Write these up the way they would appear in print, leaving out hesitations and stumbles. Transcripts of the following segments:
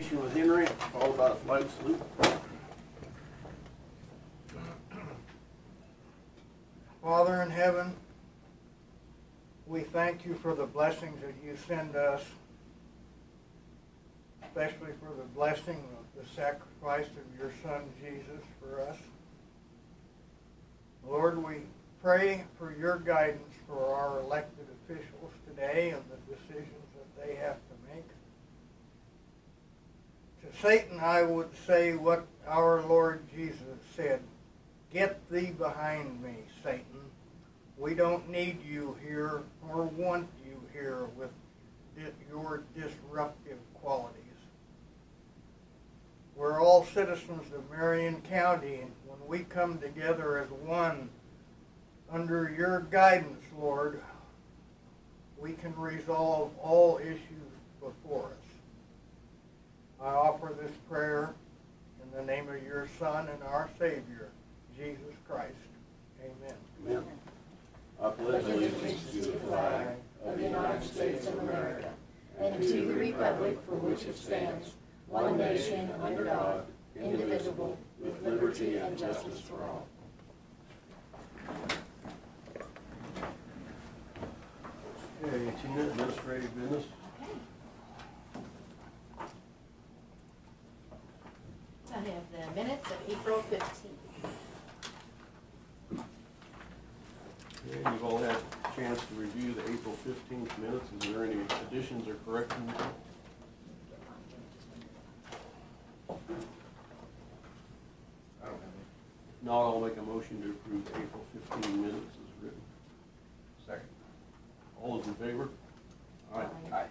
Communication with Henry, followed by the flag salute. Father in heaven, we thank you for the blessings that you send us, especially for the blessing of the sacrifice of your Son Jesus for us. Lord, we pray for your guidance for our elected officials today and the decisions that they have to make. To Satan, I would say what our Lord Jesus said, "Get thee behind me, Satan. We don't need you here or want you here with your disruptive qualities." We're all citizens of Marion County, and when we come together as one under your guidance, Lord, we can resolve all issues before us. I offer this prayer in the name of your Son and our Savior, Jesus Christ. Amen. Amen. I pledge allegiance to the flag of the United States of America and to the republic for which it stands, one nation under God, indivisible, with liberty and justice for all. Okay, Tina, administrative business. I have the minutes of April 15th. Okay, you've all had a chance to review the April 15th minutes. Is there any additions or corrections? If not, I'll make a motion to approve the April 15 minutes as written. Second. All those in favor? Aye. Aye.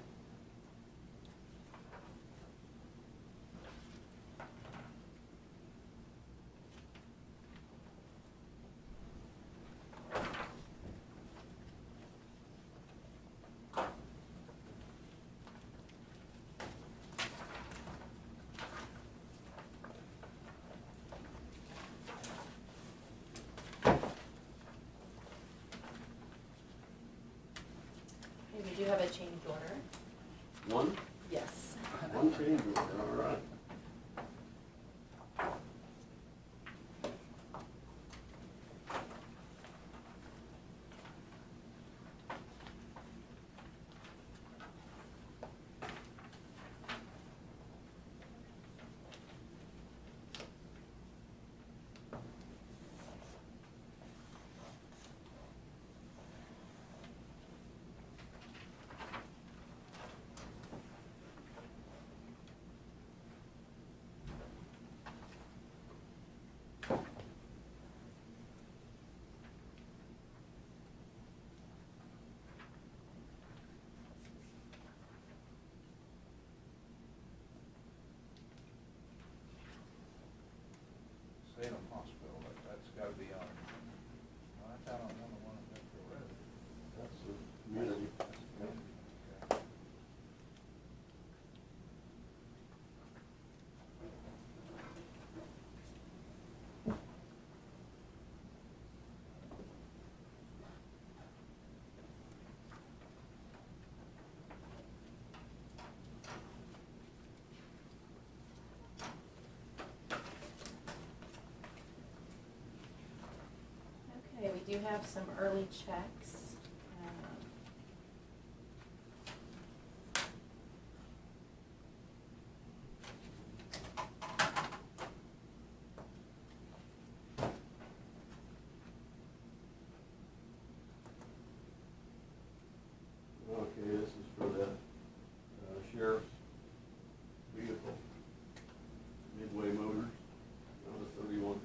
We do have a change order. One? Yes. One change order, all right. Salem Hospital, that's gotta be on, I thought on one of Metro Road. That's the community. That's the community, okay. Okay, we do have some early checks. Okay, this is for the sheriff's vehicle, Midway Motors, $31,985.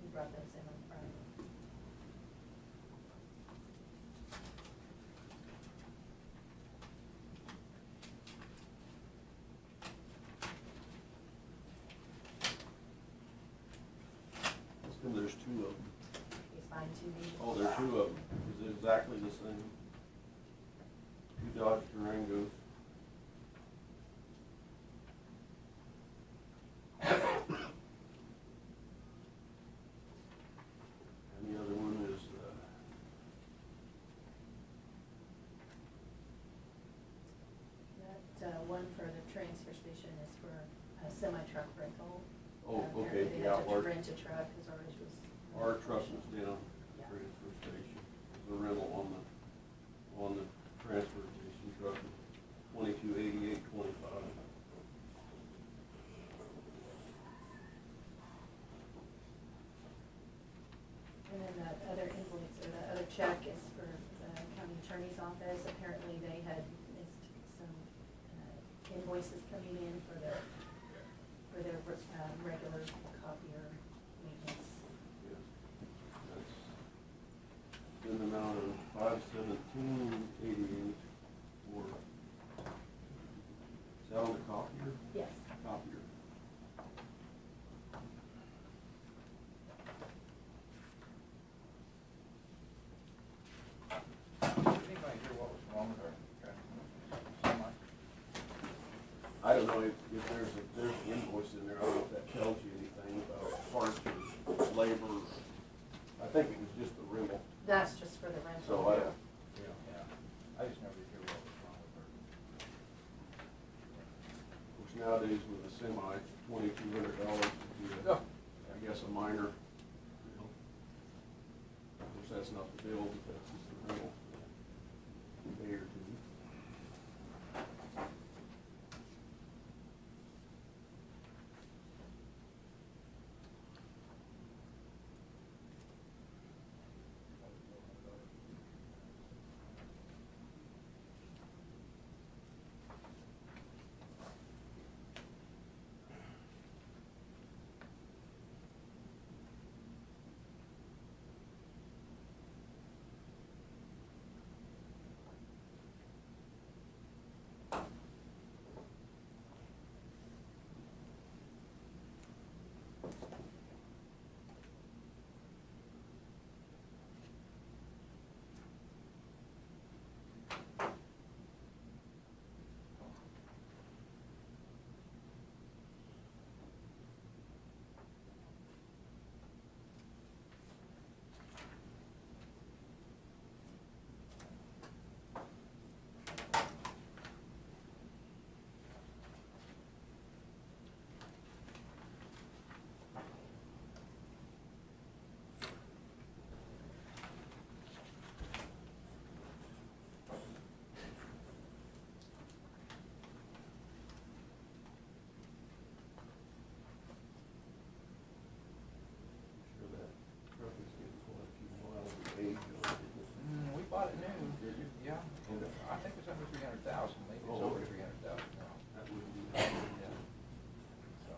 He brought those in on Friday. There's two of them. He's buying two vehicles. Oh, there are two of them. Is it exactly the same? Two Dodge Durangos. semi-truck rental. Oh, okay, They yeah, had to our, rent a truck, cause ours was. our truck was down at the Yeah. transfer station. The rental on the transfer station truck, 2288.25. And then the other invoice, or the other check is for the county attorney's office. Apparently they had missed some invoices coming in for their regular copier maintenance. Yes. That's in the amount of $517.88 for, is that on the copier? Yes. Copier. Did anybody hear what was wrong with our semi? I don't know if there's an invoice in there, I don't know if that tells you anything about parts or labor. I think it was just the rental, That's just for the rental. so I don't, yeah. Yeah, I just never did hear what was wrong with her. Of course, nowadays with a semi, $2,200 would be, Oh. I guess, a minor, you know. Of course, that's not the bill, but that's just the rental, a day or two. Sure that truck is getting quite a few miles of age on it. We bought it new. Did you? Yeah, Okay. I think it's under 300,000, maybe it's Oh, over okay. 300,000 now. That wouldn't be. Yeah. So,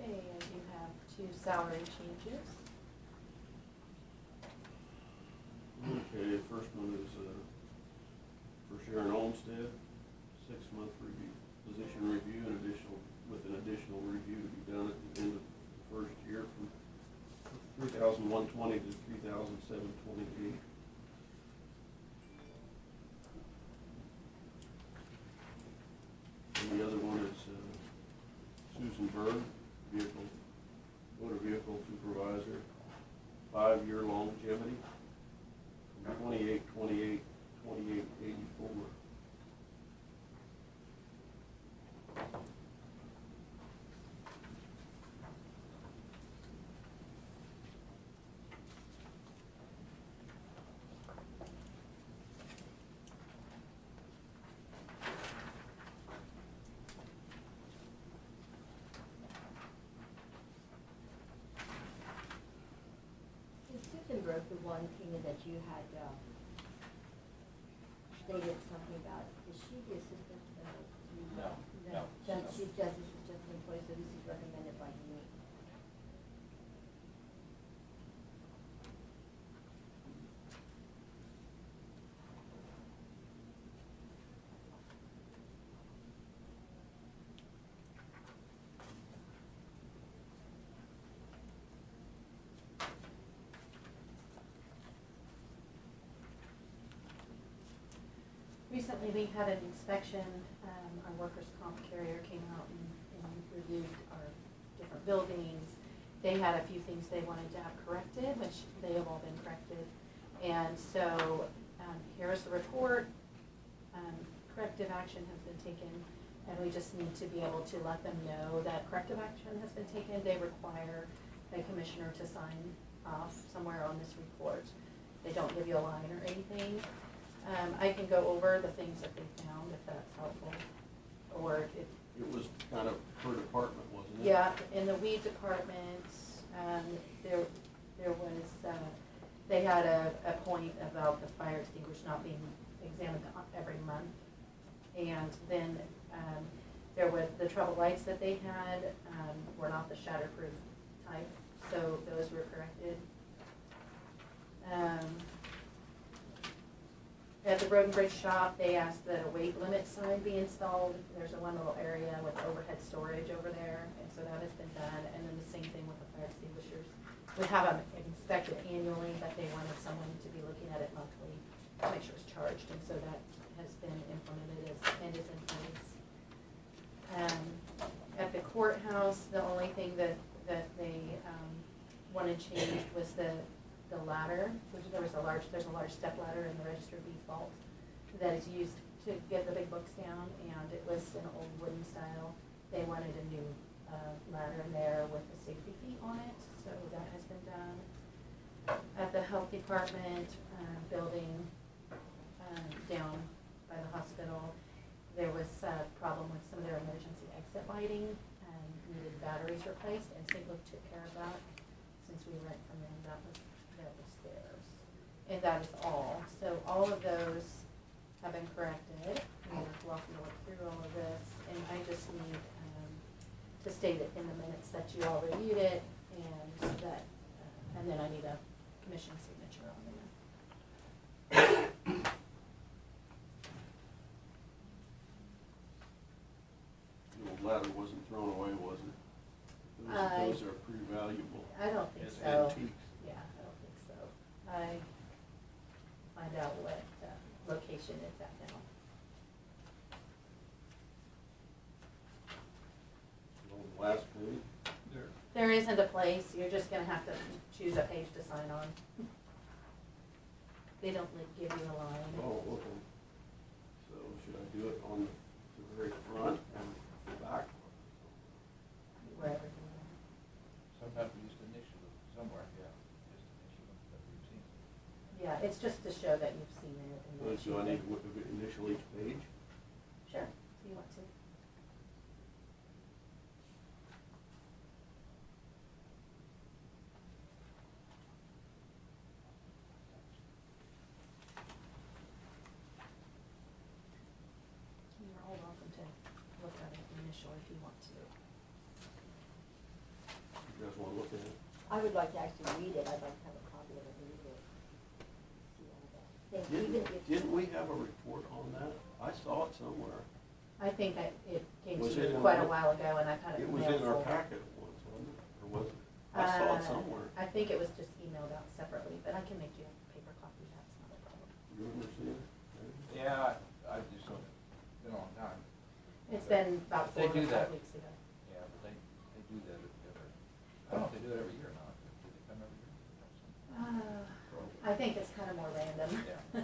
Okay, and you have 2 salary changes. Okay, first one is, for Sharon Olmsted, 6-month review, position review and with an additional review to be done at the end of the first year from 3,120 to 3,728. And the other one is, Susan Byrd, motor vehicle supervisor, 5-year longevity, from 28/28/84. Is Susan Burke the one, Tina, that you had, stated something about, is she the assistant? No. She's just, this is just an employee, so this is recommended by you. Recently, we had an inspection, our workers' comp carrier came out and reviewed our different buildings. They had a few things they wanted to have corrected, which they have all been corrected. And so, here's the report. corrective action has been taken, and we just need to be able to let them know that corrective action has been taken. They require a commissioner to sign off somewhere on this report. They don't give you a line or anything. I can go over the things that they found if that's helpful, or if. It was kind of per department, wasn't it? Yeah, in the weed department, there was, they had a point about the fire extinguisher not being examined every month. And then, there was, the trouble lights that they had, were not the shatterproof type, so those were corrected. At the road and bridge shop, they asked that a weight limit sign be installed. There's a one little area with overhead storage over there, and so that has been done. And then the same thing with the fire extinguishers. We have them inspected annually, but they wanted someone to be looking at it monthly to make sure it's charged, and so that has been implemented and is in place. At the courthouse, the only thing that they wanted changed was the ladder, which there's a large step ladder in the register of default that is used to get the big books down, and it was an old wooden style. They wanted a new ladder in there with the safety feet on it, so that has been done. At the health department building down by the hospital, there was a problem with some of their emergency exit lighting and needed batteries replaced, and St. Luke took care of that. Since we rent from them, that was theirs. And that is all. So all of those have been corrected. We're welcome to look through all of this, and I just need to state it in the minutes that you all reviewed it, and that, and then I need a commission signature on there. The old ladder wasn't thrown away, was it? Those are pretty valuable. I don't think As so. antiques. Yeah, I don't think so. I find out what location it's at now. On the last page, There isn't a place, you're just gonna have to choose a page to sign on. They don't give you a line. oh, okay. So should I do it on the very front or the back? Wherever you want. Sometimes we just initial it somewhere, yeah, just initial it that we've seen. Yeah, it's just to show that you've seen it. And that Do I need you- to initial each page? Sure, if you want to. You're all welcome to look at it initially if you want to. You guys want to look at it? I would like to actually read it, I'd like to have a copy of it, and read it. See all that. Then even if. Didn't we have a report on that? I saw it somewhere. I think it came Was to it you in quite a our- while ago, and I've had it It was mailed in our full. packet once, wasn't it? Or was it? I saw it somewhere. I think it was just emailed out separately, but I can make you a paper copy, that's not a problem. You remember seeing it? Yeah, I just don't, it's been a long time. It's been about They 4 do or 5 that. weeks ago. Yeah, but they do that every, I don't know if they do it every year or not, do they come every year? I think it's kind of more random. Yeah.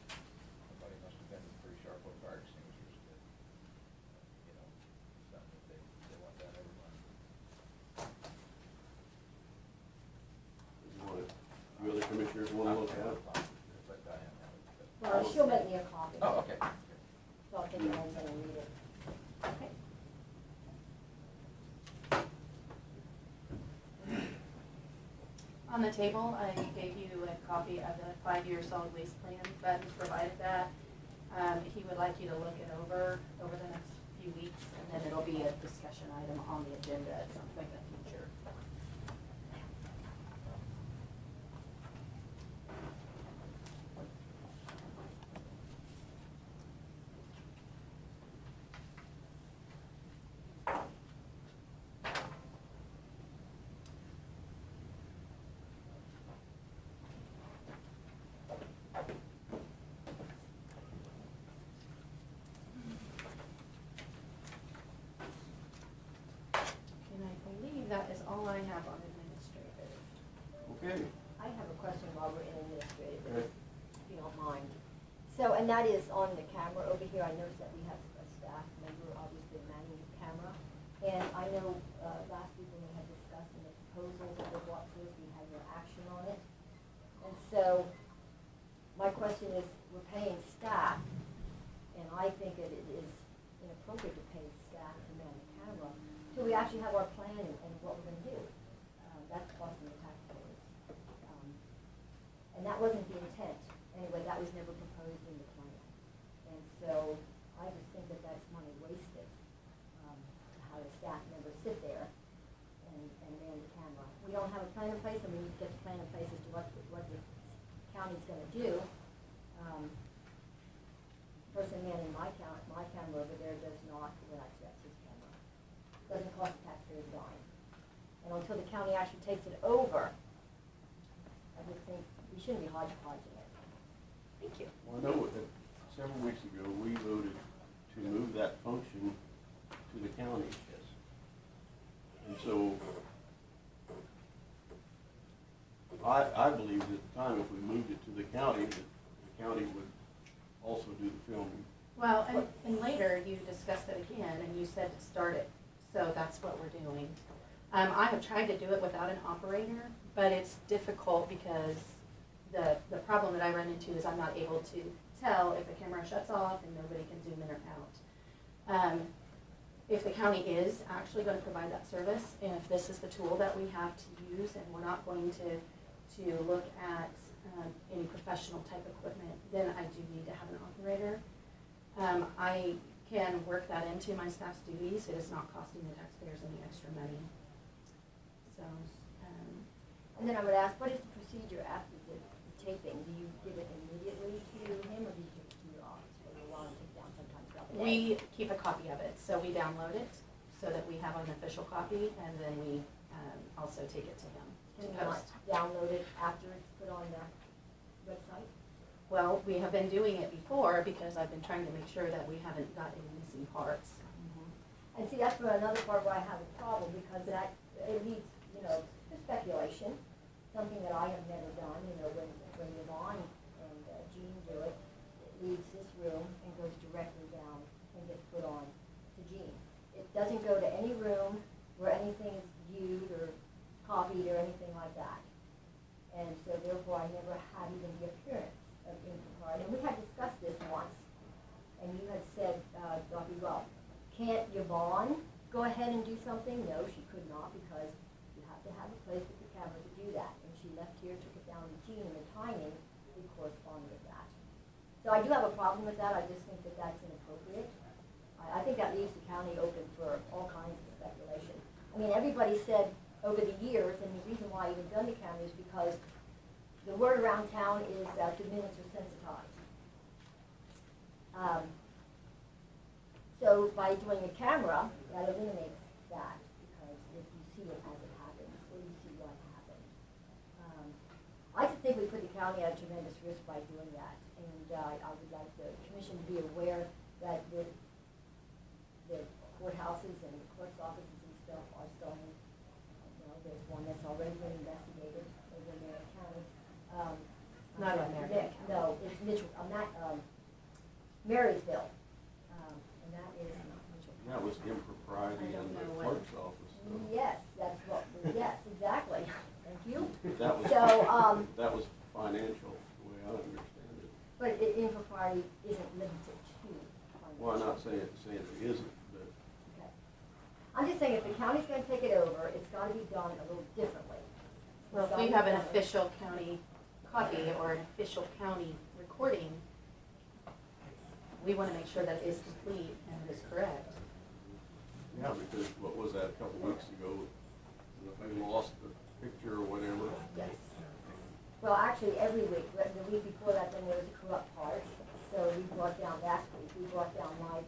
Somebody must have been pretty sharp on fire extinguishers, that, you know, something that they want that every month. You want it? You other commissioners want to look at it? But Diane had it, but- Well, she'll make me a copy. Oh, okay. So I'll take it home and read it. Okay. On the table, I gave you a copy of the 5-year solid waste plan. Bud provided that. He would like you to look it over the next few weeks, and then it'll be a discussion item on the agenda at some point in the future. And I believe and that is on the camera over here. I noticed that we have a staff member obviously manning the camera. And I know, last week when we had discussed in the proposal that they brought to us, we had no action on it. And so, my question is, we're paying staff, and I think that it is inappropriate to pay staff to man the camera, till we actually have our plan and what we're gonna do. That's costing the taxpayers. And that wasn't the intent. Anyway, that was never proposed in the plan. And so, I just think that that's money wasted, to have a staff member sit there and man the camera. We don't have a plan in place, and we need to get the plan in place as to what the county's gonna do. Person manning my camera over there does not, well, actually, that's his camera. Doesn't cost the taxpayers a dime. And until the county actually takes it over, I just think we shouldn't be hodgepodging it. Thank you. Well, I know that several weeks ago, we voted to move that function to the county. Yes. And so, I believed at the time if we moved it to the county, that the county would also do the filming. Well, and later you discussed it again and you said to start it, so that's what we're doing. I have tried to do it without an operator, but it's difficult because the problem that I run into is I'm not able to tell if the camera shuts off and nobody can zoom in or out. If the county is actually going to provide that service, and if this is the tool that we have to use, and we're not going to look at any professional type equipment, then I do need to have an operator. I can work that into my staff's duties. It is not costing the taxpayers any extra money. So, And then I would ask, what is the procedure after the taping? Do you give it immediately to him, or do you give it to your office for a while and take down sometimes throughout the day? we keep a copy of it, so we download it so that we have an official copy, and then we also take it to him to Can you not post. download it after it's put on the website? Well, we have been doing it before because I've been trying to make sure that we haven't got any missing parts. And see, that's where another part where I have a problem, because that, it leads, to speculation, something that I have never done, when Yvonne and Jean do it, it leaves this room and goes directly down and gets put on to Jean. It doesn't go to any room where anything is viewed or copied or anything like that. And so therefore, I never had even the appearance of impropriety. And we had discussed this once, and you had said, Dr. Well, can't Yvonne go ahead and do something? No, she could not, because you have to have a place with the camera to do that. And she left here, took it down to Jean, and the timing would correspond with that. So I do have a problem with that. I just think that that's inappropriate. I think that leaves the county open for all kinds of speculation. I mean, everybody said over the years, and the reason why I even done the camera is because the word around town is that the minutes are sensitized. So by doing a camera, that eliminates that, because if you see it as it happens, or you see what happened. I just think we put the county at a tremendous risk by doing that, and I would like the commission to be aware that the courthouses and the clerk's offices and stuff are still, there's one that's already been investigated over in Marion County. Not in Marion County. No, it's Mitchell, Marysville. And that is not Mitchell. That was impropriety in the clerk's office. though. Yes, that's what, yes, exactly. Thank you. That was, So, that was financial, the way I understand it. but impropriety isn't limited to financial. Well, I'm not saying it isn't, but Okay. I'm just saying, if the county's gonna take it over, it's gotta be done a little differently. Well, if we have an official county copy or an official county recording, we want to make sure that it is complete and it is correct. yeah, because what was that, a couple weeks ago, they lost the picture or whatever. Yes. Well, actually, every week, the week before that, then there was a corrupt part, so we brought down last week, we brought down my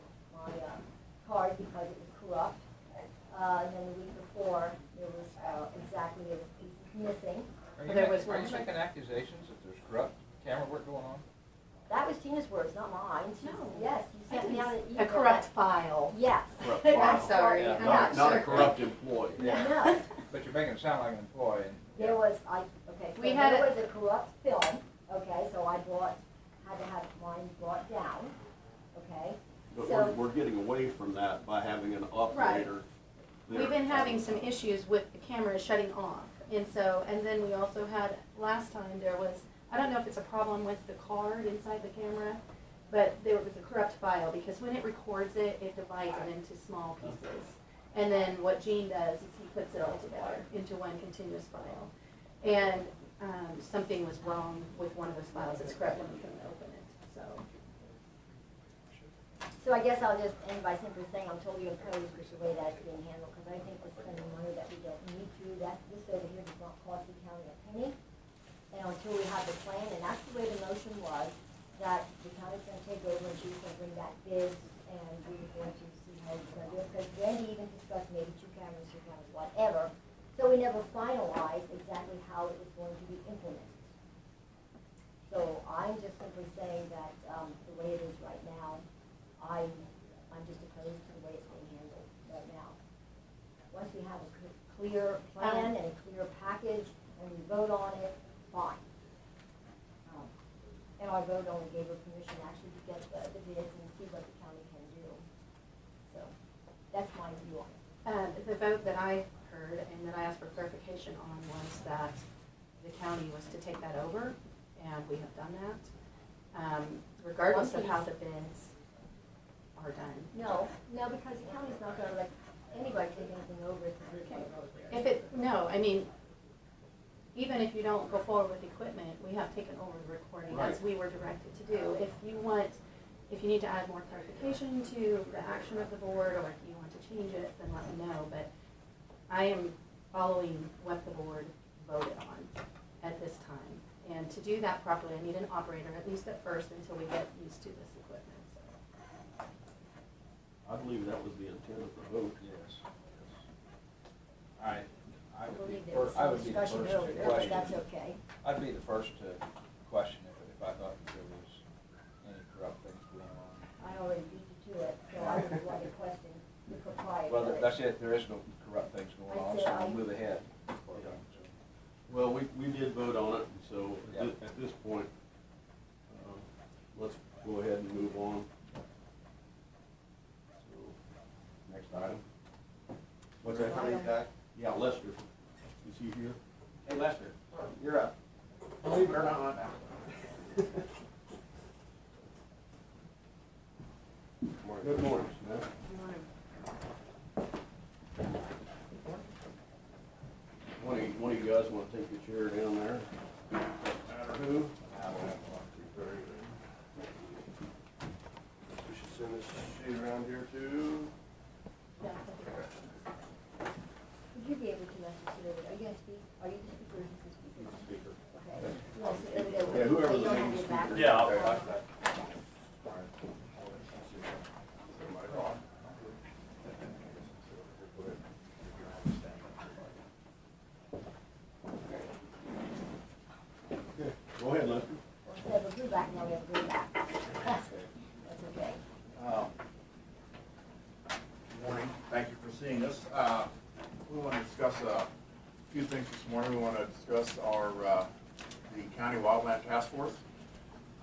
card because it was corrupt. And then the week before, there was exactly a piece missing. Are There was you one- making accusations that there's corrupt camera work going on? That was Tina's words, not mine. No. Yes, you I sent me didn't out an s- email. A corrupt file. Yes. Corrupt I'm file. sorry, Yeah. I'm Not not a sure. corrupt employee. No, But you're making it sound like an employee. there was, so We had there a- was a corrupt film, okay, so I brought had to have mine brought down, okay? But So- we're getting away from that by having an operator there. We've been having some issues with the cameras shutting off, and so, and then we also had, last time, there was, I don't know if it's a problem with the card inside the camera, but there was a corrupt file, because when it records it, it divides it into small pieces. And then what Gene does is he puts it all together into one continuous file. And, something was wrong with one of those files, it's corrupt when we couldn't open it, so. So I guess I'll just end by simply saying I'm totally opposed with the way that's being handled, because I think we're spending money that we don't need to. This over here does not cost the county a penny. And until we have the plan, and that's the way the motion was, that the county's gonna take over and she's gonna bring back bids, and we were going to see how we're gonna do it, because Randy even discussed maybe 2 cameras, 3 cameras, whatever. So we never finalized exactly how it was going to be implemented. So I'm just simply saying that, the way it is right now, I'm just opposed to the way it's being handled right now. Once we have a clear plan and a clear package, and we vote on it, fine. And our vote only gave her permission actually to get the bids and see what the county can do. So, that's my view on it. The vote that I heard and that I asked for clarification on was that the county was to take that over, and we have done that, regardless of how the bids are done. No, because the county's not gonna let anybody take anything over if the bids aren't over. If it, no, I mean, even if you don't go forward with equipment, we have taken over the recording as Right. we were directed to do. If you need to add more clarification to the action of the board, or if you want to change it, then let me know, but I am following what the board voted on at this time. And to do that properly, I need an operator, at least at first, until we get used to this equipment, so. I believe that was the intent of the vote. Yes. I I would believe be there was first, I some would be the first discussion to earlier, but question. that's okay. I'd be the first to question if I thought that there was any corrupt things going on. I already beat you to it, so I would like to question the propriety Well, of it. that's it, there is no corrupt things going I on, said so I- we'll move ahead. Well, we did vote on it, so Yep. at this point, let's go ahead and move on. So, next item. What's that for you, Guy? Yeah, Lester, is he here? Hey, Lester, you're up. Believe it or not, I'm out. Good morning, Smith. One of you guys wanna take your chair down there? Matter who? We should send this sheet around here too. Yeah. Would you be able to message it over? Are you gonna speak? Are you the speaker or is he the speaker? Speaker. Okay. You wanna sit over there with Yeah, me, whoever so you the don't main have your back? speaker is. Yeah, I'll Okay. like that. Okay. Okay, go ahead, Lester. Well, instead of a blue back, now we have a green back. That's okay. Good morning, thank you for seeing us. We want to discuss a few things this morning. We want to discuss our, the County Wildland Task Force.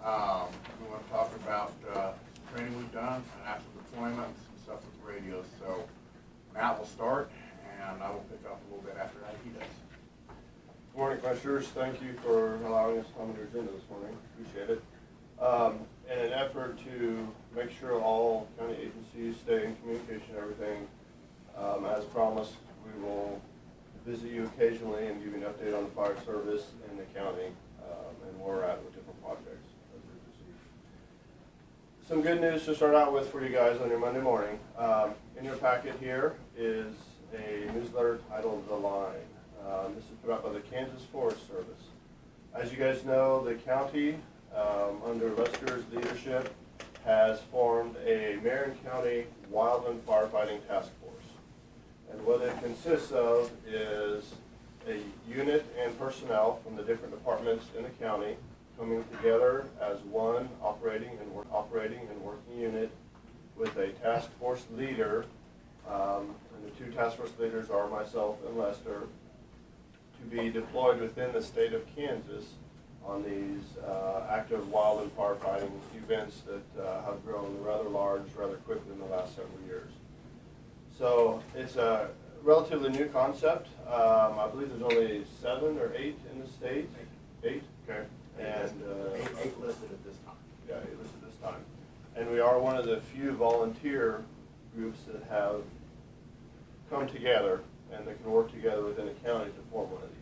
We want to talk about training we've done and actual deployments and stuff with radios. So Matt will start, and I will pick up a little bit after he does. Good morning, Commissioners. Thank you for allowing us to come on your agenda this morning. Appreciate it. In an effort to make sure all county agencies stay in communication and everything, as promised, we will visit you occasionally and give you an update on the fire service in the county and where we're at with different projects as we proceed. Some good news to start out with for you guys on your Monday morning. In your packet here is a newsletter titled The Line. This is put out by the Kansas Forest Service. As you guys know, the county, under Lester's leadership, has formed a Marion County Wildland Firefighting Task Force. And what it consists of is a unit and personnel from the different departments in the county coming together as one operating and working unit with a task force leader. And the two task force leaders are myself and Lester, to be deployed within the state of Kansas on these active wildland firefighting events that have grown rather large, rather quickly in the last several years. So it's a relatively new concept. I believe there's only 7 or 8 in the state. 8? Okay. And eight listed at this time. yeah, 8 listed this time. And we are one of the few volunteer groups that have come together and that can work together within a county to form one of these.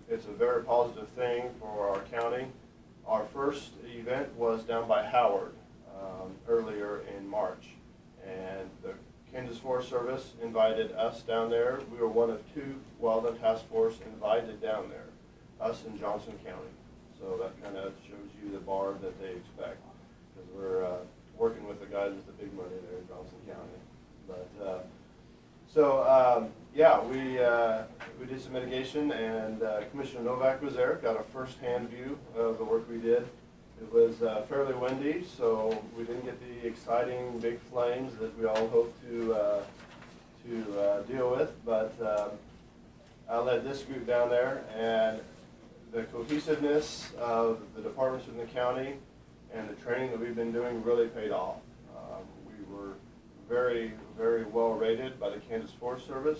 It's a very positive thing for our county. Our first event was down by Howard earlier in March, and the Kansas Forest Service invited us down there. We were one of 2 wildland task force invited down there, us in Johnson County. So that kind of shows you the bar that they expect, because we're working with the guys with the big money there in Johnson County. But yeah, we did some mitigation, and Commissioner Novak was there, got a first-hand view of the work we did. It was fairly windy, so we didn't get the exciting big flames that we all hope to deal with. But I led this group down there, and the cohesiveness of the departments in the county and the training that we've been doing really paid off. We were very, very well rated by the Kansas Forest Service,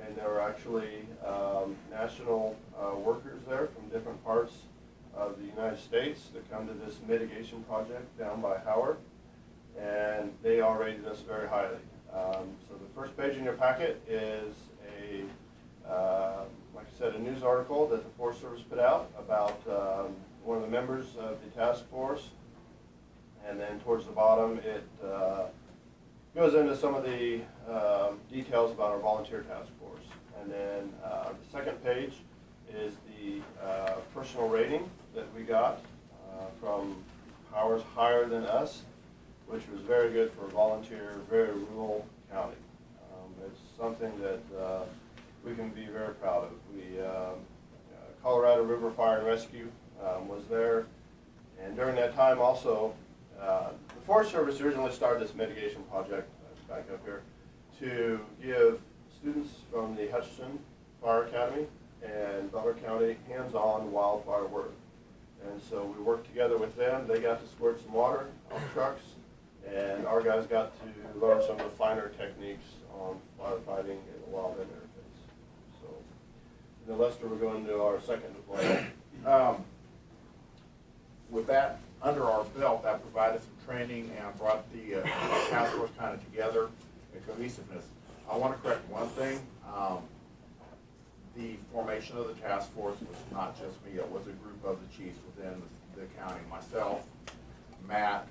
and there were actually national workers there from different parts of the United States that come to this mitigation project down by Howard, and they all rated us very highly. So the first page in your packet is like I said, a news article that the Forest Service put out about one of the members of the task force, and then towards the bottom it goes into some of the details about our volunteer task force. And then the second page is the personal rating that we got from Powers Higher Than Us, which was very good for a volunteer, very rural county. It's something that we can be very proud of. Colorado River Fire and Rescue was there, and during that time also, the Forest Service originally started this mitigation project, back up here, to give students from the Hutchinson Fire Academy and Butler County hands-on wildfire work. And so we worked together with them. They got to squirt some water on trucks, and our guys got to learn some of the finer techniques on firefighting in the wildland interface. So, and then Lester, we're going to our second deployment. With that under our belt, that provided some training and brought the task force kind of together and cohesiveness. I want to correct one thing. The formation of the task force was not just me, it was a group of the chiefs within the county. Myself, Matt,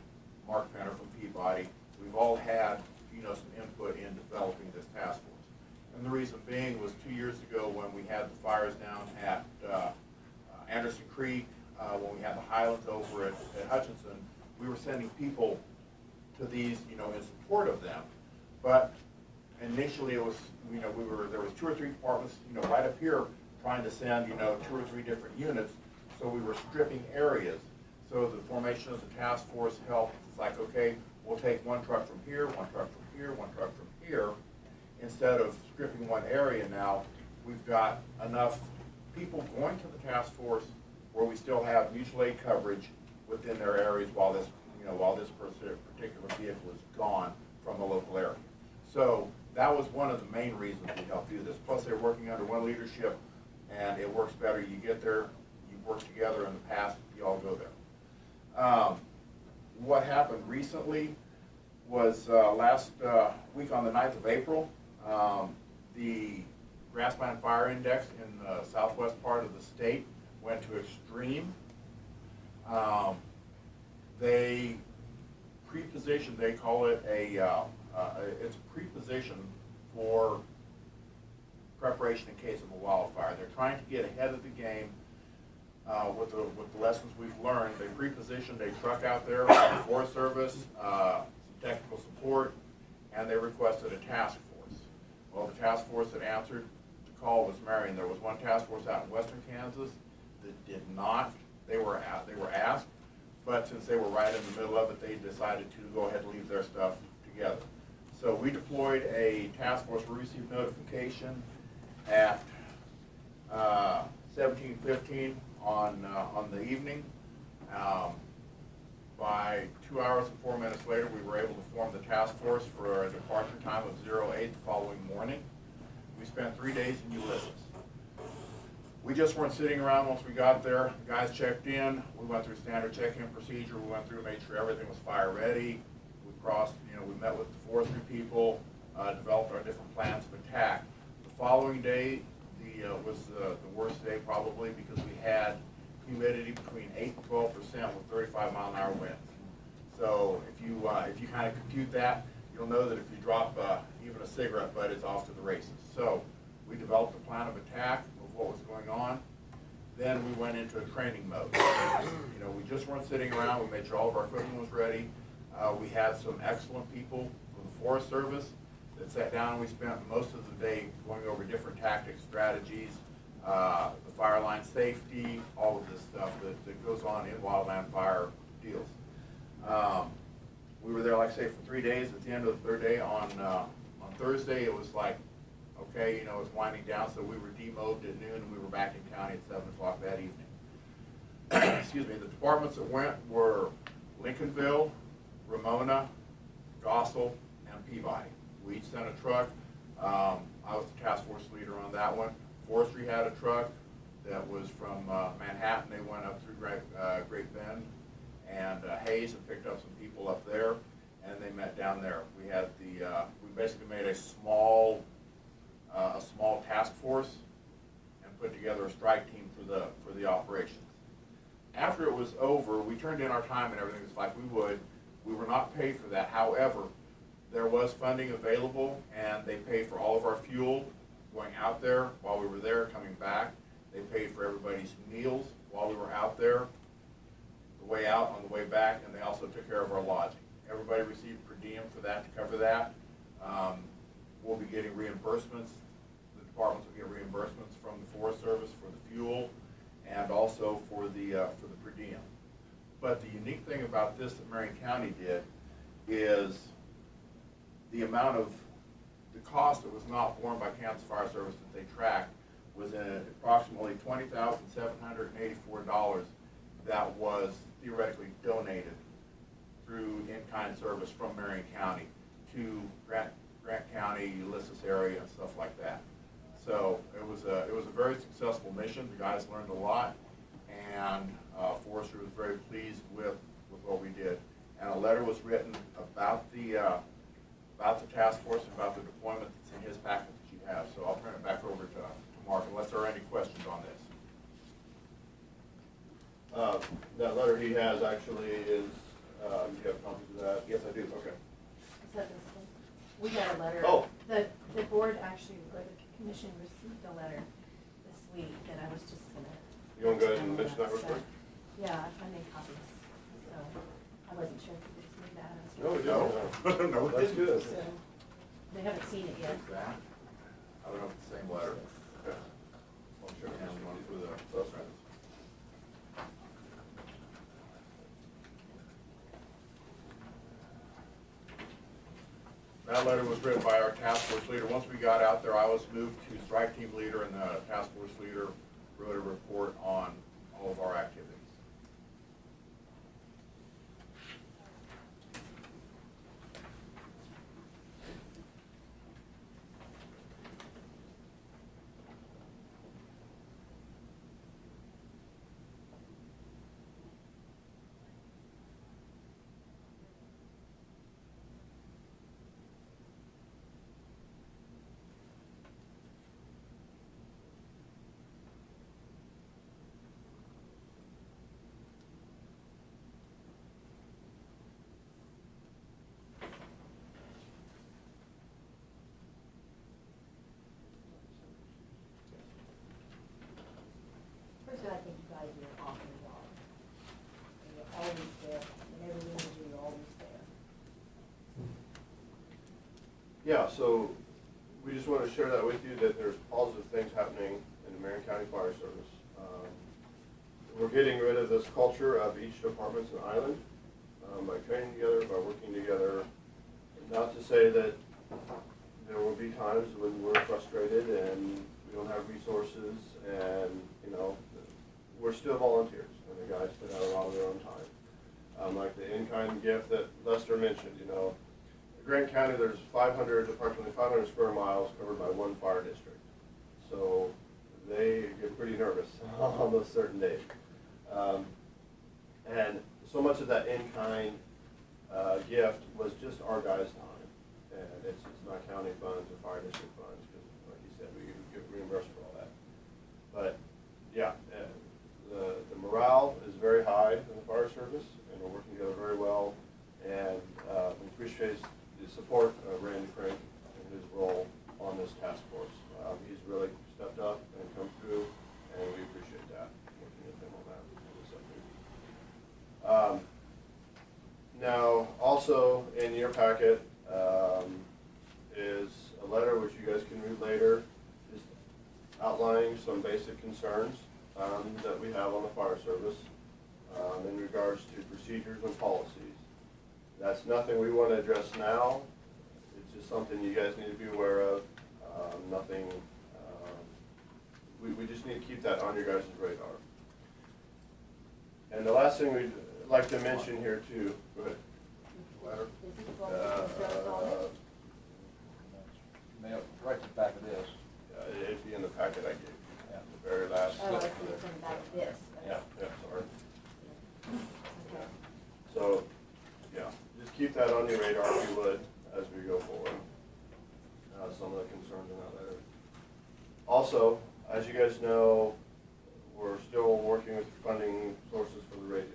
Mark Penner from Peabody, we've all had, some input in developing this task force. And the reason being was 2 years ago when we had the fires down at Anderson Creek, when we had the Highlands over at Hutchinson, we were sending people to these, in support of them. But initially it was, there was 2 or 3 departments, right up here trying to send, 2 or 3 different units. So we were stripping areas. So the formation of the task force helped. It's like, okay, we'll take 1 truck from here, 1 truck from here, 1 truck from here. Instead of stripping one area now, we've got enough people going to the task force where we still have mutual aid coverage within their areas while this, particular vehicle is gone from the local area. So that was one of the main reasons we helped do this. Plus, they're working under one leadership, and it works better. You get there, you work together. In the past, you all go there. What happened recently was last week on the 9th of April, the grassland fire index in the southwest part of the state went to extreme. They pre-positioned, they call it it's a pre-position for preparation in case of a wildfire. They're trying to get ahead of the game with the lessons we've learned. They pre-positioned a truck out there with the Forest Service, some technical support, and they requested a task force. Well, the task force that answered the call was Marion. There was one task force out in western Kansas that did not. They were asked, but since they were right in the middle of it, they decided to go ahead and leave their stuff together. So we deployed a task force. We received notification at 17:15 on the evening. By 2 hours and 4 minutes later, we were able to form the task force for a departure time of 08 the following morning. We spent 3 days in Ulysses. We just weren't sitting around once we got there. The guys checked in. We went through standard check-in procedure. We went through and made sure everything was fire ready. We crossed, we met with the forestry people, developed our different plans of attack. The following day was the worst day probably because we had humidity between 8 and 12% with 35-mile-an-hour winds. So if you kind of compute that, you'll know that if you drop even a cigarette butt, it's off to the races. So we developed a plan of attack of what was going on. Then we went into a training mode. We just weren't sitting around. We made sure all of our equipment was ready. We had some excellent people from the Forest Service that sat down, and we spent most of the day going over different tactics, strategies, the fire line safety, all of this stuff that goes on in wildland fire deals. We were there, like I say, for 3 days. At the end of the third day, on Thursday, it was like, okay, it was winding down, so we were demobbed at noon, and we were back in county at 7 o'clock that evening. Excuse me. The departments that went were Lincolnville, Ramona, Gossel, and Peabody. We each sent a truck. I was the task force leader on that one. Forestry had a truck that was from Manhattan. They went up through Great Bend and Hayes and picked up some people up there, and they met down there. We had we basically made a small task force and put together a strike team for the operations. After it was over, we turned in our time and everything just like we would. We were not paid for that. However, there was funding available, and they paid for all of our fuel going out there while we were there, coming back. They paid for everybody's meals while we were out there, the way out, on the way back, and they also took care of our lodging. Everybody received per diem for that, to cover that. We'll be getting reimbursements. The departments will get reimbursements from the Forest Service for the fuel and also for the per diem. But the unique thing about this that Marion County did is the amount of the cost that was not borne by Kansas Fire Service that they tracked was approximately $20,784 that was theoretically donated through in-kind service from Marion County to Grant County, Ulysses area, and stuff like that. So it was a very successful mission. The guys learned a lot, and Forestry was very pleased with what we did. And a letter was written about the task force and about the deployment that's in his packet that you have. So I'll turn it back over to Mark unless there are any questions on this. That letter he has actually is, do you have copies of that? Yes, I do. Okay. Is that this one? We got a letter. Oh. The board actually, or the commission received a letter this week that I was just gonna. You want to go ahead and mention that real So, quick? Yeah, I made copies, so I wasn't sure if you just need that. No, we No, don't. no, That's good. So, they haven't seen it yet. That, I don't know if it's the same letter. Okay. I'll check it And out. one for the bus routes. That letter was written by our task force leader. Once we got out there, I was moved to strike team leader, and the task force leader wrote a report on all of our activities. First, I think you guys do an awesome job. And you're always there, whenever we need you, you're always there. Yeah, so we just want to share that with you, that there's positive things happening in the Marion County Fire Service. We're getting rid of this culture of each department's an island by training together, by working together. Not to say that there will be times when we're frustrated and we don't have resources and, we're still volunteers, and the guys put out a lot of their own time. Like the in-kind gift that Lester mentioned, you know, Grant County, there's approximately 500 square miles covered by one fire district. So they get pretty nervous on those certain days. And so much of that in-kind gift was just our guys' time. And it's not county funds or fire district funds, because like you said, we get reimbursed for all that. But yeah, the morale is very high in the fire service, and we're working together very well. And we appreciate the support of Randy Crank and his role on this task force. He's really stepped up and come through, and we appreciate that, working with him on that. Now, also in your packet is a letter which you guys can read later, just outlining some basic concerns that we have on the fire service in regards to procedures and policies. That's nothing we want to address now. It's just something you guys need to be aware of. Nothing, we just need to keep that on your guys' radar. And the last thing we'd like to mention here too, go ahead. Letter. Right to the back of this. It'd be in the packet I gave you, Yeah. the very last. Oh, I see it's in the back of this. Yeah, sorry. So, yeah, just keep that on your radar if you would, as we go forward. Some of the concerns in that letter. Also, as you guys know, we're still working with funding sources for the radios.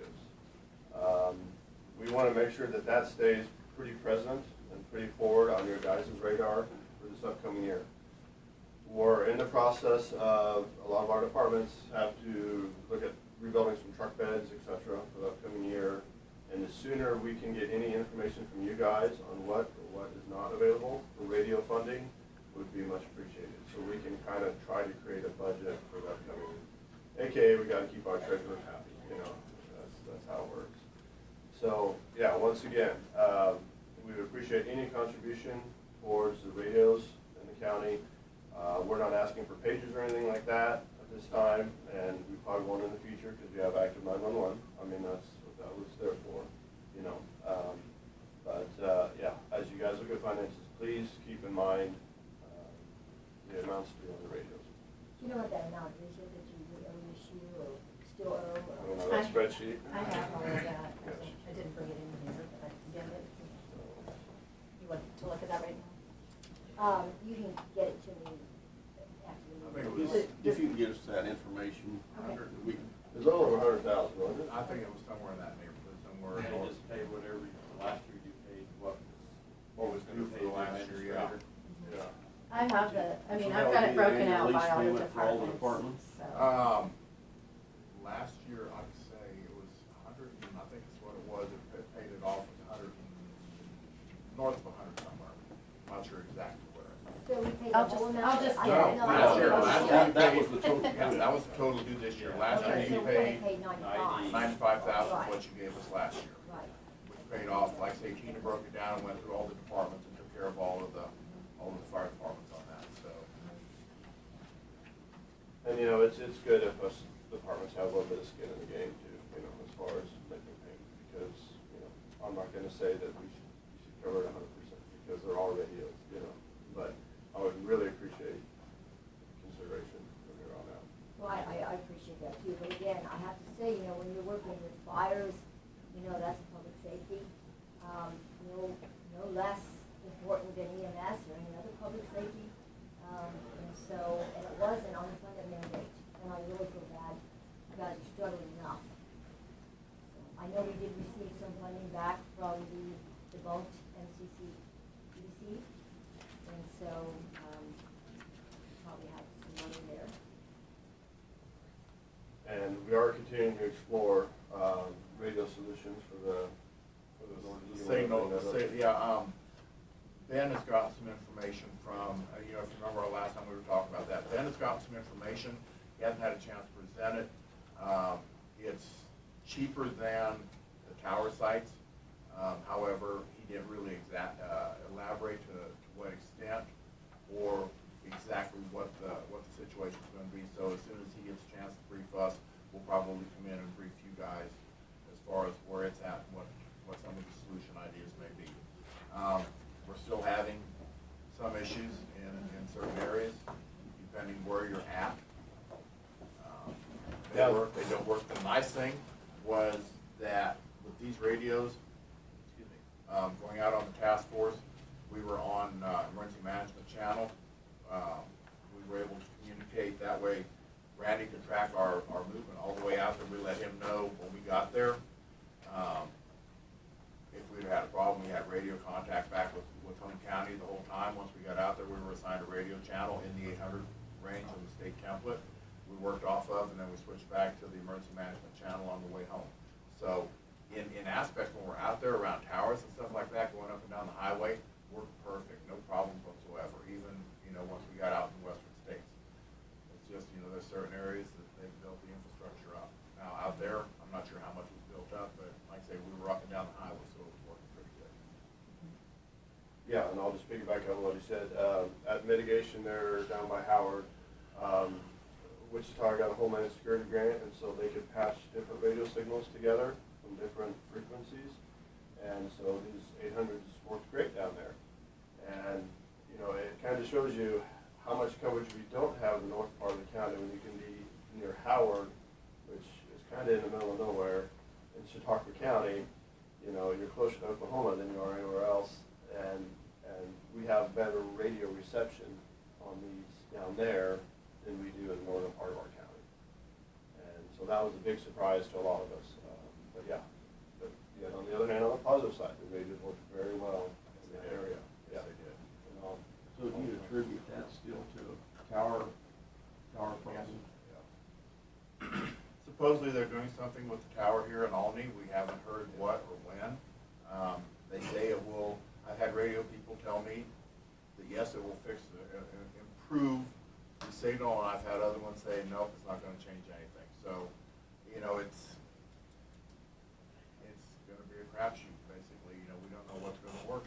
We want to make sure that that stays pretty present and pretty forward on your guys' radar for this upcoming year. We're in the process of, a lot of our departments have to look at rebuilding some truck beds, et cetera, for the upcoming year. And the sooner we can get any information from you guys on what is not available for radio funding would be much appreciated. So we can kind of try to create a budget for the upcoming, AKA we got to keep our treasurer happy, you know, that's how it works. So yeah, once again, we would appreciate any contribution towards the radios in the county. We're not asking for pages or anything like that at this time, and we probably won't in the future because we have active 911. I mean, that's what that was there for, you know. Yeah, as you guys look at finances, please keep in mind the amounts due on the radios. Do you know what that amount is that you would owe this year or still owe? I don't know that spreadsheet. I have all of that. Yes. I didn't bring it in here, but I can get it. You want to look at that right now? You can get it to me after the I think it meeting. was, If you can get us that information, Okay. we, It was over 100,000, wasn't it? I think it was somewhere in that neighborhood, somewhere. And you just paid whatever, last year you paid what was due for the last year, yeah. Yeah. I have the, I mean, So I've that got would it be the broken annual out by lease all the payment for all the departments, departments? so. Last year, I'd say it was 100, and I think it's what it was, it paid it off with 100, north of 100 somewhere. I'm not sure exactly where. So we paid I'll the whole just- amount? I'll just I get don't it. know. Last year, I last don't year. know. that was the total. Yeah, that was the total due this year. Last year Okay, so you we only paid paid 95. 95,000 Right. is what you gave us last year. Right. Which paid off, like I say, Tina broke it down and went through all the departments and took care of all of the fire departments on that, so. And you know, it's good if us departments have a little bit of skin in the game too, you know, as far as making payments, because, you know, I'm not gonna say that we should cover it 100% because there are radios, you know, but I would really appreciate consideration from here on out. Well, I appreciate that too, but again, I have to say, you know, when you're working with fires, you know, that's public safety. No less important than EMS or any other public safety. And so, and it was an unfunded mandate, and I really feel bad. You guys are struggling enough. I know we did receive some funding back from the debunked MCC, and so, probably have some money there. And we are continuing to explore, radio solutions for the Signal, Ben has gotten some information from, you know, if you remember our last time we were talking about that, Ben has gotten some information, he hasn't had a chance to present it. It's cheaper than the tower sites, however, he didn't really elaborate to what extent or exactly what the situation's gonna be, so as soon as he gets a chance to brief us, will probably come in and brief you guys as far as where it's at and what some of the solution ideas may be. We're still having some issues in certain areas, depending where you're at. They work, they don't work. The nice thing was that with these radios, going out on the task force, we were on emergency management channel. We were able to communicate that way. Randy could track our movement all the way out there. We let him know when we got there. If we'd had a problem, we had radio contact back with home county the whole time. Once we got out there, we were assigned a radio channel in the 800 range on the state template we worked off of, and then we switched back to the emergency management channel on the way home. So in aspects when we're out there around towers and stuff like that, going up and down the highway, worked perfect, no problems whatsoever, even, once we got out in the western states. It's just, there's certain areas that they've built the infrastructure up. Now out there, I'm not sure how much was built up, but like I say, we were up and down the highway, so it was working pretty good. Yeah, and I'll just piggyback on what he said. At mitigation there down by Howard, Wichita got a Homeland Security grant, and so they could patch different radio signals together from different frequencies. And so these 800s worked great down there. And, it kind of shows you how much coverage we don't have in the north part of the county when you can be near Howard, which is kind of in the middle of nowhere, in Chautauqua County. You're closer to Oklahoma than you are anywhere else. And we have better radio reception on these down there than we do in the northern part of our county. And so that was a big surprise to a lot of us. But yet on the other hand, on the positive side, the radios worked very well in that area. Yes, they did. So do you attribute that still to tower problem? Yeah. Supposedly they're doing something with the tower here in Albany. We haven't heard what or when. They say it will. I've had radio people tell me that yes, it will improve the signal, and I've had other ones say nope, it's not going to change anything. So, it's going to be a crapshoot basically. We don't know what's going to work.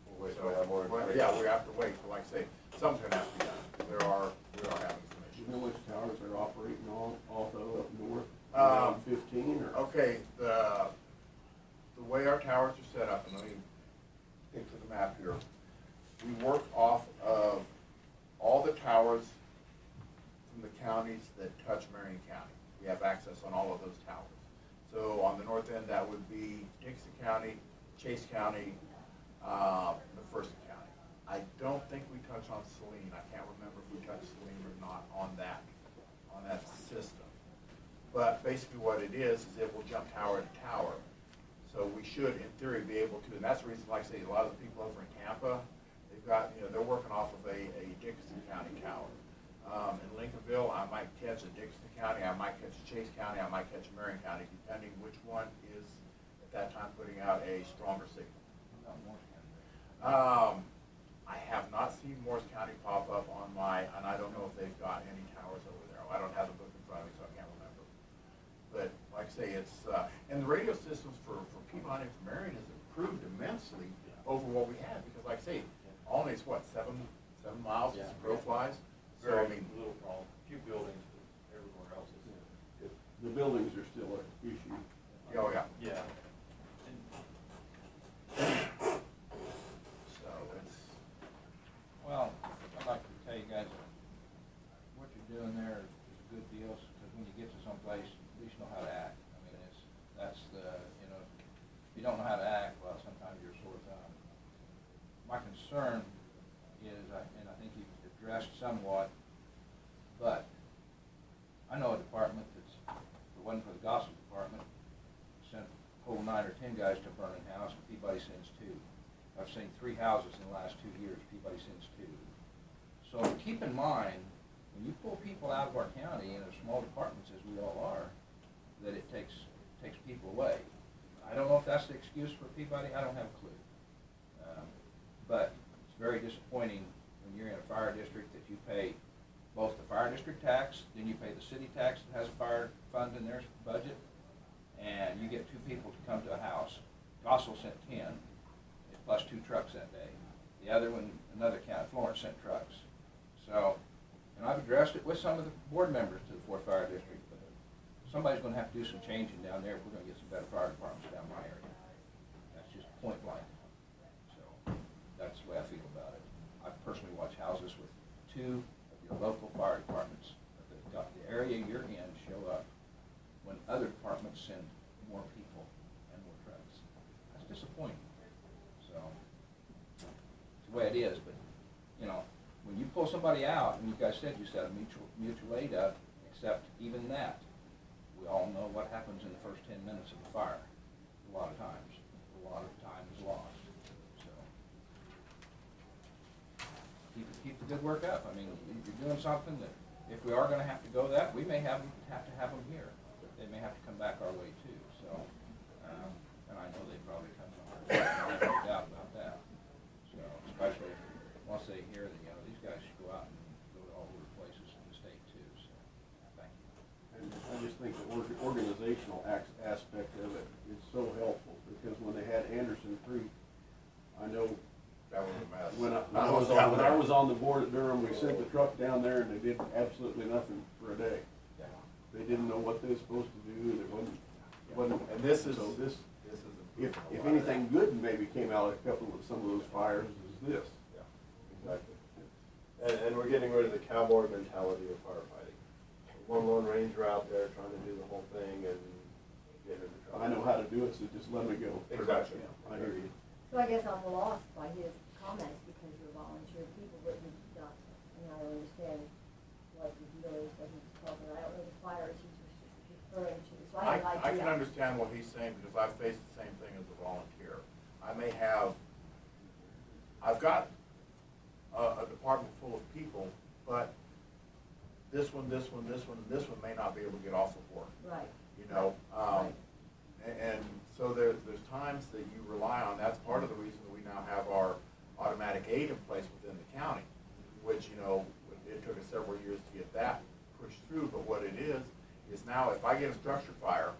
We'll wait till we have more information. Yeah, we have to wait. But like I say, something's going to have to be done. We are having some Do issues. you know which towers they're operating off of up north? 15 or? Okay, the way our towers are set up, and let me get to the map here. We work off of all the towers from the counties that touch Marion County. We have access on all of those towers. So on the north end, that would be Dixon County, Chase County, McPherson County. I don't think we touch on Saline. I can't remember if we touch Saline or not on that system. But basically what it is it will jump tower to tower. So we should, in theory, be able to, and that's the reason, like I say, a lot of the people over in Tampa, they've got, they're working off of a Dixon County tower. In Lincolnville, I might catch a Dixon County, I might catch a Chase County, I might catch a Marion County, depending which one is, at that time, putting out a stronger signal. I have not seen Morris County pop up on and I don't know if they've got any towers over there. I don't have the book in front of me, so I can't remember. But like I say, it's, and the radio systems for Piedmont and for Marion has improved immensely over what we had, because like I say, Albany's what, 7 miles as the crow flies? So I mean, Little problem, few buildings, but everywhere else is. The buildings are still an issue. oh yeah. Yeah. So it's, Well, I'd like to tell you guys, what you're doing there is a good deal, because when you get to someplace, at least know how to act. I mean, that's the, if you don't know how to act, well, sometimes you're a sore thumb. My concern is, and I think you've addressed somewhat, but I know a department that's, if it wasn't for the gossip department, sent a whole 9 or 10 guys to a burning house, and Peabody sends 2. I've seen 3 houses in the last 2 years, Peabody sends 2. So keep in mind, when you pull people out of our county in as small departments as we all are, that it takes people away. I don't know if that's the excuse for Peabody, I don't have a clue. But it's very disappointing when you're in a fire district that you pay both the fire district tax, then you pay the city tax that has a fire fund in their budget, and you get 2 people to come to a house. Gossel sent 10, plus 2 trucks that day. The other one, another county, Florence, sent trucks. So, and I've addressed it with some of the board members to the 4th Fire District. somebody's gonna have to do some changing down there if we're gonna get some better fire departments down my area. That's just point blank. So, that's the way I feel about it. I personally watch houses with 2 of your local fire departments, that got the area you're in show up when other departments send more people and more trucks. That's disappointing. So, it's the way it is, but, you know, when you pull somebody out, and you guys said you set a mutual aid up, except even that, we all know what happens in the first 10 minutes of the fire. A lot of times, a lot of time is lost. So, keep the good work up. I mean, you're doing something that, if we are gonna have to go that, we may have to have them here. They may have to come back our way too, so, and I know they probably come from our, I have no doubt about that. So, especially once they hear that, you know, these guys should go out and go to all over places in the state too, so, thank you. And I just think the organizational aspect of it is so helpful, because when they had Anderson Creek, I know That was a mess. when I was on the board at Durham, we sent the truck down there and they did absolutely nothing for a day. Yeah. They didn't know what they were supposed to do, there wasn't, And this is, so this, this is. if anything good maybe came out of some of those fires, is this. Yeah. Exactly. And we're getting rid of the cowboy mentality of firefighting. One lone ranger out there trying to do the whole thing and get into trouble. I know how to do it, so just let me go. Exactly. Yeah, I hear you. So I guess I'm lost by his comments because you're volunteer people, but you don't, and I don't understand what the deal is that he's talking about. I don't know the fires he's referring to, so I have no idea. I can understand what he's saying, because I've faced the same thing as a volunteer. I've got a department full of people, but this one, and this one may not be able to get off of work. Right. You know, Right. and so there's times that you rely on, that's part of the reason that we now have our automatic aid in place within the county, which, you know, it took us several years to get that pushed through, but what it is now if I get a structure fire,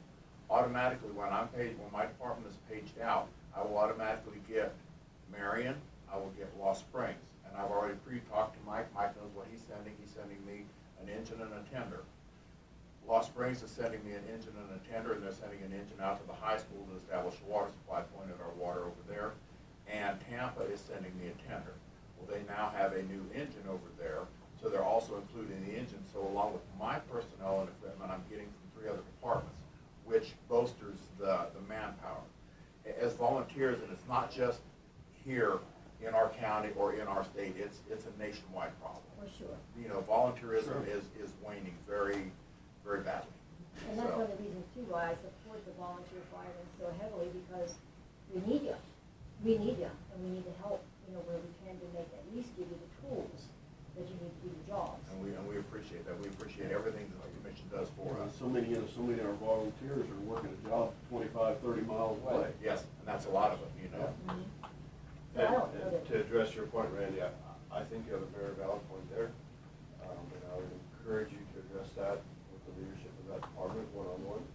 automatically when my department is paged out, I will automatically get Marion, I will get Lost Springs, and I've already pre-talked to Mike. Mike knows what he's sending me an engine and a tender. Lost Springs is sending me an engine and a tender, and they're sending an engine out to the high school to establish a water supply point at our water over there. And Tampa is sending me a tender. Well, they now have a new engine over there, so they're also including the engine. So along with my personnel and equipment, I'm getting from 3 other departments, which bolsters the manpower. As volunteers, and it's not just here in our county or in our state, it's a nationwide problem. For sure. You know, volunteerism is waning very, very badly. And that's So- one of the reasons too why I support the volunteer firemen so heavily, because we need you. We need you, and we need to help, you know, where we can to make, at least give you the tools that you need to do your jobs. And we appreciate that. We appreciate everything that the commission does for us. So many of our volunteers are working a job 25, 30 miles away. Yes, and that's a lot of it, you know. Mhm. So I don't know And that. to address your point, Randy, I think you have a very valid point there. And I would encourage you to address that with the leadership of that department one-on-one.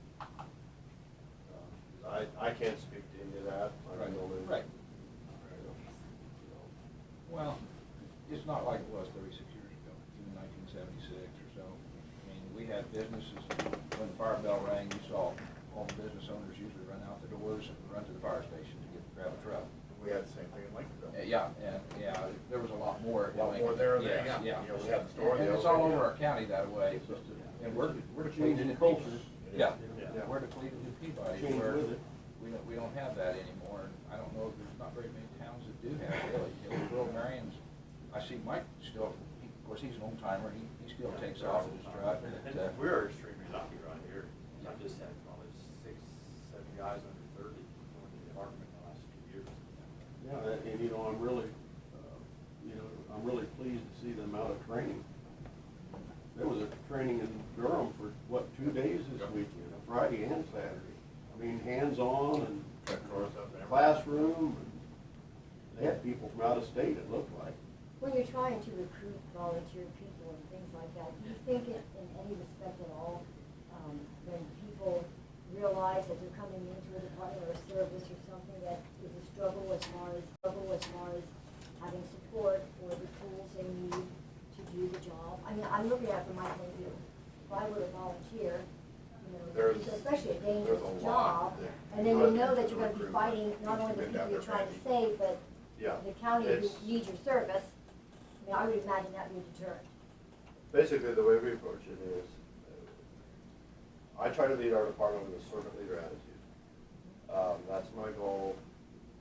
I can't speak to any of that. I don't know that. Right. Well, it's not like it was 36 years ago, even 1976 or so. I mean, we had businesses, when the fire bell rang, you saw all the business owners usually run out the doors and run to the fire station to grab a truck. We had the same thing in Lincolnville. Yeah, there was a lot more. A lot more there than, Yes, yeah. You know, we had the store. And the it's all elevator. over our county that way, it's just, and we're depleted Changing in culture. Peabody. Yeah, Yeah. we're depleted in Peabody, Change where with it. we don't have that anymore, and I don't know, there's not very many towns that do have it, really. Hillsborough, Marion's, I see Mike still, of course, he's an old timer, he still takes off with his truck, but, We're extremely lucky right here. I just had probably 6, 7 guys under 30 going to the department in the last 2 years. Yeah, and you know, I'm really pleased to see them out of training. There was a training in Durham for, 2 days this weekend, a Friday and Saturday. I mean, hands-on and Got cars up there. classroom, and they had people from out of state, it looked like. When you're trying to recruit volunteer people and things like that, do you think in any respect at all, when people realize that they're coming into a department or a service or something that is a struggle as far as having support or the tools they need to do the job? I mean, I'm looking at it from my point of view. If I were to volunteer, you know, There's- especially a there's dangerous a lot job. that And then you goes know that into you're gonna be recruitment. fighting not only the You've been people you're down there, trying to Randy. save, but Yeah. the county who It's- needs your service. I mean, I would imagine that'd be a deterrent. Basically, the way we approach it is, I try to lead our department with a servant leader attitude. That's my goal.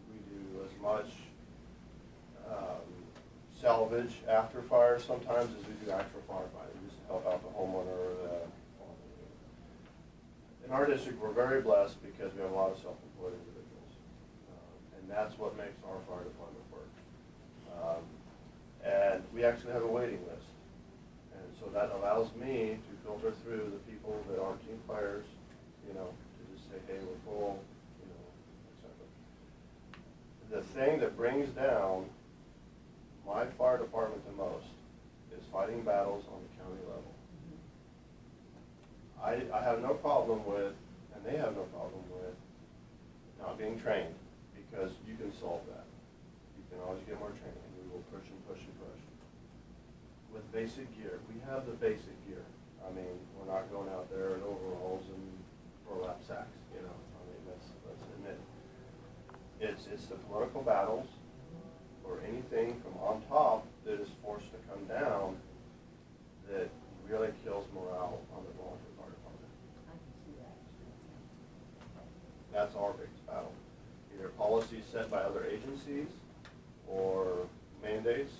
We do as much salvage after fire sometimes as we do actual firefighting, just to help out the homeowner or the. In our district, we're very blessed because we have a lot of self-employed individuals. And that's what makes our fire department work. And we actually have a waiting list. And so that allows me to filter through the people that aren't team players, to just say, hey, we're full, et cetera. The thing that brings down my fire department the most is fighting battles on the county level. I have no problem with, and they have no problem with, not being trained, because you can solve that. You can always get more training. We will push and push and push. With basic gear, we have the basic gear. I mean, we're not going out there in overalls and burlap sacks, let's admit it. It's the political battles or anything from on top that is forced to come down that really kills morale on the volunteer fire department. I can see that. That's our biggest battle. Either policies set by other agencies or mandates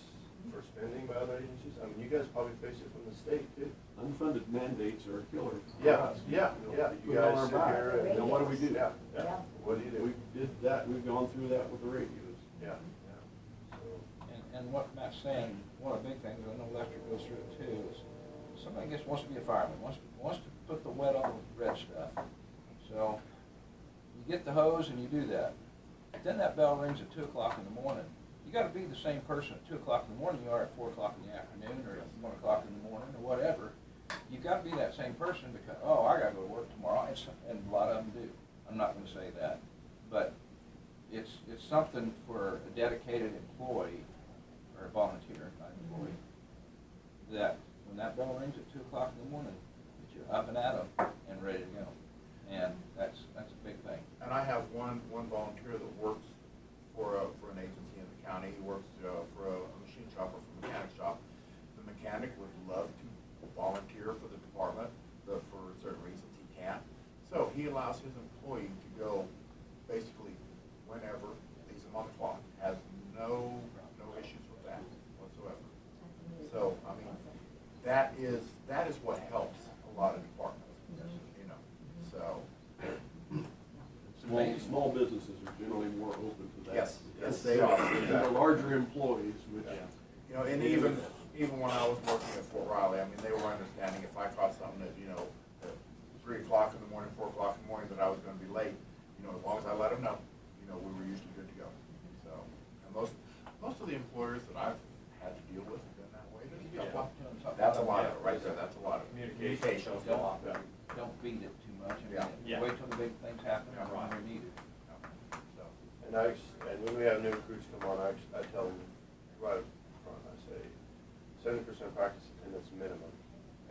for spending by other agencies. I mean, you guys probably face it from the state too. Unfunded mandates are a killer for Yeah, us. yeah. You Put it on guys our sit back. here and, Now, what do we do? yeah. Yeah. What do you do? We did that, we've gone through that with the radios. Yeah. So, And what Matt's saying, one of the big things, I know Lester goes through it too, is somebody wants to be a fireman, wants to put the wet on the red stuff. So, you get the hose and you do that. Then that bell rings at 2 o'clock in the morning. You gotta be the same person at 2 o'clock in the morning you are at 4 o'clock in the afternoon, or at 1 o'clock in the morning, or whatever. You gotta be that same person because, oh, I gotta go to work tomorrow, and a lot of them do. I'm not gonna say that, but it's something for a dedicated employee, or a volunteer, not employee, that when that bell rings at 2 o'clock in the morning, that you're up and at 'em and ready to go. And that's a big thing. And I have one volunteer that works for an agency in the county. He works for a machine shop or for a mechanic shop. The mechanic would love to volunteer for the department, but for certain reasons he can't. So he allows his employee to go basically whenever, leaves him on the clock, has no issues with that whatsoever. So, I mean, that is what helps a lot of departments, so. Small businesses are generally more open to that. Yes, they are. And the larger employees, which. And even when I was working at Fort Riley, I mean, they were understanding if I caught something at, at 3 o'clock in the morning, 4 o'clock in the morning, that I was gonna be late, as long as I let them know, we were usually good to go. So, and most of the employers that I've had to deal with have been that way. That's a lot of it, right there, that's a lot of communication. Don't beat it too much. Yeah. Wait till the big things happen Yeah, when right. they're needed. So, And when we have new recruits come on, I tell them right up front, I say 70% practice attendance minimum,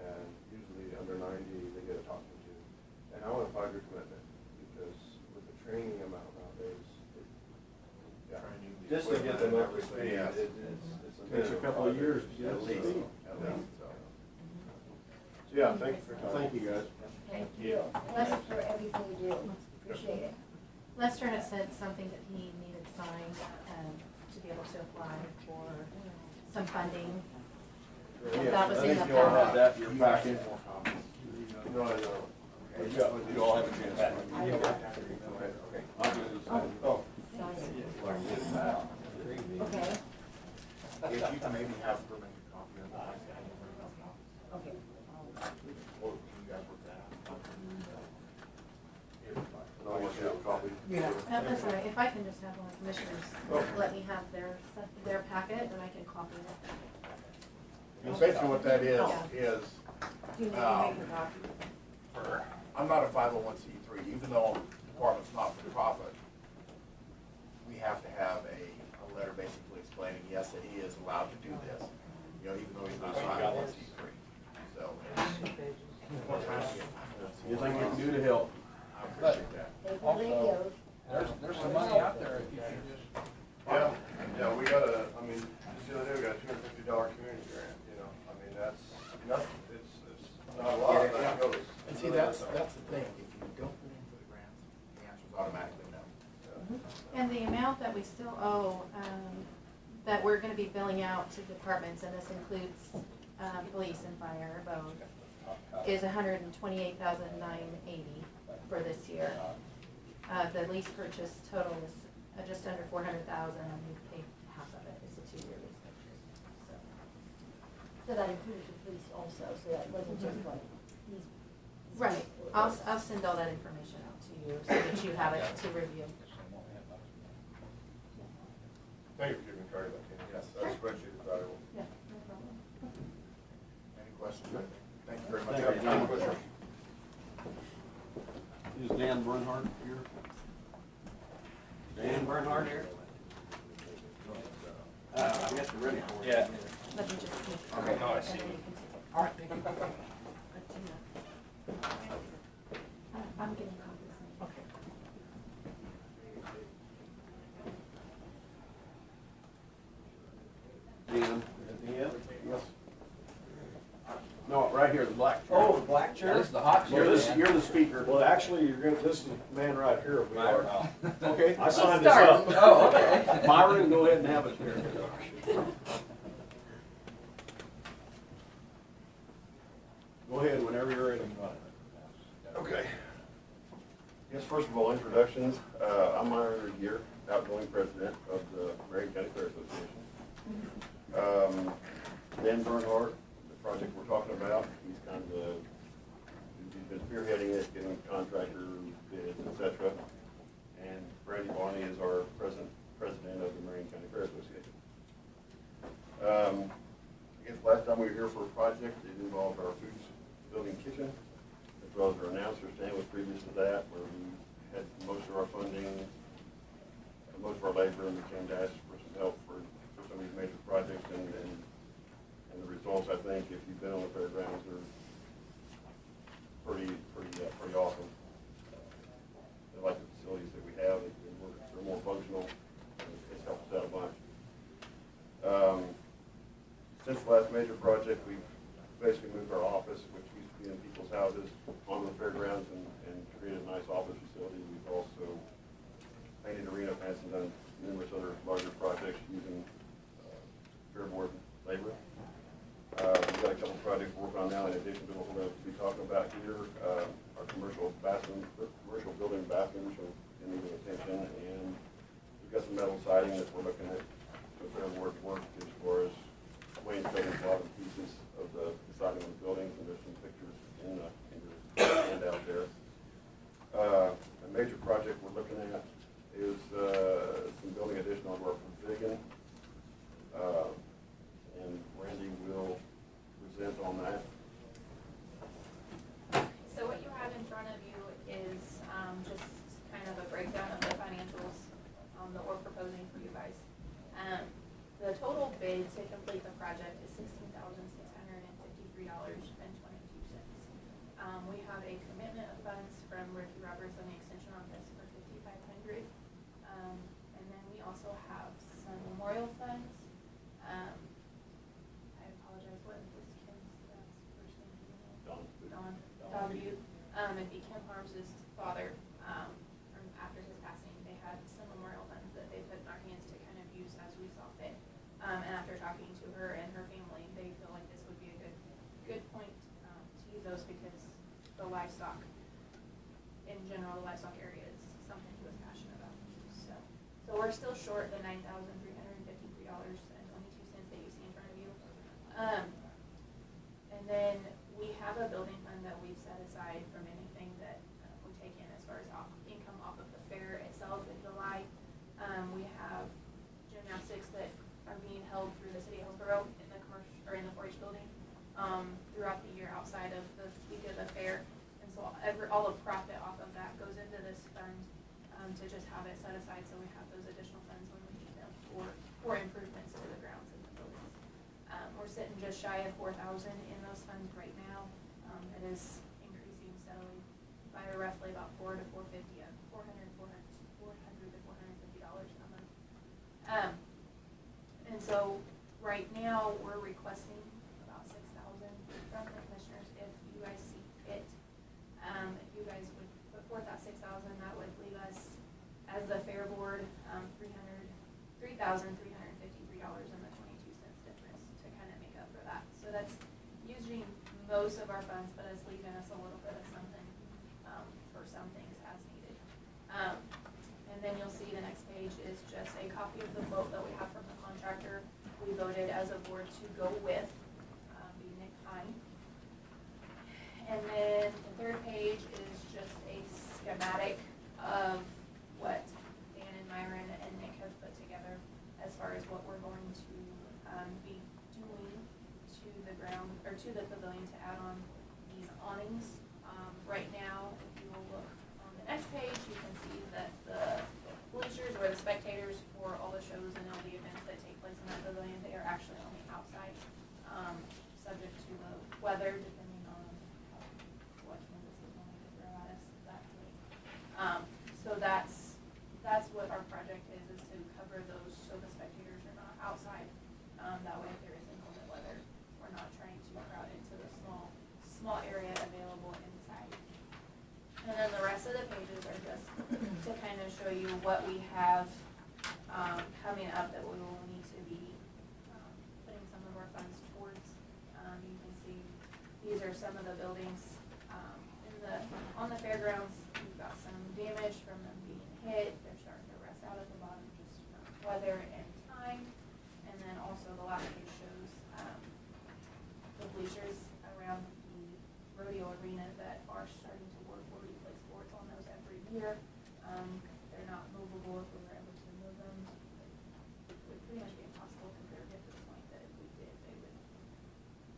and usually under 90, they get a talking to. And I want a 5-year commitment, because with the training amount nowadays, Training, the just to get them up to equipment, speed, everything, it's a Takes a minimum couple of 5 years to get At up to least, speed. so. So, yeah, thank you for your time. Thank you, guys. Thank you. Thank you for everything you do. Appreciate it. Lester had said something that he needed signed, to be able to apply for some funding. That was in the I think you all have packet. that in your packet. More copies. No, I know. You all have a chance. Okay. I'll do this. Oh. Sign it. Okay. If you can maybe have her make a copy of that. Okay. Or can you guys work that out? No, I want you to have a copy. Yeah. That's all right, if I can just have one of the commissioners let me have their packet, and I can copy it. And basically what that is, Do you need to Um, make a copy? I'm not a 501c3, even though the department's not for profit. We have to have a letter basically explaining, yes, that he is allowed to do this, even though he's not a 501c3. So, what time do you get? Anything you can do to help. I appreciate that. They put Also, radios. There's some money out there if you should just. Yeah, we got just the other day, we got a $250 community grant, you know, I mean, that's nothing, it's not a lot, but it goes. And see, that's the thing, if you don't put in for the grants, the answer's automatically no. And the amount that we still owe, that we're gonna be billing out to departments, and this includes, police and fire both, is $128,980 for this year. The lease purchase total is just under $400,000, and we paid half of it. It's a 2-year lease purchase, so. So that included the police also, so that wasn't just like these. Right, I'll send all that information out to you, so that you have it to review. Thank you for giving me track of that, Kenny. Yes. That spreadsheet is valuable. Yeah, no problem. Any questions? Thank you very much. Thank you, John. Commissioner. Is Dan Bernhardt here? Dan Bernhardt here? I guess you're ready for it. Yeah. Let me just make. Okay, no, I see. and then you can take it. All right, thank you. I'm getting copies. Okay. Dan, at the end? Yes. No, right here, the black chair. Oh, the black chair? This is the hot chair. man. You're the speaker. Well, actually, this is the man right here. We Right, are. well. Okay. I signed this Start. up. Oh, okay. Myron, go ahead and have a chair. Go ahead whenever you're ready. Okay. Yes, first of all, introductions. I'm Myron Gear, outgoing president of the Marion County Fair Association. Dan Bernhardt, the project we're talking about, he's been spearheading it, getting contractor bids, et cetera. And Brandy Barney is our president of the Marion County Fair Association. I guess last time we were here for a project, it involved our food building kitchen, as well as our announcer stand was previous to that, where we had most of our funding, most of our labor, and we came to ask for some help for some of these major projects, and the results, I think, if you've been on the fairgrounds, are pretty awesome. I like the facilities that we have, they're more functional, and it's helped us out a bunch. Since the last major project, we've basically moved our office, which used to be in people's houses, onto the fairgrounds and created a nice office facility. We've also painted arena fence and done numerous other larger projects using fair board labor. We've got a couple projects working on now in addition to what we're going to be talking about here. Our commercial building bathrooms are in need of attention, and we've got some metal siding that we're looking at the fair board work as far as wainscoting a lot of pieces of the siding of the buildings, and there's some pictures in your handout there. A major project we're looking at is some building addition onto our pavilion, and Randy will present on that. So what you have in front of you is just kind of a breakdown of the financials that we're proposing for you guys. The total bid to complete the project is $16,653.22. We have a commitment of funds from Ricky Roberts on the Extension Office for $5,500. And then we also have some memorial funds. I apologize, what was Kim's first name? Don Butte. It'd be Kim Harms's father, from after his passing, they had some memorial funds that they put in our hands to kind of use as we saw fit. And after talking to her and her family, they feel like this would be a good point to use those, because the livestock, in general, the livestock area is something he was passionate about. So we're still short the $9,353.22 that you see in front of you. And then we have a building fund that we've set aside from anything that we take in as far as income off of the fair itself in July. We have gymnastics that are being held through the city of Hillsborough in the commercial or in the 4-H building throughout the year outside of the week of the fair, and so all the profit off of that goes into this fund to just have it set aside, so we have those additional funds when we need them for improvements to the grounds and the buildings. We're sitting just shy of $4,000 in those funds right now. It is increasing steadily board, $3,353.22 difference to kind of make up for that. So that's using most of our funds, but it's leaving us a little bit of something, for some things as needed. And then you'll see the next page is just a copy of the quote that we have from the contractor. We voted as a board to go with, being Nick Hine. And then the third page is just a schematic of what Dan and Myron and Nick have put together as far as what we're going to, be doing to the ground, or to the pavilion to add on these awnings. Right now, if you will look on the next page, you can see that the bleachers or the spectators for all the shows and all the events that take place in that pavilion, they are actually on the outside, subject to the weather, depending on what Kansas is wanting to throw at us that week. So that's what our project is to cover those so the spectators are not outside. That way if there is inclement weather, we're not trying to crowd into the small area available inside. And then the rest of the pages are just to kind of show you what we have, coming up that we will need to be, putting some of our funds towards. You can see, these are some of the buildings, on the fairgrounds. We've got some damage from them being hit. They're starting to rust out at the bottom just from weather and time. And then also the last page shows, the bleachers around the rodeo arena that are starting to work. We'll replace boards on those every year. They're not movable. If we were able to move them, it would pretty much be impossible because they're get to the point that if we did,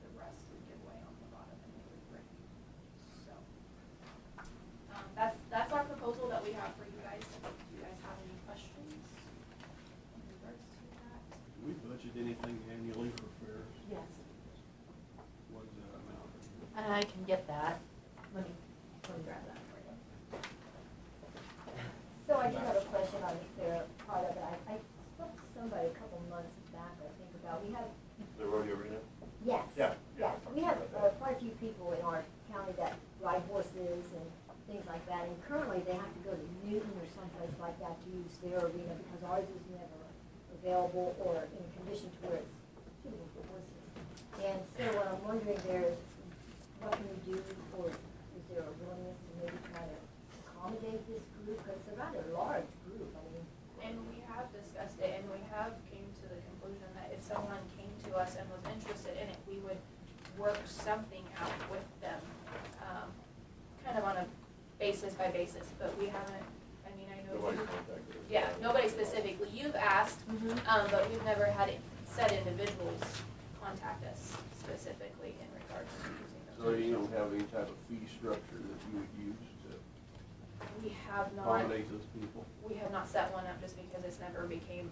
the rust would give way on the bottom and they would break. So, that's our proposal that we have for you guys. Do you guys have any questions in regards to that? Do we budget anything annually for fairs? Yes. What is that amount? I can get that. Let me grab that for you. So I do have a question on the fair part of it. I spoke to somebody a couple months back, I think, about, we have, The rodeo arena? yes. Yeah, yeah. Yes, we have quite a few people in our county that ride horses and things like that. And currently they have to go to Newton or someplace like that to use their arena because ours is never available or in condition to where it's suitable for horses. And so what I'm wondering there is, what can we do for, is there a willingness to maybe try to accommodate this group? Because it's a rather large group, I mean. And we have discussed it, and we have came to the conclusion that if someone came to us and was interested in it, we would work something out with them, kind of on a basis by basis, but we haven't, I mean, I know. Nobody contacted us. Yeah, nobody specifically. You've asked, but we've never had said individuals contact us specifically in regards to using those. So you don't have any type of fee structure that you would use to We have not, accommodate those people? we have not set one up just because it's never became,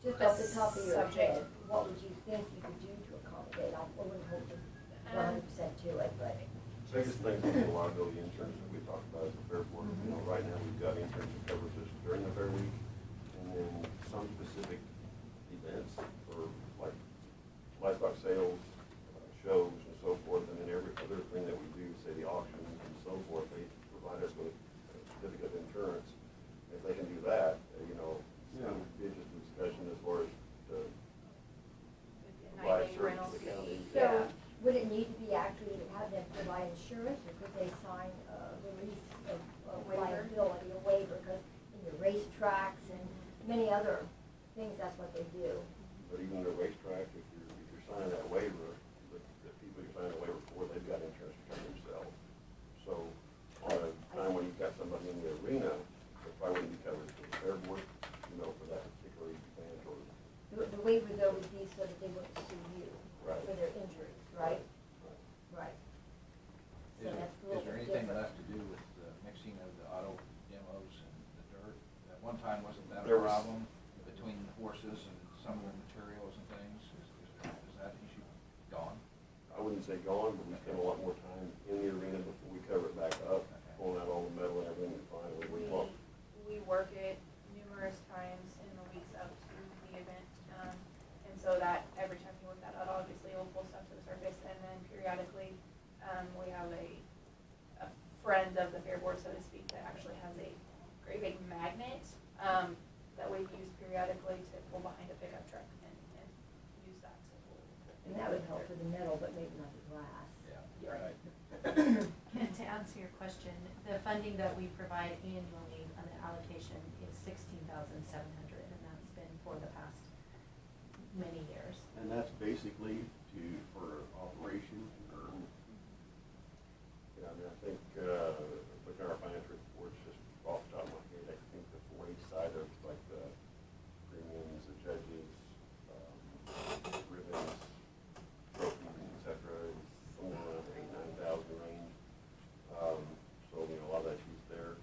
Just off the top of your Subject. head, what would you think you could do to accommodate? I wouldn't hold you 100% to it, but. Biggest thing is the liability insurance that we talked about as a fair board. You know, right now we've got insurance that covers us during the fair week, and then some specific events for like livestock sales, shows and so forth, and then every other thing that we do, say the auctions and so forth, they provide us with a certificate of insurance. If they can do that, you know, it's going to be just a discussion as far as the provide nightly service rentals. to the county. Yeah. So, would it need to be actually to have them provide insurance, or could they sign a release of Waiver? liability, a waiver? Because in your racetracks and many other things, that's what they do. But even the racetrack, if you're signing that waiver, the people you're signing the waiver for, they've got insurance to cover themselves. So on a time when you've got somebody in the arena, they probably wouldn't be covered for the fair board, you know, for that particular event or. The waiver though would be so that they wouldn't sue you Right. for their injuries, right? Right. So that's a little Is there bit anything different. left to do with the mixing of the auto demos and the dirt? At one time, wasn't that a There was- problem between horses and some of the materials and things? Is that issue gone? I wouldn't say gone, but we spend a lot more time in the arena before we cover it back up, pulling out all the metal and everything we find. We work it numerous times in the weeks up to the event, and so that every time you work that out, obviously it'll pull stuff to the surface, and then periodically, we have a friend of the fair board, so to speak, that actually has a great big magnet, that aside annually, an allocation is $16,700, and that's been for the past many years. And that's basically for operation or? Yeah, I mean, I think, looking at our financial reports, just off the top of my head, I think the 4-H side of like the premiums, the judges, ribbons, trophies, et cetera, is somewhere around the 8,000-9,000 range. So, you know, a lot of that's used there.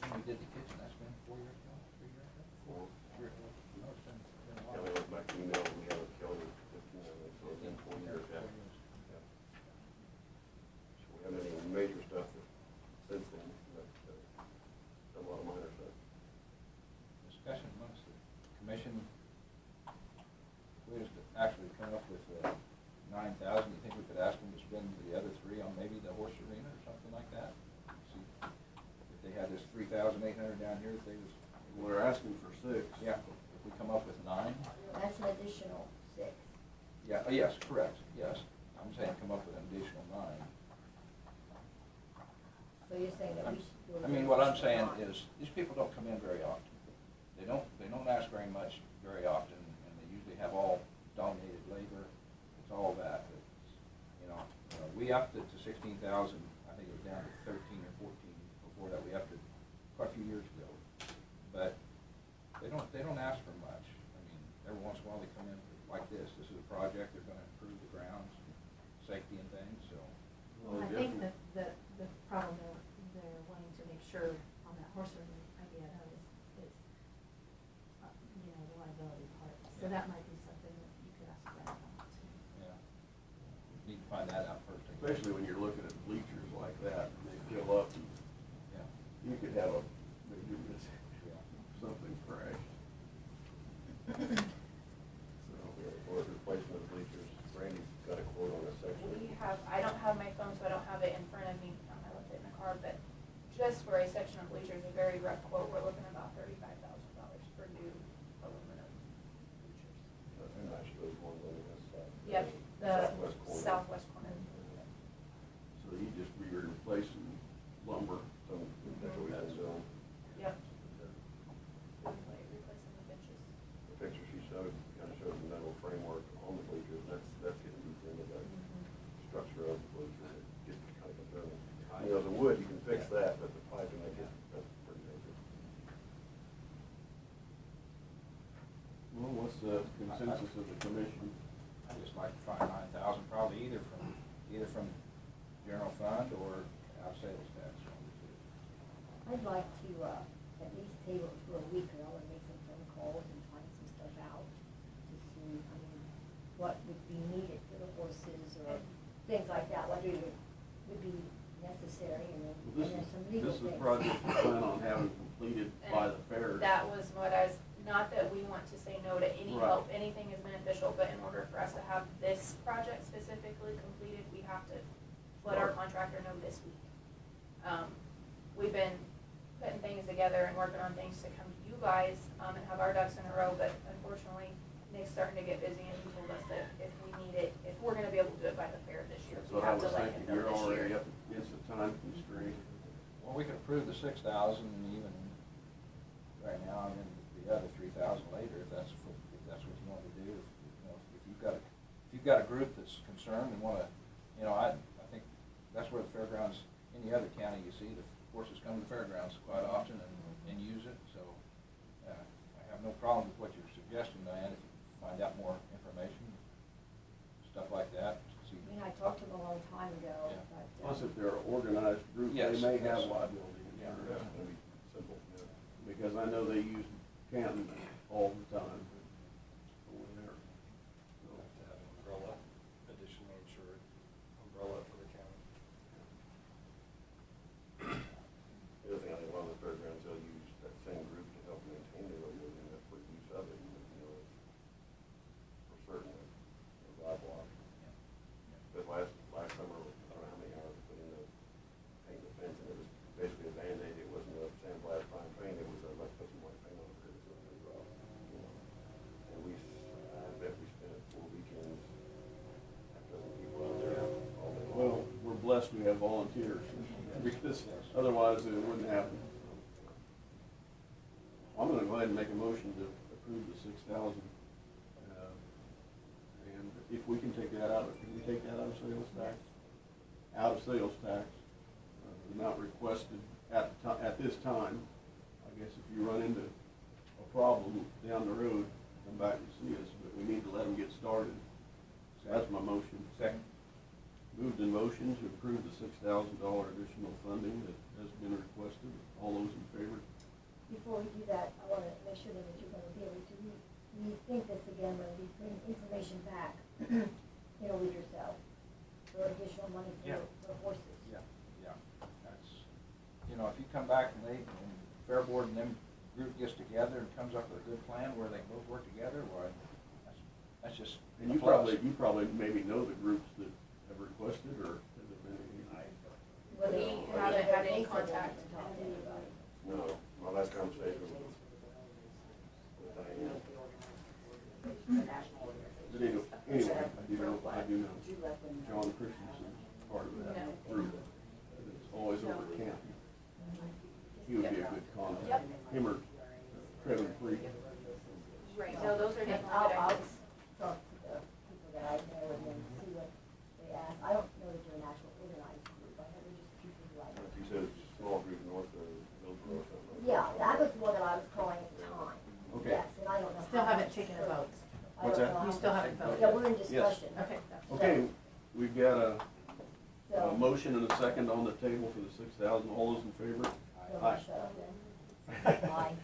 When we did the kitchen, that's been 4 years ago, 3 years ago? 4. 3 or 4. No, it's been a Yeah, while. I mean, back to email, we have Kelly, 15, I think, so it's been 4 years, yeah. 4 years. Yeah. So we haven't any major stuff since then, but a lot of minor stuff. Discussion amongst the commission. We just actually come up with 9,000. You think we could ask them to spend the other 3 on maybe the horse arena or something like that? See if they had this 3,800 down here, if they was. We're asking for 6. Yeah, if we come up with 9. That's an additional 6. Yeah, yes, correct, yes. I'm saying come up with an additional 9. So you're saying that we should do an I mean, what I'm saying additional 9. is, these people don't come in very often. They don't ask very much very often, and they usually have all dominated labor. It's all that. It's, we upped it to 16,000. I think it was down to 13 or 14 before that. We upped it quite a few years ago. But they don't ask for much. I mean, every once in a while they come in like this. This is a project. They're going to improve the grounds, safety and things. So. I think that the problem they're wanting to make sure on that horse arena idea though is the liability part. So Yeah. that might be something that you could ask Brad about too. Yeah. Need to find that out first. I guess. Especially when you're looking at bleachers like that, and they fill up, and Yeah. you could have Yeah. something crash. So, or replacement of bleachers, Randy's got a quote on this section. I don't have my phone, so I don't have it in front of me, I left it in the car, but just for a section of bleachers, a very rough quote, we're looking at about $35,000 for new aluminum bleachers. And match those ones on this side. Yep, the Southwest corner. southwest corner. So you just be replacing lumber. So that's what we've been doing. Yep. Replacing the benches. The picture she showed, kind of shows the metal framework on the bleachers, that's getting deep into the structure of the bleacher. It gets kind of concerning. You know, the wood, you can fix that, but the piping, that's pretty major. Well, what's the consensus of the commission? I just like to find 9,000, probably either from general fund or out sales tax. I'd like to, at least table it for a week, and I want to make some phone calls and find some stuff out to see, what would be needed for the horses or things like that, what would be necessary, and Well, then some legal this things. is a project we plan on having completed by the fair. That was what not that we want to say no to any Right. help, anything is beneficial, but in order for us to have this project specifically completed, we have to let our contractor know this week. We've been putting things together and working on things to come to you guys, and have our ducks in a row, but unfortunately, Nick's starting to get busy, and he told us that if we need it, if we're gonna be able to do it by the fair this year, That's we what I have to was let him thinking, know you're this already year. up against the time constraint. Well, we could approve the 6,000 even right now, and then the other 3,000 later, if that's what you want to do. If you've got a group that's concerned and wanna, I think that's where the fairgrounds, any other county you see, the horses come to the fairgrounds quite often and use it, so, I have no problem with what you're suggesting, Diane, if you find out more information, stuff like that, see. I talked to them a long time ago, Yeah. but. Plus, if they're an organized group, they Yes, may yes. have liability Yeah. insurance. That's gonna be simple, yeah. Because I know they use Canton all the time over there. So, Have to have an umbrella, additionally insured umbrella for the county. The other thing, I think a lot of the fairgrounds, they'll use that same group to help maintain the rodeo, and that's what use of it, it's for certain a viable option. But last summer, I don't know how many hours we put in the paint the fence, and it was basically a Band-Aid, it wasn't a sandblast prime paint, it was a, let's put some white paint on it, because it's gonna be rough. blessed we have volunteers, because otherwise it wouldn't happen. I'm gonna go ahead and make a motion to approve the 6,000. And if we can take that out, can we take that out of sales tax? Out of sales tax, the amount requested at this time. I guess if you run into a problem down the road, come back and see us, but we need to let them get started. So that's my motion. Second. Moved in motion to approve the $6,000 additional funding that has been requested. All those in favor? Before we do that, I wanna make sure that you're gonna be able to rethink this again when we bring information back in a week or so, for additional money for horses. Yeah, that's, you know, if you come back and Fair Board and them group gets together and comes up with a good plan where they both work together, well, that's just. And you probably maybe know the groups that have requested, or has it been any? Whether- We haven't had any they said they contact. haven't talked to anybody. No, my last conversation with Diane. But anyway, I do know John Christensen's part of that group. It's always over at camp. He would be a good contact. Him or Kevin Creek. Right, no, those are Okay, definitely I'll good ideas. talk to the people that I know and then see what they ask. I don't know that you're an actual organized group, I know they're just people who I know. Like you said, it's a small group north of Hillsborough or something. Yeah, that was the one that I was calling at the time. Okay. Yes, and I don't know. Still how haven't much taken a further. vote. I What's don't that? know You how still much haven't further. voted. Yeah, we're in discussion. Okay, that's. Okay, we've got a So, motion and a second on the table for the 6,000. All those in favor? so Aye. shut up then. Aye.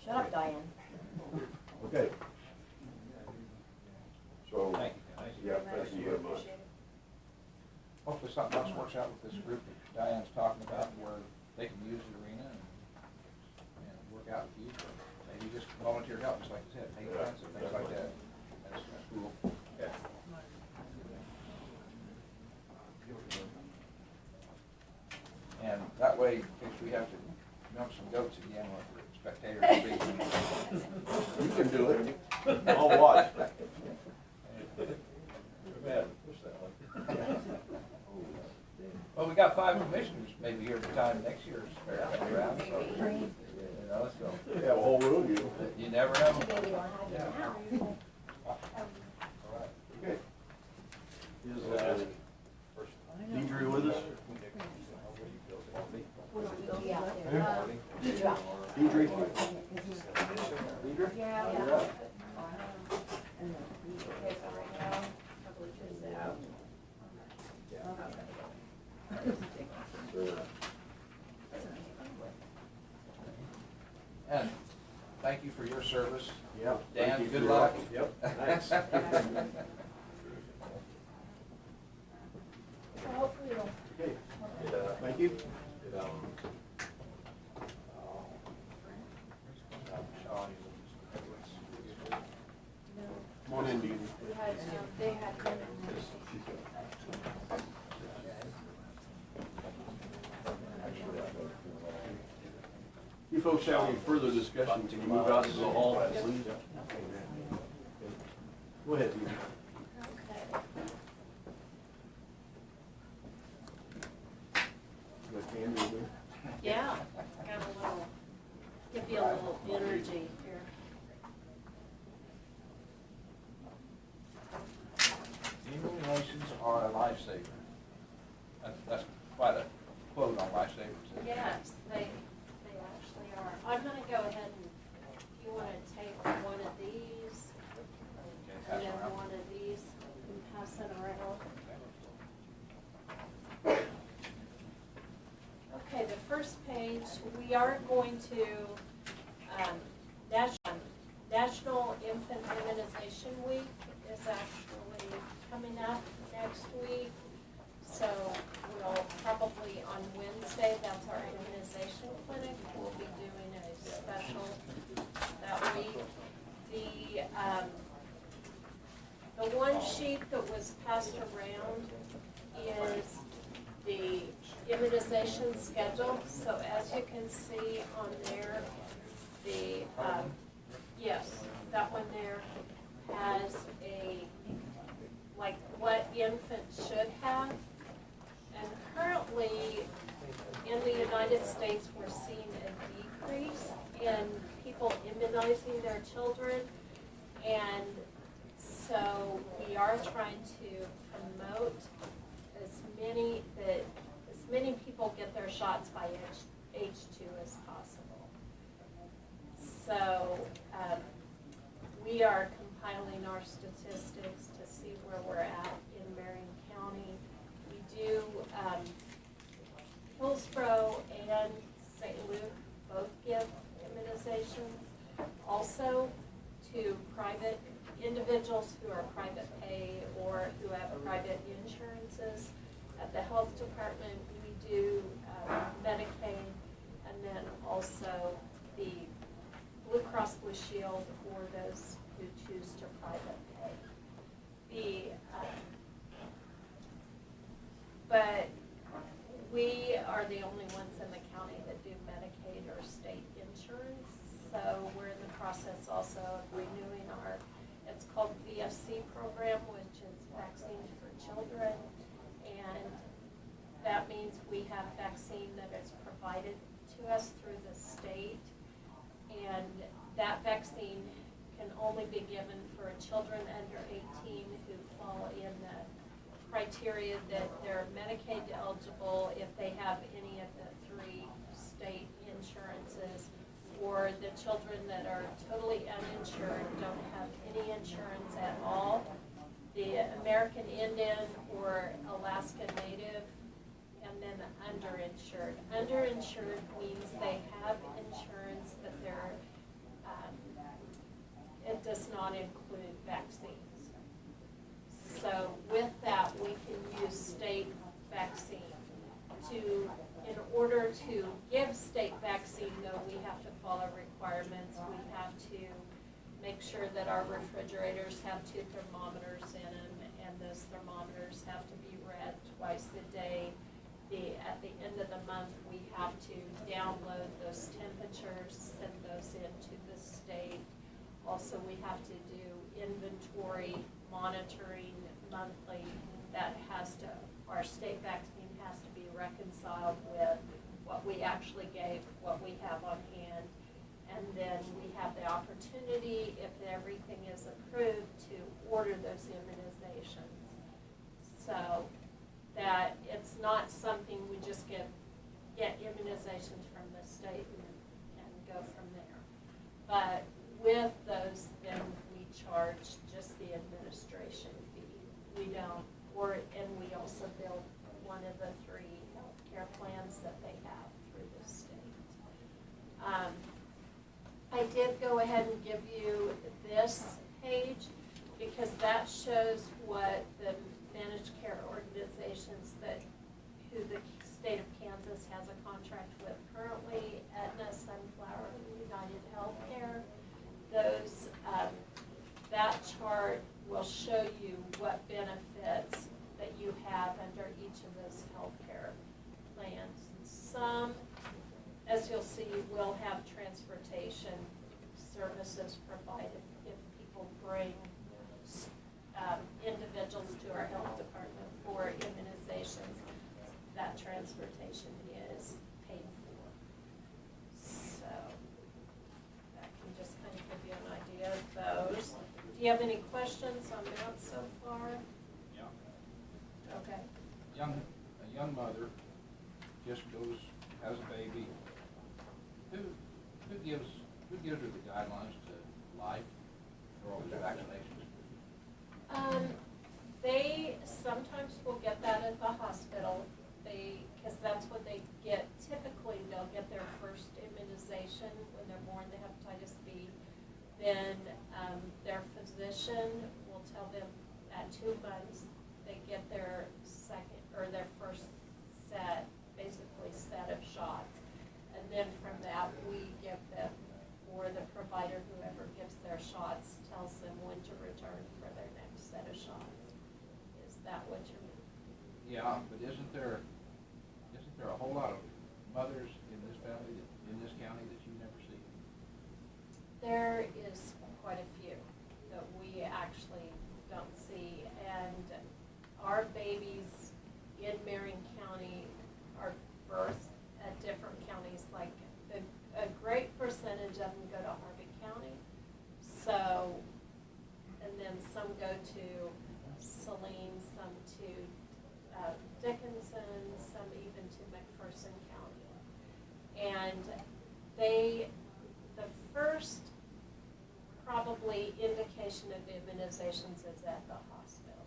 Shut up, Diane. Okay. So, Thank you, guys. yeah, thank you very much. Appreciate it. Hopefully something else works out with this group that Diane's talking about, where they can use the arena and work out with you. Maybe just volunteer help, just like you said, paint fence and things like that. That's cool. Yeah. And that way, in case we have to milk some goats again with the spectators. You can do it. I'll watch. Well, we got 5 commissioners maybe here at the time next year's fair around, so, you know, so, We have a whole room, you. you never know. Maybe we don't have it now. Okay. Is Deidre with us? Yeah. Deidre? Deidre? Yeah. You're up. Okay, so right now, I believe this is out. And thank you for your service. Yeah. Dan, Thank you good for luck. your- Yep, thanks. So hopefully it'll. Okay, thank you. Come on in, Deidre. We had, they had dinner. You folks have any further discussion, can you move out to the hall, please? Go ahead, Deidre. Okay. Got candy over there? Yeah, got a little, give you a little energy here. Immunizations are a lifesaver. That's quite a quote on lifesavers. isn't it? Yes, they actually are. I'm gonna go ahead and, if you wanna take one of these, Okay, and pass then around. one of these, and pass it around. Okay, the first page, we are going to, National Infant Immunization Week is actually coming up next week. So we'll probably on Wednesday, that's our immunization clinic, we'll be doing a special that week. The one sheet that was passed around is the immunization schedule. So as you can see on there, yes, that one there has like what infants should have. currently, in the United States, we're seeing a decrease in people immunizing their children. And so we are trying to promote as many people get their shots by age 2 as possible. So we are compiling our statistics to see where we're at in Marion County. We do Hillsborough and St. Luke both give immunizations. Also to private individuals who are private pay or who have private insurances. At the health department, we do Medicaid, and then also the Blue Cross Blue Shield for those who choose to private pay. But we are the only ones in the county that do Medicaid or state insurance. So we're in the process also of renewing it's called VFC program, which is vaccines for children. And that means we have vaccine that is provided to us through the state. And that vaccine can only be given for children under 18 who fall in the criteria that they're Medicaid eligible if they have any of the 3 state insurances, or the children that are totally uninsured, don't have any insurance at all, the American Indian or Alaska Native, and then underinsured. Underinsured means they have insurance, but it does not include vaccines. So with that, we can use state vaccine. In order to give state vaccine, though, we have to follow requirements. We have to make sure that our refrigerators have 2 thermometers in them, and those thermometers have to be read twice a day. At the end of the month, we have to download those temperatures, send those into the state. Also, we have to do inventory monitoring monthly. Our state vaccine has to be reconciled with what we actually gave, what we have on hand. And then we have the opportunity, if everything is approved, to order those immunizations. So that it's not something we just get immunizations from the state and go from there. But with those, then we charge just the administration fee. We don't, and we also bill one of the 3 healthcare plans that they have through the state. I did go ahead and give you this page because that shows what the managed care organizations who the state of Kansas has a contract with currently, Aetna, Sunflower, United Healthcare. That chart will show you what benefits that you have under each of those healthcare plans. Some, as you'll see, will have transportation services provided if people bring individuals to our health department for immunizations. That transportation is paid for. So that can just kind of give you an idea of those. Do you have any questions on that so far? Yeah. Okay. A young mother just has a baby. Who gives her the guidelines to life for all these vaccinations? They sometimes will get that at the hospital. Because that's what they get. Typically, they'll get their first immunization when they're born, the hepatitis B. Then their physician will tell them at 2 months they get their second or their first set, basically set of shots. And then from that, we give them, or the provider, whoever gives their shots, tells them when to return for their next set of shots. Is that what you mean? Yeah, but isn't there a whole lot of mothers in this family, in this county, that you never see? There is quite a few that we actually don't see, and our babies in Marion County immunizations is at the hospital.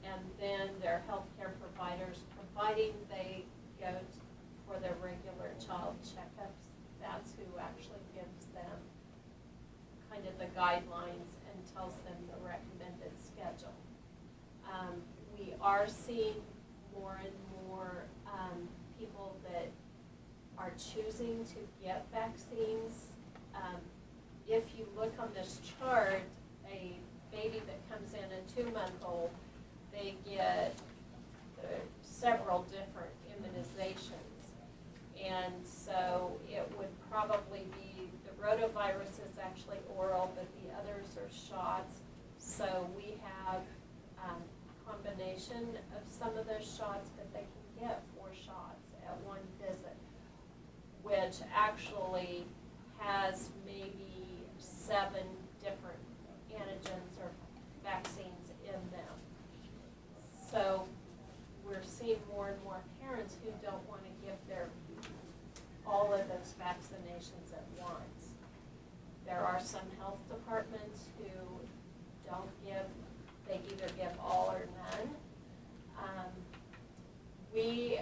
And then their healthcare providers, providing they go for their regular child checkups, that's who actually gives them kind of the guidelines and tells them the recommended schedule. We are seeing more and more people that are choosing to get vaccines. If you look on this chart, a baby that comes in, a 2-month-old, they get several different immunizations. And so it would probably be, the rotavirus is actually oral, but the others are shots. So we have combination of some of those shots, but they can get 4 shots at one visit, which actually has maybe 7 different antigens or vaccines in them. So we're seeing more and more parents who don't want to give all of those vaccinations at once. There are some health departments who don't give, they either give all or none. We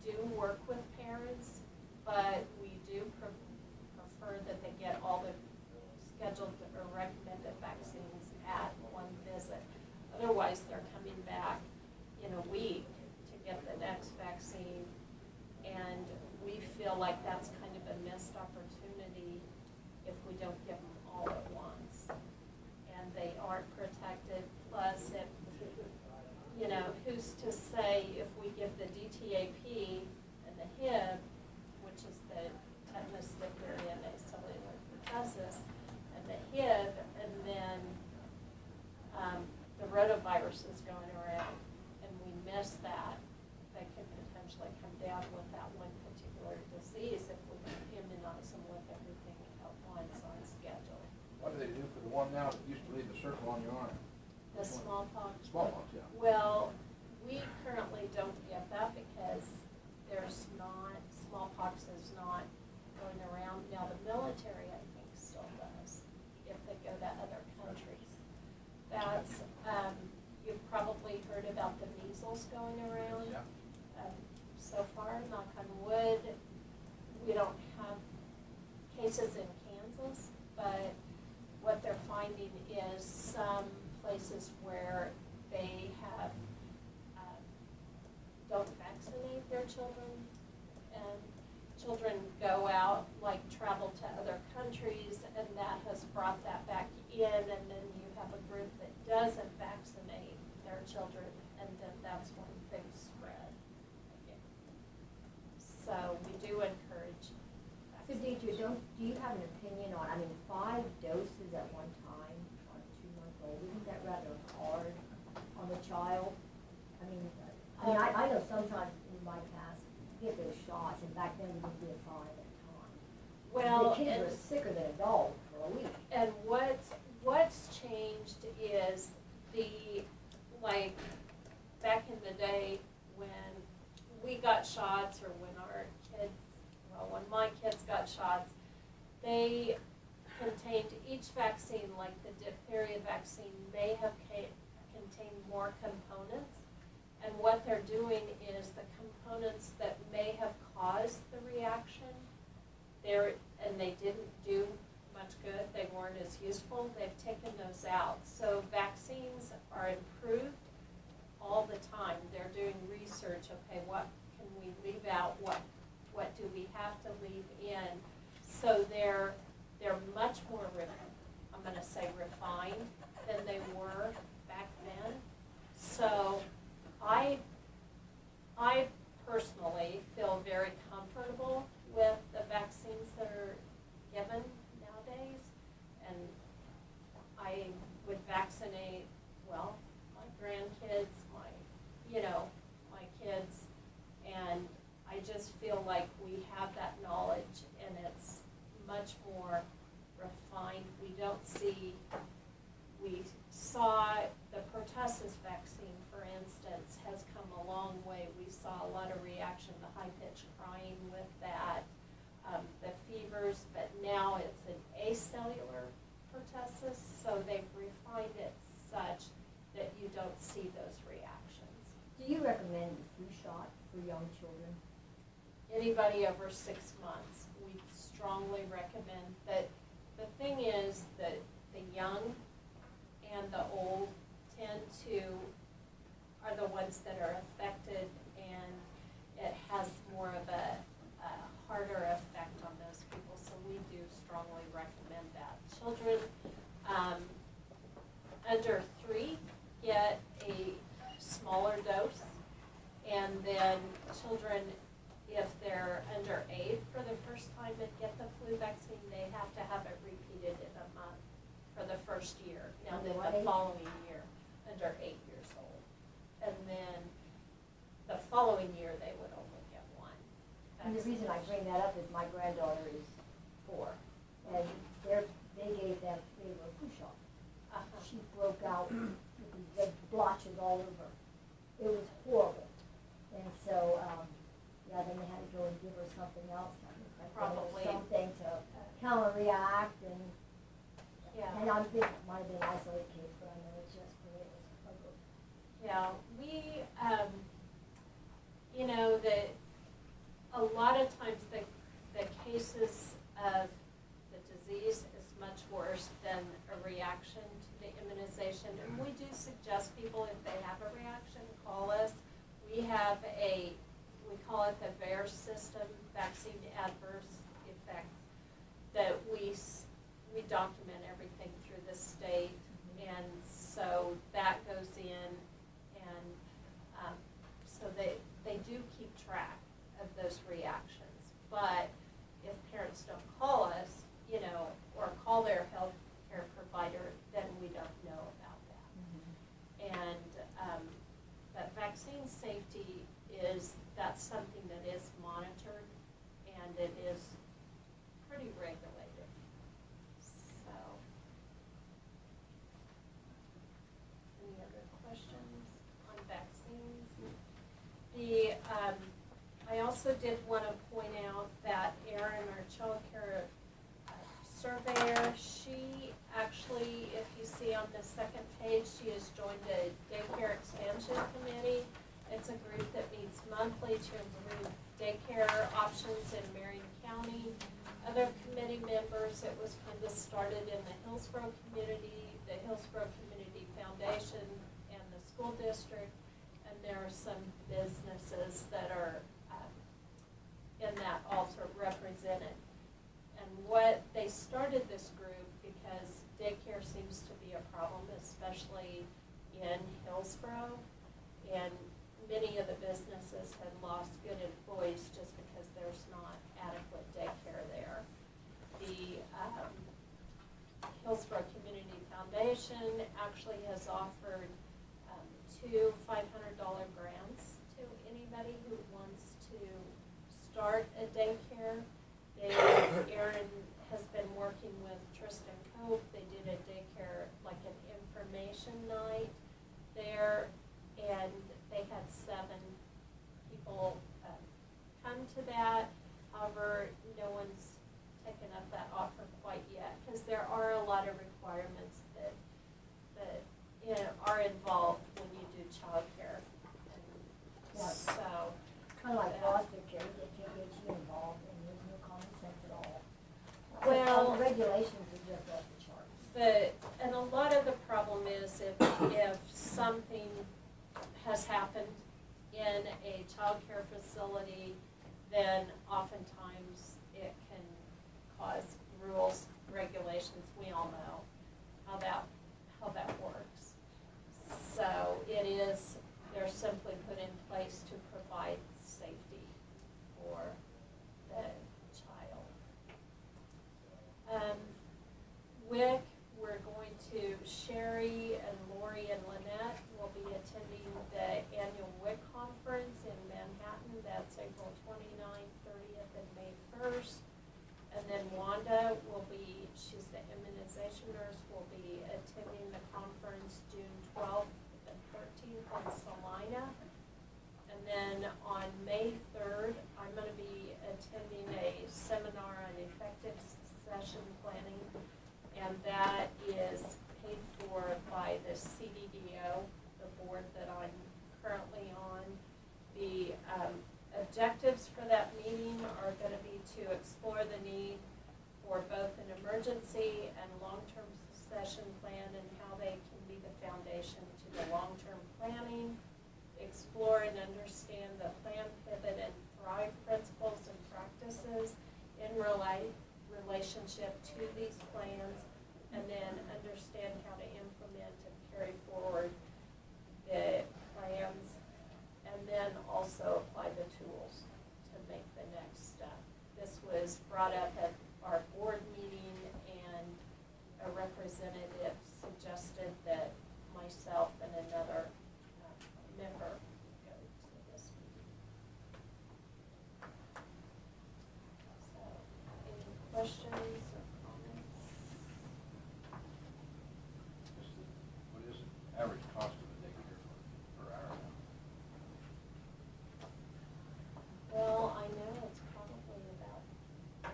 do work with parents, but we do prefer that they get all the scheduled or recommended vaccines at one visit. Otherwise, they're coming back in a week to get the next vaccine, and we feel like that's kind of a missed opportunity if we don't give them all at once. And they aren't protected, plus if, who's to say if we give the DTaP and the Hib, which is the tetanus, diphtheria, and acellular pertussis, and the Hib, and then the rotavirus is going around, and we miss that, they could potentially come down with that one particular disease if we immunize them with everything at once on schedule. What do they do for the one now that used to leave the circle on your arm? The smallpox. Smallpox, yeah. Well, we currently don't give that because smallpox is not going around. Now, the military, I think, still does, if they go to other countries. That's, you've probably heard about the measles going around. Yeah. So far, knock on wood, we don't have cases in Kansas, but what they're finding is some places where they have, don't vaccinate their children, and children go out, like travel to other countries, and that has brought that back in, and then you have a group that doesn't vaccinate their children, and then that's when things spread again. So we do encourage So Deidre, do you have an opinion on, 5 doses at one time on a 2-month-old, isn't that rather hard on the child? I know sometimes in my past, you get those shots, and back then we didn't get 5 at a time. Well, the kids were sicker than adults for a week. And what's changed is back in the day when we got shots, or when when my kids got shots, they contained each vaccine, like the diphtheria vaccine, may have contained more components. And what they're doing is the components that may have caused the reaction, and they didn't do much good, they weren't as useful, they've taken those out. So vaccines are improved all the time. They're doing research, okay, what can we leave out, what do we have to leave in? So they're much more, I'm gonna say refined than they were back then. So I personally feel very comfortable with the vaccines that are given nowadays, and I would vaccinate, my grandkids, my kids, and I just feel like we have that knowledge, and it's much more refined. We saw the pertussis vaccine, for instance, has come a long way. We saw a lot of reaction, the high-pitched crying with that, the fevers, but now it's an acellular pertussis, so they've refined it Do you recommend the flu shot for young children? Anybody over 6 months, we strongly recommend that. The thing is that the young and the old are the ones that are affected, and it has more of a harder effect on those people, so we do strongly recommend that. Children under 3 get a smaller dose, and then children, if they're under 8 for the first time and get the flu vaccine, they have to have it repeated in a month for the first year. Now Under then what the age? following year, under 8 years old. And then the following year, they would only get 1 And the reason I vaccination. bring that up is my granddaughter is 4, and they gave a flu shot. Uh-huh. She broke out with these red blotches all over. It was horrible. And so, yeah, then they had to go and give her something else. I think, like, Probably. something to counter-react, and Yeah. I think it might have been an isolated case, but I know it's just the way it was ugly. Yeah, we, you know, a lot of times the cases of the disease is much worse than a reaction to the immunization. And we do suggest people, if they have a reaction, call us. We have we call it the VAERS system, vaccine adverse effect, that we document everything through the state. And so that goes in, and so they do keep track of those reactions. But if parents don't call us, you know, or call their health care provider, then we don't know about that. And but vaccine safety that's something that is monitored, and it is pretty regulated. So, any other questions on vaccines? I also did want to point out that Erin, our child care surveyor, she actually, if you see on the second page, she has joined a daycare expansion committee. It's a group that meets monthly to improve daycare options in Marion County. Other committee members, it was kind of started in the Hillsborough community, the Hillsborough Community Foundation, and the school district. And there are some businesses that are in that also represented. And what they started this group because daycare seems to be a problem, especially in Hillsborough. And many of the businesses had lost good employees just because there's not adequate daycare there. The Hillsborough Community Foundation actually has offered 2 $500 grants to anybody who wants to start a daycare. Erin has been working with Tristan Cope. They did a daycare, like an information night there, and they had 7 people come to that. However, no one's taken up that offer quite yet, because there are a lot of requirements that are involved when you do childcare. Yeah. So, Kind of like foster care, they can't get you involved, and there's no common sense at all. Well- The regulations are just off the charts. and a lot of the problem is if something has happened in a child care facility, then oftentimes it can cause rules, regulations. We all know how that works. So they're simply put in place to provide safety for the child. WIC, we're going to, Sherry and Lori and Lynette will be attending the annual WIC conference in Manhattan. That's April 29th, 30th, and May 1st. And then Wanda she's the immunization nurse, will be attending the conference June 12th and 13th in Salina. And then on May 3rd, I'm going to be attending a seminar on effective succession planning, and that is paid for by the CDDO, the board that I'm currently on. The objectives for that meeting are going to be to explore the need for both an emergency and long-term succession plan and how they can be the foundation to the long-term planning, explore and understand the plan, pivot, and thrive principles and practices in relationship to these plans, and then understand how to implement and carry forward the plans, and then also apply the tools to make the next step. This was brought up at our board meeting, and a representative suggested that myself and another member go to this meeting. So, any questions or comments? What is the average cost of a daycare per hour now? Well, I know it's probably about $30,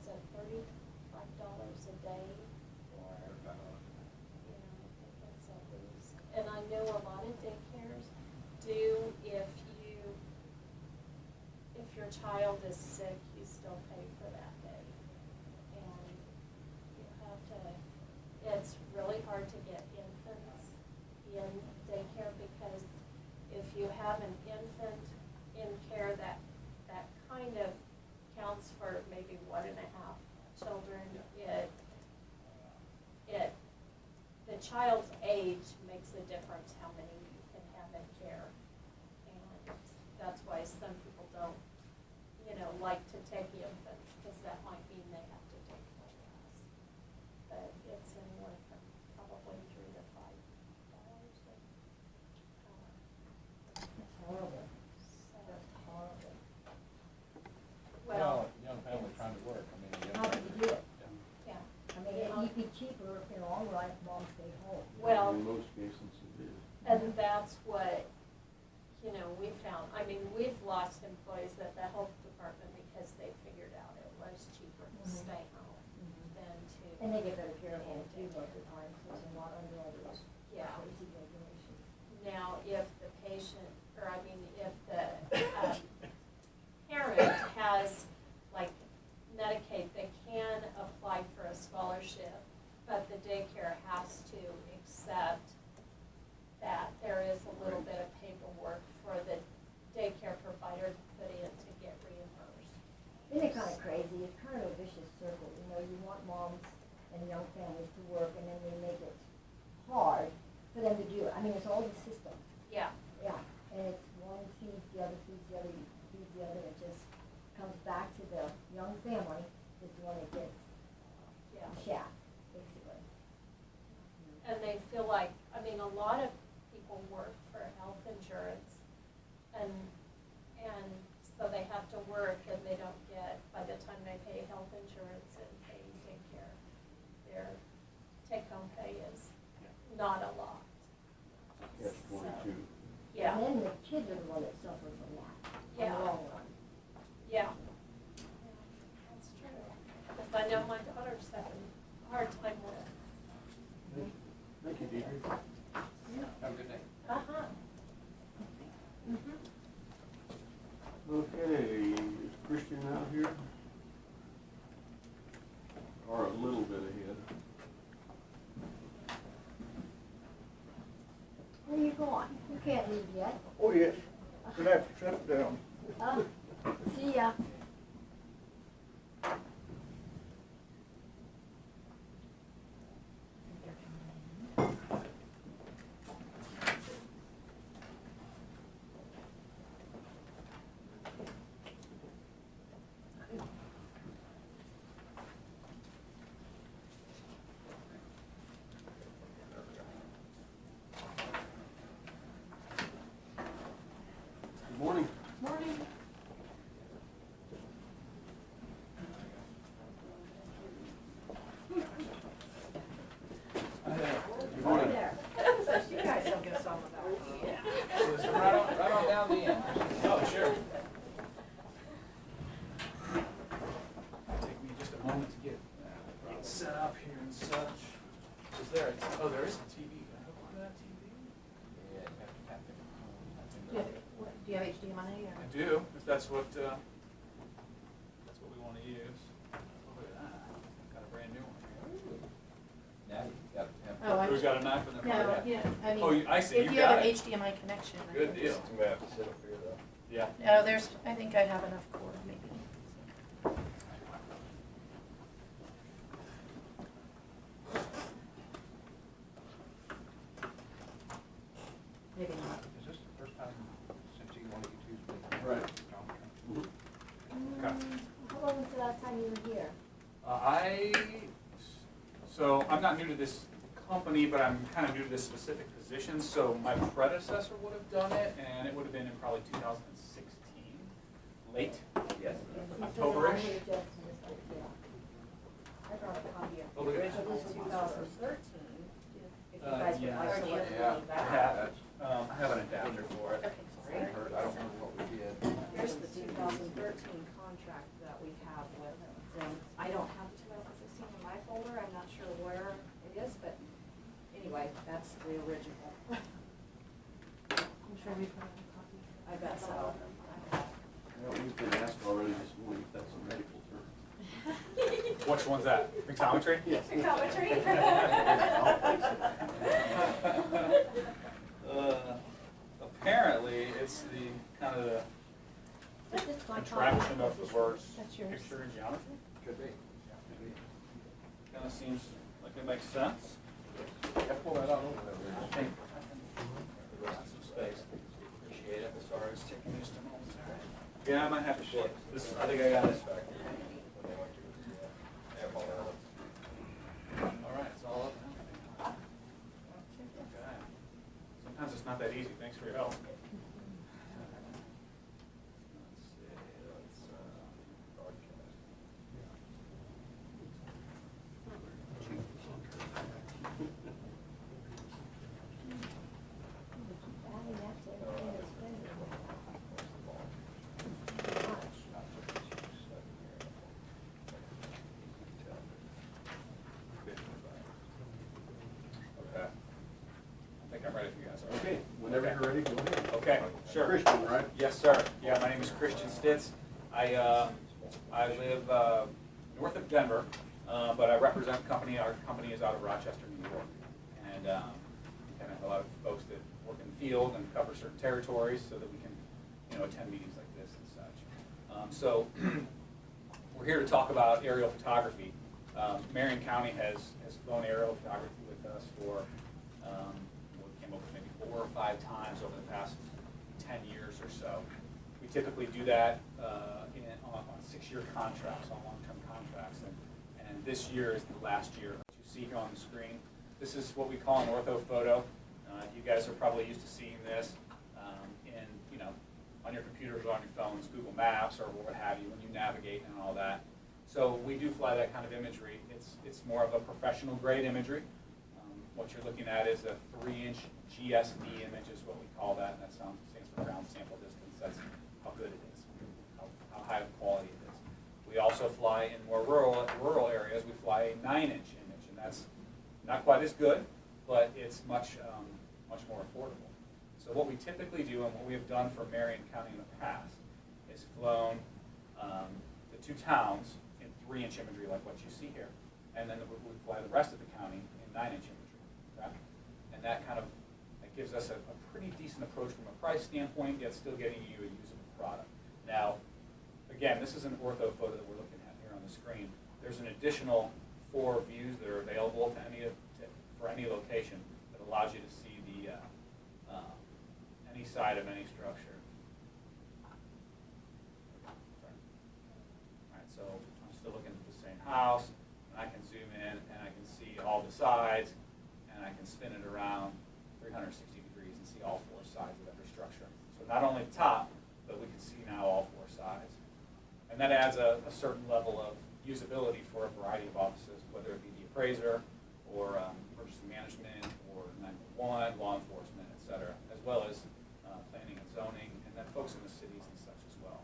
is it $35 a day or, $35. yeah, I think that's at least. And I know a lot of daycares do, if your child is sick, you still pay for that day. And you have to, it's really hard to get infants in daycare because if you have an infant in care, that kind of counts for maybe 1.5 children. The child's age makes a difference how many you can have in care. And that's why some people don't, like to take infants, because that might mean they have to take one less. But it's anywhere from probably $3 to $5. That's horrible. So, That's horrible. well, Young family trying to work, I mean. How can you do it? yeah. I mean, it'd be cheaper if in the long run, if mom stayed home. Well, In most cases, it is. and that's what, we found. I mean, we've lost employees at the health department because they figured out it was cheaper to stay home than to. And they get better care at home too, most of the time, since they're not under all those Yeah. crazy regulations. Now, if the patient, if the parent has, like, Medicaid, they can apply for a scholarship, but the daycare has to accept that there is a little bit of paperwork for the daycare provider to put in to get reimbursed. Isn't it kind of crazy? It's kind of a vicious circle, you want moms and young families to work, and then we make it hard for them to do it. I mean, it's all the system. Yeah. Yeah, and it's one feeds the other, feeds the other, feeds the other. It just comes back to the young family is the one that gets Yeah. shaft, basically. And they feel like, a lot of people work for health insurance, and so they have to work, and they don't get, by the time they pay health insurance and pay daycare, their take-home pay is not a lot. Catch 22. Yeah, And then the kids are the one that suffer from that in Yeah. the long run. yeah. That's true. Because I know my daughter's having a hard time with it. Thank you, Deidre. Have a good day. Uh-huh. Okay, is Christian out here? Or a little bit ahead? Where are you going? You can't leave yet. Oh, yes, gonna have to shut down. See ya. Good morning. Morning. Good morning. There. You guys don't get us on the back. So right on down the end. Oh, sure. Take me just a moment to get set up here and such. Is there, there is a TV. Can I hook onto that TV? Yeah, you have to tap it. that's what we wanna use. Oh, look at that, got a brand new one here. Now you got a temp. Oh, I- Who's got a knife in their No, pocket? yeah, I mean. Oh, I see, If you you have got an it. HDMI connection. I Good think. deal. You may have to sit up here though. Yeah. No, there's, I think I have enough cord, maybe. Maybe not. Is this the first time since you one of you two's been? Right. Okay. How long was the last time you were here? So I'm not new to this company, but I'm kind of new to this specific position. So my predecessor would have done it, and it would have been in probably 2016, late. Yes. October-ish. I brought a copy of Oh, the look at that. original 2013, if you guys would Yeah. like to look Yeah, at I that. have, I have an adapter for it. Okay, sorry. I don't remember what we did. Here's the 2013 contract that we have with them. I don't have the 2016 in my folder, I'm not sure where it is, but anyway, that's the original. I'm sure we've got a copy. I bet so. Well, we've been asked already this morning if that's a medical term. Which one's that? Pictometry? Yes. Apparently, it's the kind of the This is my contraction copy. of the words That's yours. picture and geometry. Could be. Kind of seems like it makes sense. Yeah, pull that out over there. I think some space. Appreciate it. Sorry, it's taking just a moment. Yeah, I might have to ship. This, I think I got it. All right, it's all up now. Okay. Sometimes it's not that easy. Thanks for your help. Let's see, broadcast. Adding that to everything that's been Okay. I think I'm ready for you guys. Okay, whenever you're ready, go ahead. Okay, sure. Christian, right? Yes, sir. Yeah, my name is Christian Stitz. I live north of Denver, but I represent a company. Our company is out of Rochester, New York. And we kind of have a lot of folks that work in the field and cover certain territories so that we can, attend meetings like this and such. So we're here to talk about aerial photography. Marion County has flown aerial photography with us for, we came up with maybe 4 or 5 times over the past 10 years or so. We typically do that on 6-year contracts, on long-term contracts, and this year is the last year. What you see here on the screen, this is what we call an ortho photo. You guys are probably used to seeing this on your computers or on your phones, Google Maps or what have you, when you navigate and all that. So we do fly that kind of imagery. It's more of a professional grade imagery. What you're looking at is a 3-inch GSD image is what we call that, and that stands for ground sample distance. That's how good it is, how high of quality it is. We also fly in more rural areas. We fly a 9-inch image, and that's not quite as good, but it's much more affordable. So what we typically do, and what we have done for Marion County in the past, is flown the 2 towns in 3-inch imagery like what you see here, and then we fly the rest of the county in 9-inch imagery. Okay? And that gives us a pretty decent approach from a price standpoint, yet still getting you a usable product. Now, again, this is an ortho photo that we're looking at here on the screen. There's an additional 4 views that are available for any location that allows you to see any side of any structure. Sorry. All right, so I'm still looking at the same house, and I can zoom in and I can see all the sides, and I can spin it around 360 degrees and see all 4 sides of every structure. So not only the top, but we can see now all 4 sides. And that adds a certain level of usability for a variety of offices, whether it be the appraiser or emergency management or 911, law enforcement, et cetera, as well as planning and zoning, and then folks in the cities and such as well.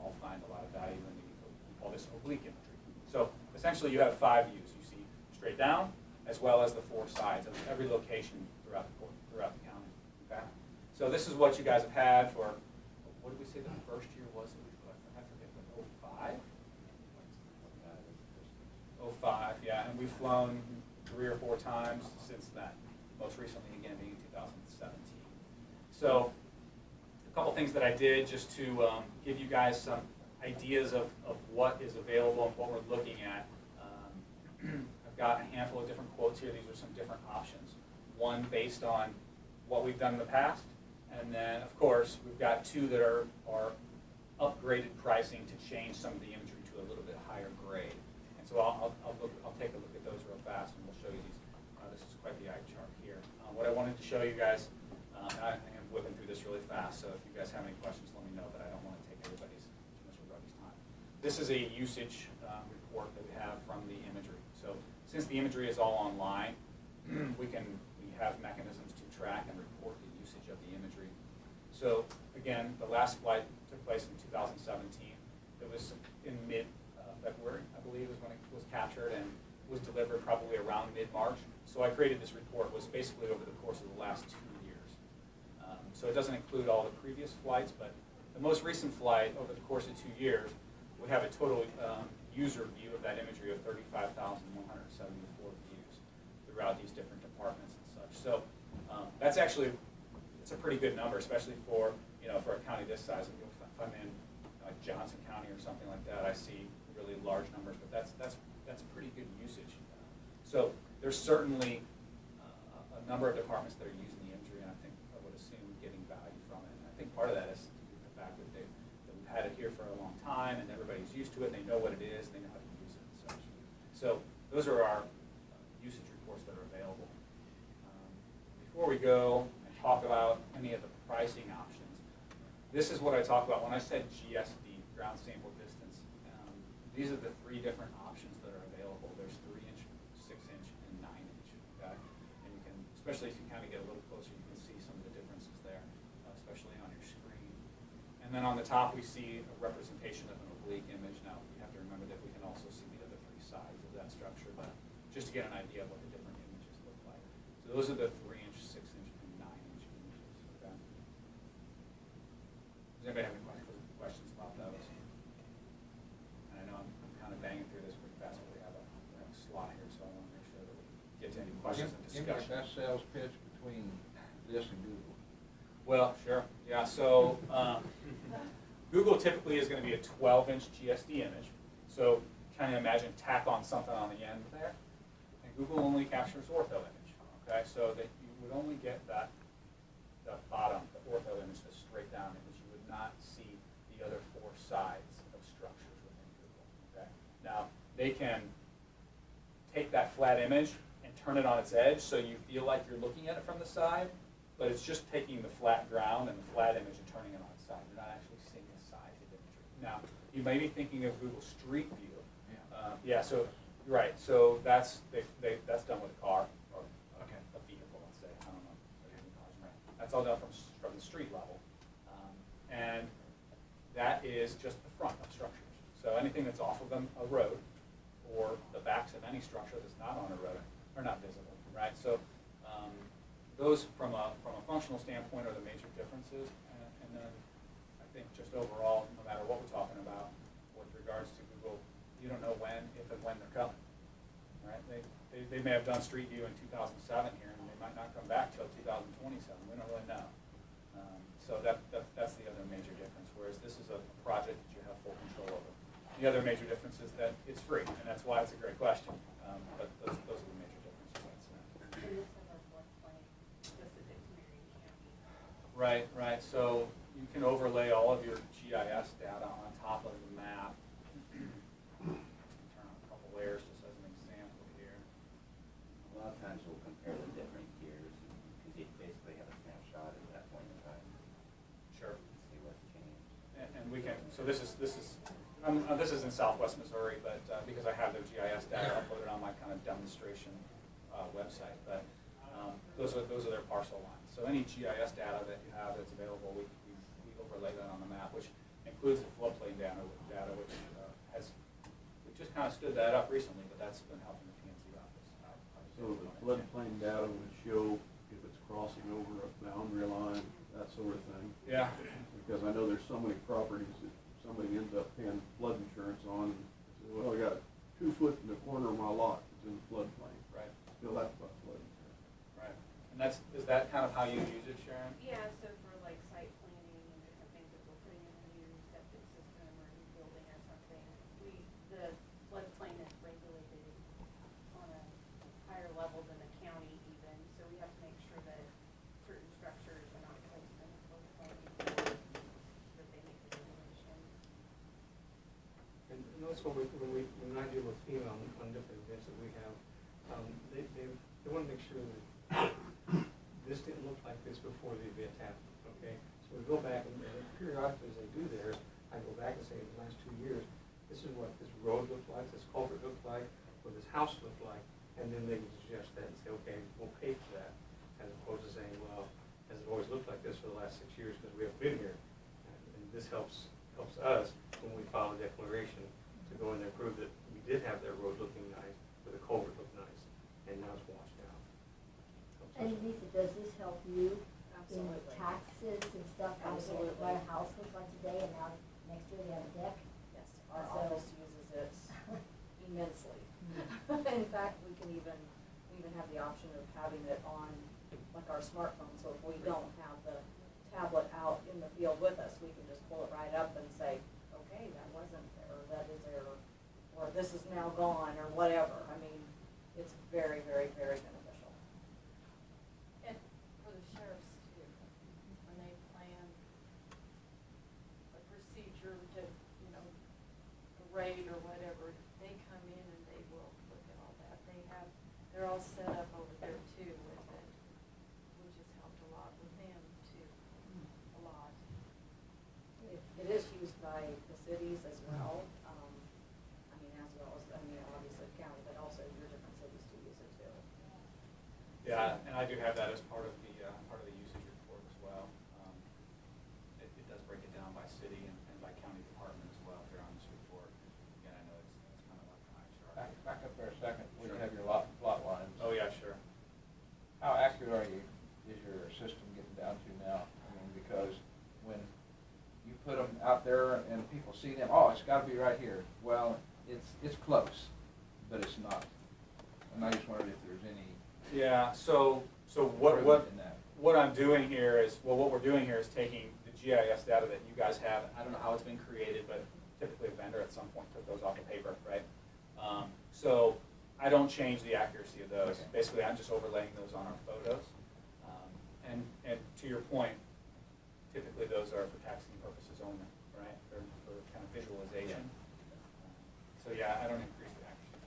All find a lot of value in all this oblique imagery. So essentially you have 5 views. You see straight down, as well as the 4 sides of every location throughout the county. Okay? So this is what you guys have had for, what did we say the first year was it? I forget, what, 05? 05, yeah, and we've flown 3 or 4 times since then, most recently again being 2017. So a couple things that I did just to give you guys some ideas of what is available and what we're looking at. I've got a handful of different quotes here. These are some different options. One based on what we've done in the past, and then of course we've got 2 that are upgraded pricing to change some of the imagery to a little bit higher grade. And so I'll take a look at those real fast, and we'll show you these. This is quite the eye chart here. What I wanted to show you guys, and I am whipping through this really fast, so if you guys have any questions, let me know, but I don't want to take too much of everybody's time. This is a usage report that we have from the imagery. So since the imagery is all online, we have mechanisms to track and report the usage of the imagery. So again, the last flight took place in 2017. It was in mid-February, I believe, is when it was captured, and was delivered probably around mid-March. So I created this report. It was basically over the course of the last 2 years. So it doesn't include all the previous flights, but the most recent flight over the course of 2 years would have a total user view of that imagery of 35,174 views throughout these different departments and such. So that's actually, it's a pretty good number, especially for for a county this size. If I'm in Johnson County or something like that, I see really large numbers, but that's pretty good usage. So there's certainly a number of departments that are using the imagery, and I think I would assume getting value from it. And I think part of that is the fact that we've had it here for a long time, and everybody's used to it. They know what it is, and they know how to use it and such. So those are our usage reports that are available. Before we go and talk about any of the pricing options, this is what I talked about when I said GSD, ground sample distance. These are the 3 different options that are available. There's 3-inch, 6-inch, and 9-inch. Okay, and you can, especially if you kind of get a little closer, you can see some of the differences there, especially on your screen. And then on the top, we see a representation of an oblique image. Now you have to remember that we can also see the other 3 sides of that structure, but just to get an idea of what the different images look like. So those are the 3-inch, 6-inch, and 9-inch images. Okay. Does anybody have any questions about those? And I know I'm kind of banging through this pretty fast, but we have a slot here, so I want to make sure that we get to any questions and Give me discussion. your best sales pitch between this and Google. Well, sure. Yeah, so Google typically is going to be a 12-inch GSD image. So kind of imagine tack on something on the end there. And Google only captures ortho image. Okay, so that you would only get the bottom, the ortho image, the straight down image. You would not see the other 4 sides of structures within Google. Okay. Now they can take that flat image and turn it on its edge so you feel like you're looking at it from the side, but it's just taking the flat ground and the flat image and turning it on its side. You're not actually seeing the size of imagery. Now you may be thinking of Google Street View. Yeah. So right. So that's done with a car or a vehicle. Let's say, I don't know. That's all done from the street level, and that is just the front of structures. So anything that's off of a road or the backs of any structure that's not on a road are not visible, right? So those from a functional standpoint are the major differences, and then I think just overall, no matter what we're talking about with regards to Google, you don't know if and when they're coming, right? They may have done Street View in 2007 here, and they might not come back till 2027. We don't really know. So that's the other major difference. Whereas this is a project that you have full control over. The other major difference is that it's free, and that's why it's a great question. But those are the major differences. Right. So you can overlay all of your GIS data on top of the map. Turn on a couple layers just as an example here. A lot of times we'll compare the different years because you basically have a snapshot at that point in time. Sure. See what's changed. And we can. So this is in Southwest Missouri, but because I have their GIS data uploaded on my kind of demonstration website, but those are their parcel lines. So any GIS data that you have that's available, we overlay that on the map, which includes the floodplain data, we just kind of stood that up recently, but that's been helping the PNC office. So the floodplain data would show if it's crossing over a boundary line, that sort of thing. Yeah. Because I know there's so many properties that somebody ends up paying flood insurance on, well, I got 2 foot in the corner of my lot, it's in the floodplain. Right. Still have to buy flood insurance. Right. And is that kind of how you use it, Sharon? Yeah, so for like site planning and different things, if we're putting in a new septic system or a new building or something, the floodplain is regulated on a higher level than the county even, so we have to make sure that certain structures are not placed in the floodplain before that they make the regulations. And also when I deal with FEMA on different events that we have, they want to make sure that this didn't look like this before the event happened, okay? So we go back and periodically as they do theirs, I go back and say in the last 2 years, this is what this road looked like, this culvert looked like, what this house looked like, and then they can suggest that and say, okay, we'll pay for that, as opposed to saying, well, has it always looked like this for the last 6 years because we haven't been here? And this helps us when we file a declaration to go in there and prove that we did have that road looking nice, or the culvert looked nice, and now it's washed out. And Lisa, does this help you in Absolutely. taxes and stuff? Absolutely. What a house looks like today and now next year they have a deck? Yes, our So- office uses it immensely. In fact, we even have the option of having it on like our smartphone, so if we don't have the tablet out in the field with us, we can just pull it right up and say, okay, that wasn't there, or that is there, or this is now gone, or whatever. I mean, it's very, very, very beneficial. And for the sheriffs too, when they plan a procedure to, a raid or whatever, they come in and they will look at all that. They're all set up over there too with it, which has helped a lot with them too, a lot. It is used by the cities as well, obviously the county, but also your different cities do use it too. Yeah, and I do have that as part of the usage report as well. It does break it down by city and by county department as well here on this report. Again, I know it's kind of like an eye chart. Back up there a second, we Sure. have your lot lines. Oh, yeah, sure. How accurate is your system getting down to now? I mean, because when you put them out there and people see them, oh, it's gotta be right here. Well, it's close, but it's not. And I just wondered if there's any Yeah, so improvement in that. what I'm doing here is, what we're doing here is taking the GIS data that you guys have. I don't know how it's been created, but typically a vendor at some point took those off the paper, right? So I don't change the accuracy of those. Okay. Basically, I'm just overlaying those on our photos. And to your point, typically those are for taxing purposes only, right? For kind of visualization. So yeah, I don't increase the accuracy.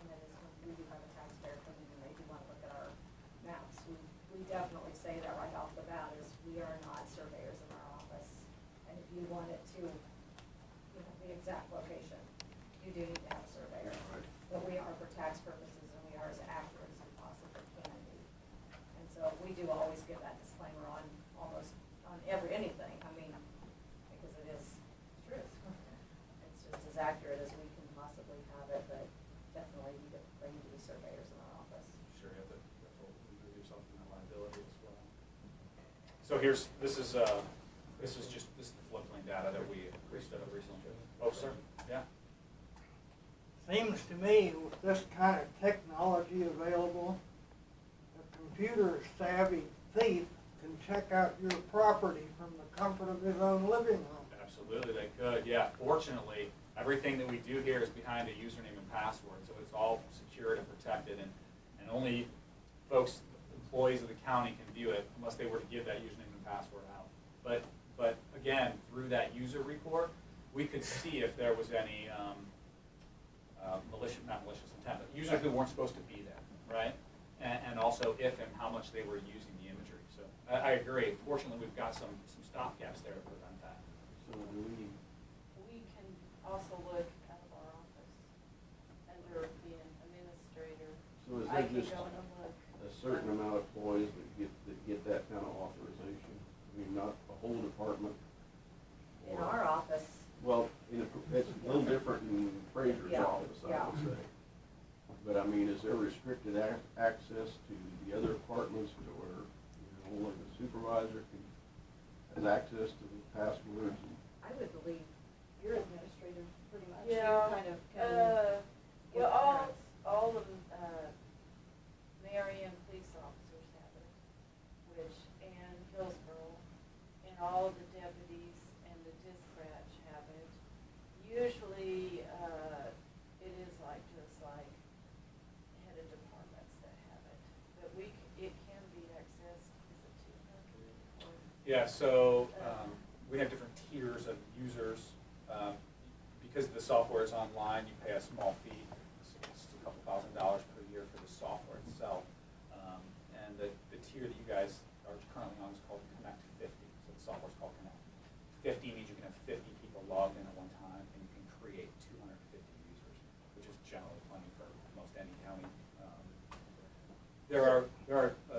And that is when we do have a taxpayer come in and they do want to look at our maps. We definitely say that right off the bat is we are not surveyors in our office. And if you want it to, the exact location, you do need to have a surveyor. But we are for tax purposes and we are as accurate as we possibly can be. And so we do always give that disclaimer on anything, because it is true. It's just as accurate as we can possibly have it, but definitely we need to be surveyors in our office. Sure, you have to remove yourself from that liability as well. So this is the floodplain data that we stood up recently. Oh, sir, yeah. Seems to me with this kind of technology available, a computer savvy thief can check out your property from the comfort of his own living room. Absolutely, they could, yeah. Fortunately, everything that we do here is behind a username and password, so it's all secured and protected, and only employees of the county can view it unless they were to give that username and password out. But again, through that user report, we could see if there was any not malicious intent, but users who weren't supposed to be there, right? And also if and how much they were using the imagery. So I agree. Fortunately, we've got some stopgaps there to prevent that. So do we, We can also look out of our office under being administrator. so is I there can just go in and look. a certain amount of employees that get that kind of authorization? I mean, not a whole department? In or- our office, Well, it's a little different in Fraser's Yeah, office, I yeah. would say. But I mean, is there restricted access to the other departments to where, only the supervisor has access to the passwords? I would believe your administrators pretty much, Yeah, you're kind of give well, parents. all of the, Marion police officers have it, and Hillsborough, and all of the deputies and the dispatch have it. Usually, it is just like head of departments that have it, but it can be accessed, is it 200 or? Yeah, so we have different tiers of users. Because the software is online, you pay a small fee. It's a couple $1,000s per year for the software itself. And the tier that you guys are currently on is called Connect 50. So the software is called Connect. 50 means you can have 50 people logged in at one time, and you can create 250 users, which is generally plenty for most any county. There are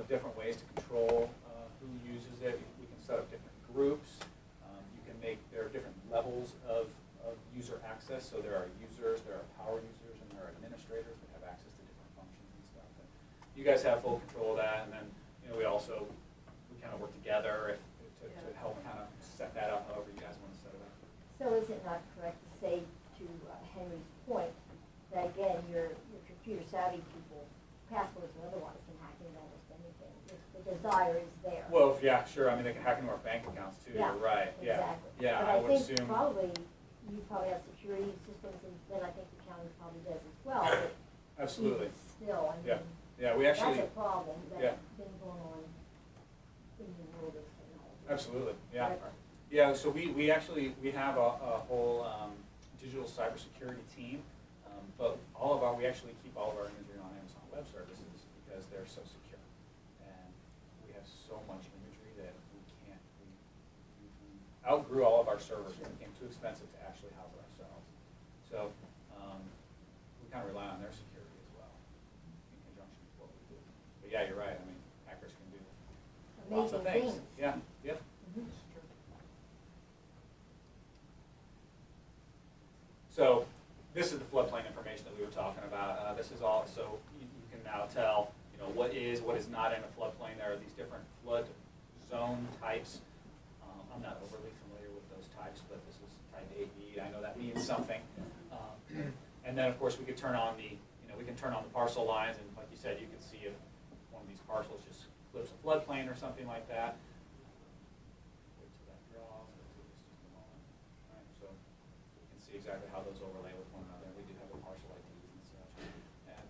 different ways to control who uses it. We can set up different groups. There are different levels of user access. So there are users, there are power users, and there are administrators that have access to different functions and stuff. And you guys have full control of that, and then we kind of work together to help kind of set that up however you guys want to set it up. So is it not correct to say, to Henry's point, that again, your computer savvy people, passwords and otherwise, can hack into almost anything, if the desire is there? Well, yeah, sure. I mean, they can hack into our bank accounts too. Yeah, You're right. Yeah. exactly. Yeah, But I would think assume. you probably have security systems, and then I think the county probably does as well, but Absolutely. even still, I mean, Yeah. Yeah, we actually. that's a problem Yeah. that's been going on in the world of technology. Absolutely. Yeah. Right. Yeah. So we actually have a whole digital cybersecurity team, but we actually keep all of our imagery on Amazon Web Services because they're so secure, and we have so much imagery that we outgrew all of our servers. It became too expensive to actually house it ourselves. So we kind of rely on their security as well in conjunction with what we do. But yeah, you're right. I mean, hackers can do lots of Amazing things. things. Yeah. Yep. Mhm. So this is the floodplain information that we were talking about. This is all, so you can now tell, what is not in a floodplain. There are these different flood zone types. I'm not overly familiar with those types, but this is type 8E. I know that means something. And then, of course, we could turn on the parcel lines, and like you said, you can see if one of these parcels just clips a floodplain or something like that. Wait till that draws. Let's do this just a moment. All right, so we can see exactly how those overlay with one another. We do have the parcel IDs and such. And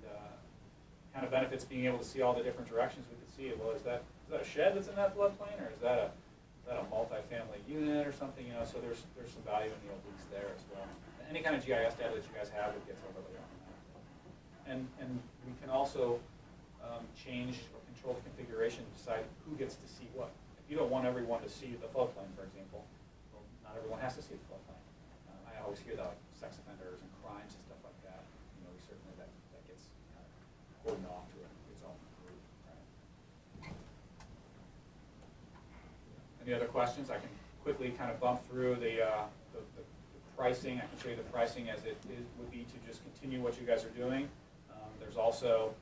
kind of benefits being able to see all the different directions. We could see, well, is that a shed that's in that floodplain, or is that a multi-family unit or something? So there's some value in the obliques there as well. Any kind of GIS data that you guys have, it gets overlaid on that. And we can also change or control the configuration to decide who gets to see what. If you don't want everyone to see the floodplain, for example, well, not everyone has to see the floodplain. I always hear that, like sex offenders and crimes and stuff like that. We certainly that gets kind of cordoned off to its own group. Right? Any other questions? I can quickly kind of bump through the pricing. I can show you the pricing as it would be to just continue what you guys are doing. There's also,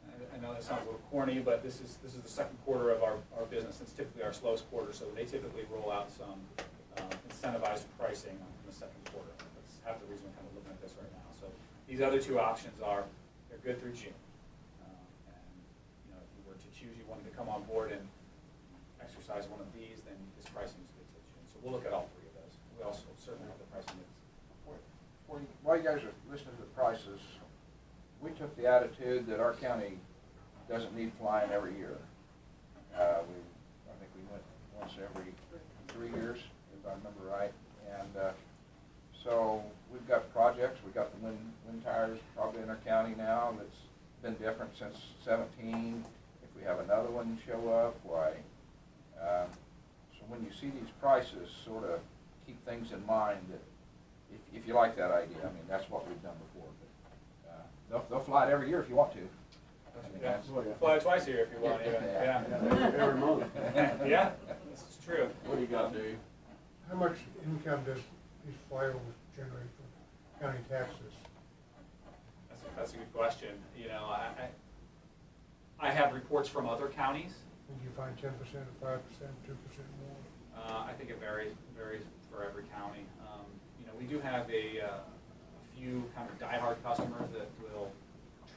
I know that sounds a little corny, but this is the second quarter of our business. It's typically our slowest quarter, so they typically roll out some incentivized pricing in the second quarter. That's half the reason we're kind of looking at this right now. So these other two options they're good through June. And if you were to choose, you wanted to come on board and exercise one of these, then this pricing is good till June. So we'll look at all three of those. We also certainly have the pricing that's. While you guys are listening to the prices, we took the attitude that our county doesn't need flying every year. I think we went once every 3 years, if I remember right. And so we've got projects. We've got the wind tires probably in our county now that's been different since 17. If we have another one show up, why? So when you see these prices, sort of keep things in mind that if you like that idea, I mean, that's what we've done before. But they'll fly it every year if you want to. Fly twice a year if you want. Yeah. Every month. Yeah, this is true. What do you got, Dave? How much income does these flyovers generate from county taxes? That's a good question. I have reports from other counties. And do you find 10%, 5%, 2% more? I think it varies for every county. You know, we do have a few kind of diehard customers that will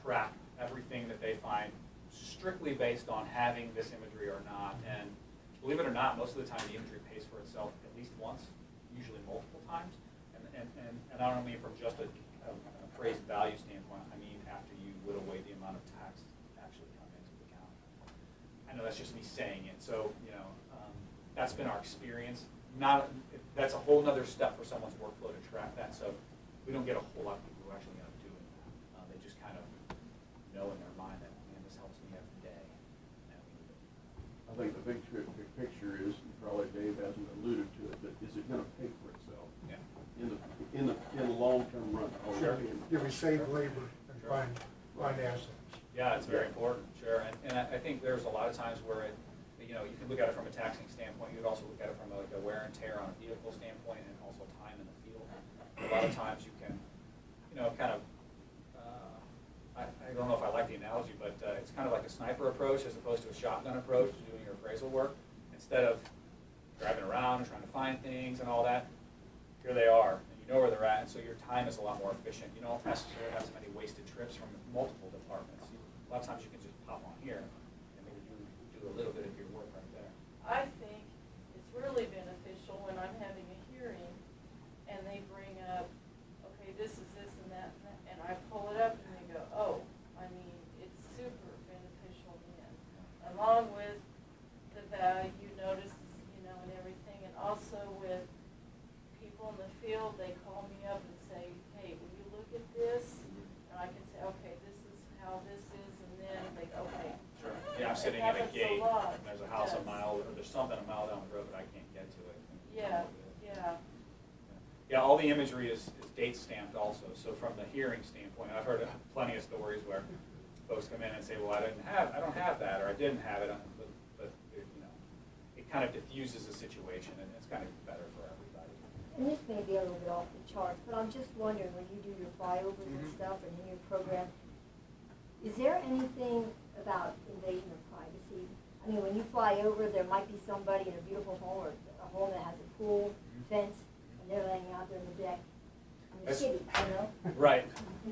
track everything that they find strictly based on having this imagery or not. And believe it or not, most of the time the imagery pays for itself at least once, usually multiple times. And I don't mean from just an appraised value standpoint. I mean after you whittle away the amount of tax actually come into the county. I know that's just me saying it. So, you know, that's been our experience. That's a whole nother step for someone's workflow to track that. So we don't get a whole lot of people who actually end up doing that. They just kind of know in their mind that, man, this helps me every day. I think the big picture is, and probably Dave hasn't alluded to it, but is it gonna pay for itself? Yeah. In the long-term run? Sure, you we save labor and find assets. Yeah, it's very important, sure. And I think there's a lot of times where it, you know, you can look at it from a taxing standpoint. You could also look at it from like a wear and tear on a vehicle standpoint, and also time in the field. A lot of times you can, you know, kind of, I don't know if I like the analogy, but it's kind of like a sniper approach as opposed to a shotgun approach to doing your appraisal work. Instead of driving around and trying to find things and all that, here they are, and you know where they're at, and so your time is a lot more efficient. You don't necessarily have so many wasted trips from multiple departments. A lot of times you can just pop on here and maybe do a little bit of your work right there. I think it's really beneficial when I'm having a hearing and they bring up, okay, this is this and that, and I pull it up and they go, oh, I mean, it's super beneficial then. Along with the value notices, you know, and everything, and also with people in the field, they call me up and say, hey, will you look at this? And I can say, okay, this is how this is, and then they go, okay. Sure. Yeah, I'm sitting in a gate, and there's a house a mile, or there's something a mile down the road, but I can't get to it. Yeah, yeah. Yeah, all the imagery is date stamped also. So from the hearing standpoint, I've heard plenty of stories where folks come in and say, well, I don't have that, or I didn't have it, but it, you know, it kind of diffuses the situation, and it's kind of better for everybody. And this may be a little bit off the charts, but I'm just wondering, when you do your flyovers and stuff and in your program, is there anything about invasion of privacy? I mean, when you fly over, there might be somebody in a beautiful home or a home that has a pool, fence, and they're laying out there in the deck in the city, you know? Right.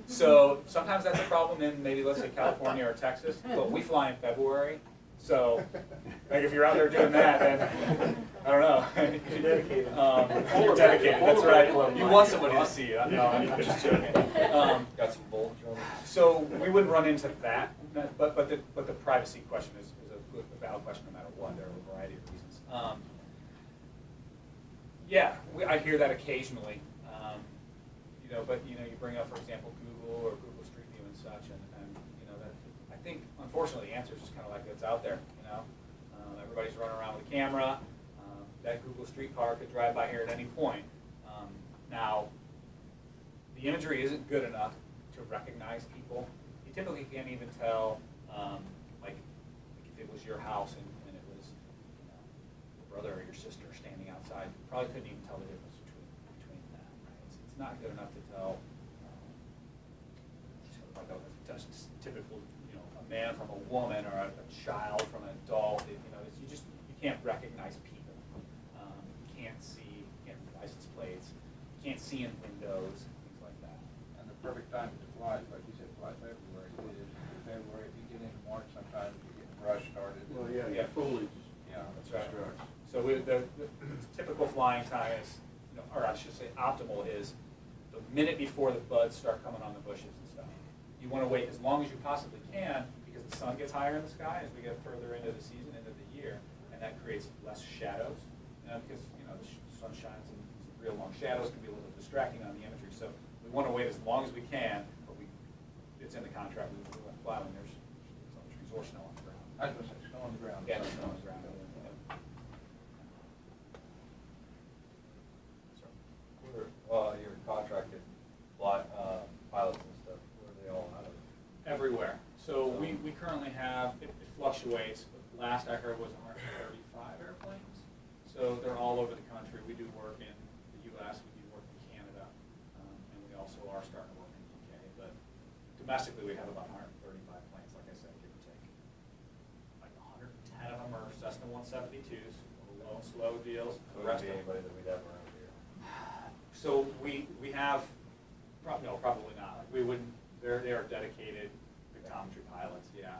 So sometimes that's a problem in maybe, let's say, California or Texas, but we fly in February. So, like, if you're out there doing that, then, I don't know. You're dedicated. You're dedicated, that's right. You want somebody to see you. No, I'm just joking. Got some bulge on it. So we wouldn't run into that, but the privacy question is a valid question no matter what. There are a variety of reasons. Yeah, I hear that occasionally. You know, but you know, you bring up, for example, Google or Google Street View and such, and you know that I think unfortunately the answer is just kind of like it's out there. You know, everybody's running around with a camera. That Google Street car could drive by here at any point. Now, the imagery isn't good enough to recognize people. You typically can't even tell, like if it was your house and it was, you know, your brother or your sister standing outside. You probably couldn't even tell the difference between that. Right? It's not good enough to tell, sort of like a typical, you know, a man from a woman or a child from an adult. You know, you can't recognize people. You can't see license plates. You can't see in windows. And the perfect time to fly, like you said, fly February. It is February. If you get into March, sometimes you get brush started. Well, yeah, foliage. Yeah, that's right. So the typical flying time is, you know, or I should say optimal is the minute before the buds start coming on the bushes and stuff. You want to wait as long as you possibly can because the sun gets higher in the sky as we get further into the season, into the year, and that creates less shadows. Because you know the sun shines and real long shadows can be a little distracting on the imagery. So we want to wait as long as we can, but it's in the contract. We want to fly when there's some trees or snow on the ground. I was going to say snow on the ground. Yeah, snow on the ground. Well, your contracted pilots and stuff, where are they all out of? Everywhere. So we currently have, it fluctuates, but last I heard was 135 airplanes. So they're all over the country. We do work in the U.S., we do work in Canada, and we also are starting to work in the UK. But domestically, we have about 135 planes, like I said, give or take. Like 110 of them are Cessna 172s, loan slow deals. So The it would rest be of anybody that we'd have around here. So we have, no, probably not. We wouldn't, they are dedicated pictometry pilots, yeah.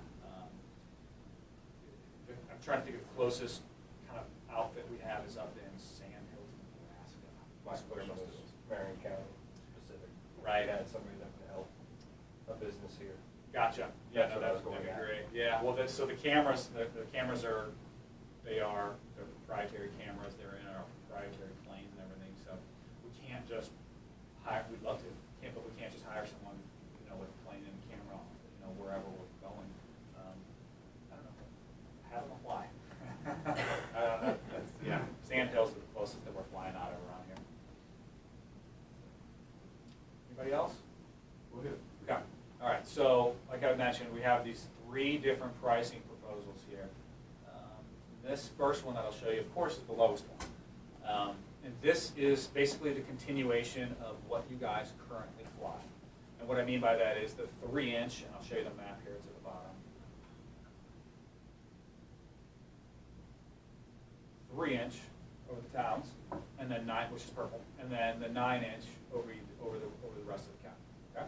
I'm trying to think of the closest kind of outfit we have is up in Sand Hills, Nebraska. My That's where question most was of those- Marion County specific. Right. We had somebody that would help a business here. Gotcha. Yeah, That's no, what I was that'd going be at. great. Yeah, well, so the cameras, the cameras are, they're proprietary cameras. They're in our proprietary planes and everything, so we can't just hire, we'd love to, but we can't just hire someone, with a plane and camera, wherever we're going. I don't know, have them fly. Yeah, Sand Hills are the closest that we're flying out of around here. Anybody else? Go ahead. Okay, all right, so like I mentioned, we have these 3 different pricing proposals here. This first one that I'll show you, of course, is the lowest one. And this is basically the continuation of what you guys currently fly. And what I mean by that is the 3-inch, and I'll show you the map here, it's at the bottom. 3-inch over the towns, and then 9, which is purple, and then the 9-inch over the rest of the county. Okay,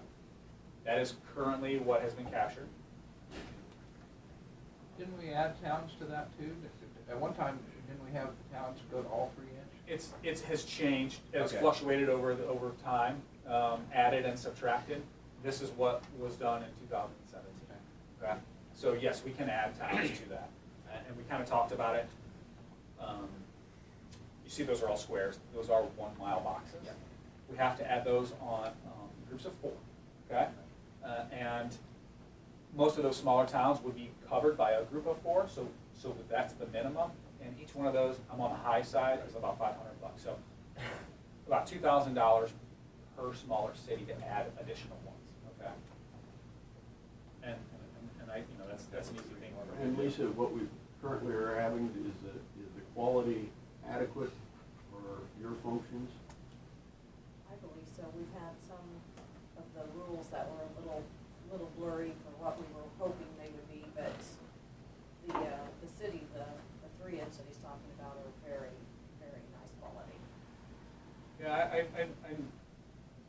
that is currently what has been captured. Didn't we add towns to that too? At one time, didn't we have towns go to all 3-inch? It has changed. It's Okay. fluctuated over time, added and subtracted. This is what was done in 2017. Okay, so yes, we can add towns to that, and we kind of talked about it. You see, those are all squares. Those are 1-mile boxes. Yeah. We have to add those on groups of 4. Okay, and most of those smaller towns would be covered by a group of 4. So that's the minimum. And each one of those, I'm on the high side, is about $500. So about $2,000 per smaller city to add additional ones. Okay, and that's an easy thing. And Lisa, what we currently are having, is the quality adequate for your functions? I believe so. We've had some of the rules that were a little blurry for what we were hoping they would be, but the city, the 3-inch that he's talking about are very, very nice quality. Yeah,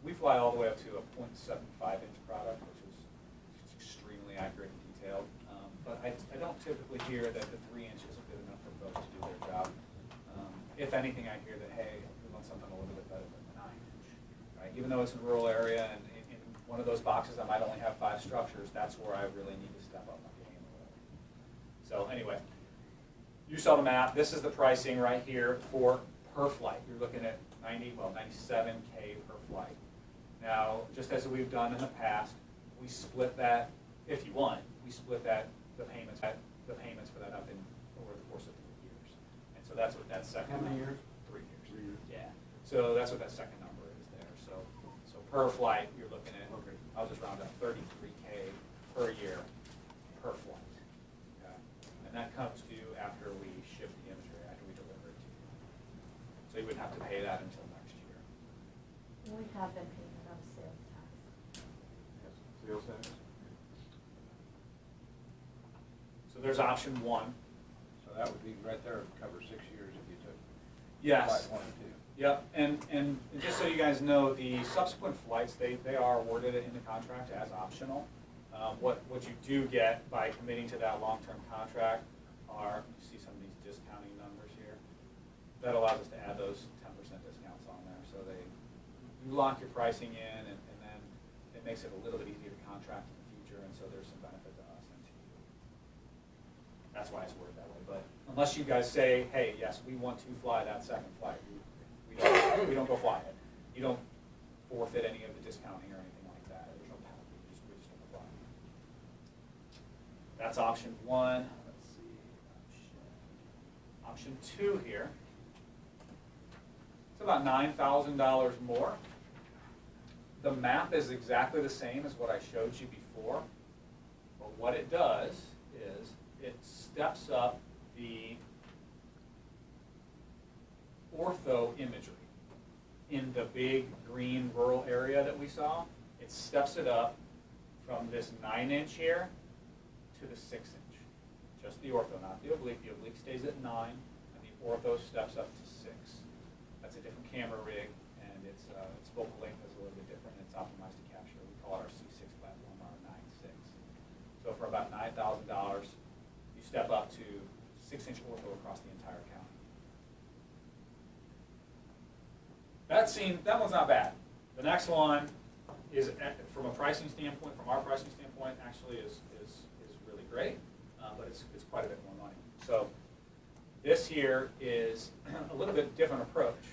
we fly all the way up to a 0.75-inch product, which is extremely accurate and detailed. But I don't typically hear that the 3-inch isn't good enough for folks to do their job. If anything, I hear that, hey, we want something a little bit better than the 9-inch. Right? Even though it's in a rural area and in one of those boxes I might only have 5 structures, that's where I really need to step up my game a little. So anyway, you saw the map. This is the pricing right here for per flight. You're looking at 97K per flight. Now, just as we've done in the past, we split that, if you want, we split the payments for that up in over the course of 3 years. And so that's what that second. How many number- years? 3 years. 3 years. Yeah. So that's what that second number is there. So per flight, you're looking at, Okay. I'll just round up 33K per year per flight. Okay. And that comes due after we ship the imagery, after we deliver it to you. So you wouldn't have to pay that until next year. We have been paying it out of sales tax. Yes, sales tax? So there's option 1. So that would be right there, would cover 6 years if you took Yes. flight 1 and 2. Yep, and just so you guys know, the subsequent flights, they are awarded in the contract as optional. What you do get by committing to that long-term contract are, you see some of these discounting numbers here. That allows us to add those 10% discounts on there. So you lock your pricing in, and then it makes it a little bit easier to contract in the future, and so there's some benefit to us and to you. That's why it's worded that way. But unless you guys say, hey, yes, we want to fly that second flight, we don't go fly it. You don't forfeit any of the discounting or anything like that. There's no penalty. We just don't fly. That's option 1. Let's see. Option 2 here. It's about $9,000 more. The map is exactly the same as what I showed you before. But what it does is it steps up the ortho imagery in the big green rural area that we saw. It steps it up from this 9-inch here to the 6-inch. Just the ortho, not the oblique. The oblique stays at 9, and the ortho steps up to 6. That's a different camera rig, and its focal length is a little bit different. It's optimized to capture. We call it our C6 platform, our 9.6. So for about $9,000, you step up to 6-inch ortho across the entire county. That one's not bad. The next one is, from a pricing standpoint, from our pricing standpoint, actually is really great, but it's quite a bit more money. So this here is a little bit different approach.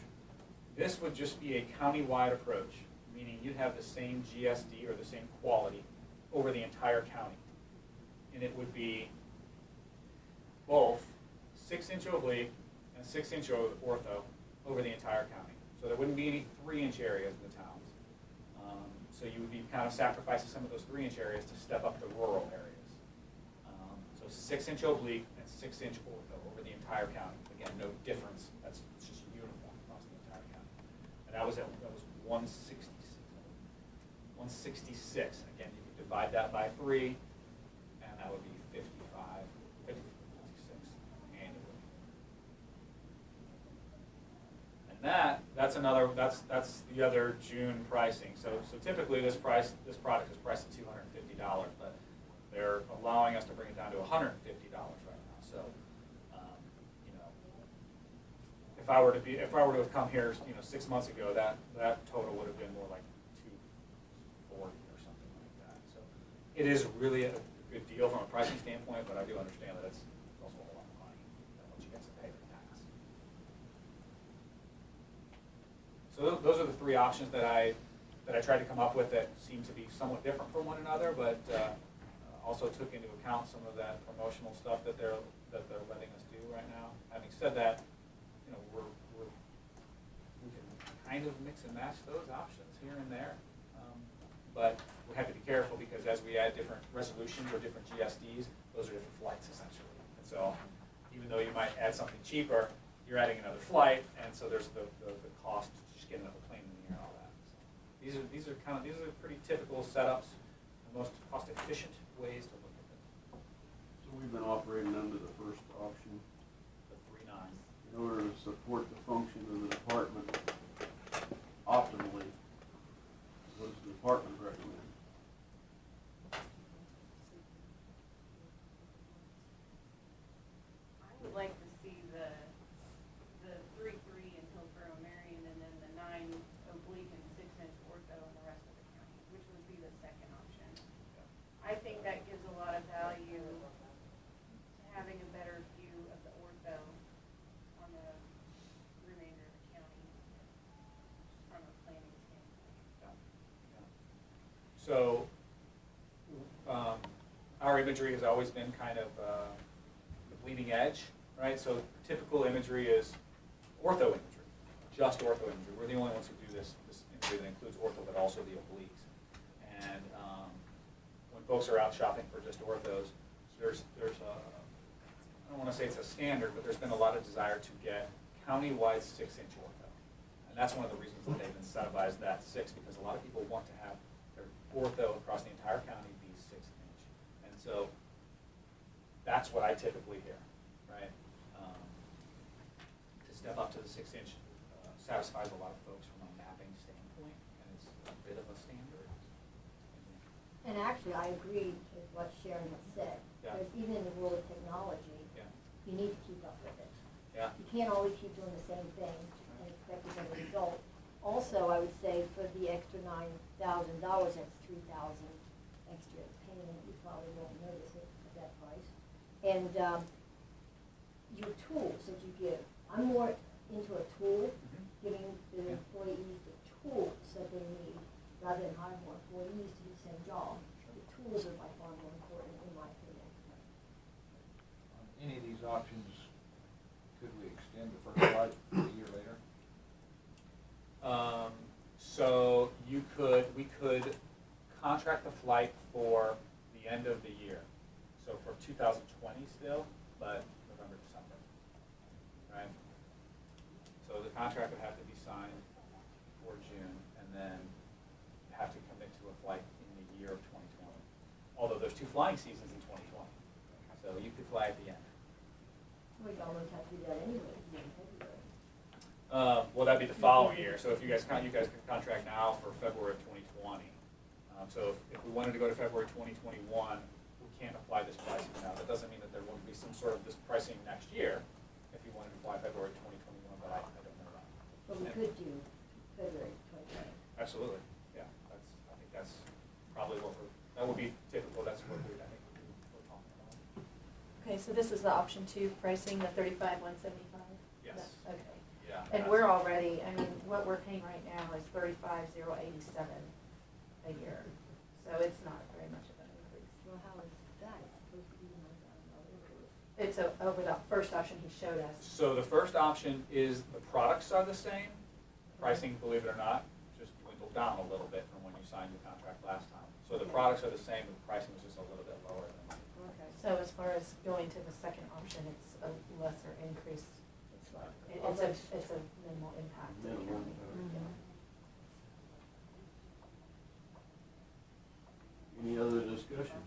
This would just be a county-wide approach, meaning you'd have the same GSD or the same quality over the entire county. And it would be both 6-inch oblique and 6-inch ortho over the entire county. So there wouldn't be any 3-inch areas in the towns. So you would be kind of sacrificing some of those 3-inch areas to step up to rural areas. So 6-inch oblique and 6-inch ortho over the entire county. Again, no difference. It's just uniform across the entire county. And that was 166. 166. Again, you could divide that by 3, and that would be 56 annually. And that's the other June pricing. So typically this product is priced at $250, but they're allowing us to bring it down to $150 right now. So if I were to have come here 6 months ago, that total would have been more like $240 or something like that. So it is really a good deal from a pricing standpoint, but I do understand that it's also a lot of money once you get to pay the tax. So those are the 3 options that I tried to come up with that seem to be somewhat different from one another, but also took into account some of that promotional stuff that they're letting us do right now. Having said that, we can kind of mix and match those options here and there, but we have to be careful because as we add different resolutions or different GSDs, those are different flights essentially. And so even though you might add something cheaper, you're adding another flight, and so there's the cost to just getting up a plane in the air and all that. So these are pretty typical setups, the most cost efficient ways to look at it. So we've been operating under the first option. The 3.9. In order to support the function of the department optimally, what does the department recommend? I would like to see the 3.3 in Hillsborough, Marion, and then the 9 oblique and 6-inch ortho in the rest of the county, which would be the second option. I think that gives a lot of value to having a better view of the ortho on the remainder of the county, just from a planning standpoint. So our imagery has always been kind of the bleeding edge, right? So typical imagery is ortho imagery, just ortho imagery. We're the only ones who do this imagery that includes ortho, but also the obliques. And when folks are out shopping for just orthos, there's I don't want to say it's a standard, but there's been a lot of desire to get county-wide 6-inch ortho. And that's one of the reasons that they've incentivized that 6, because a lot of people want to have their ortho across the entire county be 6-inch. And so that's what I typically hear, right? To step up to the 6-inch satisfies a lot of folks from a mapping standpoint, and it's a bit of a standard. And actually, I agree with what Sharon had said, because even in the world of technology, you need to keep up with it. Yeah. You can't always keep doing the same thing and expect to get a result. Also, I would say for the extra $9,000, that's $3,000 extra payment. You probably won't notice it at that price. And your tools that you give, I'm more into a tool, giving the employees the tools that they need, rather than hiring more employees to do the same job. The tools are by far more important, in my opinion. On any of these options, could we extend the first flight a year later? So we could contract the flight for the end of the year. So for 2020 still, but November, December, right? So the contract would have to be signed before June, and then have to commit to a flight in the year of 2020. Although there's 2 flying seasons in 2020, so you could fly at the end. Well, you almost have to do that anyway, in February. Well, that'd be the following year, so if you guys can contract now for February of 2020. So if we wanted to go to February 2021, we can't apply this pricing now. That doesn't mean that there won't be some sort of this pricing next year if you wanted to apply February 2021, but I don't know that. But we could do February 2020. Absolutely, yeah, I think that's probably that would be typical, that's what I think we're talking about. Okay, so this is the option 2 pricing, the $35,175? Yes. Okay. Yeah. And we're already, I mean, what we're paying right now is $35,087 a year. So it's not very much of an increase. Well, how is that? It's supposed to be $9,000 increase. It's over the first option he showed us. So the first option is the products are the same. Pricing, believe it or not, just dwindled down a little bit from when you signed the contract last time. So the products are the same, but the pricing was just a little bit lower than that. Okay. So as far as going to the second option, it's a lesser increase. It's like, It's a minimal impact to the Minimal county. impact. Mhm. Any other discussion?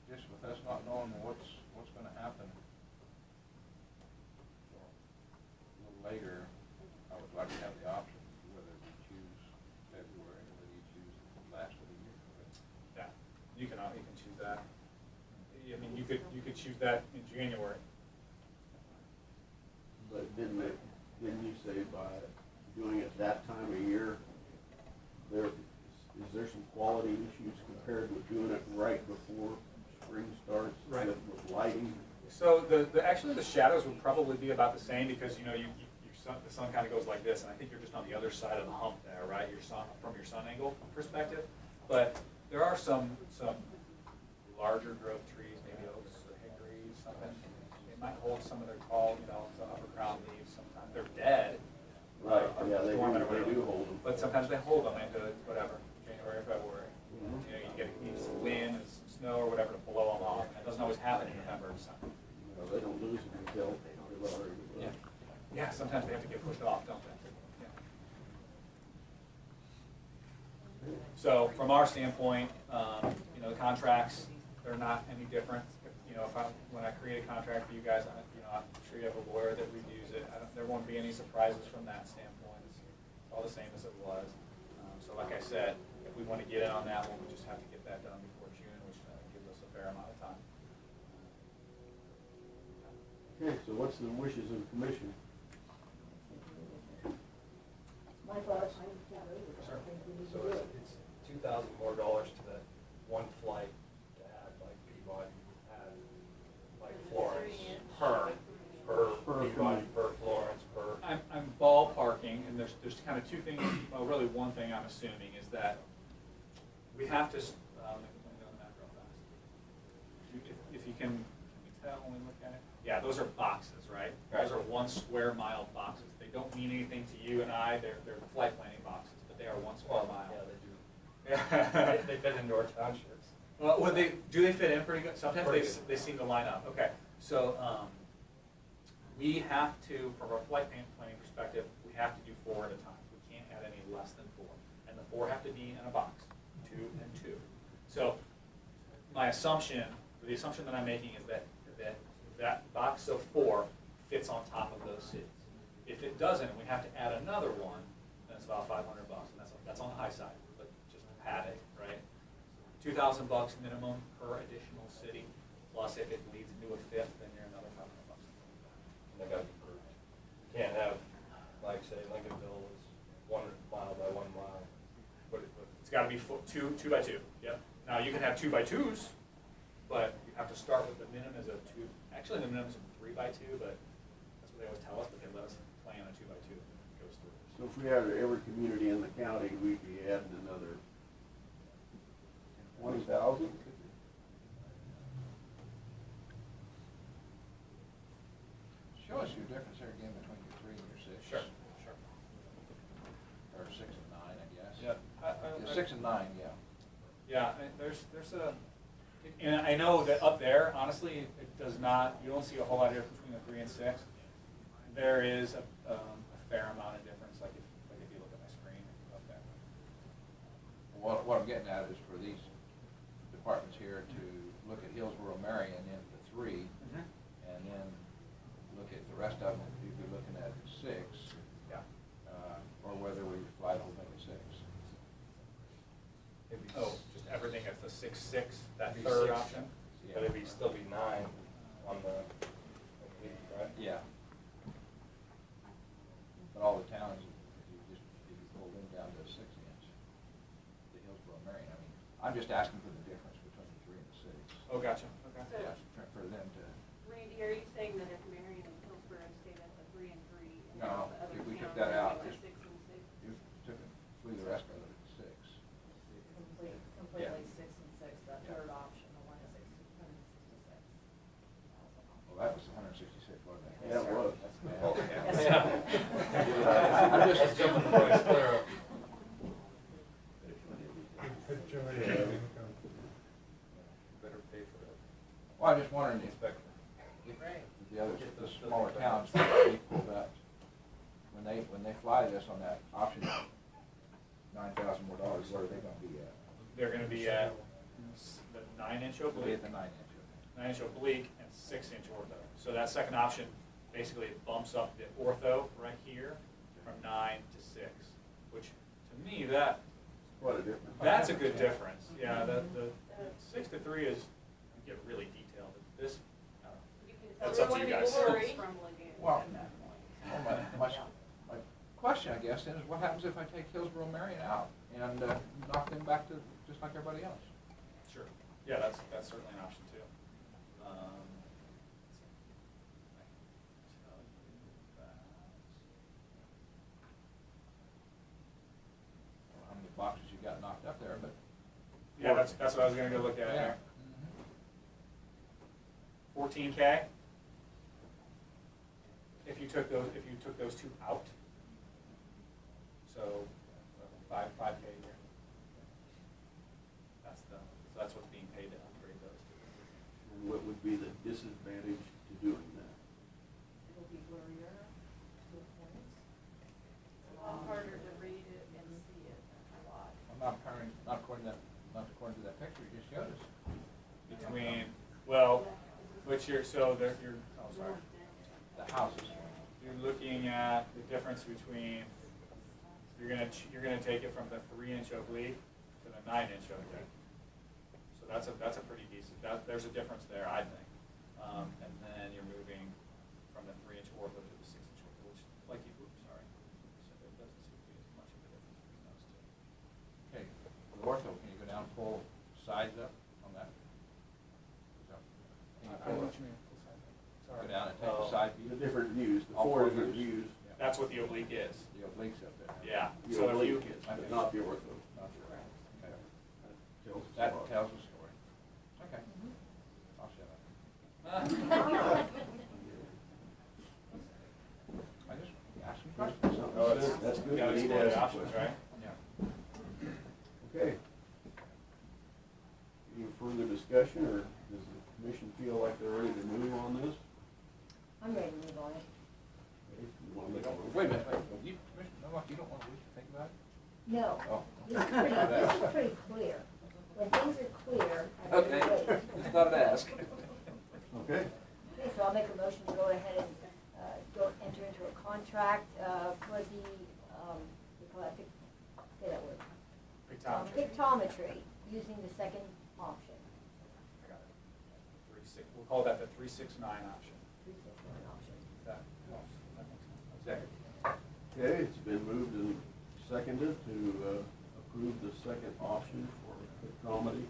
Just with us not knowing what's gonna happen a little later, I would like to have the option whether you choose February or whether you choose the last of the year. Yeah, you can choose that. I mean, you could choose that in January. But didn't you say by doing it that time of year, is there some quality issues compared with doing it right before spring starts? Right. With lighting? So actually the shadows would probably be about the same because the sun kind of goes like this, and I think you're just on the other side of the hump there, right? From your sun angle perspective. But there are some larger growth trees, maybe oaks or hickories, something. They might hold some of their tall, some upper crown leaves. Sometimes they're dead. Right, yeah, they dormant or do whatever. hold them. But sometimes they hold them into whatever, January or February. Mhm. You need some wind and some snow or whatever to blow them off. That doesn't always happen in November or December. No, they don't lose them until they're already. Yeah. Yeah, sometimes they have to get pushed off, don't they? Yeah. So from our standpoint, the contracts, they're not any different. When I create a contract for you guys, I'm sure you have a lawyer that reviews it. There won't be any surprises from that standpoint. It's all the same as it was. So like I said, if we want to get in on that one, we just have to get that done before June, which gives us a fair amount of time. Okay, so what's the wishes of the commission? my thoughts, I would agree with that. I think we need to So do it. it's $2,000 more to that one flight to add like Peabody, add like Florence. Per Peabody, per Florence, per. I'm ballparking, and there's kind of two things, well, really one thing I'm assuming is that we have to, let me go on the map real fast. If you can you tell when we look at it? Yeah, those are boxes, right? Those are 1 square mile boxes. They don't mean anything to you and I, they're flight planning boxes, but they are 1 square mile. Yeah, they do. They fit into our townships. Well, do they fit in pretty good? Sometimes Pretty they seem to line up. Okay, so we have to, from a flight planning perspective, we have to do 4 at a time. We can't add any less than 4, and the 4 have to be in a box, 2 and 2. So my assumption, the assumption that I'm making is that box of 4 fits on top of those cities. If it doesn't, and we have to add another one, then it's about $500, and that's on the high side, but just pad it, right? $2,000 minimum per additional city, plus if it leads into a 5th, then you're another $500. They gotta be grouped. You can't have, like, say, Lincolnville is 1 mile by 1 mile. But It's got to be 2 by 2. Yep. Now you can have 2 by 2s, but you have to start with the minimum as a 2. Actually, the minimum is a 3 by 2, but that's what they always tell us. But they let us plan a 2 by 2 that goes through. So if we had every community in the county, we'd be adding another 20,000? Show us your difference there again between your 3 and your 6. Sure. Or 6 and 9, I guess. Yep. Yeah, 6 and 9, yeah. Yeah, there's a, and I know that up there, honestly, it does not. You don't see a whole lot of difference between the 3 and 6. There is a fair amount of difference, like if you look at my screen up there. What I'm getting at is for these departments here to look at Hillsborough, Marion in the 3, the 6-6, that It'd be third 6. option. But it'd still be 9 on the lead, right? Yeah. But all the towns, if you pull them down to a 6-inch, the Hillsborough, Marion, I mean, I'm just asking for the difference between the 3 and the 6. Oh, gotcha, okay. Yeah, for them to, Randy, are you saying that if Marion and Hillsborough stayed at the 3 and 3, and No, the other if we took towns that out, were just- 6 and 6? you took it, flew the rest of it at 6. Completely 6 and 6, that Yeah. third option, the 166. Well, that was 166, wasn't it? Yeah, it was. Yeah. I'm just jumping the price clear up. Could generate income. Better pay for that. Well, I'm just wondering if Inspector. the other, the smaller towns, be pulled up, when they fly this on that option, $9,000 more, where are they gonna be at? They're gonna be at the 9-inch They'll be oblique, at the 9-inch. 9-inch oblique, and 6-inch ortho. So that second option basically bumps up the ortho right here from 9 to 6, which to me, What a difference. that's a good difference. Yeah, the 6 to 3 is, you get really detailed. This, I don't know. You can That's tell up to you everyone guys. it's from lagoons Well, at that point. Well, my question, I guess, then is what happens if I take Hillsborough, Marion out and knock them back to just like everybody else? Sure. Yeah, that's certainly an option too. How many boxes you got knocked up there, but. Yeah, that's what I was gonna go look at Yeah. there. 14K. If you took those two out. So 5K a year. That's what's being paid to upgrade those two. And what would be the disadvantage to doing that? It'll be blurrier to a point. It's a lot harder to read it and see it a lot. Well, not according to that picture you just showed us. Between, well, oh, sorry. The houses. You're looking at the difference between, you're gonna take it from the 3-inch oblique to the 9-inch oblique. So that's a pretty decent, there's a difference there, I think. And then you're moving from the 3-inch ortho to the 6-inch ortho, which, like you, sorry. So there doesn't seem to be as much of a difference between those two. Okay, the ortho, can you go down and pull sides up on that? Can you pull it? Go down and take the side view? The different views, the All 4 four different views. views. That's what the oblique is. The obliques up there. Yeah. The So if you, oblique is, but not the ortho. Not the right. Okay. Tells us That a lot. tells a story. Okay. I'll shut up. I just asked some questions. No, that's good. gotta We need explore to the ask options, questions. right? Yeah. Okay. Any further discussion, or does the commission feel like they're ready to move on this? I'm ready to move on it. Okay, you wanna make a motion? Wait a minute, you, Commissioner Novak, you don't want to wait to think about it? No, Oh. this is pretty clear. When things are clear, I can Okay, wait. just thought I'd ask. Okay, Okay, so I'll make a motion to go ahead and, enter into a contract, for the, we call that, say that word. Pictometry. Pictometry, using the second option, I got it. We'll call that the 369 option. 369 option. That makes sense. Second. okay, it's been moved and seconded to, approve the second option for pictometry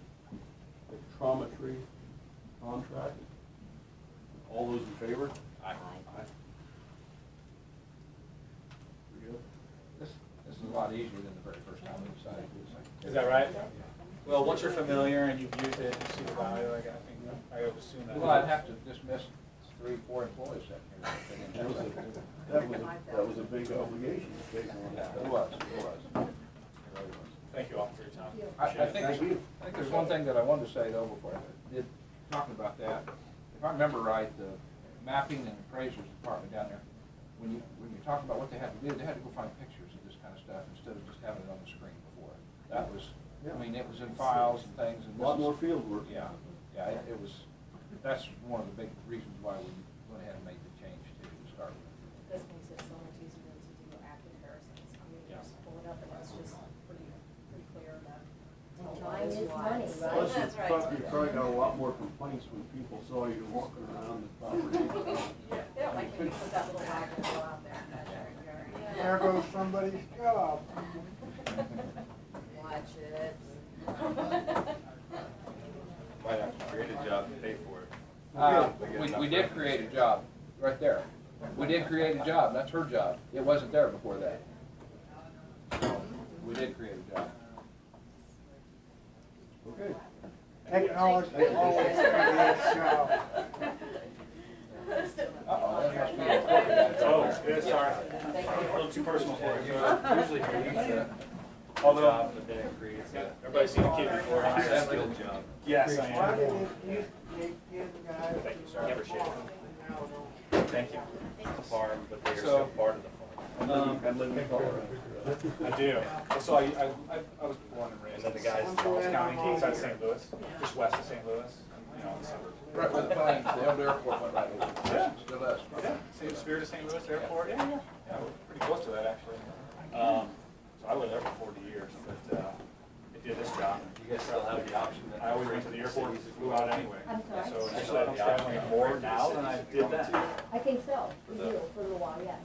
contract. All those in favor? Aye. Aye. We good? This is a lot easier than the very first time we decided to do the second. Is that right? Well, once you're familiar and you've used it and see the value, I think, I would assume that. Well, I'd have to dismiss 3-4 employees sitting here. if they didn't That have was something to do. that was a big obligation to take on Yeah, that. it was. It really was. Thank you all for your time. Thank you. I Thank you. think there's one thing that I wanted to say though before I did, talking about that. If I remember right, the mapping and appraisals department down there, when you talk about what they had to do, they had to go find pictures of this kind of stuff instead of just having it on the screen before. That was, I mean, it was in files and things and A lot this is- more field work. Yeah, it was, that's one of the big reasons why we went ahead and made the change to start with. This makes it so much easier to do comparisons. I mean, you Yeah. just pull it up and it's just pretty clear to tell Time is money, Plus, right? you probably got a lot more complaints when people saw you walking around the property. Yeah, they don't like when you put that little wagon wheel out there. There goes somebody's job. Watch it. Might have to create a job to pay for it. We did create a job, right there. We did create a job, that's her job. It wasn't there before that. We did create a job. Okay. Technology always creates jobs. Uh-oh, that must be a corporate guy. Oh, good, sorry. A little too personal for you. Usually creates a job, but then it creates a. Everybody's seen a kid before, huh? It's a skilled job. Yes, I Why am. did it used to get kids, guys? Thank you, sir, I appreciate it. Thank you. It's a farm, but they are So- still part of the farm. I live in Colorado. I do. So I was born and raised in the guys in Charles County, outside of St. Louis, just west of St. Louis, you know, in the suburbs. Right where the plane, the old airport went right over. Yeah. Still does. Yeah, St. Spirit of St. Louis Airport, yeah, we're pretty close to that actually. So I lived there for 40 years, but I did this job. You guys still have the option that. I always went to the airport and flew out anyway. I'm sorry? So actually I'm traveling more now than I did then. I think so, we do, for a little while, yes.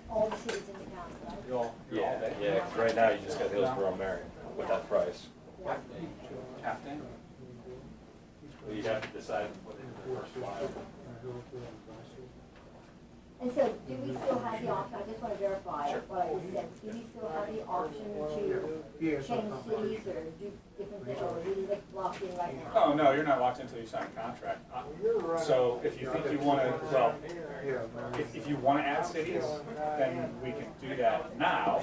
All the cities in the county, right? You're all Yeah, there. yeah, 'cause right now you just got Hillsborough, Marion with that price. Half day. Well, you'd have to decide what they do the first file. And so, do we still have the option, I just want to verify what I just said, do we still have the option to change cities or do different things, or are we locked in right now? Oh, no, you're not locked until you sign a contract. So if you think you want to, well, if you want to add cities, then we can do that now.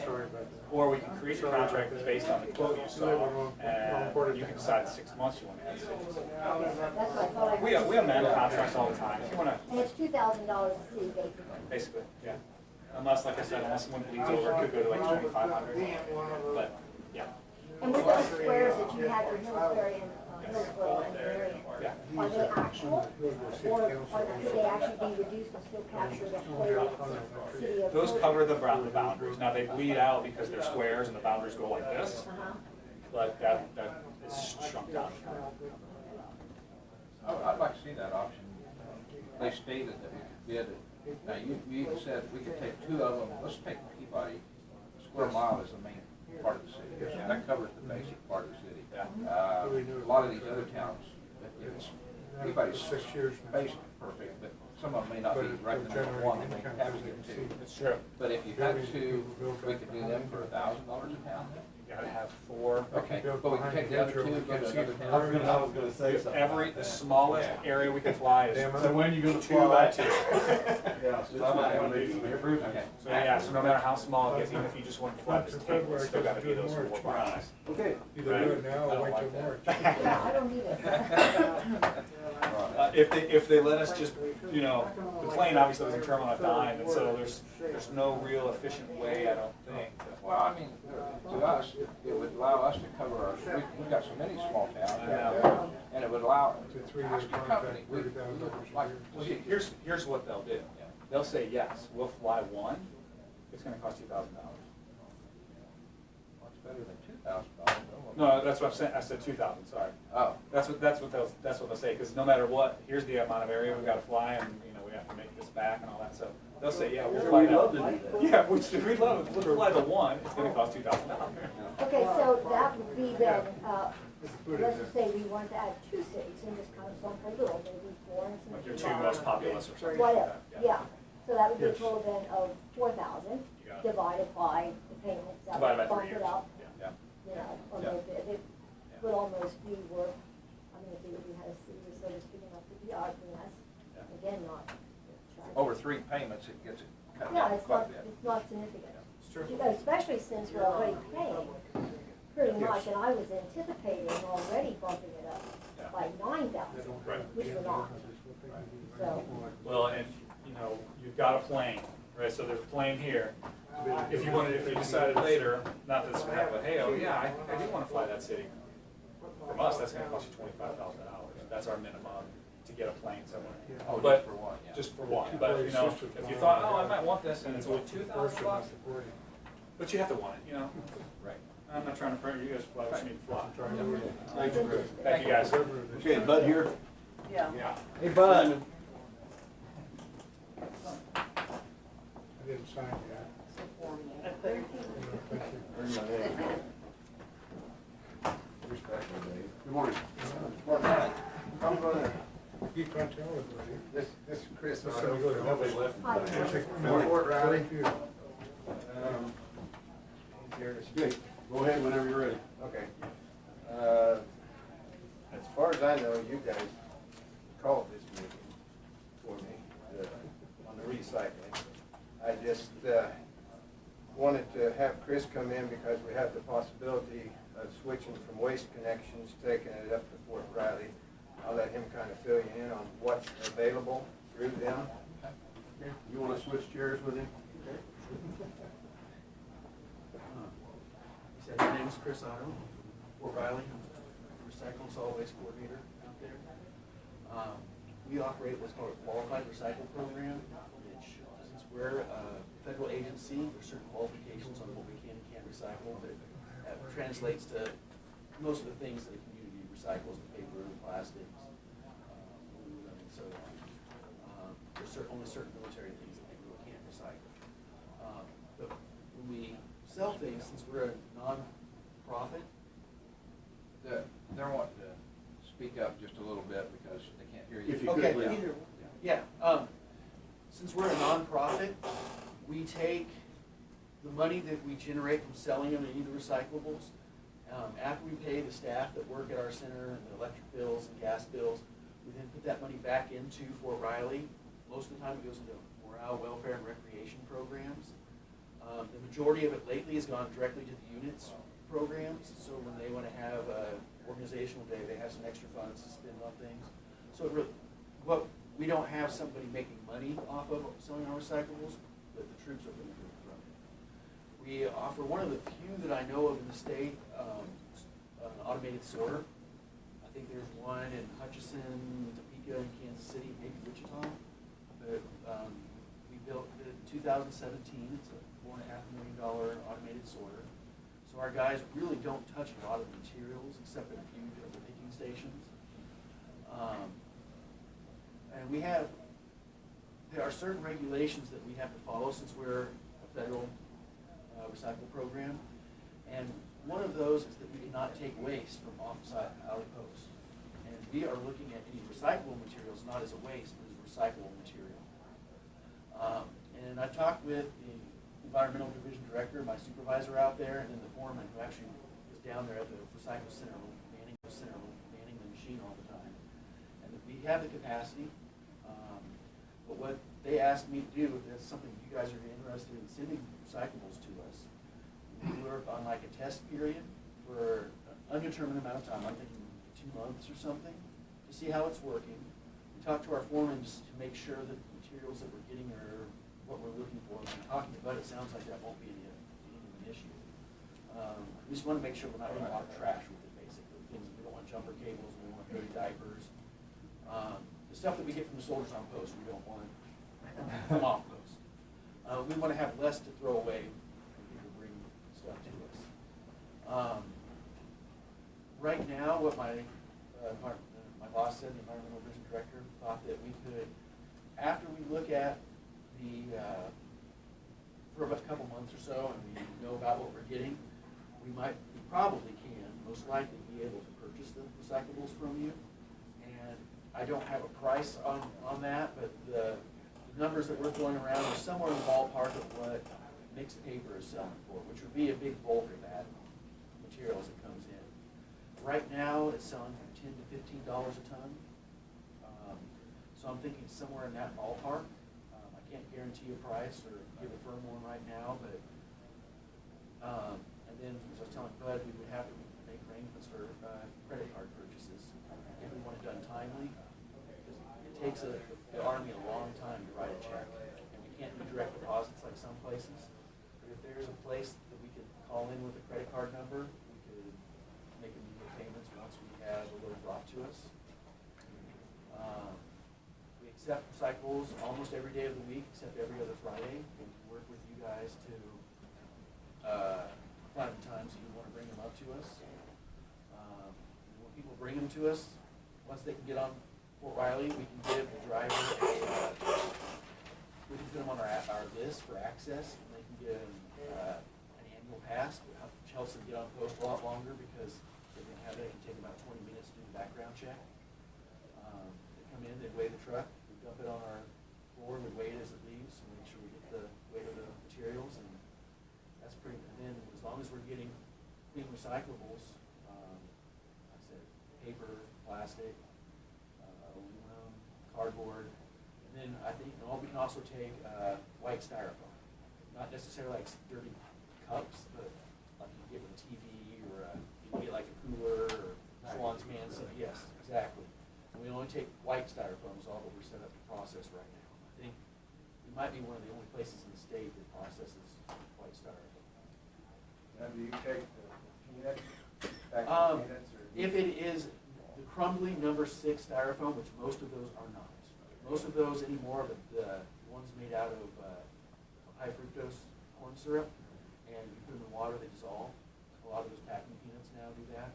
Or we can create a contract based on the quote you saw, and you can decide in 6 months you want to add cities. That's what I thought I heard. We amend contracts all the time. If you want to, And it's $2,000 a city, basically. basically, yeah. Unless, like I said, unless one bleeds over, it could go to like 2,500. But, yeah. And with those squares that you had for Hillsbury and Hillsborough and Marion, Yeah. are they actual? Or could they actually be reduced and still capture the whole city of? Those cover the boundaries. Now, they bleed out because they're squares and the boundaries go like this, Uh-huh. but that is shrunk down. I'd like to see that option. They stated that we could bid it. Now, you said we could take two of them, let's take Peabody. A square mile is the main part of the city. That covers the basic part of the city. A lot of these other towns, if it's, Peabody's basically perfect, but some of them may not be right in the middle of one, they may have to get two. It's true. But if you had two, we could do them for $1,000 a pound. You gotta have 4. Okay, but we can take the other two, and go to another town. I was gonna say something. The smallest area we can fly is So when you gonna 2 by 2. Yeah, so it's not gonna make some difference. Okay. So yeah, so no matter how small it gets, even if you just want to fly this table, it's still gotta be those 4 miles. Okay. Either do it now or wait till March. Yeah, I don't either. If they let us just, you know, the plane obviously doesn't turn on a dime, and so there's no real efficient way, I don't think. Well, I mean, to us, it would allow us to cover our, we've got so many small towns, and it would allow, ask your company, we, like, Well, here's what they'll do. They'll say, yes, we'll fly one, it's gonna cost $2,000. what's better than $2,000? No, that's what I'm saying, I said 2,000, sorry. Oh. That's what they'll say, because no matter what, here's the amount of area we gotta fly, and, you know, we have to make this back and all that, so they'll say, yeah, we'll fly We'd love that. to do that. Yeah, we'd love it, we'll fly the one, it's gonna cost $2,000. Okay, so that would be then, let's just say we wanted to add 2 cities and just kind of bump a little, maybe Florence and Like your 2 most populous or something. whatever, like that, yeah. So that would be a total then of 4,000 You got it. divided by the payments, that Divided by would 3 bump years. it up, Yeah. you know, or Yeah. it would almost be worth, I mean, if we had a city so to speak enough to be arguing us, again, not. Over 3 payments, it gets it cut Yeah, down it's quite not, a bit. it's not significant. It's true. You know, especially since we're already paying pretty much, and I was anticipating already bumping it up by 9,000, Right. which we're not. So, Well, and, you know, you've got a plane, right, so there's a plane here. If you decided later, not that this would happen, but hey, oh yeah, I do wanna fly that city. From us, that's gonna cost you $25,000. That's our minimum to get a plane somewhere. Oh, But- just for one, yeah. Just for one, but you know, if you thought, oh, I might want this, and it's only $2,000, but you have to want it, you know? Right. I'm not trying to pressure you guys to fly, what you need to fly. Thank you, Chris. Thank you, guys. Okay, Bud here? Yeah. Yeah. Hey, Bud. I didn't sign yet. Thank you. Where's my name? Good morning. I'm gonna. You can't tell everybody. This is Chris. This is gonna go to Nobody Elvis. left. Morning. Fort Riley. Thank you. He's here to Okay, speak. go ahead whenever you're ready. Okay. As far as I know, you guys called this meeting for me on the recycling. I just wanted to have Chris come in because we have the possibility of switching from Waste Connections, taking it up to Fort Riley. I'll let him kind of fill you in on what's available through them. You wanna switch chairs with him? He said, my name is Chris Otto, I'm from Fort Riley, I'm a recycle and solid waste coordinator out there. We operate what's called a qualified recycle program, which, since we're a federal agency, there's certain qualifications on what we can and can't recycle, but that translates to most of the things that a community recycles, paper and plastics, aluminum and so on. There's only certain military things that we really can't recycle. But when we sell things, since we're a non-profit. They're wanting to speak up just a little bit because they can't hear you. If you Okay, could, yeah. either, yeah, since we're a non-profit, we take the money that we generate from selling them any of the recyclables. After we pay the staff that work at our center and the electric bills and gas bills, we then put that money back into Fort Riley. Most of the time it goes into morale, welfare, and recreation programs. The majority of it lately has gone directly to the units programs, so when they want to have a organizational day, they have some extra funds to spend on things. So it really, we don't have somebody making money off of selling our recyclables, but the troops are benefiting from it. We offer one of the few that I know of in the state, an automated sorter. I think there's one in Hutchinson, Topeka, and Kansas City, maybe Wichita. But we built it in 2017. It's a $4.5 million automated sorter. So our guys really don't touch a lot of the materials except at a few of the picking stations. And there are certain regulations that we have to follow since we're a federal recycle program. And one of those is that we cannot take waste from off-site outposts. And we are looking at any recyclable materials not as a waste, but as a recyclable material. And I talked with the environmental division director, my supervisor out there, and then the foreman who actually is down there at the recycle center, manning the machine all the time. And we have the capacity, but what they asked me to do, if that's something you guys are interested in sending recyclables to us, we work on like a test period for an undetermined amount of time, I'm thinking 2 months or something, to see how it's working. We talk to our foreman just to make sure that the materials that we're getting are what we're looking for. When I'm talking about it, sounds like that won't be any of an issue. We just want to make sure we're not doing a lot of trash with it, basically. Things, we don't want jumper cables, we don't want dirty diapers. The stuff that we get from the soldiers on post, we don't want from off post. We want to have less to throw away when people bring stuff to us. Right now, what my boss said, the environmental division director, thought that we could, after we look at for about a couple months or so, and we know about what we're getting, we probably can, most likely, be able to purchase the recyclables from you. And I don't have a price on that, but the numbers that we're throwing around are somewhere in the ballpark of what mixed paper is selling for, which would be a big bulk of that material as it comes in. Right now, it's selling from $10 to $15 a ton. So I'm thinking somewhere in that ballpark. I can't guarantee a price or give a firm one right now, but, and then, as I was telling Bud, we would have to make arrangements for credit card purchases if we want it done timely, because it takes the Army a long time to write a check, and we can't do direct deposits like some places. But if there's a place that we could call in with a credit card number, we could make immediate payments once we have a little brought to us. accept recyclables almost every day of the week, except every other Friday, and to work with you guys to find the times that you want to bring them up to us. When people bring them to us, once they can get on Fort Riley, we can give the driver we can put them on our list for access, and they can get an annual pass, which helps them get on post a lot longer because they can have it. It can take about 20 minutes to do the background check. They come in, they weigh the truck, we dump it on our floor, we weigh it as it leaves, and make sure we get the weight of the materials, and that's pretty. And then as long as we're getting clean recyclables, like I said, paper, plastic, aluminum, cardboard. And then I think we can also take white styrofoam. Not necessarily like dirty cups, but like you get with a TV or you can get like a cooler or Schwann's Man. Yes, exactly. And we only take white styrofoam is all that we're set up to process right now. I think we might be one of the only places in the state that processes white styrofoam. Now, do you take the peanuts, peanuts, or? If it is the crumbly number 6 styrofoam, which most of those are not. Most of those anymore are the ones made out of high fructose corn syrup, and you put them in water, they dissolve. A lot of those packing peanuts now do that.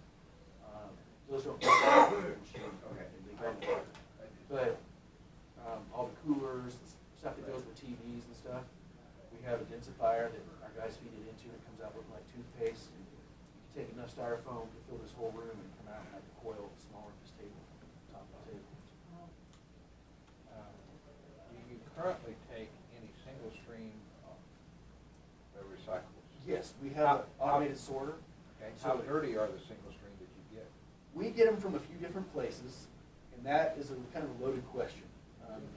Those don't go in the machine. Okay. They go in the water. But all the coolers, the stuff that goes with TVs and stuff, we have a densifier that our guys feed it into. It comes out looking like toothpaste. And you can take enough styrofoam to fill this whole room and come out like a coil smaller than this table, top of the table. Do you currently take any single stream recyclables? Yes, we have an automated sorter. Okay. How dirty are the single stream that you get? We get them from a few different places, and that is a kind of a loaded question.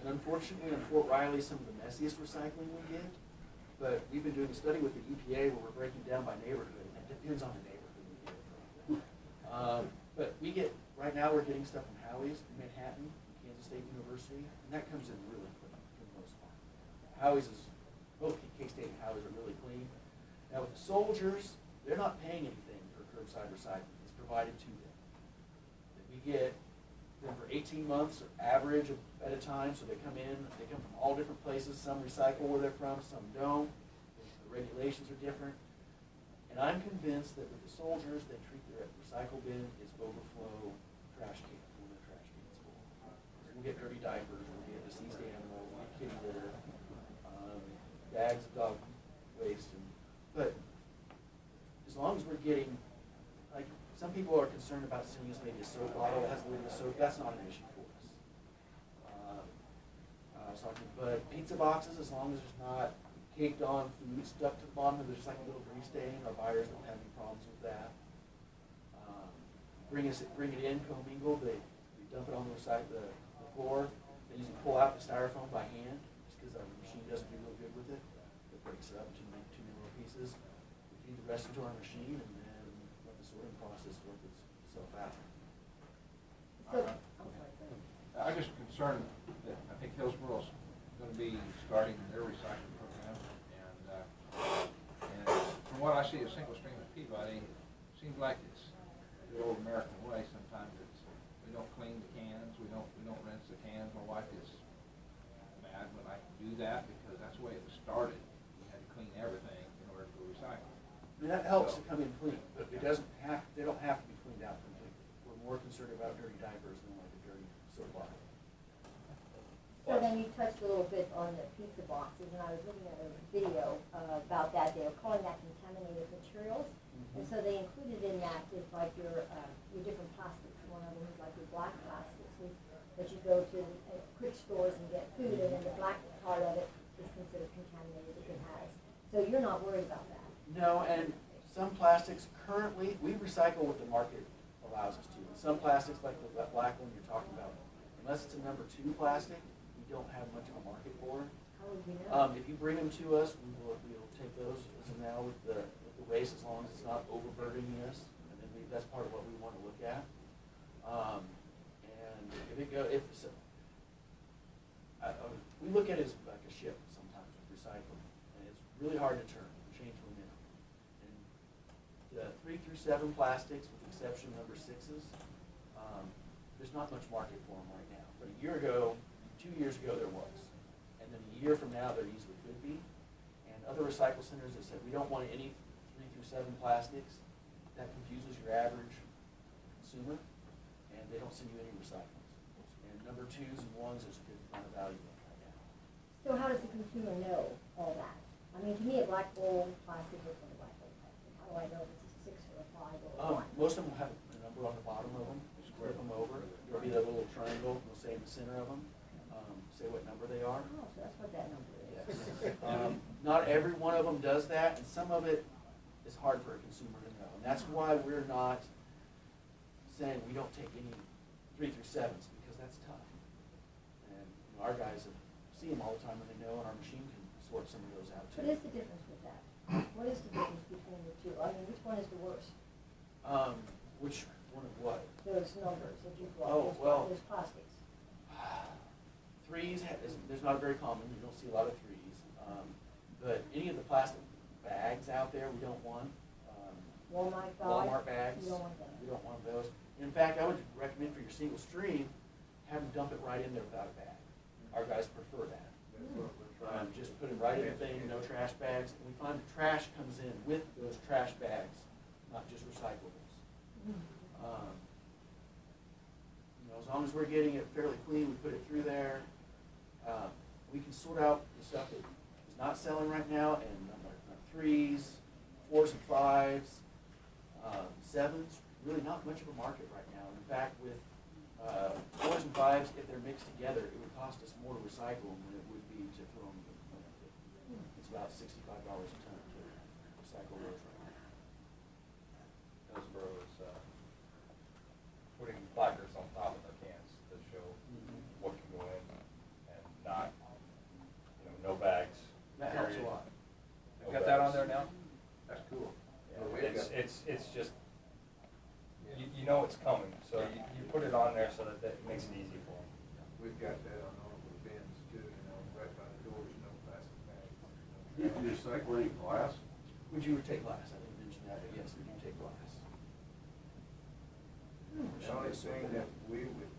And unfortunately, in Fort Riley, some of the messiest recycling we get, but we've been doing a study with the EPA where we're breaking down by neighborhood, and it depends on the neighborhood we get it from. But we get, right now we're getting stuff from Howie's in Manhattan, Kansas State University, and that comes in really clean for the most part. Howie's is, both K-State and Howie's are really clean. Now with the soldiers, they're not paying anything for curbside recycling. It's provided to them. We get them for 18 months, or average at a time, so they come from all different places. Some recycle where they're from, some don't. The regulations are different. And I'm convinced that with the soldiers, they treat their recycle bin as overflow trash cans when their trash can's full. We'll get dirty diapers, we'll get deceased animals, we'll get kitty litter, bags of dog waste, but as long as we're getting, like, some people are concerned about sending us maybe a soap bottle that has a little bit of soap. That's not an issue for us. But pizza boxes, as long as there's not caked on food stuck to the bottom, there's just like a little grease stain, our buyers don't have any problems with that. Bring it in, commingled, we dump it on the floor. They usually pull out the styrofoam by hand, just because our machine doesn't do real good with it. It breaks it up into like 2 little pieces. We feed the rest into our machine, and then let the sorting process work itself out. I'm just concerned that I think Hillsboro's going to be starting their recycling program, and from what I see of single stream at Peabody, it seems like it's the old American way. Sometimes it's we don't clean the cans, we don't rinse the cans. My wife is mad when I do that because that's the way it was started. You had to clean everything in order to recycle. I mean, that helps to come in clean, but it doesn't have. They don't have to be cleaned out completely. We're more concerned about dirty diapers than like a dirty soap bottle. So then you touched a little bit on the pizza boxes, and I was looking at a video about that. They were calling that contaminated materials, and so they included in that is like your different plastics. One of them is like your black plastics that you go to quick stores and get food, and then the black part of it is considered contaminated if it has. So you're not worried about that? No, and some plastics currently we recycle what the market allows us to. Some plastics, like the black one you're talking about, unless it's a number 2 plastic, don't have much of a market for. How would we know? If you bring them to us, we'll take those as of now with the waste, as long as it's not overburdening us, and then that's part of what we want to look at. And we look at it as like a ship sometimes with recycling, and it's really hard to turn and change momentum. And the 3 through 7 plastics, with the exception of number 6s, there's not much market for them right now. But a year ago, 2 years ago there was. And then a year from now, there easily could be. And other recycle centers have said, we don't want any 3 through 7 plastics. That confuses your average consumer, and they don't send you any recyclables. And number 2s and 1s is a good amount of value right now. So how does the consumer know all that? I mean, to me, a black bowl plastic is from a black bowl plastic. How do I know if it's a 6 or a 5 or a 1? Most of them will have a number on the bottom of them. Just flip them over. There'll be that little triangle, we'll say in the center of them. Say what number they are. Oh, so that's what that number is. Yes. Not every one of them does that, and some of it is hard for a consumer to know. And that's why we're not saying we don't take any 3 through 7s, because that's tough. And our guys see them all the time, and they know, and our machine can sort some of those out too. What is the difference with that? What is the difference between the two? I mean, which one is the worst? Which one of what? Those numbers that you Oh, brought, well, those plastics. 3s, there's not very common, you don't see a lot of 3s. But any of the plastic bags out there, we don't want. Walmart bags, You don't want that. we don't want those. In fact, I would recommend for your single stream, have them dump it right in there without a bag. Our guys prefer that. That's what we're trying. Just put it right in the thing, no trash bags. And we find the trash comes in with those trash bags, not just recyclables. As long as we're getting it fairly clean, we put it through there. We can sort out the stuff that is not selling right now, and 3s, 4s and 5s, 7s, really not much of a market right now. In fact, with 4s and 5s, if they're mixed together, it would cost us more to recycle them than it would be to throw them in the landfill. It's about $65 a ton to recycle those right now. Hillsborough is putting placards on top of their cans that show what can go in and not, no bags. That helps a period. lot. They've got that on there now? That's cool. It's just, you know it's coming, so you put it on there so that it makes it easy for them. We've got that on all the bins too, right by the doors, no plastic bags. Do you recycle any glass? Would you take glass? I didn't mention that, but yes, we do take glass. The only thing that we would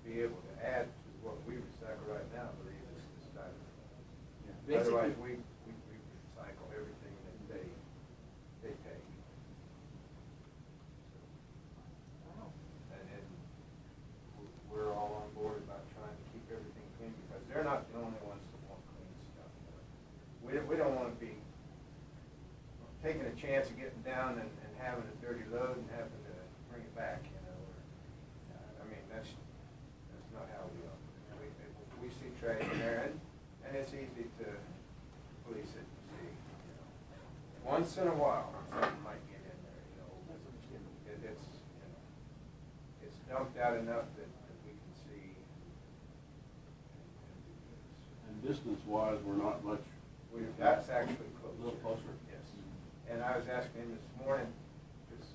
be able to add to what we recycle right now, I believe, is the styrofoam. Yeah. Otherwise, we recycle everything that they take. And we're all on board about trying to keep everything clean, because they're not the only ones that want clean stuff. We don't want to be taking a chance of getting down and having a dirty load and having to bring it back, I mean, that's not how we operate. We see trash in there, and it's easy to police it and see, once in a while, something might get in there, it's dumped out enough that we can see. And distance-wise, we're not much. That's actually closer. A little closer? Yes. And I was asking him this morning, because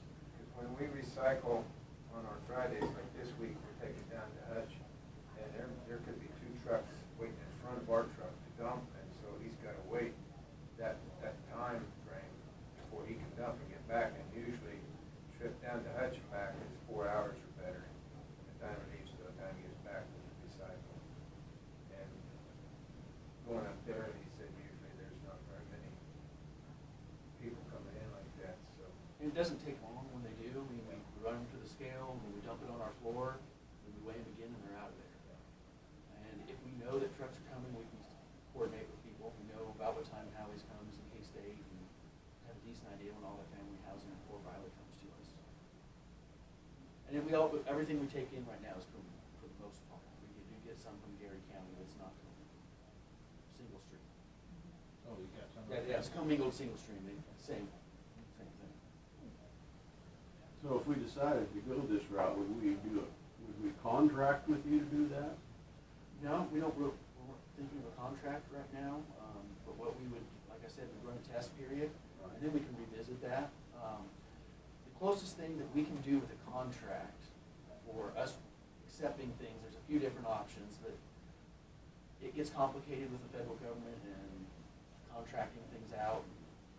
when we recycle on our Fridays, like this week, we're taking down to Hutch, and there could be 2 trucks waiting in front of our truck to dump, and so he's gotta wait that time frame before he can dump and get back, and usually trip down to Hutch and back is 4 hours or better, from the time it leaves to the time he gets back with the recycle. And going up there, he said usually there's not very many people coming in like that, so. And it doesn't take long when they do. We run them to the scale, and we dump it on our floor, and we weigh them again, and they're out of there. And if we know that trucks are coming, we can coordinate with people. We know about what time Howie's comes in K-State, and have a decent idea when all the family housing and Fort Riley comes to us. And then everything we take in right now is Coleman, for the most part. We do get some from Gary County that's not Coleman. Single stream. Oh, you got some? Yeah, it's commingled single stream, same thing. So if we decided to go this route, would we contract with you to do that? No, we don't, we're thinking of a contract right now, but what we would, like I said, we'd run a test period, and then we can revisit that. The closest thing that we can do with a contract for us accepting things, there's a few different options, but it gets complicated with the federal government and contracting things out,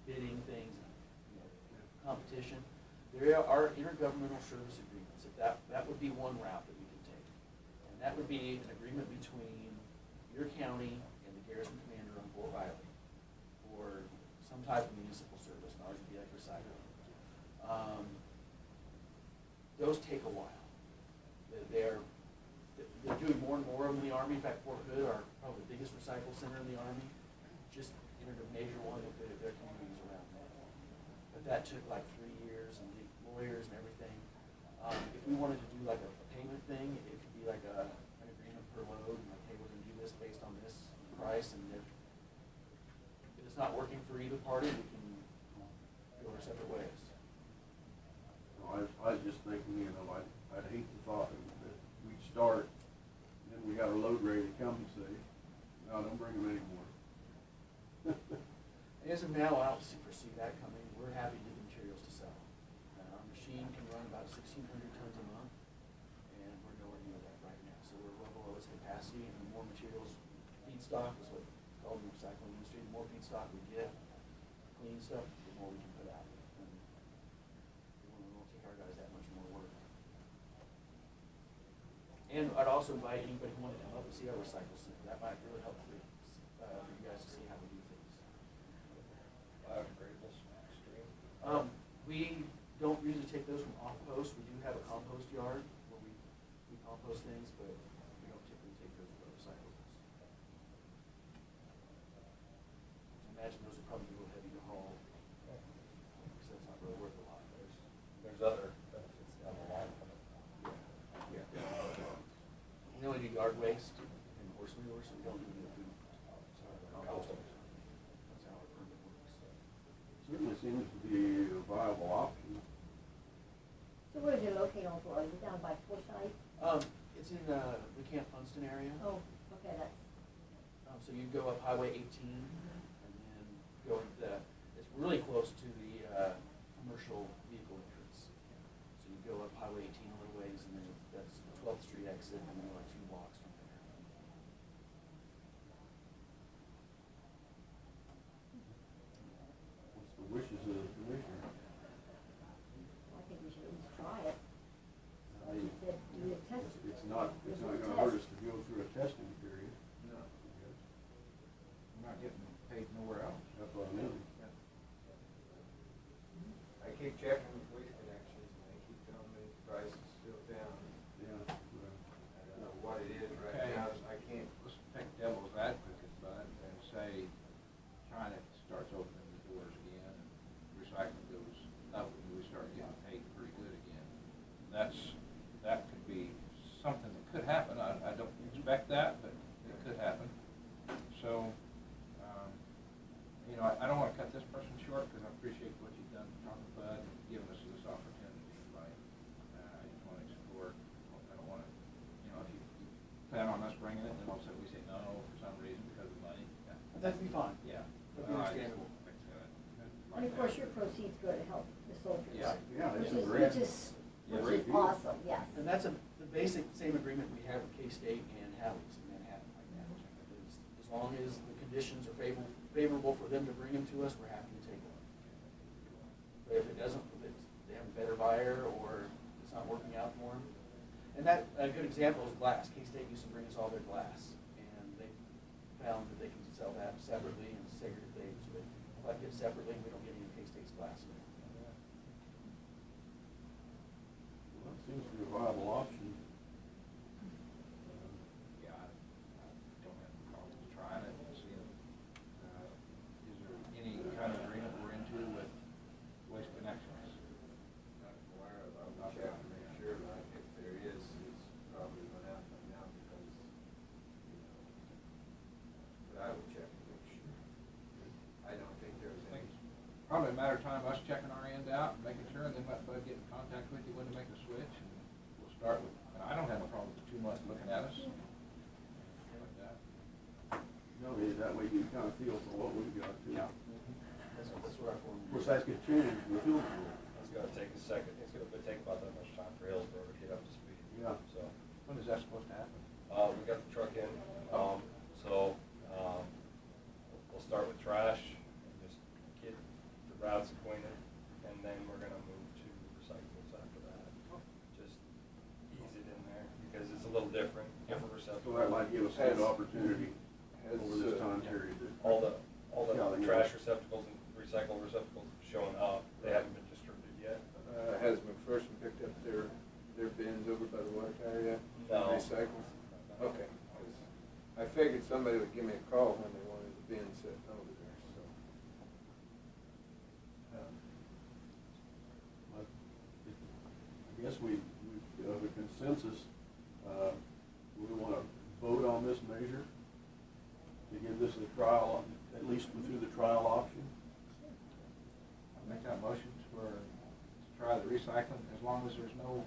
bidding things, competition. There are intergovernmental service agreements. If that would be one route that we could take. And that would be an agreement between your county and the garrison commander on Fort Riley for some type of municipal service, and ours would be like recycling. Those take a while. They're doing more and more of them in the Army. In fact, Fort Hood, our probably the biggest recycle center in the Army, just entered a major one with their communities around that. But that took like 3 years and the lawyers and everything. If we wanted to do like a payment thing, it could be like an agreement per load, and like, hey, we're gonna do this based on this price, and if it's not working for either party, we can go our separate ways. I was just thinking, I'd hate the thought that we'd start, and then we got a load ready to come and say, no, don't bring them anymore. As of now, I don't foresee that coming. We're happy to get the materials to sell. Our machine can run about 1,600 tons a month, and we're nowhere near that right now. So we're well below its capacity, and the more materials, feedstock is what we call the recycling industry, the more feedstock we get, clean stuff, the more we can put out. And we won't take our guys that much more work. And I'd also invite anybody who wanted to come up and see our recycle center. That might really help for you guys to see how we do things. Biodegradable stream. We don't usually take those from off post. We do have a compost yard where we compost things, but we don't typically take those for recyclables. I imagine those are probably a little heavy to haul, so it's not really worth a lot. There's other benefits down the line from it. Yeah. We only do yard waste and horse manure, so we don't do the food. Composting. That's how our permit works. Certainly seems to be a viable option. So where is it located on Florida? Is it down by Forsyth? It's in the Camp Funston area. Oh, okay, that's. So you go up Highway 18 and then go into it's really close to the commercial vehicle entrance. So you go up Highway 18 a little ways, and then that's the 12th Street exit, and then like 2 blocks from there. What's the wishes of the commissioner? I think we should at least try it. I mean, Said do a test. it's not gonna hurt us to go through a testing period. No. We're not getting paid nowhere else. That's what I mean. I keep checking with Waste Connections, and they keep telling me the price is still down. Yeah. I don't know what it is right Okay. now, I can't. Let's take devil's advocate, bud, and say China starts opening the doors again, and recycling goes up, and we start getting paid pretty good again. That could be something that could happen. I don't expect that, but it could happen. So, I don't want to cut this person short, because I appreciate what you've done for Tom Bud and giving us this opportunity, right? I just want to explore. I don't want to, if you plan on us bringing it, then all of a sudden we say no for some reason because of money. That'd be fine. Yeah. That'd be understandable. And of course, your proceeds go to help the soldiers. Yeah. Yeah, Which it's a is, great, which is awesome, yes. And that's the basic same agreement we have with K-State and Hallie's in Manhattan right now. As long as the conditions are favorable for them to bring them to us, we're happy to take them. But if it doesn't, if they have a better buyer or it's not working out for them. And that, a good example is glass. K-State used to bring us all their glass, and they found that they can sell that separately and segregate, so they collect it separately, and we don't get any of K-State's glass. well, it seems to be a viable option. Yeah, I don't have any problems trying it and seeing. Is there any kind of agreement we're into with Waste Connections? Not aware of, I'm not sure, but if there is, it's probably gonna happen now because, but I would check to make sure. I don't think there's I think any. it's probably a matter of time us checking our end out and making sure, and then let Bud get in contact with you when to make the switch, and we'll start with, and I don't have a problem with 2 months looking at us. Like that. No, that way you kind of feel for what we've got too. Yeah. That's what our form. Of course, that's gonna change in the field. It's gonna take a second, it's gonna take about that much time for Hillsborough to get up to speed. Yeah. So, When is that supposed to happen? we got the truck in, we'll start with trash, and just get the routes acquainted, and then we're gonna move to recyclables after that. Just ease it in there, because it's a little different receptacle. So that might give us a good opportunity. over this time period. All the Yeah, they trash know. receptacles and recycle receptacles showing up, they haven't been distributed yet. Has McPherson picked up their bins over by the water tower yet? No. Recycles? Okay, 'cause I figured somebody would give me a call when they wanted the bin sitting over there, so. But I guess we have a consensus, we wanna vote on this measure to give this a trial, at least go through the trial option. I'll make that motion to try the recycling, as long as there's no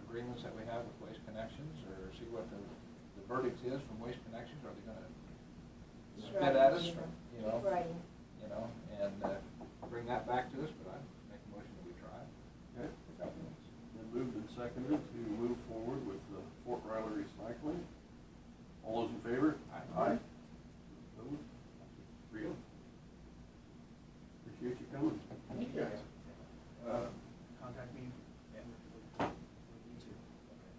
agreements that we have with Waste Connections, or see what the verdict is from Waste Connections. Are they gonna spit at us, you know? Right. You know, and bring that back to us, but I'd make a motion that we try. Okay. Then moved and seconded to move forward with the Fort Riley recycling. All those in favor? Aye. Opposed? Three. Appreciate you coming. Thank you. Contact me. Yeah. Me too. Okay.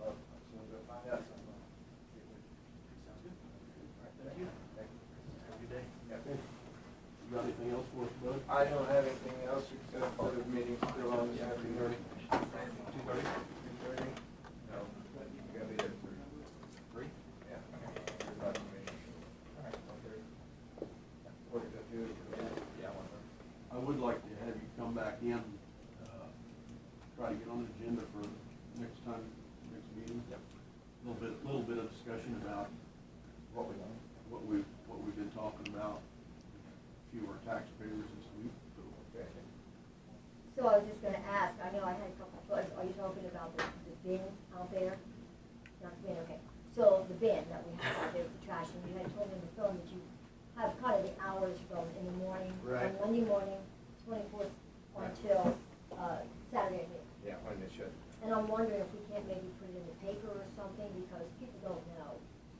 As soon as I find out something, I'll get with you. Sounds good. All right, thank you. Thank you. Have a good day. Okay. You got anything else for us, Bud? I don't have anything else except for the meeting still on this afternoon. 2:30? 2:30? No, but you gotta be there at 3. 3? Yeah. You're not the meeting. All right, 1:30. What did I do? Yeah, I would like to have you come back in, try to get on the agenda for next time, next meeting. Yep. Little bit of discussion about What we know. what we've been talking about, a few of our taxpayers this week, so. Okay. So I was just gonna ask, I know I had a couple of thoughts, are you talking about the bin out there? Not the bin, okay. So the bin that we have out there, the trash, and you had told me in the phone that you have kind of the hours from in the morning, Right. on Monday morning, 24th until, Saturday at noon. Yeah, when they should. And I'm wondering if we can't maybe put it in the paper or something, because people don't know,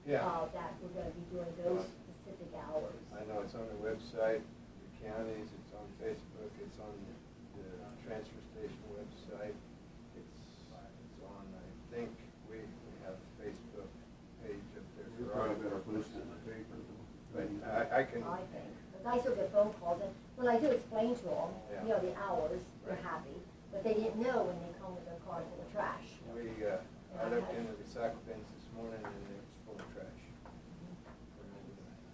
Yeah. that we're gonna be doing those specific hours. I know it's on the website, the counties, it's on Facebook, it's on the transfer station website. It's on, I think, we have a Facebook page up there. We for probably our- better post it in the paper. But I can, I think, because I still get phone calls, and when I do explain to them, you know, the hours, they're Right. happy, but they didn't know when they come with their car full of trash. I looked in the recycle bins this morning and it was full of trash.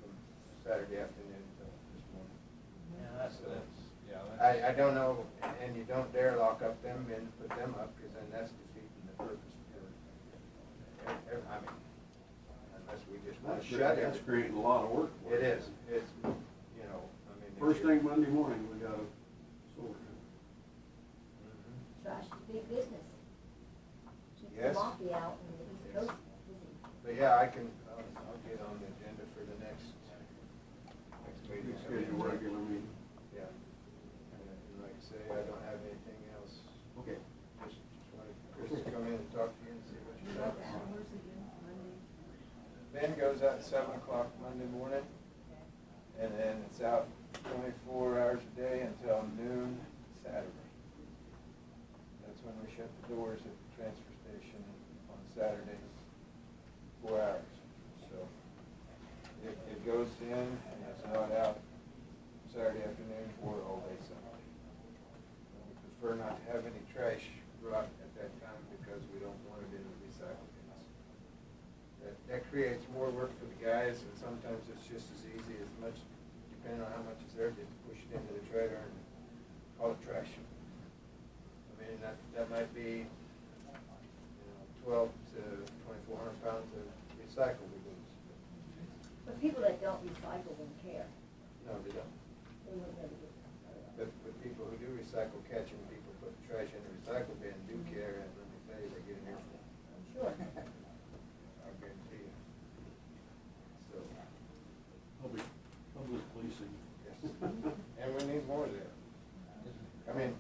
From Saturday afternoon till this morning. Yeah, So Yeah, I don't know, and you don't dare lock up them bins, put them up, because then that's defeating the purpose for, I mean, unless we just want to shut it. That's creating a lot of work for us. It is, it's, you know, I mean. if First you're- thing Monday morning, we got a solar. Mhm. Trash is big business. Keeps the Yes. mafia out in the East Yes. Coast busy. But yeah, I'll get on the agenda for the next meeting. Schedule a regular meeting. Yeah. And like I say, I don't have anything else. Okay. Just wanted Chris to come in and talk to you and see what you thought. Ben goes out at 7 o'clock Monday morning, and then it's out 24 hours a day until noon Saturday. That's when we shut the doors at the transfer station on Saturdays, 4 hours. So it goes in and it's not out Saturday afternoon or all day Sunday. We prefer not to have any trash brought at that time because we don't want it in the recycle bins. That creates more work for the guys, and sometimes it's just as easy, as much, depending on how much is there, just to push it into the trailer and call it trash. I mean, that might be, 12 to 2,400 pounds of recycle we lose. But people that don't recycle wouldn't care. No, they don't. They wouldn't ever do But people who do recycle, catching people putting trash in the recycle bin do care, and let me tell you, they get an earful. I'm sure. I'll guarantee you. So, Public policing. yes. And we need more there. I mean,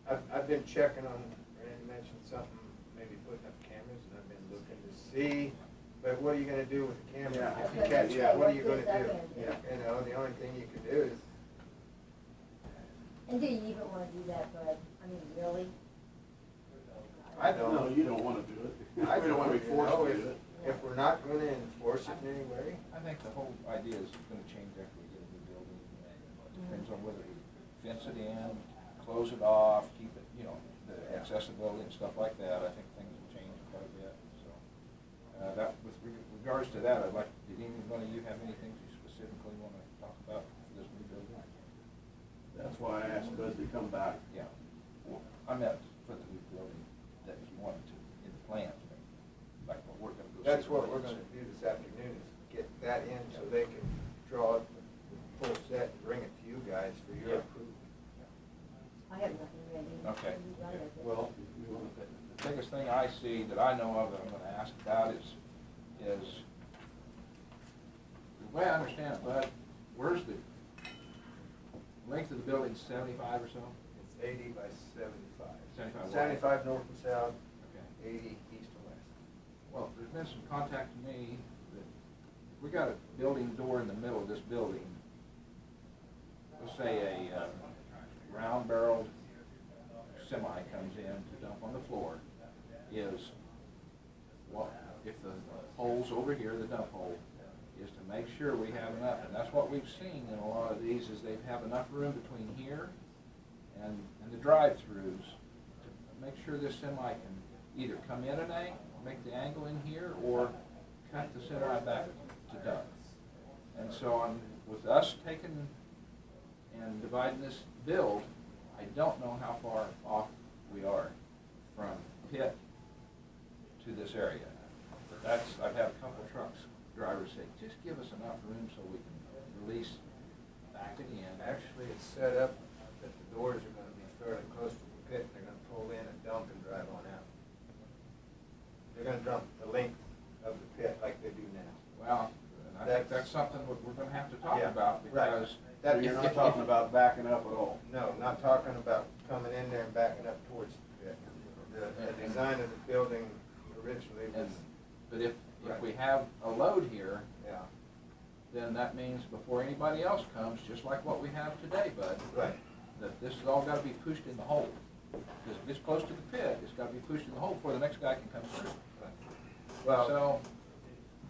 I've been checking on, Randy mentioned something, maybe putting up cameras, and I've been looking to see, but what are you gonna do with the camera? Yeah. If you Okay, catch yeah, it, what are what you good gonna is do? that gonna do? You know, the only thing you can do is, And do you even wanna do that, Bud? I mean, really? I don't. No, you don't wanna do it. I We don't wanna be don't, forced you know, to if- do it. if we're not gonna enforce it in any way, I think the whole idea is gonna change after we get a new building. It depends on whether we fence it in, close it off, keep it, you know, the accessibility and stuff like that. I think things will change quite a bit, so. That, with regards to that, I'd like, did any one of you have anything you specifically wanna talk about for this new building? That's why I asked Bud to come back. Yeah. Well, I meant for the new building that you wanted to, in the plans, like what we're gonna go. that's what we're gonna do this afternoon, is get that in so they can draw up the full set and bring it to you guys for your approval. I have nothing ready. Okay. You run with it. Well, we want to. The biggest thing I see that I know of that I'm gonna ask about is the way I understand it, Bud, where's the length of the building, 75 or so? It's 80 by 75. 75 wide. 75 north and south, Okay. 80 east and west. Well, there's been some contact to me that if we got a building door in the middle of this building, let's say a round barreled semi comes in to dump on the floor, is, well, if the hole's over here, the dump hole, is to make sure we have enough, and that's what we've seen in a lot of these, is they have enough room between here and the drive-throughs to make sure this semi can either come in an angle, make the angle in here, or cut the semi back to dump. And so with us taking and dividing this build, I don't know how far off we are from pit to this area. But that's, I've had a couple of drivers say, just give us enough room so we can release, back it in. Actually, it's set up that the doors are gonna be fairly close to the pit, and they're gonna pull in and dump and drive on out. They're gonna dump the length of the pit like they do now. Well, and I think that's something we're gonna have to talk Yeah, about, right. because. That- You're not talking about backing up at all. No, not talking about coming in there and backing up towards the pit. The design of the building originally was, But if Right. we have a load here, yeah, then that means before anybody else comes, just like what we have today, Bud, right. that this has all gotta be pushed in the hole. Because if it's close to the pit, it's gotta be pushed in the hole before the next guy can come through. Well, So,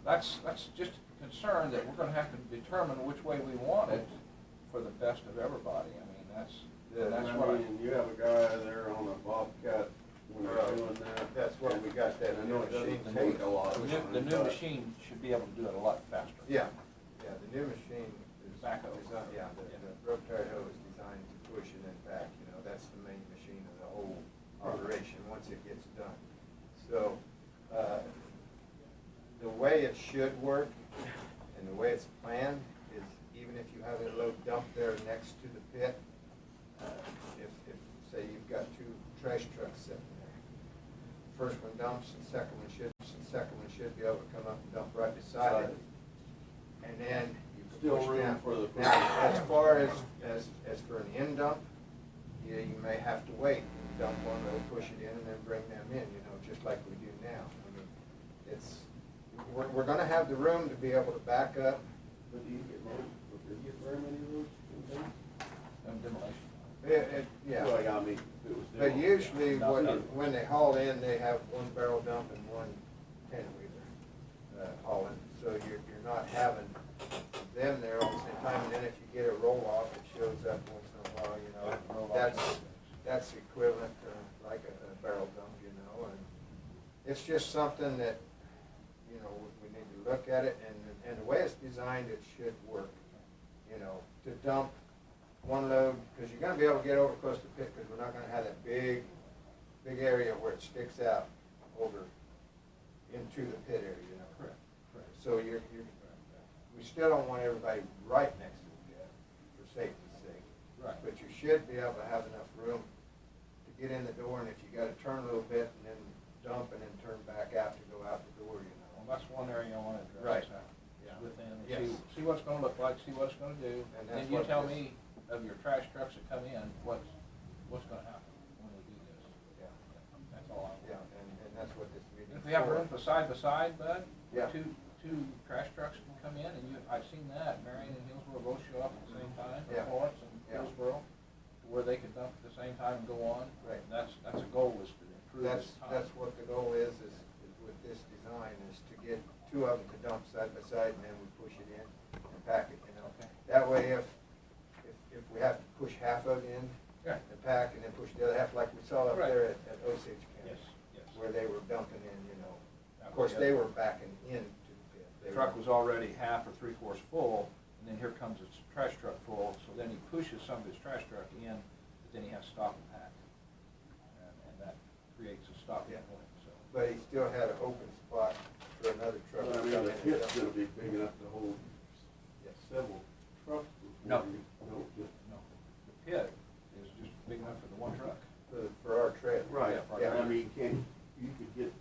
that's just a concern that we're gonna have to determine which way we want it for the best of everybody. I mean, that's what I. And you have a guy there on a Bobcat when they're doing that. That's what we got that And I know it machine doesn't take a lot of The time, new but- machine should be able to do it a lot faster. yeah, the new machine is. Backhoe. Yeah, the rotary hoe is designed to push it in back, you know, that's the main machine of the whole operation, once it gets done. So, the way it should work, and the way it's planned, is even if you have a load dumped there next to the pit, if, say you've got two trash trucks sitting there, first one dumps, and second one should be able to come up and dump right beside it. And then you can Still push room down. for the. Now, as far as for an end dump, you may have to wait, and dump one, they'll push it in and then bring them in, you know, just like we do now. I mean, we're gonna have the room to be able to back up. But do you get very many roads? Demolition. Yeah. Well, I mean, if it was. But demo- usually, Not when, done. when they haul in, they have one barrel dump and one ten-wheeler hauling. So you're not having them there all the same time, and then if you get a roll-off, it shows up once in a while, you know. That's equivalent to like a barrel dump, you know, and it's just something that, you know, we need to look at it, and the way it's designed, it should work, you know, to dump one load, because you're gonna be able to get over close to the pit, because we're not gonna have that big area where it sticks out over into the pit area, you know. Correct. So we still don't want everybody right next to the pit, for safety's sake. Right. But you should be able to have enough room to get in the door, and if you gotta turn a little bit, and then dump, and then turn back out to go out the door, you know. Well, that's one area I want to Right. address. Yeah. Within, and Yes. see what it's gonna look like, see what it's gonna do. And Then that's you what tell this- me of your trash trucks that come in, what's gonna happen when we do this. Yeah. That's all I want. Yeah, and that's what this meeting is If we have for. room for side by side, Bud, Yeah. two trash trucks can come in, and I've seen that, Marion and Hillsborough both show up at the same time, or Yeah. Florence and Yeah. Hillsborough, to where they can dump at the same time and go on. Right. That's a goal, is to improve this time. That's what the goal is with this design, is to get Yeah. and pack and then push the other half like we saw up Right. there at Osage County. Yes, yes. Where they were dumping in, you know. That Of course, was the they other- were backing into the pit. The They truck were- was already half or 3/4 full, and then here comes his trash truck full, so then he pushes some of his trash truck in, but then he has to stop and pack. And that creates a stopping Yeah. point, so. But he still had an open spot for another truck. Well, I to mean, come the in and pit's dump. gonna be big enough to hold Yes. several trucks No. before you, no, just. No, the pit is just big enough for the one truck. For our trailer. Right, Yeah, for Yeah. I mean, you could get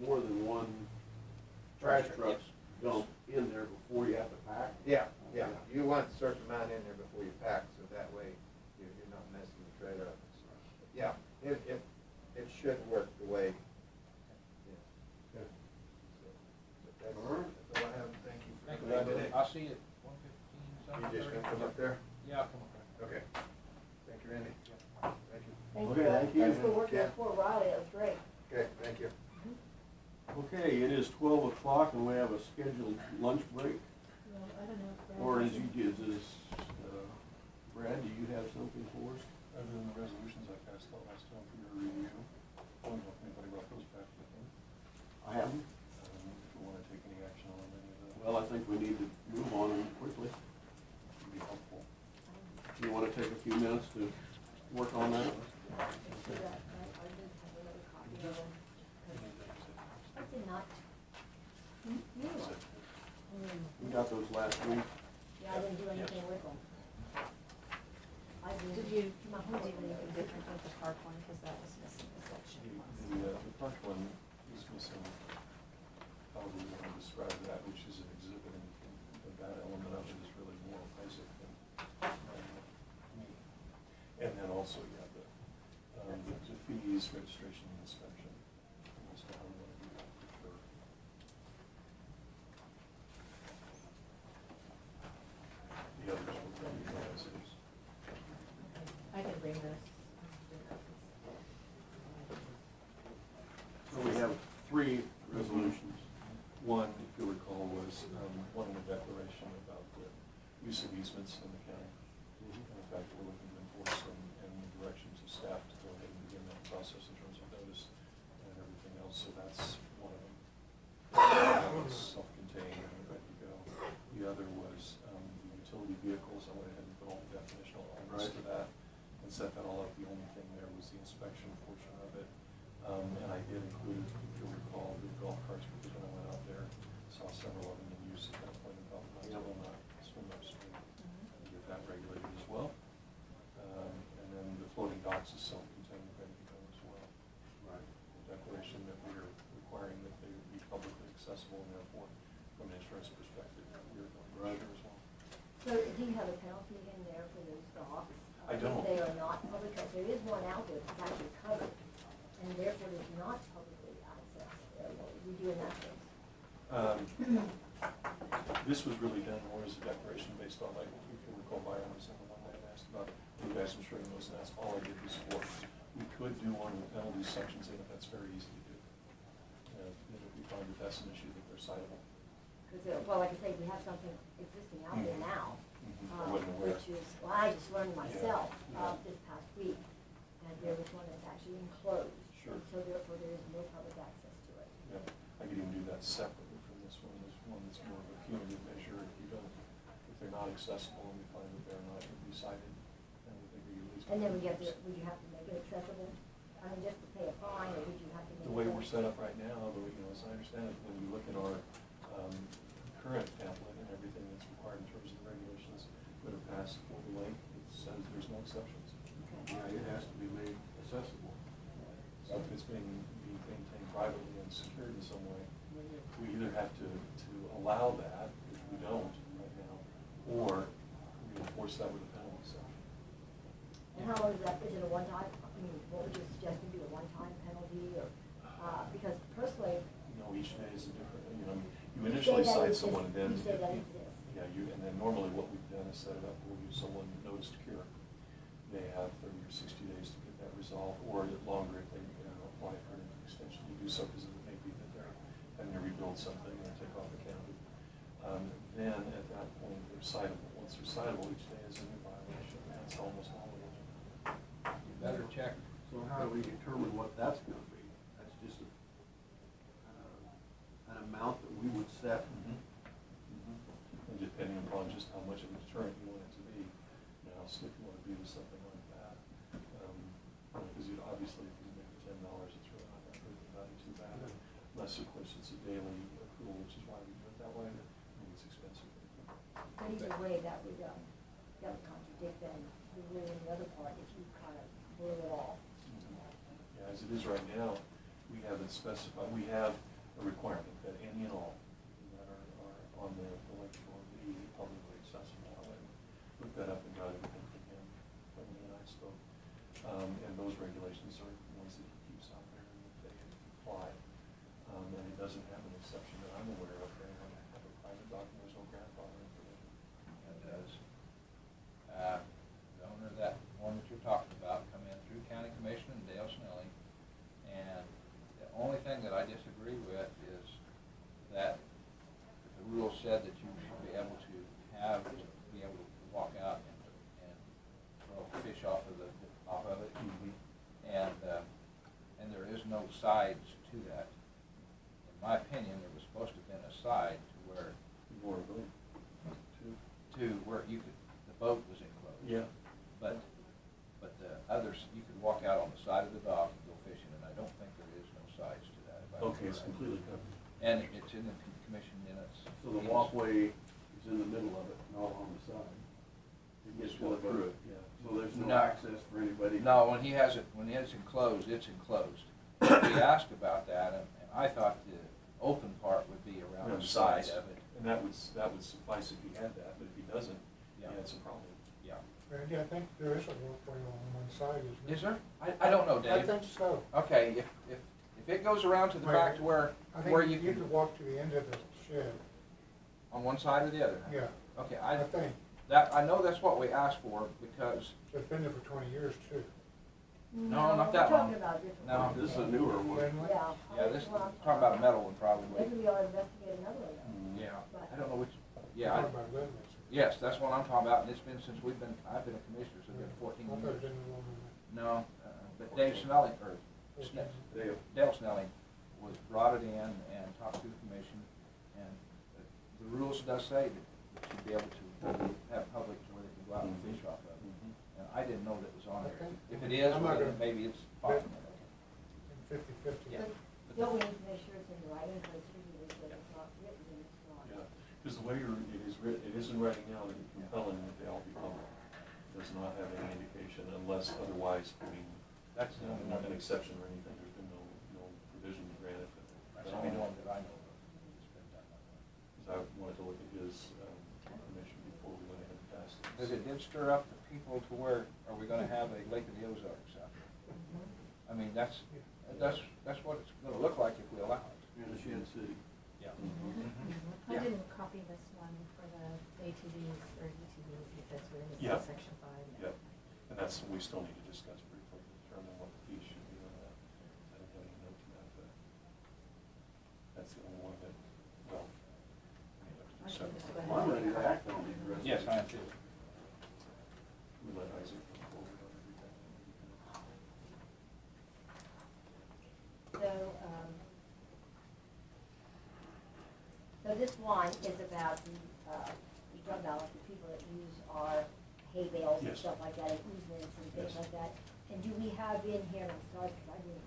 more than one trash truck dumped in there before you have to pack. Yeah, yeah, you want a certain amount in there before you pack, so that way you're not messing the trailer up. Yeah, it should work the way, yeah. Okay. So, but All right. that's all I have, thank you for Thank you, coming David. today. I'll see you at 1:15. You just gonna come up there? Yeah, I'll come up there. Okay. Thank you, Randy. Thank you. Thank Okay, you. thank you. Thanks for working Yeah. at Fort Riley, that was great. Okay, thank you. Okay, it is 12 o'clock and we have a scheduled lunch break. Well, I don't know if Brad Or has as you any- did this, Brad, do you have something for us? Other than the resolutions I passed out last time for your review, I don't know if anybody brought those back with them. I haven't. If you want to take any action on any of them. Well, I think we need to move on them quickly. It'd be helpful. Do you want to take a few minutes to work on that? I did have another copy of them. I did not. You know. We got those last week. Yeah, I didn't do anything with them. Did you do anything different with the park one, because that was missing the section? The park one is missing, how do we want to describe that, which is an exhibit, and that element of it is really more basic than me. And then also, yeah, the fees, registration, and inspection, as to how we want to do that for sure. The others will be analysis. I can bring this. So we have 3 resolutions. One, if you recall, was wanting a declaration about the use of easements in the county. And the fact that we're looking to enforce them and the directions of staff to go ahead and begin that process in terms of notice and everything else. So that's one of them. That was self-contained and ready to go. The other was the utility vehicles. I went ahead and put all the definitional elements to that and set that all up. The only thing there was the inspection portion of it. And I did include, if you'll recall, the golf carts, because when I went out there, saw several of them in use at that point in golf carts on the swim upstream. And get that regulated as well. And then the floating docks is self-contained, ready to go as well. Right. The declaration that we are requiring that they would be publicly accessible, and therefore, from an insurance perspective, we're going to Right. insure as well. So do you have a penalty in there for those docks? I don't. If they are not public, because there is one out there that's actually covered, and therefore is not publicly accessed. What would we do in that case? This was really done more as a declaration based on, like, if you recall, Byron was the one that asked about you guys insuring those, and that's all I did was for. We could do one with penalty sections in it, that's very easy to do. If we find that that's an issue, that they're citable. Because, well, like I say, we have something existing out there now, I wasn't aware. which is, well, I just learned myself Yeah. this past week, that there was one that's actually enclosed. Sure. So therefore, there is no public access to it. Yeah, I could even do that separately from this one. There's one that's more of a punitive measure. If you don't, if they're not accessible and we find that they're not going to be cited, then we think we at least. And then would you have to make it accessible? I mean, just to pay a fine, or would you have to make it? The way we're set up right now, as I understand it, when you look at our current pamphlet and everything that's required in terms of the regulations that are passed for the lake, it says there's no exceptions. Yeah, it has to be made accessible. So if it's being maintained privately and secured in some way, we either have to allow that, which we don't right now, or reinforce that with a penalty section. And how long is that, is it a one-time, I mean, what would you suggest would be a one-time penalty, or, because personally. Each day is a different, you initially cite someone and then. You say that exists. Yeah, and then normally what we've done is set it up, we'll use someone notice to cure. They have 30 or 60 days to get that resolved, or longer if they apply for an extension to do so, because it may be that they're having to rebuild something or take off the county. Then at that point, they're citable. Once they're citable, each day is a new violation. That's almost all of it. check. So how do we determine what that's gonna be? That's just an amount that we would set. And depending upon just how much of a deterrent you want it to be, you know, how stiff you want to be with something like that. Because you obviously, if you make it $10, it's really not that hurt the value too bad. Unless, of course, it's a daily accrual, which is why we do it that way. I mean, it's expensive. But either way, that would contradict then the rule in the other part if you kind of blew it off. Yeah, as it is right now, we haven't specified, we have a requirement that any and all that are on the lake shore be publicly accessible. I looked that up and got everything from him, when he and I spoke. And those regulations are the ones that he keeps out there and that they apply. And he doesn't have an exception that I'm aware of for anyone to have a private document, there's no grandfathering provision. It does. The owner of that one that you're talking about come in through County Commission and Dale Snelling, and the only thing that I disagree with is that the rule said that you should be able to walk out and throw fish off of it, and there is no sides to that. In my opinion, there was supposed to have been a side to where you could, the boat was enclosed. Yeah. But the others, you could walk out on the side of the dock and go fishing, and I don't think there is no sides to that. Okay, it's completely covered. And it's in the commission minutes. So the walkway is in the middle of it, not on the side. You just go through it. Yeah. So there's no No. access for anybody. No, when it's enclosed, it's enclosed. We asked about that, and I thought the open part would be around the side of it. And that would suffice if he had that, but if he doesn't, yeah, it's a problem. Yeah. Randy, I think there is a walkway on one side, isn't there? Is there? I don't know, Dave. I think so. Okay, if it goes around to the back to where I you think you can, could walk to the end of the shed. on one side or the other? Yeah, Okay, I think. I know that's what we asked for, because, It's been there for 20 years too. No, not that We're long. talking about a different No. one. This is a newer one. Finley? Yeah. yeah, this, That's what I'm talking about a metal one probably. Maybe we ought to investigate another one though. Yeah, But- I don't know which, Talking yeah, about Lindley's. yes, that's what I'm talking about, and it's been since I've been a commissioner, so it's been 14 I thought it years. had been longer than No, but Dave Snelling, or that. Dale Snelling brought it in and talked to the commission, and the rules does say that you should be able to have public to where they can go out and fish off of it. And I didn't know that it was on there. Okay. If it is, I'm well, not then gonna- maybe it's fine. 50/50. Yeah. But don't we need to make sure it's in writing, because usually if it's not written, then it's not. Yeah, because the way it is in writing now, it's compelling that they all be public. It does not have any indication unless otherwise, I mean, That's the only one. an exception or anything, there's been no provision granted for that. That's the only one that I know of. It's been done that way. Because I wanted to look at his information before we went ahead and passed it. Because it did stir up the people to where, are we gonna have a Lake of the Ozarks out there? I mean, that's what it's gonna look like if we allow it. In a shed city. Yeah. I didn't copy this one for the ATVs or UTVs because we're in Yeah. section 5. Yep, and that's, we still need to discuss briefly to determine what the fee should be on that. I don't have any note to that effect. That's the only one that, well, we have to do I should separate. just go ahead. Well, I'm ready to act on these resolutions. Yes, I am too. We let Isaac come forward on everything. So this one is about the, you're talking about like the people that use our hay bales and Yes. stuff like that, and easements and things Yes. like that. And do we have in here, I'm sorry, because I didn't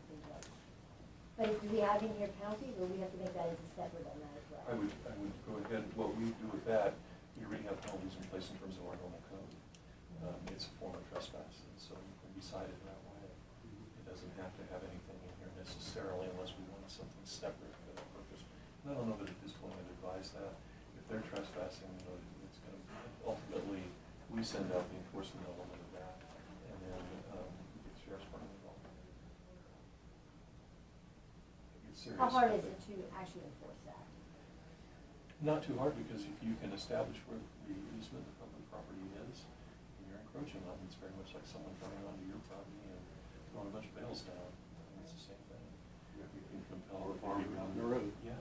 think of it. But do we have in here penalties, or we have to make that as a separate on that as well? I would go ahead, what we do with that, you already have penalties in place in terms of our normal code. It's a form of trespass, and so you can decide it that way. It doesn't have to have anything in here necessarily unless we want something separate for that purpose. And I don't know that at this point I'd advise that. If they're trespassing, you know, it's gonna, ultimately, we send out the enforcement element of that, and then, we get the sheriff's department involved. It's serious. How hard is it to actually enforce that? Not too hard, because if you can establish where the easement of public property is, and you're encroaching on it, it's very much like someone coming onto your property and throwing a bunch of bales down. I mean, it's the same thing. You can compel. Or farm down the road. Yeah.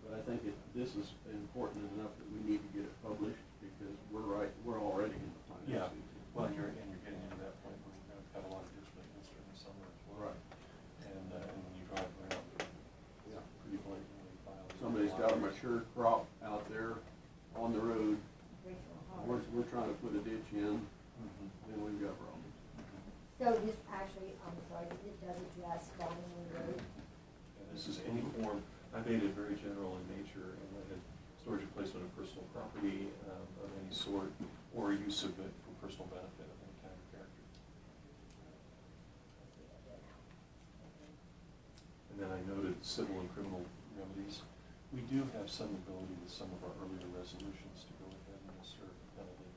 But I think this is important enough that we need to get it published, because we're already in the final Yeah, season. well, and you're getting into that point where you're gonna have a lot mature crop out there on the road, we're trying to put a ditch in, then we've got problems. So this actually, I'm sorry, it does address spotting on the road? And this is any form, I made it very general in nature, and I had storage and placement of personal property of any sort, or use of it for personal benefit of any kind of character. And then I noted civil and criminal remedies. We do have some ability with some of our earlier resolutions to go ahead and assert a penalty,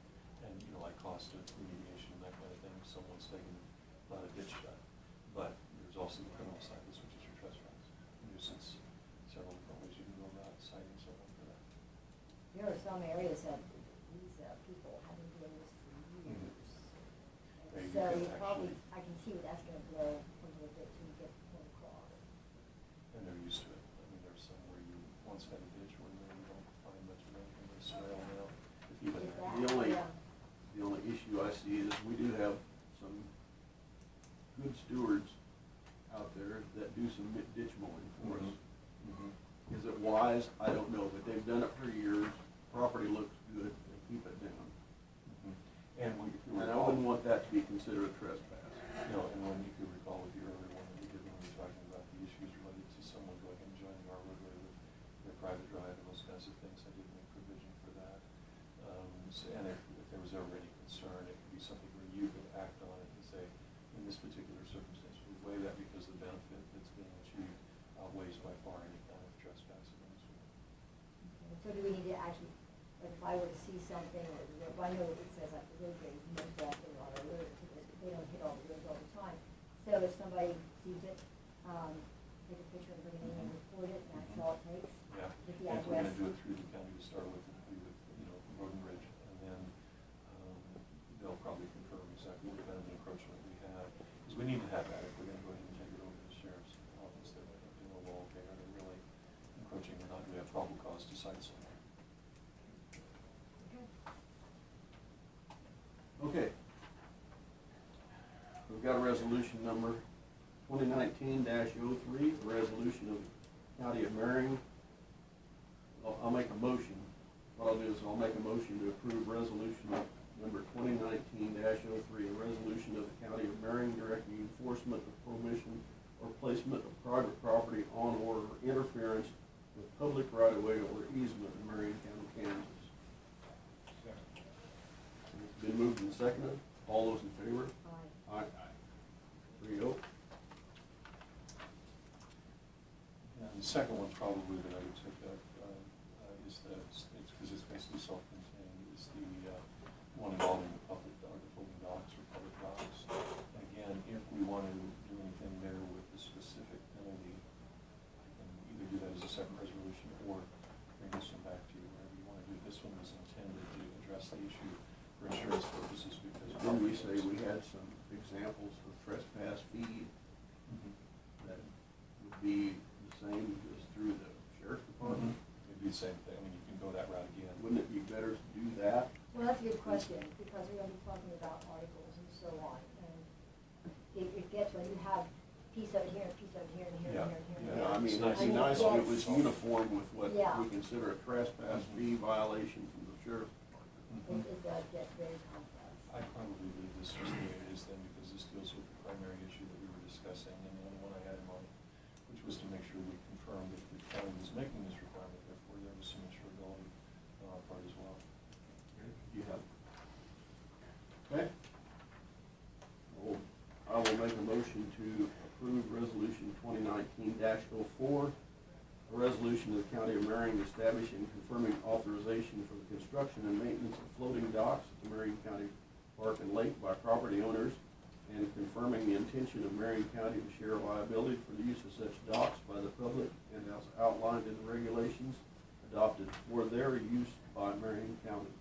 and, you know, like cost of remediation and that kind of thing, if someone's taking a lot of ditch shut. But there's also the criminal side, which is your trespass, nuisance, several different ways you can go about citing someone for that. There are some areas that these people have been doing this for years. And so you probably, I can see what that's gonna blow a little bit till you get the point across. And they're used to it. I mean, there's some where you once had a ditch where you don't find much of anything but soil now. If you Is that, The only issue I see is we do have some good stewards out there that do some ditch mowing for us. Is it wise? I don't know, but they've done it for years. Property looks good, they keep it down. And if you And I recall, wouldn't want that to be considered a trespass. you know, and when you could recall with the earlier one that we did when we were talking about the issues related to someone going and joining our roadway with their private drive and those kinds of things, I did make provision for that. And if there was ever any concern, it could be something where you could act on it and say, in this particular circumstance, we weigh that because the benefit that's being achieved outweighs by far any kind of trespass of any sort. Okay, so do we need to actually, like if I were to see something, or I know it says like the road grade, most often on our road, they don't hit all the roads all the time. So if somebody sees it, take a picture and bring it in and report it, and that's all it takes? Yeah, With the if we're address? gonna do it through the county to start with, it'd be with, you know, Road and Bridge, and then, they'll probably confirm exactly what kind of encroachment we have, because we need to have that if we're gonna go ahead and take it over to the sheriff's office, they're gonna have to know, well, okay, are they really encroaching or not, do we have probable cause to cite someone? Okay. We've got a resolution number 2019-03, a resolution of the County of Marion. I'll make a motion. What I'll do is I'll make a motion to approve resolution number 2019-03, a resolution of the County of Marion directing enforcement of prohibition or placement of private property on or interference with public right-of-way or easement in Marion County, Kansas. It's been moved and seconded. All those in favor? Aye. Aye. 3-0. And the second one probably that I would take up is that, it's because it's basically self-contained, is the one involving the public, or the floating docks or public docks. And again, if we want to do anything there with the specific penalty, I can either do that as a separate resolution or bring this one back to you, whatever you want to do. This one was intended to address the issue for insurance purposes because. Didn't we say we had some examples of trespass fee that would be the same as through the sheriff's department? It'd be the same thing, I mean, you can go that route again. Wouldn't it be better to do that? Well, that's a good question, because we're gonna be talking about articles and so on, and it gets when you have piece of it here, and piece of it here, and here, and here, and here. and Yeah, I here. mean, it'd be nice if it was uniform with what we consider a trespass fee violation from the sheriff's department. It does get very complex. I probably believe this was the way it is then, because this deals with the primary issue that we were discussing, and the only one I had in mind, which was to make sure we confirmed that the county was making this requirement, therefore there was some insurability on our part as well. You have. Okay. Well, I will make a motion to approve resolution 2019-04, a resolution of the County of Marion establishing and confirming authorization for the construction and maintenance of floating docks at the Marion County Park and Lake by property owners, and confirming the intention of Marion County to share liability for the use of such docks by the public, and as outlined in the regulations adopted for their use by Marion County.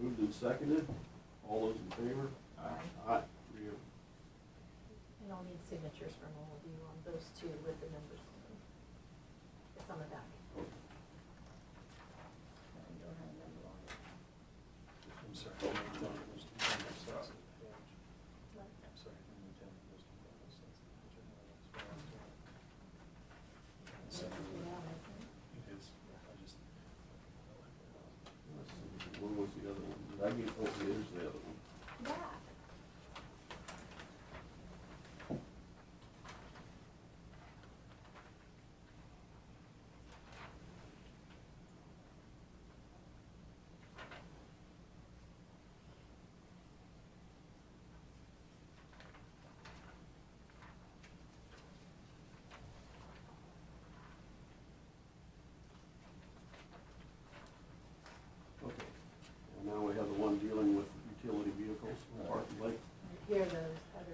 Moved and seconded. All those in favor? Aye. 3-0. And I'll need signatures from all of you on those two with the numbers on them. It's on the back. I'm sorry. I'm sorry.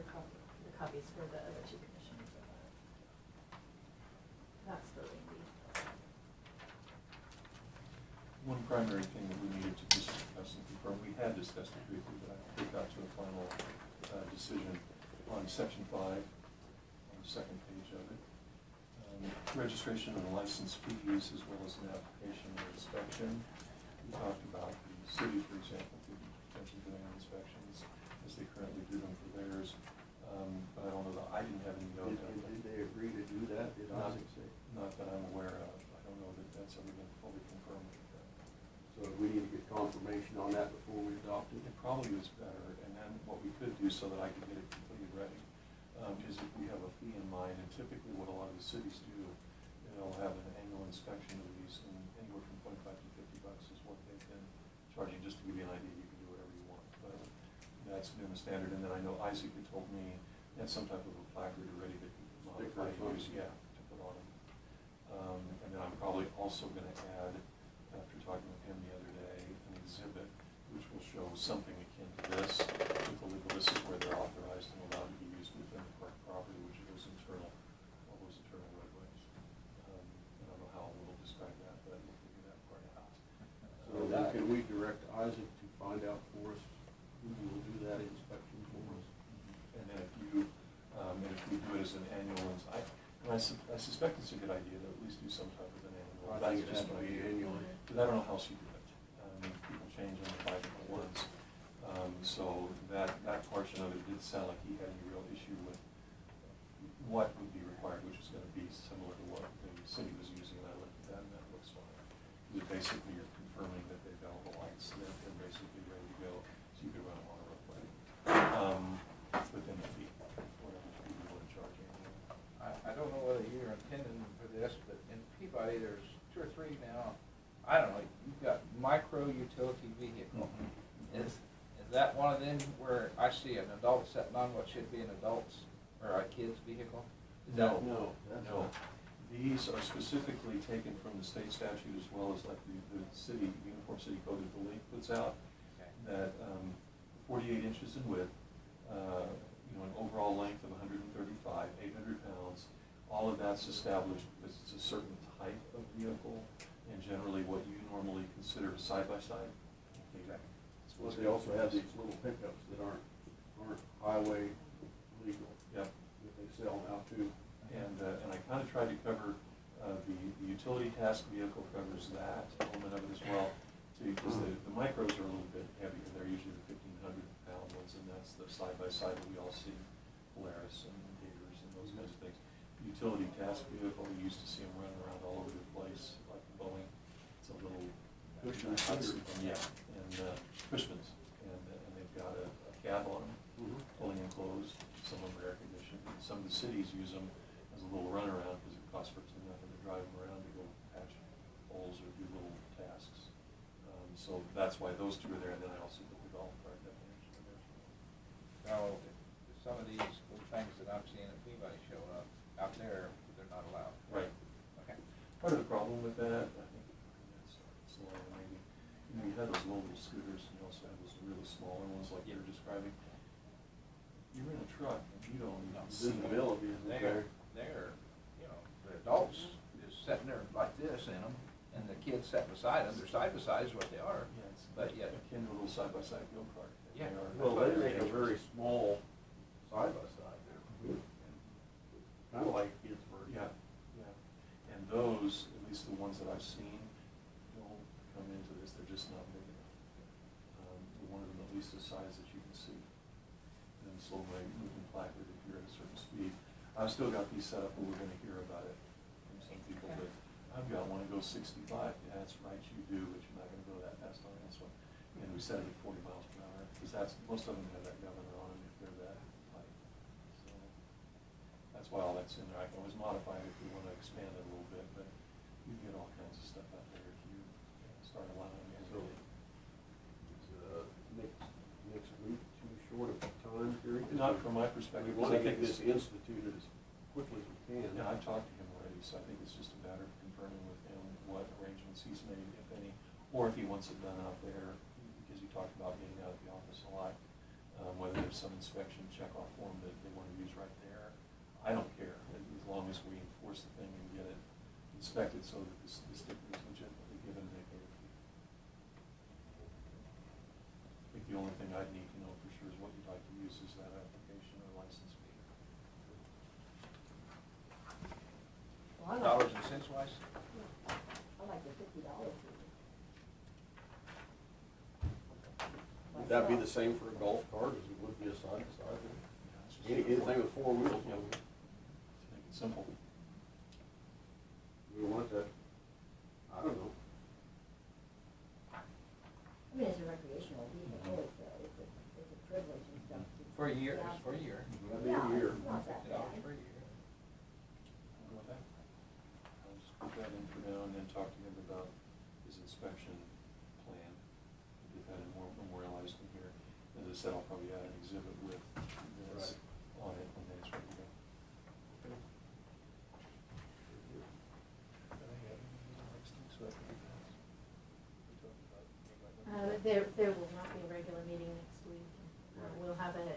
your copies for the other two commissions. That's for Randy. One primary thing that we needed to discuss and confirm, we had discussed it briefly, but I don't think got to a final decision on section 5, on the second page of it. Registration and license fees, as well as an application or inspection. We talked about the city, for example, could be potentially doing inspections as they currently do them for theirs. But I don't know, I didn't have any note. Did they agree to do that? Did Isaac say? Not that I'm aware of. I don't know that that's ever been fully confirmed with them. So we need to get confirmation on that before we adopt it. It probably was better, and then what we could do so that I could get it completed ready, is if we have a fee in mind, and typically what a lot of the cities do, they'll have an annual inspection of these, and anywhere from $25 to $50 is what they've been charging. Just to give you an idea, you can do whatever you want, but that's been the standard. And then I know Isaac had told me he had some type of a placard already that he could modify and use, to put on them. And then I'm probably also going to add, after talking with him the other day, an exhibit which will show something akin to this, with the legal, this is where they're authorized and allowed to be used within the park property, which are those internal, all those internal roadways. I don't know how we'll describe that, but we'll figure that part out. So then can we direct Isaac to find out for us who will do that inspection for us? And then if you, and if we do it as an annual, I suspect it's a good idea to at least do some type of an annual. I think it has to be annually. But I don't know how else you do it. People change on the 5 different ones. So that portion of it did sound like he had a real issue with what would be required, which is going to be similar to what the city was using, and I looked at that and that looks fine. Because basically you're confirming that they've got all the lights, they're basically ready to go, so you could run them on a roadway. Within the fee, whatever fee you want to charge annually. I don't know whether you're intending for this, but in Peabody, there's 2 or 3 now. I don't know, you've got micro utility vehicle. Is that one of them where I see an adult sitting on what should be an adult's or a kid's vehicle? Is that- No, that's No. These are specifically taken from the state statute as well as like the city, Uniform City Code that the league puts out. Okay. That 48 inches in width, an overall length of 135, 800 pounds. All of that's established because it's a certain type of vehicle and generally what you normally consider a side-by-side. Well, they also have these little pickups that aren't highway legal. Yep. That they sell now too. And I kind of tried to cover, the utility task vehicle covers that element of it as well, too, because the micros are a little bit heavier. They're usually the 1,500-pound ones, and that's the side-by-side that we all see, Polaris and Gators and those kinds of things. The utility task vehicle, we used to see them running around all over the place, like the Boeing. It's a little Cushman. Yeah, and Cushman's, and they've got a cab on them, fully enclosed. Some of them are air conditioned. Some of the cities use them as a little runaround because it costs virtually nothing to drive them around to go patch holes or do little tasks. So that's why those 2 are there, and then I also put the golf cart definition in there. So some of these little things that I'm seeing at Peabody show up out there, they're not allowed. Right. Okay. Part of the problem with that, I think, that's slower maybe, you had those mobile scooters, and you also had those really smaller ones like you were describing. You're in a truck, and you don't even see them. Visibility isn't there. They're, the adults is sitting there like this in them, and the kids sitting beside them, they're side by side is what they are. Yeah, it's But yet, akin to a little side-by-side go-kart. Yeah. Well, they make a very small side-by-side there. Kind of like a kid's version. Yeah, yeah. And those, at least the ones that I've seen, don't come into this, they're just not big enough. One of them at least the size that you can see. And slow moving placard if you're at a certain speed. I've still got these set up, but we're gonna hear about it from some people that, I've got one that goes 65. Yeah, that's right, you do, but you're not gonna go that fast on this one. And we set it at 40 miles per hour, because most of them have that governor on them if they're that light. So that's why all that's in there. I can always modify it if we want to expand it a little bit, but you can get all kinds of stuff out there if you start allowing it. So, next week too short of time period? Not from my perspective. We want to because I get think this instituted as quickly as we can. Yeah, I've talked to him already, so I think it's just a matter of confirming with him what arrangements he's made, if any, or if he wants it done out there, because he talked about getting out of the office a lot. whether there's some inspection checkoff form that they want to use right there. I don't care, as long as we enforce the thing and get it inspected so that this sticker is legitimately given and they pay a fee. I think the only thing I'd need to know for sure is what you'd like to use as that application or license fee. Well, I like- Dollars and cents wise? I like the $50 fee. Would that be the same for a golf cart as it would be a side-by-side? Anything with four wheels, you know? To make it simple. We want that, I don't know. I mean, it's a recreational vehicle, it's a privilege and stuff. For a year, it's for a year. That'd be a year. It's not that $50 bad. for a year. I'll go with that. I'll just put that in for now and then talk to him about his inspection plan. Get that memorialized in here. As I said, I'll probably add an exhibit with this on it when it's ready to go. There will not be a regular meeting next week. We'll have a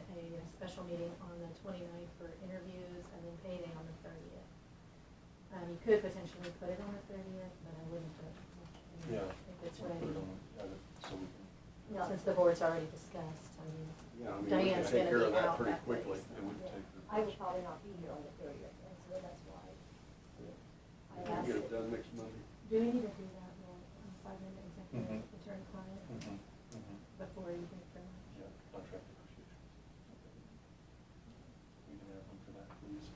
special meeting on the 29th for interviews and then payday on the 30th. You could potentially put it on the 30th, but I wouldn't put it, Yeah. if it's We'll ready. put it on, so we can. No. Since the board's already discussed, I mean, Yeah, I mean, we Diane's can take gonna care be of that out pretty that quickly. week. It would take the. I will probably not be here on the 30th, and so that's why I We can asked. get it done next Monday. Do we need to do that, Lord, in 5-minute executive Mhm. attorney-client before you break for lunch? Yeah, contract negotiations. We can have one for that, please.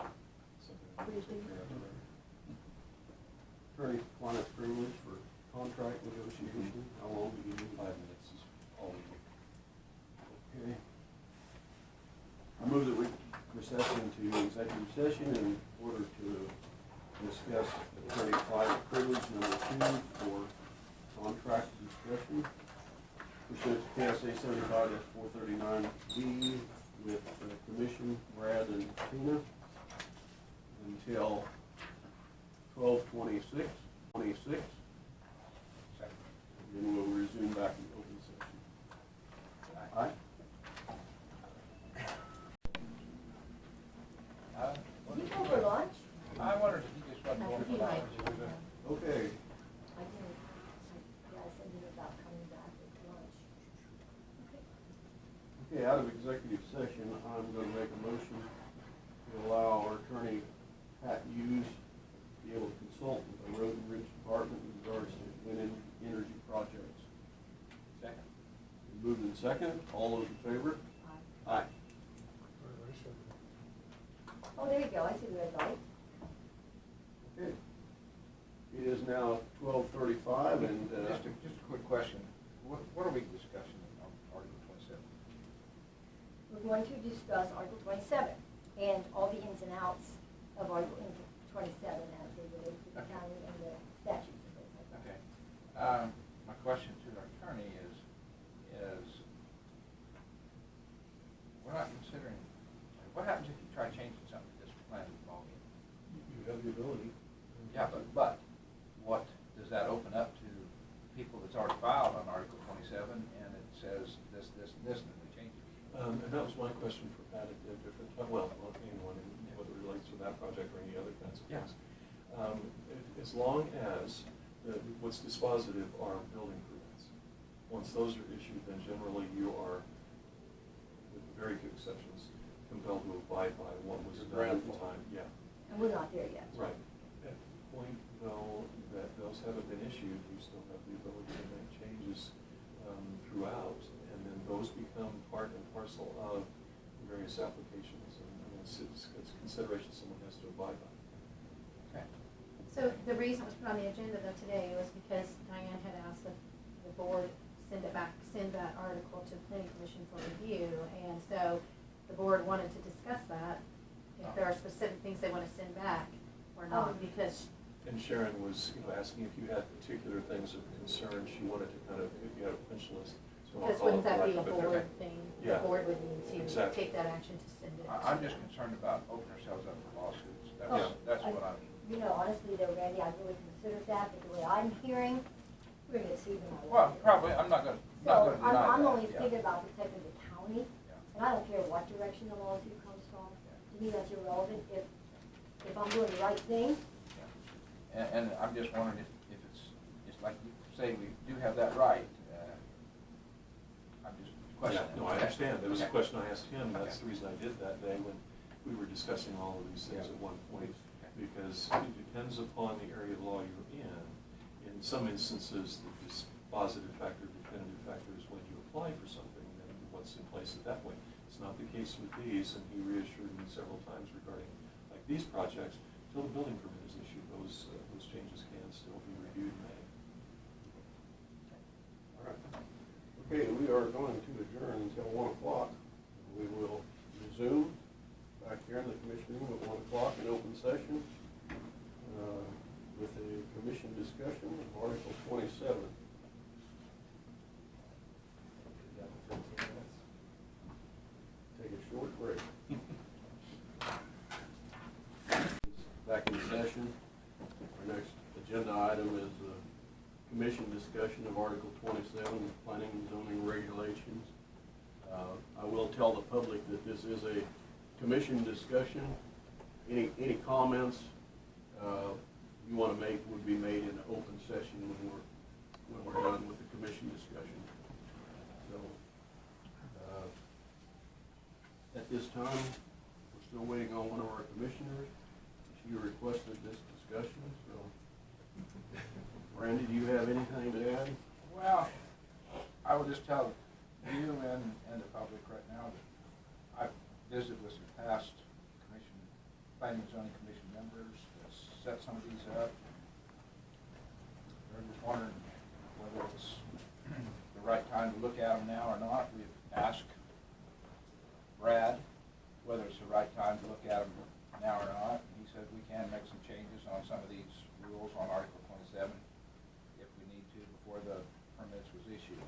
Something that we Please can do. take care of today. Attorney-client privilege for contract negotiation, how long do you need? 5 minutes is all we need. Okay. I move that we recess into executive session in order to discuss attorney-client privilege number 2 for contract discussion pursuant to KSA 75-439B with Commission, Brad, and Tina until 12/26. And then we'll resume back in open session. Aye? Did you go for lunch? I wondered if you just wasn't I going think for he might. lunch. Okay. I didn't, yeah, I said you about coming back at lunch. Okay, out of executive session, I'm gonna make a motion to allow our attorney, Pat Hughes, to be able to consult with the Road and Bridge Department in regards to wind energy projects. Second. Moved in second, all those in favor? Aye. Oh, there you go, I see the red light. Okay. It is now 12:35 and, Just a quick question. What are we discussing on Article 27? We're going to discuss Article 27 and all the ins and outs of Article 27 as they relate to the county and the statutes and things like that. Okay. My question to our attorney is we're not considering, what happens if you try changing something to this plan ballgame? you have the ability. Yeah, but what, does that open up to people that's already filed on Article 27 and it says this, and then we change it? And that was my question for Pat at a different, well, anyone, whether it relates to that project or any other kinds of things. As long as what's dispositive are building permits. Once those are issued, then generally you are, with very few exceptions, compelled to abide by what was done at the time. Yeah. And we're not there yet. Right. At the point, though, that those haven't been issued, you still have the ability to make changes throughout, and then those become part and parcel of various applications, and it's consideration someone has to abide by. Okay. So the reason it was put on the agenda though today was because Diane had asked that the board send that article to the planning commission for review, and so the board wanted to discuss that, if there are specific things they want to send back or not, because. And Sharon was, asking if you had particular things of concern, she wanted to kind of, if you had a punch list. So I'll Because call wouldn't it that be a but there- board thing? Yeah. The board would need to Exactly. take that action to send it. I'm to just them. concerned about opening ourselves up for lawsuits. Oh, That's what I'm. You know, honestly though, Randy, I really considered that, but the way I'm hearing, we're gonna see them. Well, probably, I'm not gonna So, deny that. I'm only yeah. thinking about protecting the county, And I don't care what direction the lawsuit comes from, to me that's irrelevant, if I'm doing the right thing. And I'm just wondering if it's like you say, we do have that right. I'm just questioning. Yeah, no, I understand. That was a Okay. question I asked him. That's Okay. the reason I did that day when we were discussing all of these things Yeah. at one point. Okay. Because it depends upon the area of law you're in. In some instances, the dispositive factor, definitive factor is when you apply for something, and what's in place at that point. It's not the case with these, and he reassured me several times regarding like these projects, until the building permit is issued, those changes can still be reviewed and made. All right. Okay, we are going to adjourn until 1 o'clock. We will resume back here in the commission room at 1 o'clock in open session with a commission discussion of Article 27. Take a short break. Back in session. Our next agenda item is a commission discussion of Article 27, planning and zoning regulations. I will tell the public that this is a commission discussion. Any comments you want to make would be made in open session when we're done with the commission discussion. So at this time, we're still waiting on one of our commissioners. She requested this discussion, so Randy, do you have anything to add? Well, I will just tell you and the public right now that I've visited with some past commission, planning and zoning commission members that set some of these up. They're just wondering whether it's the right time to look at them now or not. We've asked Brad whether it's the right time to look at them now or not. He said we can make some changes on some of these rules on Article 27 if we need to before the permits was issued.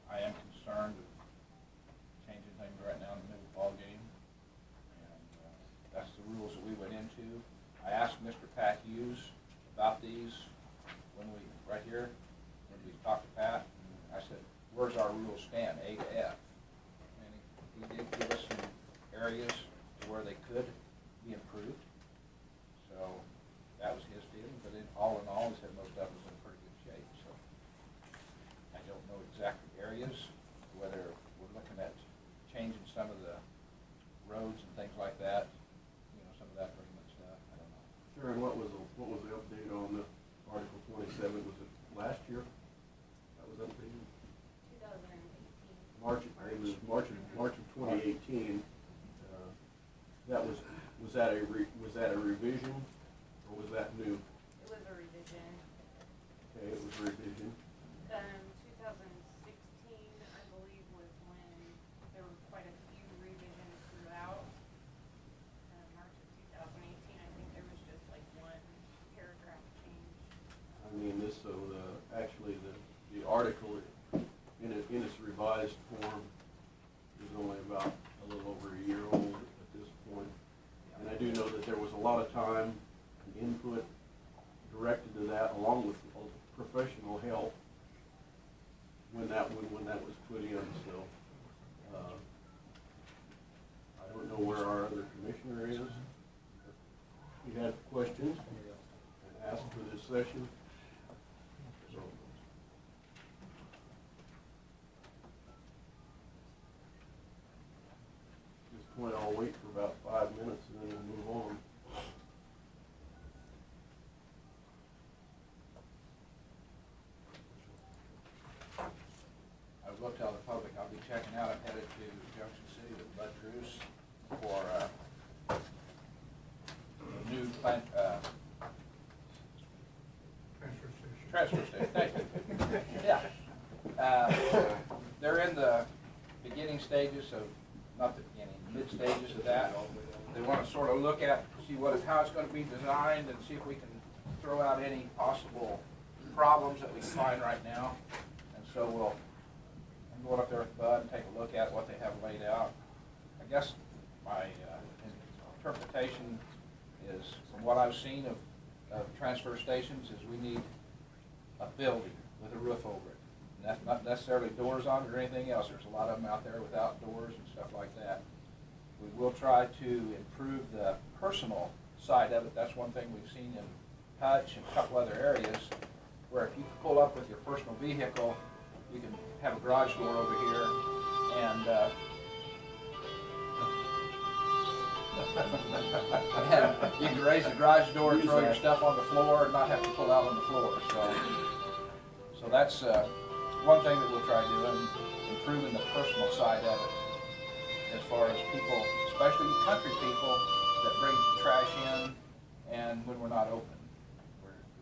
I am concerned of changing things right now in the middle of the ballgame, and that's the rules that we went into. I asked Mr. Pat Hughes about these when right here, when we talked to Pat, and I said, where's our rules stand, A to F? And he did give us some areas to where they could be improved. So that was his feeling, but in all, he said most of them was in pretty good shape. So I don't know exactly areas, whether we're looking at changing some of the roads and things like that, some of that pretty much stuff. I don't know. Sure, and what was the update on the Article 27? Was it last year? That was updated? 2018. It was March of 2018. Was that a revision, or was that new? It was a revision. Okay, it was a revision. 2016, I believe, was when there were quite a few revisions throughout. March of 2018, I think there was just like one paragraph change. I mean, actually the article in its revised form is only about a little over a year old at this point. And I do know that there was a lot of time and input directed to that, along with professional help when that was put in. So I don't know where our other commissioner is. If you had questions and asked for this session. So at this point, I'll wait for about 5 minutes and then we'll move on. I will tell the public I'll be checking out. I'm headed to Junction City with Bud Drews for a new plant, transfer station. Thank you. Yeah. They're in the beginning stages of, not the beginning, mid stages of that. They want to sort of look at, see how it's going to be designed and see if we can throw out any possible problems that we can find right now. And so I'm going up there with Bud and take a look at what they have laid out. I guess my interpretation is, from what I've seen of transfer stations, is we need a building with a roof over it, And that's not necessarily doors on it or anything else. There's a lot of them out there without doors and stuff like that. We will try to improve the personal side of it. That's one thing we've seen in Hutch and a couple other areas, where if you pull up with your personal vehicle, you can have a garage door over here, and and you can raise the garage door and throw your stuff on the floor and not have to pull out on the floor. So that's one thing that we'll try doing, improving the personal side of it, as far as people, especially country people, that bring trash in, and when we're not open,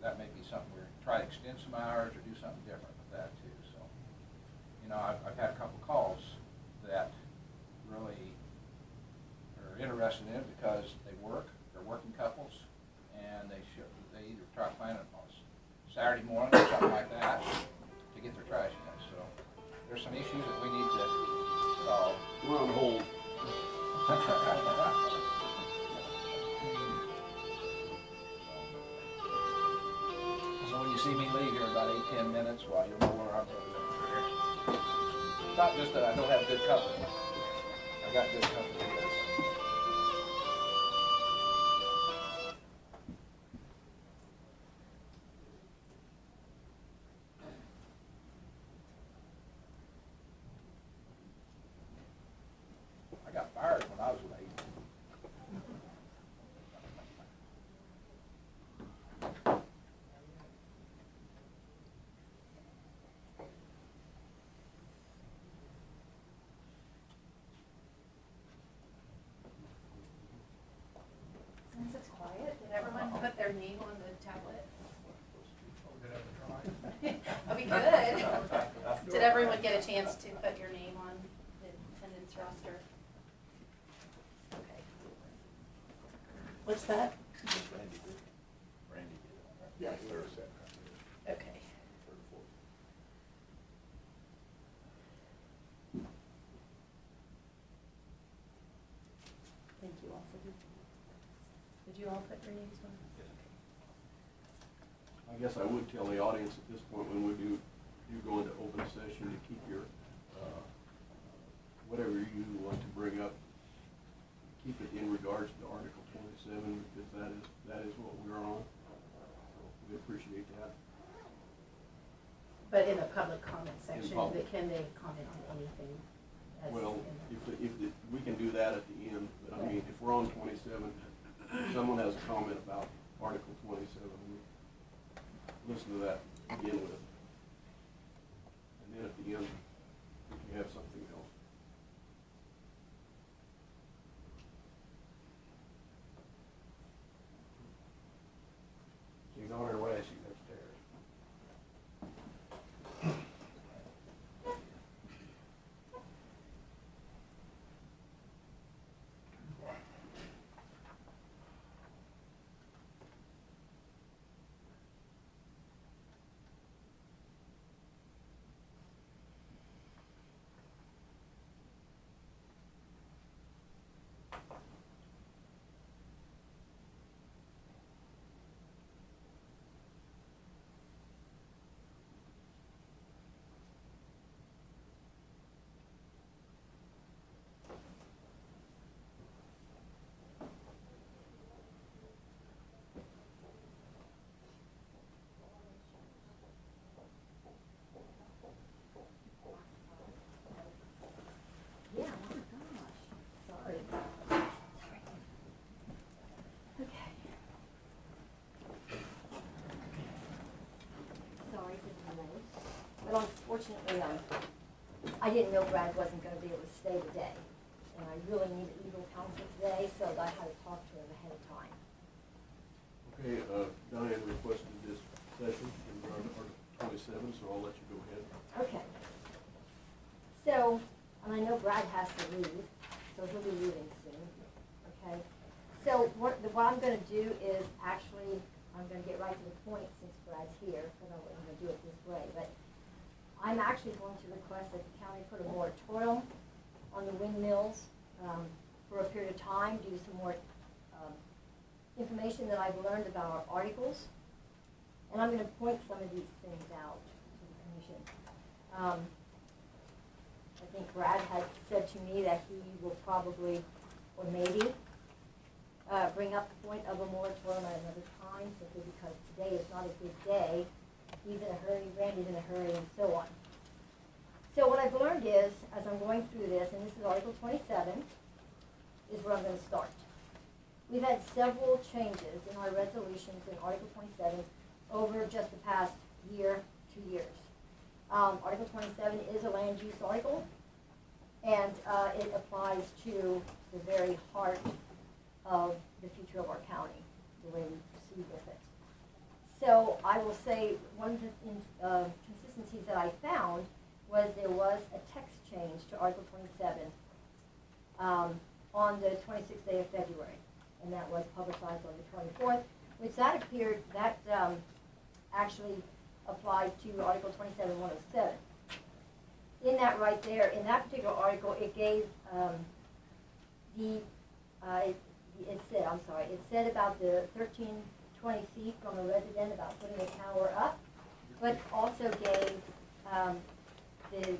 that may be something we're try to extend some hours or do something different with that too. So, you know, I've had a couple calls that really are interested in it because they're working couples, and they either try to plan it on Saturday morning or something like that to get their trash in. So there's some issues that we need to solve. We're on hold. So when you see me leave here in about 8-10 minutes, well, you'll know where I'm going. Not just that I don't have good company. I got good company here. I got fired when I was late. Since it's quiet, did everyone put their name on the tablet? That'd be good. Did everyone get a chance to put your name on the attendance roster? Okay. What's that? Randy did. Yeah, third set. Okay. Thank you all for the, did you all put your names on? I guess I would tell the audience at this point, when we do go into open session, to keep your, whatever you want to bring up, keep it in regards to Article 27, because that is what we're on. So we appreciate that. But in the public comment section, public. can they comment on anything? Well, we can do that at the end, but I mean, if we're on 27, if someone has a comment about Article 27, we listen to that to begin with. And then at the end, if you have something else. She's on her way, she's upstairs. Yeah, oh my gosh, sorry. Okay. Sorry for the delay. But unfortunately, I didn't know Brad wasn't gonna be able to stay today. And I really needed legal counsel today, so I had to talk to him ahead of time. Okay, Diane requested this session in regard to Article 27, so I'll let you go ahead. Okay. So, and I know Brad has to leave, so he'll be leaving soon, okay? So what I'm gonna do is actually, I'm gonna get right to the point since Brad's here, because I wasn't gonna do it this way, but I'm actually going to request that the county put a moratorium on the windmills for a period of time, do some more information that I've learned about our articles, and I'm gonna point some of these things out to the commission. I think Brad had said to me that he will probably, or maybe, bring up the point of a moratorium at another time, simply because today is not a good day. He's in a hurry, Randy's in a hurry, and so on. So what I've learned is, as I'm going through this, and this is Article 27, is where I'm going to start. We've had several changes in our resolutions in Article 27 over just the past year, 2 years. Article 27 is a land use article, and it applies to the very heart of the future of our county, the way we proceed with it. So I will say one of the consistencies that I found was there was a text change to Article 27 on the 26th day of February, and that was publicized on the 24th, which that appeared, that actually applied to Article 27-107. In that right there, in that particular article, it gave it said about the 1320 feet from a resident about putting a tower up, but also gave the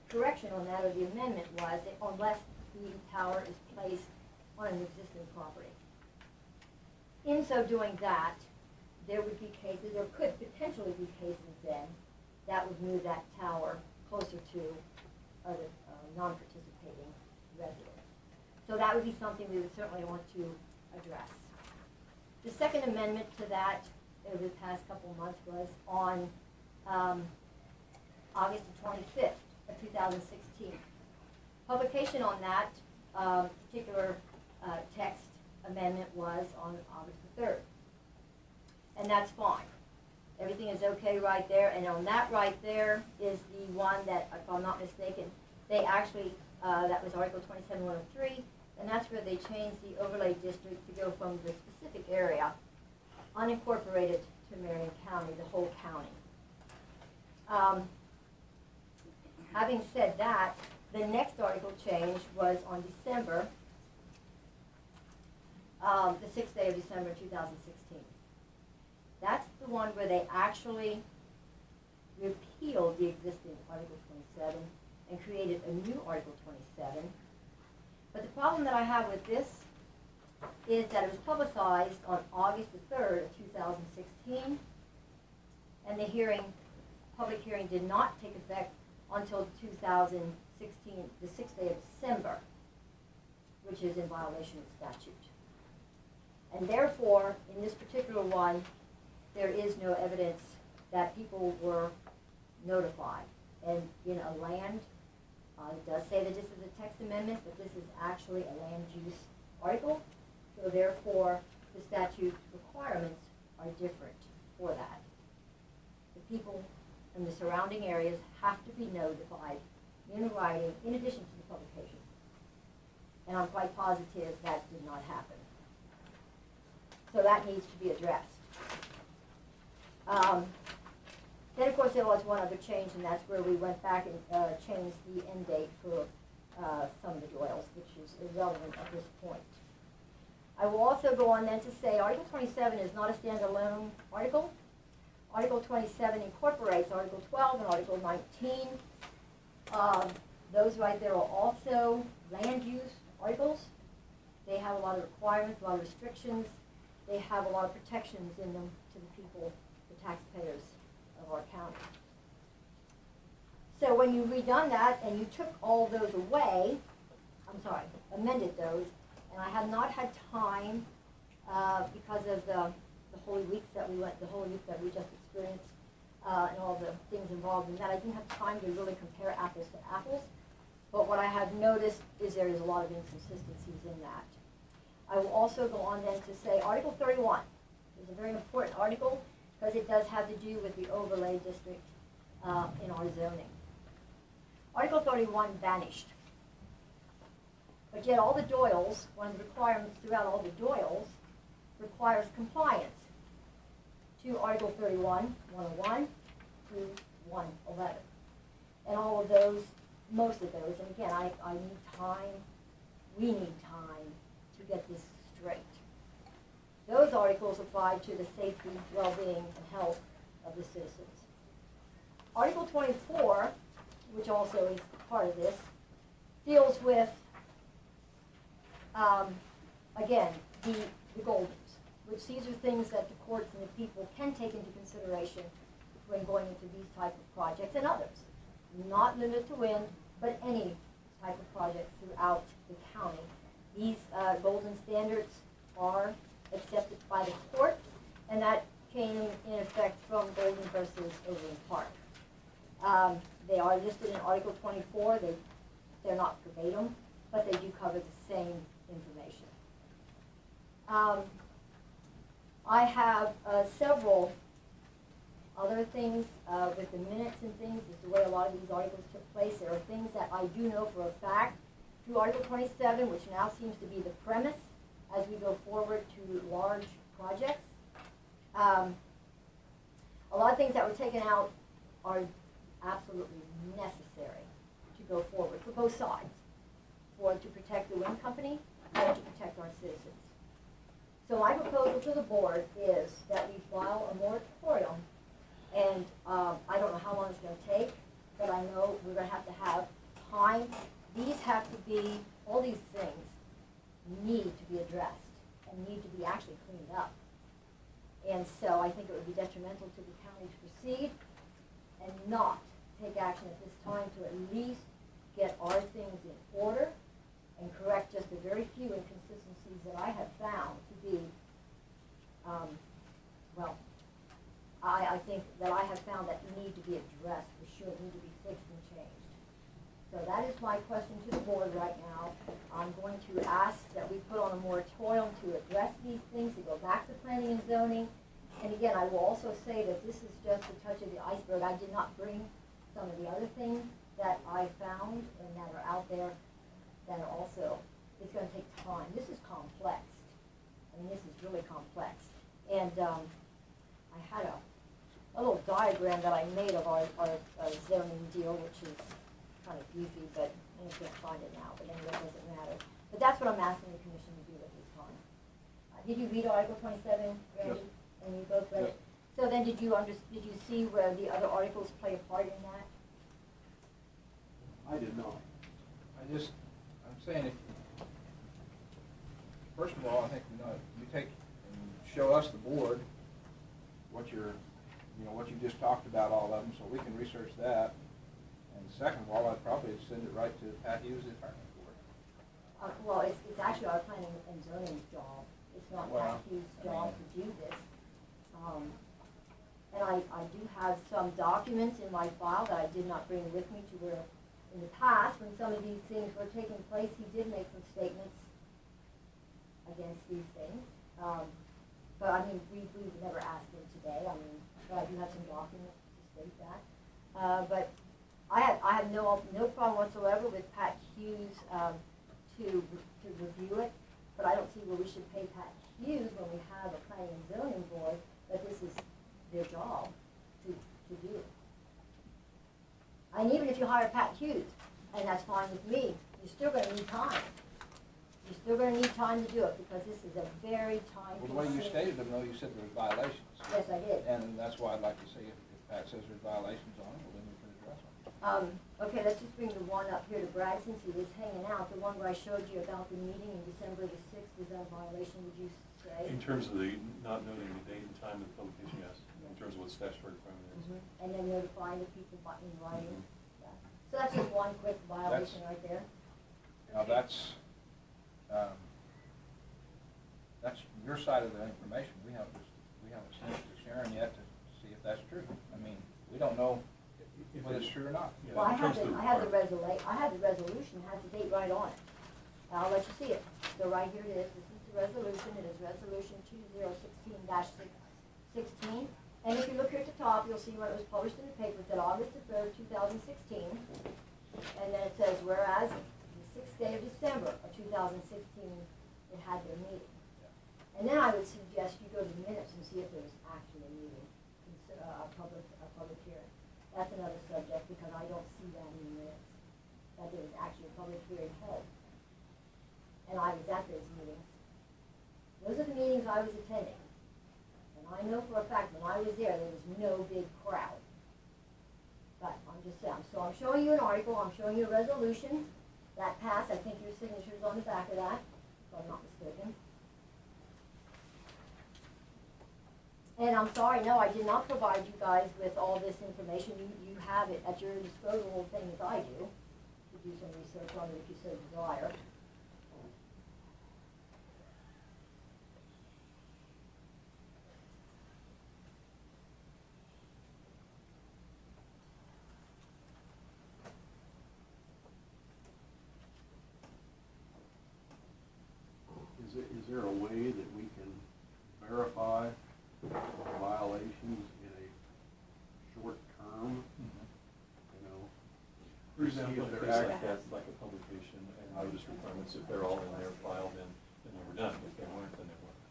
correction on that, or the amendment was that unless the tower is placed on an existing property. In so doing that, there would be cases, or could potentially be cases then, that would move that tower closer to a non-participating resident. So that would be something we would certainly want to address. The second amendment to that over the past couple of months was on August the 25th of 2016. Publication on that particular text amendment was on August the 3rd. And that's fine. Everything is okay right there, and on that right there is the one that, if I'm not mistaken, they actually, that was Article 27-103, and that's where they changed the overlay district to go from the specific area, unincorporated, to Marion County, the whole county. Having said that, the next article change was on December, the 6th day of December 2016. That's the one where they actually repealed the existing Article 27 and created a new Article 27. But the problem that I have with this is that it was publicized on August the 3rd of 2016, and the public hearing did not take effect until 2016, the 6th day of December, which is in violation of statute. And therefore, in this particular one, there is no evidence that people were notified. And in a land, it does say that this is a text amendment, but this is actually a land use article. So therefore, the statute requirements are different for that. The people in the surrounding areas have to be notified in writing in addition to the publication. And I'm quite positive that did not happen. So that needs to be addressed. Then, of course, there was one other change, and that's where we went back and changed the end date for some of the Doyles, which is irrelevant at this point. I will also go on then to say Article 27 is not a standalone article. Article 27 incorporates Article 12 and Article 19. Those right there are also land use articles. They have a lot of requirements, a lot of restrictions. They have a lot of protections in them to the people, the taxpayers of our county. So when you redone that and you took all those away, amended those, and I have not had time because of the Holy Weeks that we went, the Holy Week that we just experienced, and all the things involved in that. I didn't have time to really compare apples to apples. But what I have noticed is there is a lot of inconsistencies in that. I will also go on then to say Article 31 is a very important article because it does have to do with the overlay district in our zoning. Article 31 vanished. But yet all the Doyles, one of the requirements throughout all the Doyles, requires compliance to Article 31, 101 through 111. And all of those, most of those, and again, I need time, we need time to get this straight. Those articles apply to the safety, well-being, and health of the citizens. Article 24 which also is part of this, deals with, again, the Goldens, which these are things that the courts and the people can take into consideration when going into these type of projects and others. Not limited to wind, but any type of project throughout the county. These golden standards are accepted by the court, and that came in effect from Golden versus Overland Park. They are listed in Article 24. They're not verbatim, but they do cover the same information. I have several other things with the minutes and things, is the way a lot of these articles took place. There are things that I do know for a fact through Article 27, which now seems to be the premise as we go forward to large projects. A lot of things that were taken out are absolutely necessary to go forward for both sides, to protect the wind company and to protect our citizens. So my proposal to the board is that we file a moratorium, and I don't know how long it's going to take, but I know we're going to have time. These have to be, all these things need to be addressed and need to be actually cleaned up. And so I think it would be detrimental to the county to proceed and not take action at this time to at least get our things in order and correct just the very few inconsistencies that I have found to be, I think that I have found that need to be addressed for sure, need to be fixed and changed. So that is my question to the board right now. I'm going to ask that we put on a moratorium to address these things, to go back to planning and zoning. And again, I will also say that this is just a touch of the iceberg. I did not bring some of the other things that I found and that are out there that are also, it's going to take time. This is complex. I mean, this is really complex. And I had a little diagram that I made of our zoning deal, which is kind of goofy, but I can't find it now, but anyway, it doesn't matter. But that's what I'm asking the commission to do at this time. Did you read Article 27, Randy? Yes. And you both read it? So then did you see where the other articles play a part in that? I did not. I'm saying if, first of all, I think, you take and show us the board what what you just talked about, all of them, so we can research that. And second of all, I'd probably send it right to Pat Hughes, the attorney for it. Well, it's actually our planning and zoning's job. It's not Pat Hughes' job to do this. And I do have some documents in my file that I did not bring with me to where in the past, when some of these things were taking place, he did make some statements against these things. But I mean, we would never ask him today. I mean, but I do have some documents to state that. But I have no problem whatsoever with Pat Hughes to review it. But I don't see where we should pay Pat Hughes when we have a planning and zoning board, that this is their job to do it. And even if you hire Pat Hughes, and that's fine with me, you're still going to need time. You're still going to need time to do it, because this is a very time-consuming. Well, the way you stated them, though, you said there was violations. Yes, I did. And that's why I'd like to see if Pat says there's violations on it, well, then we can address them. Okay, let's just bring the one up here to Brad, since he was hanging out, the one where I showed you about the meeting in December the 6th, is that a violation, would you say? In terms of the not noting the date and time of the publication, yes, in terms of what statutory requirement is. And then notifying the people in writing. Yeah. So that's just one quick violation right there. Now, that's your side of the information. We haven't sent it to Sharon yet to see if that's true. I mean, we don't know whether it's true or not. Yeah, Well, I have the resolution, has the date right on it. I'll let you see it. So right here it is. This is the resolution. It is Resolution 2016-16. And if you look here at the top, you'll see when it was published in the paper. It said August the 3rd, 2016. And then it says, whereas the 6th day of December of 2016, it had their meeting. And then I would suggest you go to the minutes and see if there was actually a meeting, a public hearing. That's another subject, because I don't see that in the minutes, that there was actually a public hearing held. And I was at those meetings. Those are the meetings I was attending. And I know for a fact when I was there was no big crowd. But I'm just saying, so I'm showing you an article, I'm showing you a resolution that passed, I think your signature's on the back of that, if I'm not mistaken. And I'm sorry, no, I did not provide you guys with all this information, you have it at your disposal, same as I do, to do some research on it if you so desire. Is there a way that we can verify violations in a short term? You know, For example, see in if a they're case like act- that, like a publication and notice requirements, if they're all in there filed in, then they were done. If they weren't, then they weren't.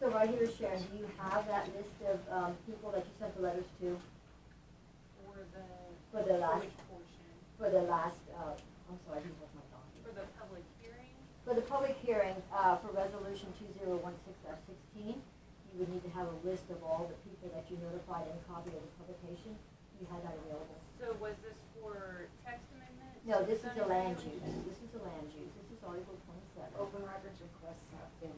So right here, Sharon, do you have that list of, people that you sent the letters to For for the last, which portion? for the last, I'm sorry, who's with my document? For the public hearing? For the public hearing, for resolution 2016-16, you would need to have a list of all the people that you notified and a copy of the publication. You had that available. So was this for text amendment? No, this is a zoning land regulations? use. This is a land use. This is Article 27. Open records requests have been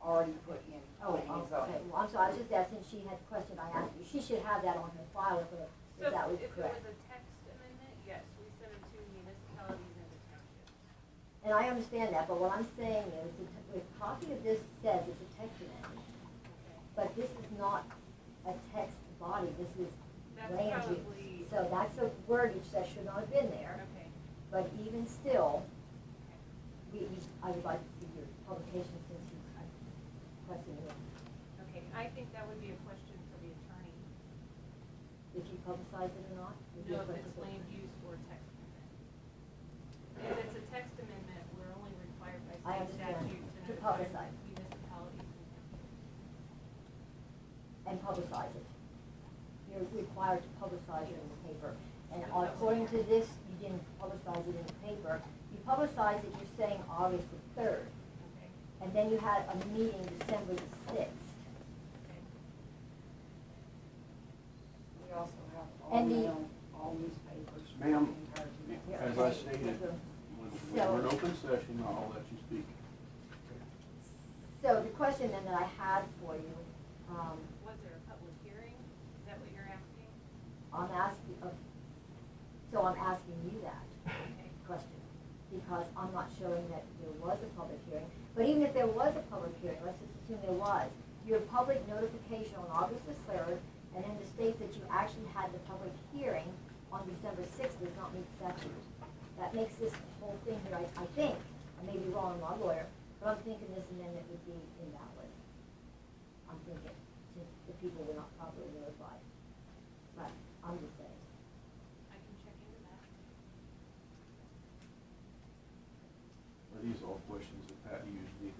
already put in. Oh, planning and okay. zoning. Well, I'm sorry, I was just asking, she had a question I asked you. She should have that on her file if So that was if it correct. was a text amendment, yes, we send them to municipalities and to townships. And I understand that, but what I'm saying is, the copy of this says it's a text amendment, but this is not a text body, this is That's land use. probably- So that's a wordage that should not have been there, Okay. but even still, I would like to see your publication since you requested it. Okay, I think that would be a question for the attorney. If you publicize it or not? would be a No, if question it's for- land use or text amendment. If it's a text amendment, we're only required by I state understand. statute To to notify publicize. municipalities and townships. And publicize it. You're required to publicize it in the paper. And according to this, you didn't publicize it in the paper. You publicized it, you're saying August the 3rd. Okay. And then you had a meeting December the 6th. Okay. We also have all And the- mail, all newspapers. Ma'am, Yeah, as I okay. stated, So- when we're in open session, I'll let you speak. So the question then that I had for you, Was there a public hearing? Is that what you're asking? I'm asking, so I'm asking you that Okay. question, because I'm not showing that there was a public hearing. But even if there was a public hearing, let's just assume there was, your public notification on August the 3rd, and then the state that you actually had the public hearing on December 6th does not meet statute. That makes this whole thing here, I think, I may be wrong, I'm not a lawyer, but I'm thinking this amendment would be invalid. I'm thinking, since the people were not properly notified. But I'm just saying. I can check into that. Are these all questions that Pat needs to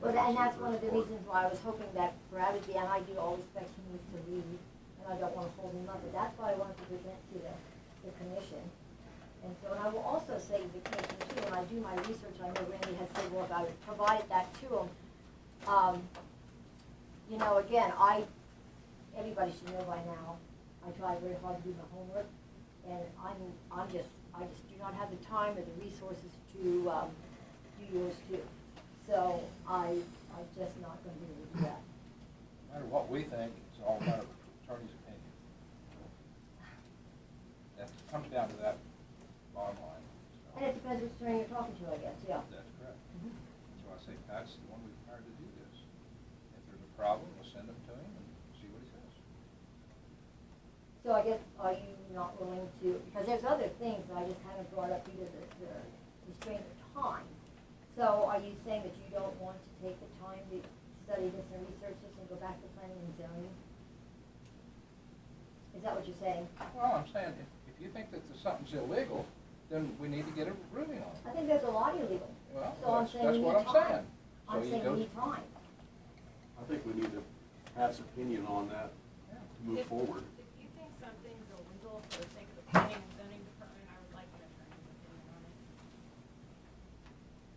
Well, and that's answer one of the for- reasons why I was hoping that Brad would be, and I do all respect he needs to leave, and I don't want to hold him up, but that's why I wanted to present to the commission. And so, and I will also say to the commission too, when I do my research, I know Randy had said, well, if I provided that to him, you know, again, everybody should know by now, I try very hard to do my homework, and I just do not have the time or the resources to, do yours too. So I'm just not gonna be able to do that. No matter what we think, it's all a matter of attorney's opinion. That comes down to that bottom line. So, And it depends which attorney you're talking to, I guess, yeah. that's correct. Mhm. That's why I say Pat's the one we've hired to do this. If there's a problem, we'll send them to him and see what he says. So I guess, are you not willing to, because there's other things that I just haven't brought up due to the restraint of time. So are you saying that you don't want to take the time to study this and research this and go back to planning and zoning? Is that what you're saying? Well, I'm saying, if you think that something's illegal, then we need to get a ruling on it. I think there's a lot illegal. Well, So I'm that's saying we what need I'm time. saying. So I'm you saying go- we need time. I think we need to Pat's opinion on that Yeah. to move If- forward. If you think something's illegal for the sake of the planning and zoning department, I would like an attorney's opinion on it.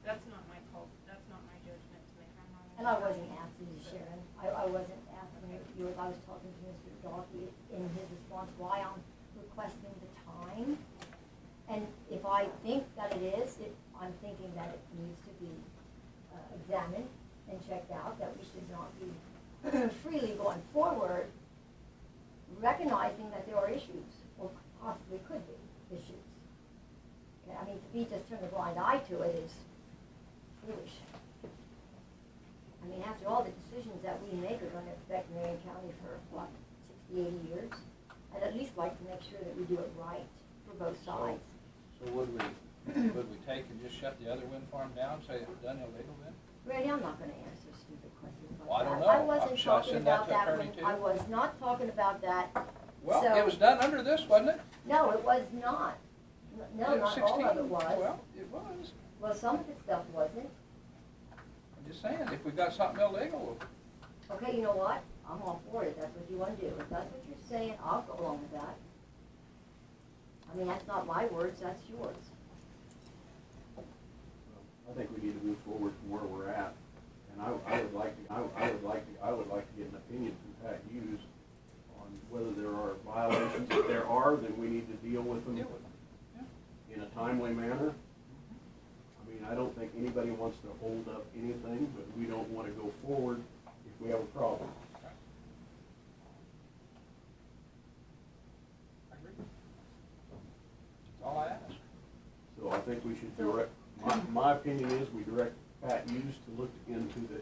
That's not my call, that's not my judgment to make, I'm not. an And I attorney. wasn't asking you, Sharon, I wasn't asking you, I was talking to Mr. Doherty in his response, why I'm requesting the time. time. And if I think that it is, I'm thinking that it needs to be examined and checked out, that we should not be freely going forward, recognizing that there are issues, or possibly could be issues. Okay, I mean, to be just turn a blind eye to it is foolish. I mean, after all, the decisions that we make are gonna affect Marion County for, what, 60, 80 years? I'd at least like to make sure that we do it right for both sides. So would we take and just shut the other wind farm down, say it's done illegal then? Randy, I'm not gonna answer stupid questions like Well, I that. don't know. I wasn't Should I talking send that about to that attorney when, too? I was not talking about that. Well, So- it was done under this, wasn't it? No, it was not. No, It was not all of 16. it was. Well, it was. Well, some of the stuff wasn't. I'm just saying, if we got something illegal, Okay, you know what? I'm all for it, if that's what you wanna do. If that's what you're saying, I'll go along with that. I mean, that's not my words, that's yours. I think we need to move forward from where we're at, and I would like to get an opinion from Pat Hughes on whether there are violations. If there are, then we need to deal with them in a timely manner. I mean, I don't think anybody wants to hold up anything, but we don't want to go forward if we have a problem. I agree. That's all I ask. So I think we should direct, my opinion is we direct Pat Hughes to look into the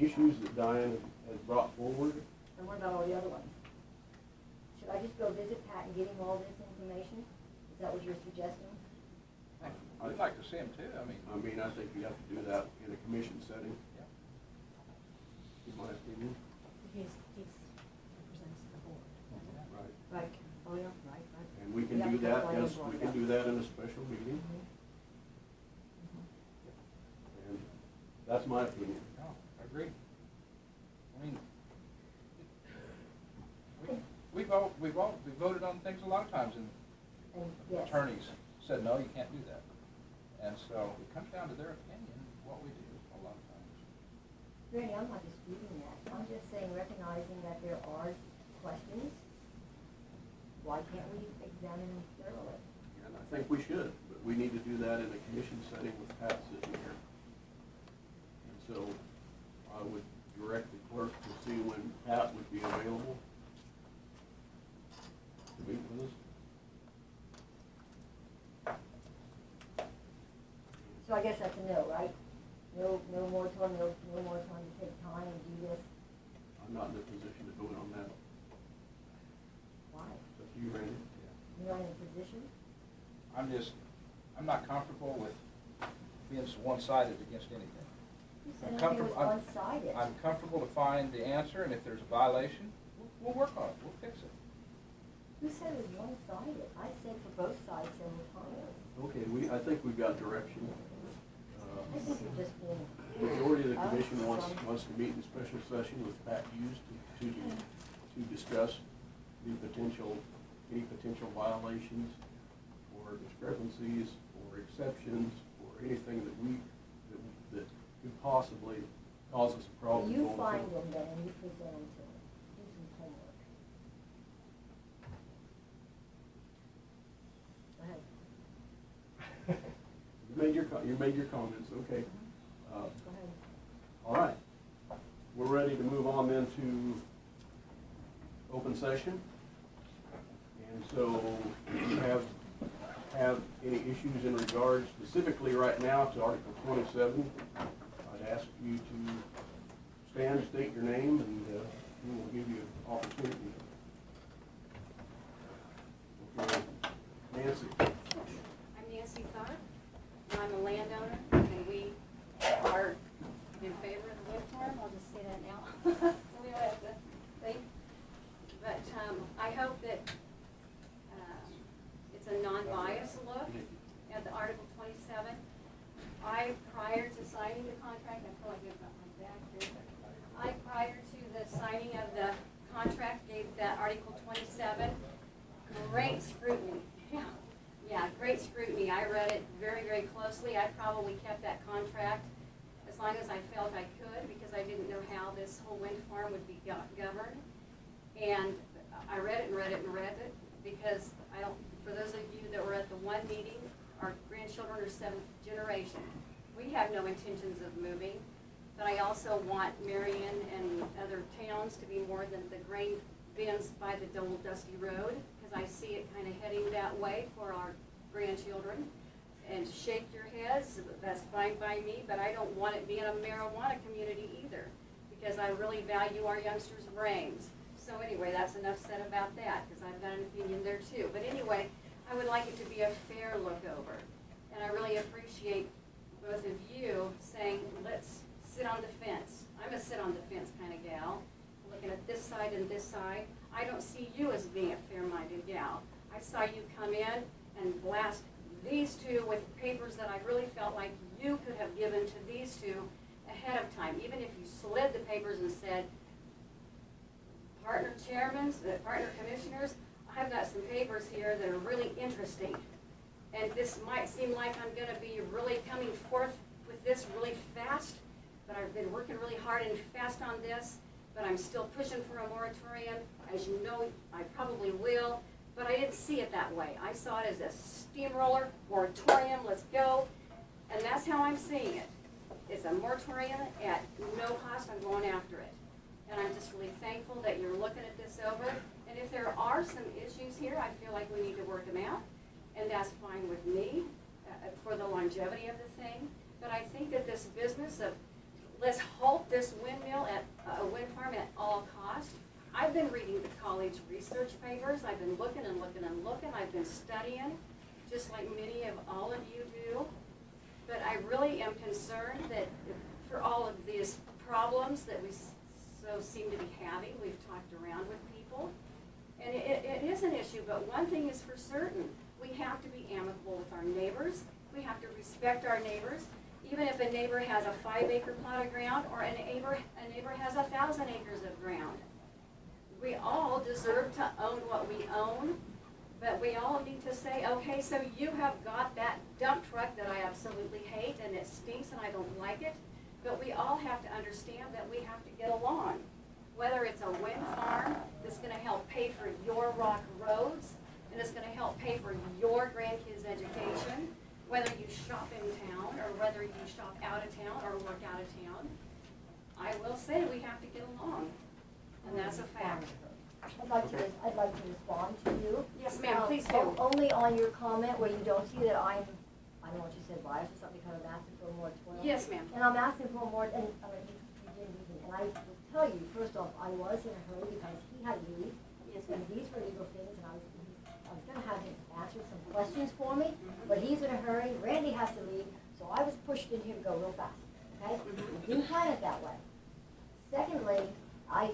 issues that Diane has brought forward. And what about all the other ones? Should I just go visit Pat and give him all this information? Is that what you're suggesting? I'd like to see him too, I mean, I think you have to do that in a commission setting, yeah. in my opinion. He's represents the board. Right. Right. Oh, yeah, right. And we can Yeah, do that's that, why I as, brought we it can up. do that in a special meeting. And that's my opinion. No, I agree. I mean, we voted on things a lot of times, and And yes. attorneys said, no, you can't do that. And so it comes down to their opinion, what we do a lot of times. Randy, I'm not disputing that. I'm just saying, recognizing that there are questions, why can't we examine them thoroughly? And I think we should, but we need to do that in a commission setting with Pat sitting here. And so I would direct the clerk to see when Pat would be available to meet with us. So I guess that's a no, right? No moratorium, no moratorium to take time and do this? I'm not in a position to vote on that. Why? It's up to you, Randy. You're not in a position? I'm not comfortable with being one-sided against anything. You said anything was one-sided. I'm comfortable to find the answer, and if there's a violation, we'll work on it, we'll fix it. Who said it was one-sided? I said for both sides several times. Okay, I think we've got direction. I think you're just being. The majority of the commission wants to meet in special session with Pat Hughes to discuss any potential violations or discrepancies or exceptions or anything that could possibly cause us a problem. You going find forward. them then and you present them to them. Do some homework. Go ahead. You made your comments, okay. Go ahead. All right. We're ready to move on then to open session. And so if you have any issues in regards specifically right now to Article 27, I'd ask you to stand, state your name, and we will give you an opportunity. Okay. Nancy. I'm Nancy Thought, and I'm a landowner, and we are in favor of the wind farm. I'll just say that now. So we don't have to think. But I hope that it's a non-biased look at the Article 27. Prior to signing the contract, I feel like I've got my back here. Prior to the signing of the contract, gave that Article 27 great scrutiny. Yeah, great scrutiny. I read it very, very closely. I probably kept that contract as long as I felt I could because I didn't know how this whole wind farm would be governed. And I read it and read it and read it because I don't for those of you that were at the one meeting, our grandchildren are 7th generation. We have no intentions of moving, but I also want Marion and other towns to be more than the grain bins by the old dusty road, because I see it kind of heading that way for our grandchildren. And shake your heads, that's fine by me, but I don't want it being a marijuana community either, because I really value our youngsters' brains. So anyway, that's enough said about that, because I've got an opinion there too. But anyway, I would like it to be a fair look over. And I really appreciate both of you saying, let's sit on the fence. I'm a sit on the fence kind of gal, looking at this side and this side. I don't see you as being a fair-minded gal. I saw you come in and blast these two with papers that I really felt like you could have given to these two ahead of time. Even if you slid the papers and said, partner chairmen, partner commissioners, I've got some papers here that are really interesting. And this might seem like I'm gonna be really coming forth with this really fast, but I've been working really hard and fast on this, but I'm still pushing for a moratorium. As you know, I probably will. But I didn't see it that way. I saw it as a steamroller, moratorium, let's go. And that's how I'm seeing it. It's a moratorium at no cost, I'm going after it. And I'm just really thankful that you're looking at this over. And if there are some issues here, I feel like we need to work them out. And that's fine with me for the longevity of the thing. But I think that this business of let's halt this windmill at a wind farm at all costs. I've been reading the college research papers. I've been looking and looking and looking. I've been studying, just like many of all of you do. But I really am concerned that for all of these problems that we so seem to be having, we've talked around with people. And it is an issue, but one thing is for certain. We have to be amicable with our neighbors. We have to respect our neighbors. Even if a neighbor has a 5-acre plot of ground or a neighbor has 1,000 acres of ground. We all deserve to own what we own, but we all need to say, okay, so you have got that dump truck that I absolutely hate and it stinks and I don't like it, but we all have to understand that we have to get along. Whether it's a wind farm that's gonna help pay for your rock roads and it's gonna help pay for your grandkids' education, whether you shop in town or whether you shop out of town or work out of town, I will say we have to get along. And that's a fact. I'd like to respond to you. Yes, ma'am, please do. Only on your comment where you don't see that I don't know what you said, biased or something, because I'm asking for a moratorium. Yes, ma'am. And I'm asking for a moratorium, and you didn't even, and I will tell you, first off, I was in a hurry because he had to leave. Yes, and ma'am. these were legal things, and I was gonna have him answer some questions for me, but he's in a hurry, Randy has to leave, so I was pushed in here to go real fast, okay? I didn't plan it that way. Secondly, I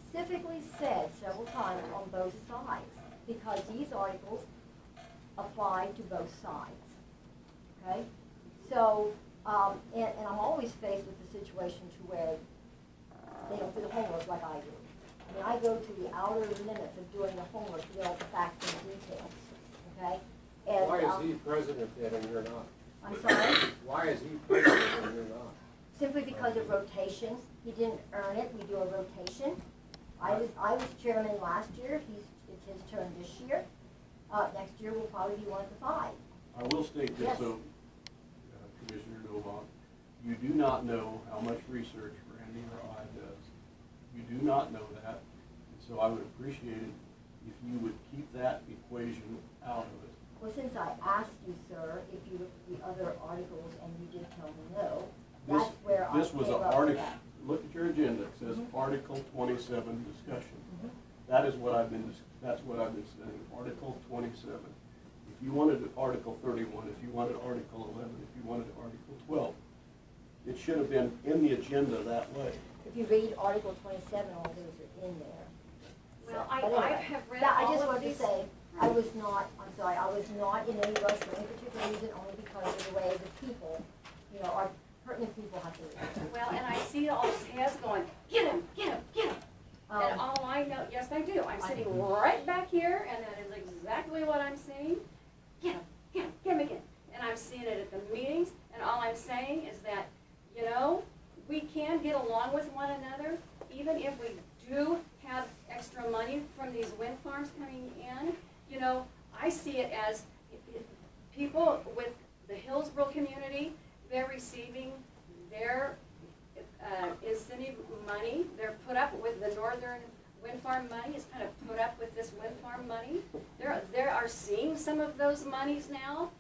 specifically said several times on both sides, because these articles apply to both sides, okay? So, and I'm always faced with the situation to where they don't do the homework like I do. I mean, I go to the outer limits of doing the homework to get all the facts and details, okay? And, Why is he president then and you're not? I'm sorry? Why is he president and you're not? Simply because of rotation. He didn't earn it. We do a rotation. I was chairman last year. It's his turn this year. Next year will probably be one of the 5. I will state this, Yes. so, Commissioner Novak, you do not know how much research Randy or I does. You do not know that, and so I would appreciate it if you would keep that equation out of it. Well, since I asked you, sir, if you looked at the other articles and you did tell me no, that's where I This was came an up with article, that. look at your agenda, it says Article 27 discussion. Mhm. That is what that's what I've been saying, Article 27. If you wanted Article 31, if you wanted Article 11, if you wanted Article 12, it should have been in the agenda that way. If you read Article 27, all those are in there. Well, But I anyway, have read that- I all just of wanted to these. say, I was not in any rush for any particular reason, only because of the way the people, our pertinent people have to read. Well, and I see all these heads going, get him, get him, get him. And all I know, yes, I do. I'm sitting right back here, and that is exactly what I'm saying. Get him, get him, get him again. And I'm seeing it at the meetings, and all I'm saying is that, we can get along with one another, even if we do have extra money from these wind farms coming in. I receiving their incentive money. They're put up with the Northern Wind Farm money, is kind of put up with this wind farm money. They are seeing some of those monies now.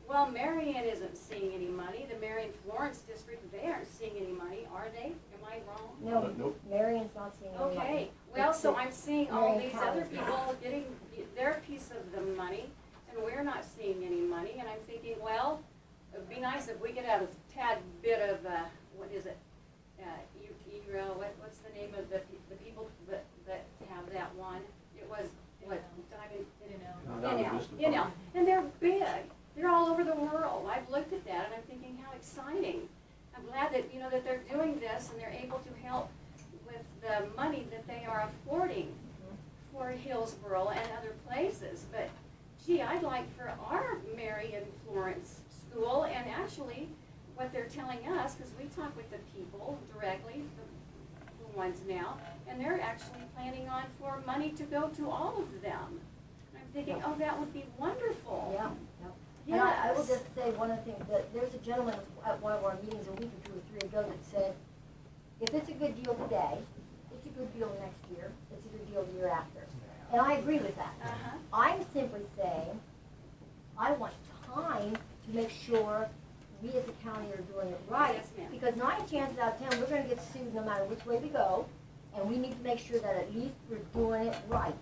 Well, Marion isn't seeing any money. The Marion Florence district, they aren't seeing any money, are they? Am I wrong? No, Nope. Marion's not seeing any money. Okay, well, It's so the I'm seeing all Marion these County. other people getting their piece of the money, and we're not seeing any money, and I'm thinking, well, it'd be nice if we could have a tad bit of, what is it? What's the name of the people that have that one? It was, what, Diamond, you know, and they're big. They're all over the world. I've looked at that and I'm thinking how exciting. I'm glad that, that they're doing this and they're able to help with the money that they are affording for Hillsborough and other places. But gee, I'd like for our Marion Florence school, and actually what they're telling us, because we talk with the people directly, the ones now, and they're actually planning on for money to go to all of them. And I'm thinking, oh, that would be wonderful. Yeah, yeah. Yes. And I will just say one other thing, that there's a gentleman at one of our meetings a week or two or three ago that said, if it's a good deal today, it's a good deal next year, it's a good deal the year after. And I agree with that. Uh-huh. I'm simply saying, I want time to make sure we as a county are doing it right. Yes, ma'am. Because 9 chances out of 10, we're gonna get sued no matter which way we go, and we need to make sure that at least we're doing it right.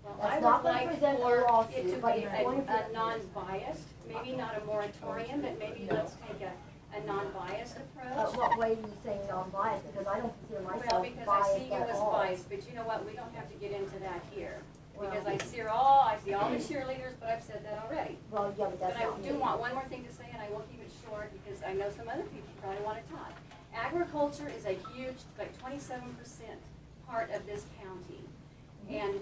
Well, That's I not would gonna like present a for it lawsuit, to but be it's going to. a non-biased, maybe not a moratorium, but maybe let's take a non-biased approach. What way do you say non-biased? Because I don't consider Well, myself because I see biased you at as all. biased, but you know what, we don't have to get into that here. Because Well- I see all the cheerleaders, but I've said that already. Well, yeah, but But that's I not me. do want one more thing to say, and I will keep it short, because I know some other people probably want to talk. Agriculture is a huge, like 27% part of this county. And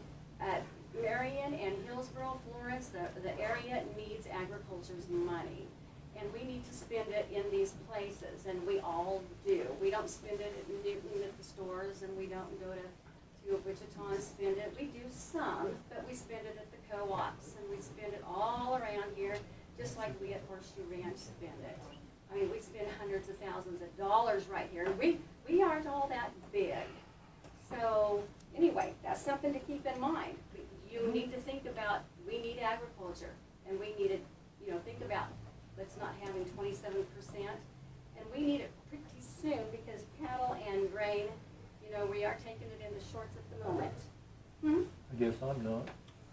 Marion and Hillsborough, Florence, the area needs agriculture's money. And we need to spend it in these places, and we all do. We don't spend it at Newton at the stores, and we don't go to Wichita and spend it. We do some, but we spend it at the co-ops, and we spend it all around here, just like we at Horseshoe Ranch spend it. I mean, we spend hundreds of thousands of dollars right here, and we aren't all that big. So, anyway, that's something to keep in mind. You need to think about, we need agriculture, and we need to, think about, let's not having 27%, and we need it pretty soon, because cattle and grain, we are taking it in the shorts at the moment. I guess I'm not.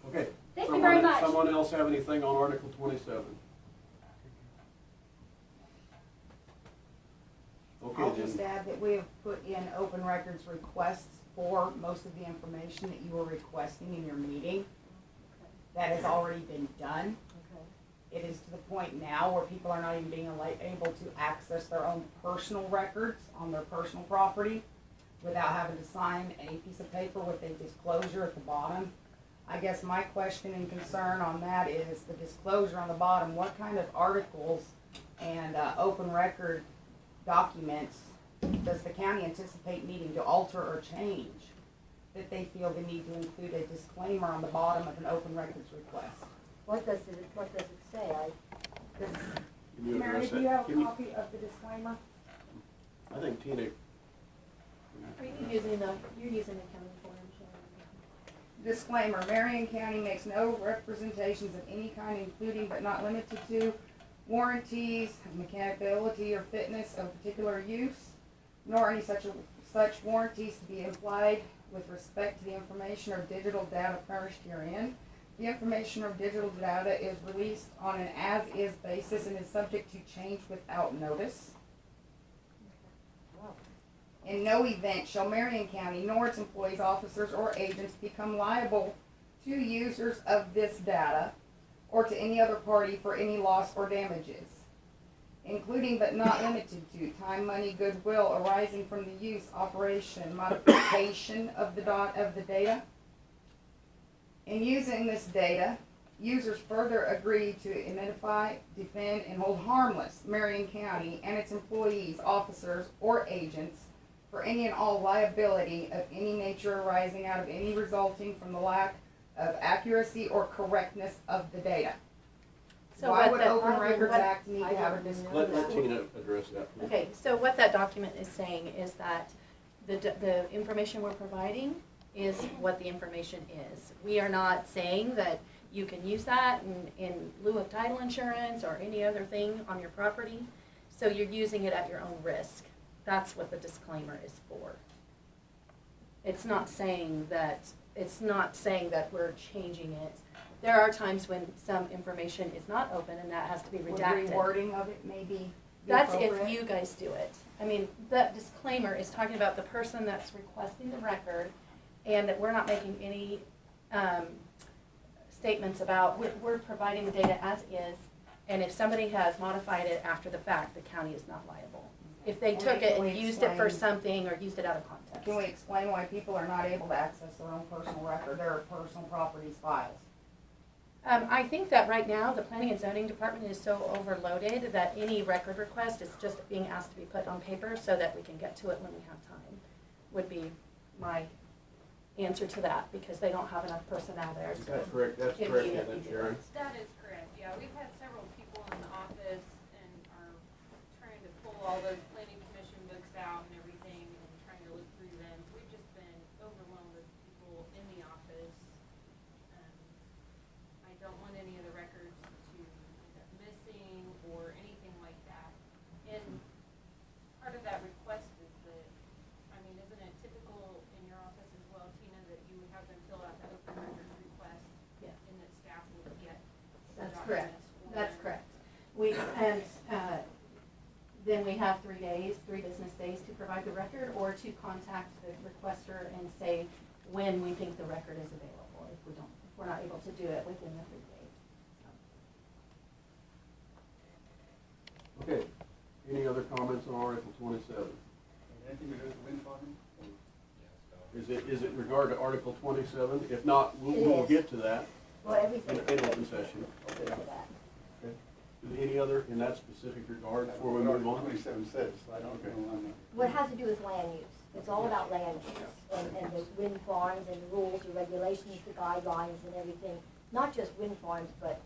Okay. Thank you very much. Someone else have anything on Article 27? Okay, I'll then. just add that we have put in open records requests for most of the information that you were requesting in your meeting. That has already been done. It is to the point now where people are not even being able to access their own personal records on their personal property without having to sign a piece of paper with a disclosure at the bottom. I guess my question and concern on that is the disclosure on the bottom. What kind of articles and open record documents does the county anticipate needing to alter or change that they feel they need to include a disclaimer on the bottom of an open records request? What does it say? Can you Mary, address do you that? have a Can you- copy of the disclaimer? I think Tina. You're using the county form, Sharon. Disclaimer, Marion County makes no representations of any kind, including but not limited to warranties, mechanicability or fitness of particular use, nor any such warranties to be implied with respect to the information or digital data furnished herein. The information or digital data is released on an as-is basis and is subject to change without notice. In no event shall Marion County nor its employees, officers, or agents become liable to users of this data or to any other party for any loss or damages, including but not limited to time, money, goodwill arising from the use, operation, modification of the data. In using this data, users further agree to identify, defend, and hold harmless Marion County and its employees, officers, or agents for any and all liability of any nature arising out of any resulting from the lack of accuracy or correctness of the data. So Why what would the- Open I- Records what- Act need to have a disclosure? Let Tina address that, please. Okay, so what that document is saying is that the information we're providing is what the information is. We are not saying that you can use that in lieu of title insurance or any other thing on your property. So you're using it at your own risk. That's what the disclaimer is for. It's not saying that we're changing it. There are times when some information is not open and that has to be Would redacted. rewording of it maybe be That's if appropriate? you guys do it. I mean, the disclaimer is talking about the person that's requesting the record, and that we're not making any statements about, we're providing the data as is, and if somebody has modified it after the fact, the county is not liable. If they took it and used it for something or used it out of context. Can we explain why people are not able to access their own personal record, their personal properties files? I think that right now, the planning and zoning department is so overloaded that any record request is just being asked to be put on paper so that we can get to it when we have time, would be my answer to that, because they don't have enough personnel there. Is that correct? That's correct, isn't it, Sharon? That is correct, yeah. We've had several people in the office and are trying to pull all those planning commission books out and everything and trying to look through them. We've just been overwhelmed with people in the office. I don't want any of the records to end up missing or anything like that. And part of that request is that, I mean, isn't it typical in your office as well, Tina, that you would have them fill out that open records request? Yes. And that staff would get the That's correct. documents for That's them? correct. Then we have 3 business days to provide the record, or to contact the requester and say when we think the record is available, if we're not able to do it within the 3 days. Okay, any other comments on Article 27? Anything to do with the wind farm? Is it regard to Article 27? If not, It we'll is. get to that Well, everything. in open session. Into that. Okay. Any other in that specific regard before we move on? 27 says, I don't know, I'm not. What has to do with land use. It's all about land use and the wind farms and the rules, the regulations, the guidelines and everything. Not just wind farms, but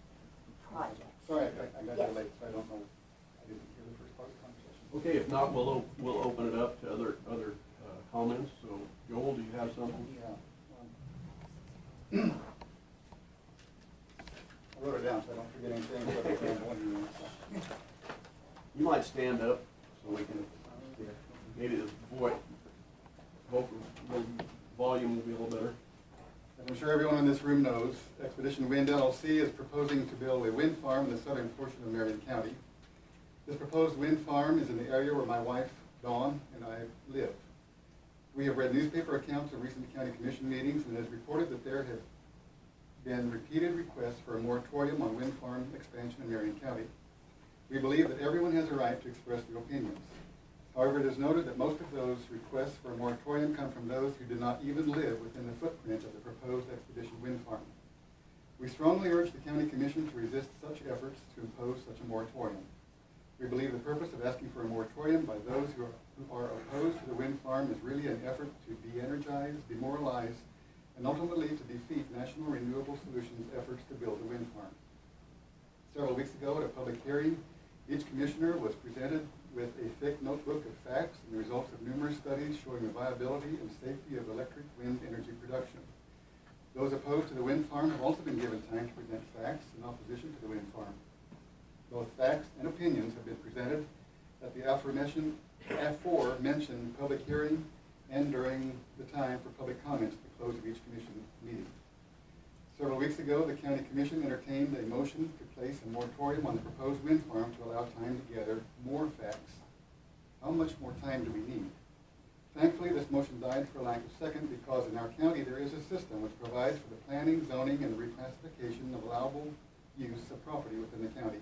projects. Sorry, I got Yes. there late, so I don't know, I didn't hear the first part of the conversation. Okay, if not, we'll open it up to other comments. So Joel, do you have something? Yeah. I wrote it down, so I don't forget anything, but I'm wondering. You might stand up so we can, maybe the vocal volume will be a little better. As I'm sure everyone in this room knows, Expedition Wind LLC is proposing to build a wind farm in the southern portion of Marion County. This proposed wind farm is in the area where my wife, Dawn, and I live. We have read newspaper accounts of recent county commission meetings, and it is reported that there have been repeated requests for a moratorium on wind farm expansion in Marion County. We believe that everyone has a right to express their opinions. However, it is noted that most of those requests for a moratorium come from those who do not even live within the footprint of the proposed Expedition Wind Farm. We strongly urge the County Commission to resist such efforts to impose such a moratorium. We believe the purpose of asking for a moratorium by those who are opposed to the wind farm is really an effort to de-energize, demoralize, and ultimately to defeat National Renewable Solutions' efforts to build a wind farm. Several weeks ago at a public hearing, each commissioner was presented with a thick notebook of facts and the results of numerous studies showing the viability and safety of electric wind energy production. Those opposed to the wind farm have also been given time to present facts in opposition to the wind farm. Both facts and opinions have been presented at the aforementioned public hearing and during the time for public comments at the close of each commission meeting. Several weeks ago, the County Commission entertained a motion to place a moratorium on the proposed wind farm to allow time to gather more facts. How much more time do we need? Thankfully, this motion died for lack of second because in our county there is a system which provides for the planning, zoning, and reclassification of allowable use of property within the county.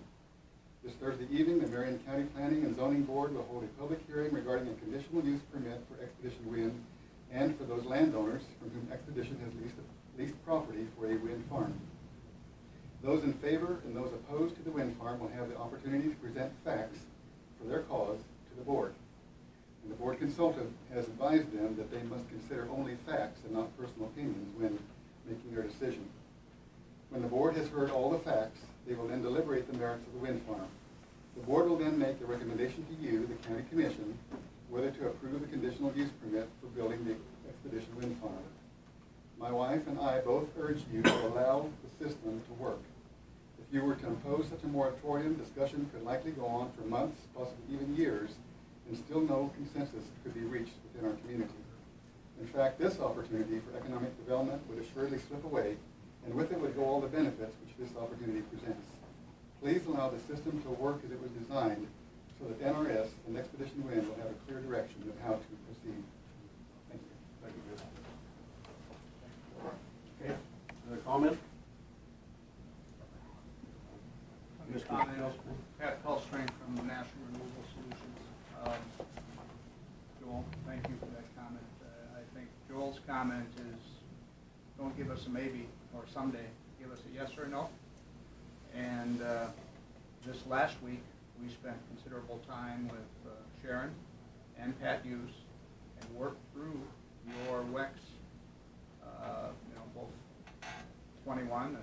This Thursday evening, the Marion County Planning and Zoning Board will hold a public hearing regarding a conditional use permit for Expedition Wind and for those landowners from whom Expedition has leased property for a wind farm. Those in favor and those opposed to the wind farm will have the opportunity to present facts for their cause to the board. And the board consultant has advised them that they must consider only facts and not personal opinions when making their decision. When the board has heard all the facts, they will then deliberate the merits of the wind farm. The board will then make a recommendation to you, the county commission, whether to approve the conditional use permit for building the Expedition Wind Farm. My wife and I both urge you to allow the system to work. If you were to impose such a moratorium, discussion could likely go on for months, possibly even years, and still no consensus could be reached within our community. In fact, this opportunity for economic development would assuredly slip away, and with it would go all the benefits which this opportunity presents. Please allow the system to work as it was designed, so that NRS and Expedition Wind will have a clear direction of how to proceed. Thank you. Thank you, Bill. Okay, another comment? Pat Pellstrain from National Renewable Solutions. Joel, thank you for that comment. I think Joel's comment is, don't give us a maybe or someday, give us a yes or a no. And this last week, we spent considerable time with Sharon and Pat Hughes and worked through your WEX, both 21 and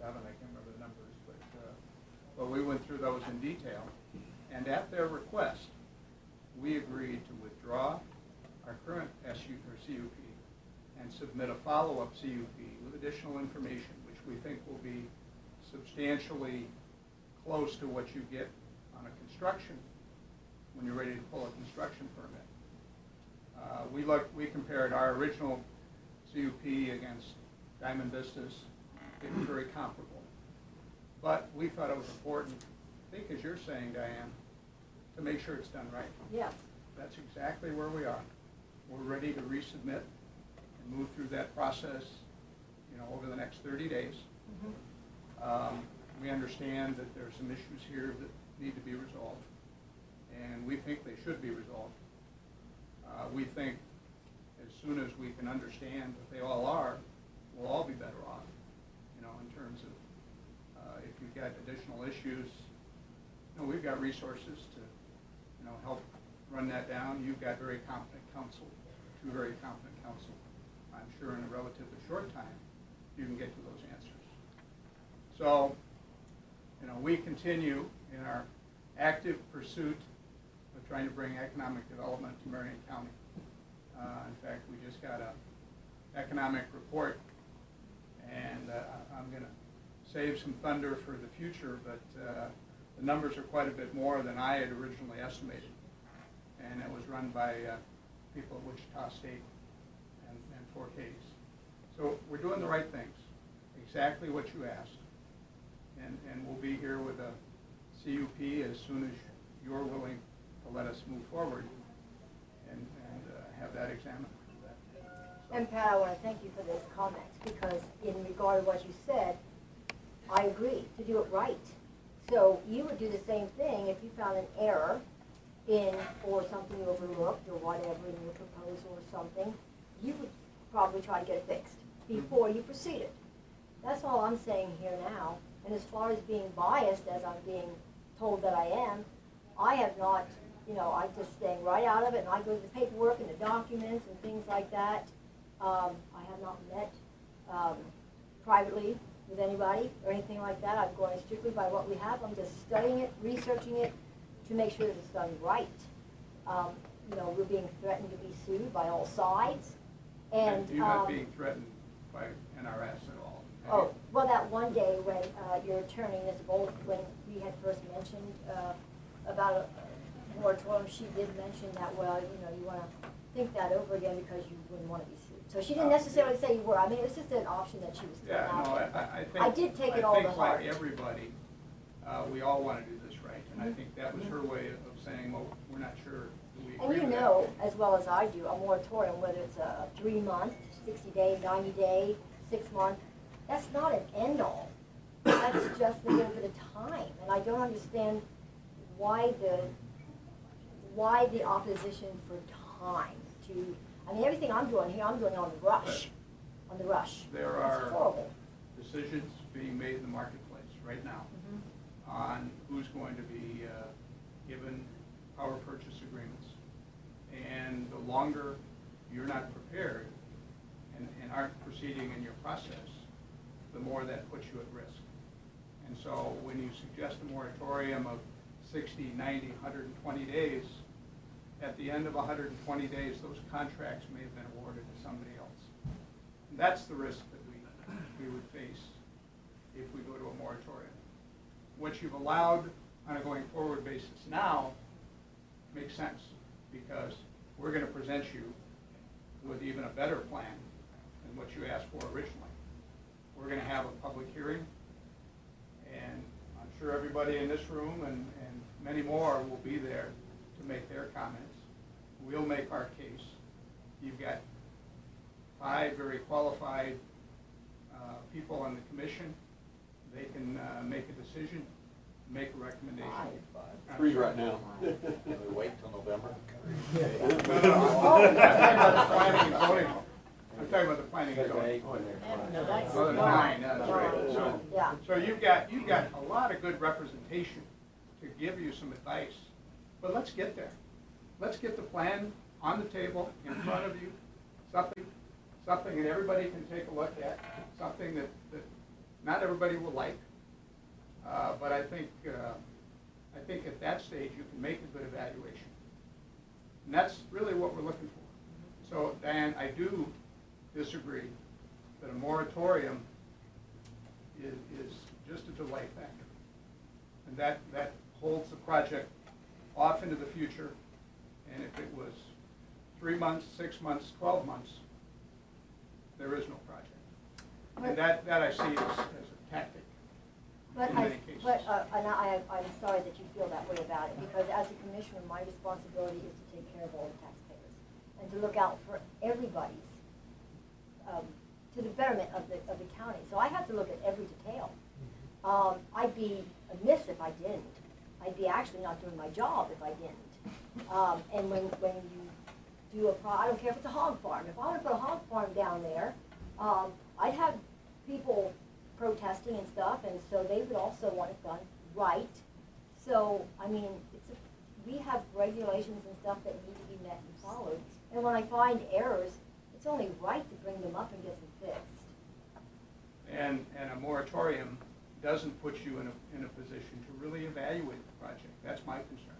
7, I can't remember the numbers, but we went through those in detail. And at their request, we agreed to withdraw our current CUP and submit a follow-up CUP with additional information, which we think will be substantially close to what you get on a construction, when you're ready to pull a construction permit. We compared our original CUP against Diamond Vistas. They were very comparable. But we thought it was important, I think as you're saying, Diane, to make sure it's done right. Yeah. That's exactly where we are. We're ready to resubmit and move through that process, over the next 30 days. Mm-hmm. We understand that there are some issues here that need to be resolved, and we think they should be resolved. We think as soon as we can understand that they all are, we'll all be better off, in terms of if you've got additional issues, we've got resources to, help run that down. You've got very competent counsel, 2 very competent counsel. I'm sure in a relatively short time, you can get to those answers. So, we continue in our active pursuit of trying to bring economic development to Marion County. In fact, we just got an economic report, and I'm going to save some thunder for the future, but the numbers are quite a bit more than I had originally estimated. And it was run by people at Wichita State and 4Ks. So we're doing the right things, exactly what you asked. And we'll be here with a CUP as soon as you're willing to let us move forward and have that examined. So. And Pat, I want to thank you for those comments, because in regard to what you said, I agree to do it right. So you would do the same thing if you found an error or something you overlooked or whatever in your proposal or something. You would probably try to get it fixed before you proceeded. That's all I'm saying here now. And as far as being biased, as I'm being told that I am, I have not, I just staying right out of it, and I go to the paperwork and the documents and things like that. I have not met privately with anybody or anything like that. I'm going strictly by what we have. I'm just studying it, researching it to make sure that it's done right. We're being threatened to be sued by all sides. And you're not being threatened by NRS at all? Oh, well, that one day when your attorney, Ms. Bolt, when we had first mentioned about a moratorium, she did mention that, well, you want to think that over again because you wouldn't want to be sued. So she didn't necessarily say you were. I mean, it was just an option that she was throwing out there. I think, I did take it all to heart. Like everybody, we all want to do this right. And I think that was her way of saying, well, we're not sure. And you know, as well as I do, a moratorium, whether it's a 3-month, 60-day, 90-day, 6-month, that's not an end-all. That's just a little bit of time. And I don't understand why the opposition for time to, everything I'm doing here, I'm doing on the rush. On the rush. There are decisions being made in the marketplace right now on who's going to be given power purchase agreements. And the longer you're not prepared and aren't proceeding in your process, the more that puts you at risk. And so when you suggest a moratorium of 60, 90, 120 days, at the end of 120 days, those contracts may have been awarded to somebody else. And that's the risk that we would face if we go to a moratorium. What you've allowed on a going forward basis now makes sense, because we're going to present you with even a better plan than what you asked for originally. We're going to have a public hearing, and I'm sure everybody in this room and many more will be there to make their comments. We'll make our case. You've got 5 very qualified people on the commission. They can make a decision, make a recommendation. 3 right now. Can we wait till November? I'm talking about the planning and zoning. No, that's Oh, the 9, that's right. Yeah. So you've got a lot of good representation to give you some advice, but let's get there. Let's get the plan on the table in front of you, something that everybody can take a look at, something that not everybody will like, but I think at that stage you can make a good evaluation. And that's really what we're looking for. So, Dan, I do disagree that a moratorium is just a delay factor. And that holds the project off into the future. And if it was 3 months, 6 months, 12 months, there is no project. And that I see as a tactic in many cases. And I'm sorry that you feel that way about it, because as a commissioner, my responsibility is to take care of all the taxpayers and to look out for everybody's, to the betterment of the county. So I have to look at every detail. I'd be amiss if I didn't. I'd be actually not doing my job if I didn't. And when you do I don't care if it's a hog farm. If I want to put a hog farm down there, I'd have people protesting and stuff, and so they would also want it done right. So, I mean, we have regulations and stuff that need to be met and followed. And when I find errors, it's only right to bring them up and get them fixed. And a moratorium doesn't put you in a position to really evaluate the project. That's my concern.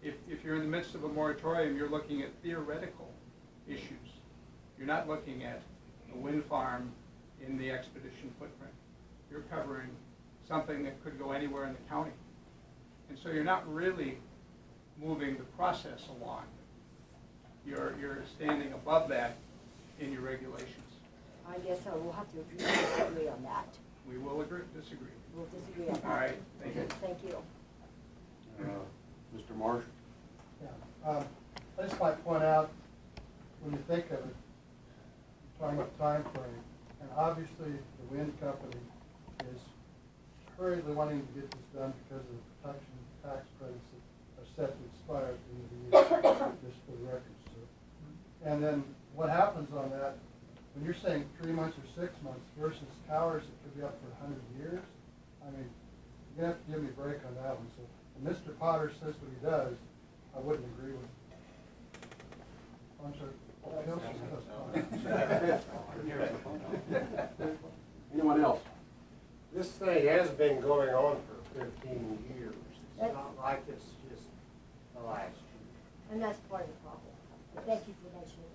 If you're in the midst of a moratorium, you're looking at theoretical issues. You're not looking at a wind farm in the expedition footprint. You're covering something that could go anywhere in the county. And so you're not really moving the process along. You're standing above that in your regulations. I guess I will have to agree or disagree on that. We will disagree. We'll disagree on that. All right, thank you. Thank you. Mr. Marsh? Yeah, I just might point out, when you think of it, talking about time frame, and obviously the wind company is hurriedly wanting to get this done because of the production tax credits that are set to expire at the end of the year, just for the record. So, and then what happens on that, when you're saying 3 months or 6 months versus towers that could be up for 100 years, I mean, you're gonna have to give me a break on that one. So when Mr. Potter says what he does, I wouldn't agree with him. I'm sorry. Anyone else? This thing has been going on for 15 years. It's not like it's just the last year. And that's part of the problem. But thank you for mentioning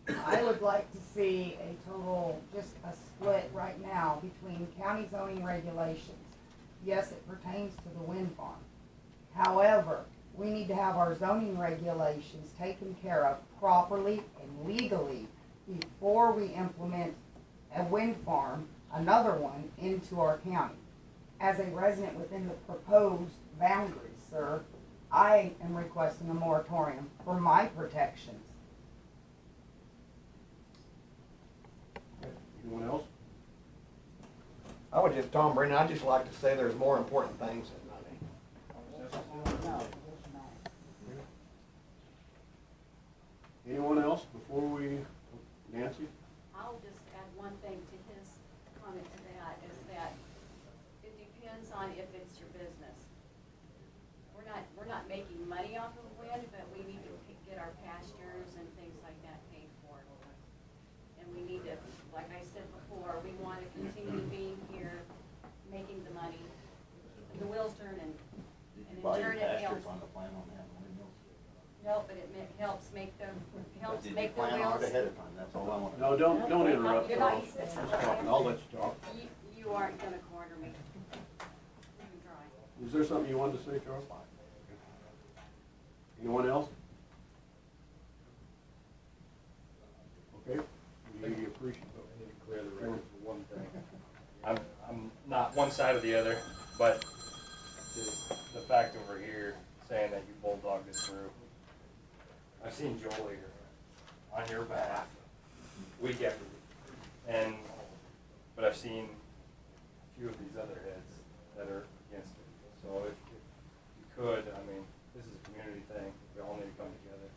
that. I would like to see a total, just a split right now between county zoning regulations. Yes, it pertains to the wind farm. However, we need to have our zoning regulations taken care of properly and legally before we implement a wind farm, another one, into our county. As a resident within the proposed boundaries, sir, I am requesting a moratorium for my protections. Anyone else? I would just, Tom Brennan, I'd just like to say there's more important things than money. Anyone else before we, Nancy? I'll just add one thing to his comment to that, is that it depends on if it's your business. We're not making money off of wind, but we need to get our pastures and things like that paid for. And we need to, like I said before, we want to in Buy turn your it pasture helps. on the plan on that windmills. No, but it helps make them, helps Did you make the plan on it wheels. ahead of time? That's all I want to No, know. don't interrupt, You're not Charles. used to Just this. talking. I'll let you talk. You aren't gonna corner me. You can try. Is there something you wanted to say, Charles? Anyone else? Okay, we appreciate it. I need to clear the record for one thing. I'm not one side or the other, but the fact over here saying that you bulldogged this through. I've seen Joel here on your behalf week after week, but I've seen a few of these other heads that are against it. So if you could, I mean, this is a community thing. We all need to come together.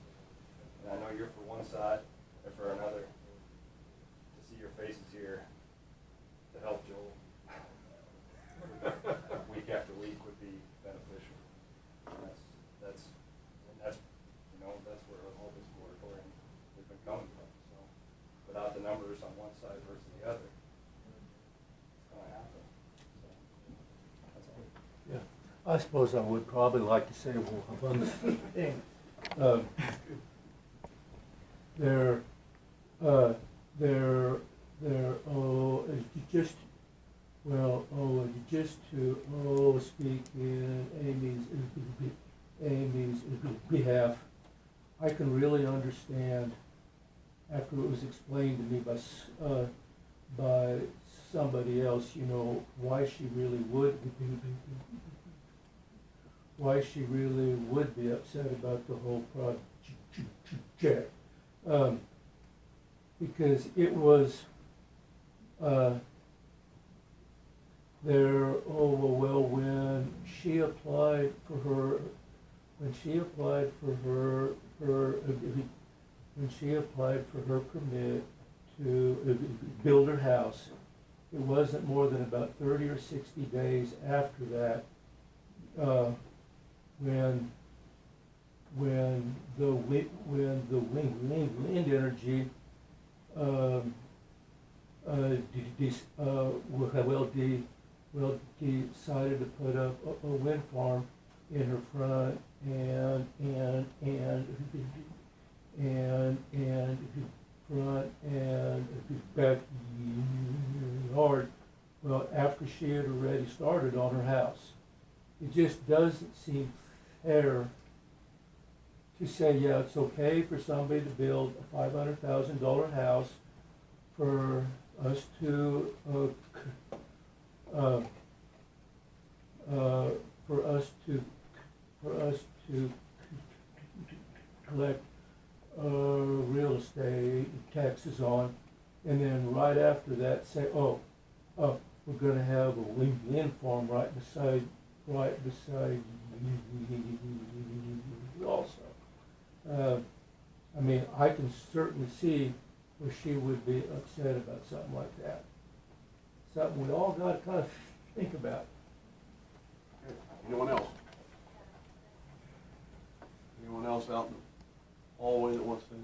And I know you're for one side or for another. To see your faces here to help Joel week after week would be beneficial. And that's where all this moratorium has been coming from. So without the numbers on one side versus the other, it's going to happen. So that's all. Yeah, I suppose I would probably like to say, well, one thing. Just to speak in Amy's behalf, I can really understand after it was explained to me by somebody else, why she really would be upset about the whole project. Because it was when she applied for her permit to build her house, it wasn't more than about 30 or 60 days after that when the wind energy decided to put up a wind farm in her front and backyard. Well, after she had already started on her house, it just doesn't seem fair to say, yeah, it's okay for somebody to build a $500,000 house for us to collect real estate taxes on, and then right after that say, we're going to have a wind farm right beside also. I mean, I can certainly see where she would be upset about something like that. Something we all got to kind of think about. Okay. Anyone else? Anyone else out in the hallway that wants to?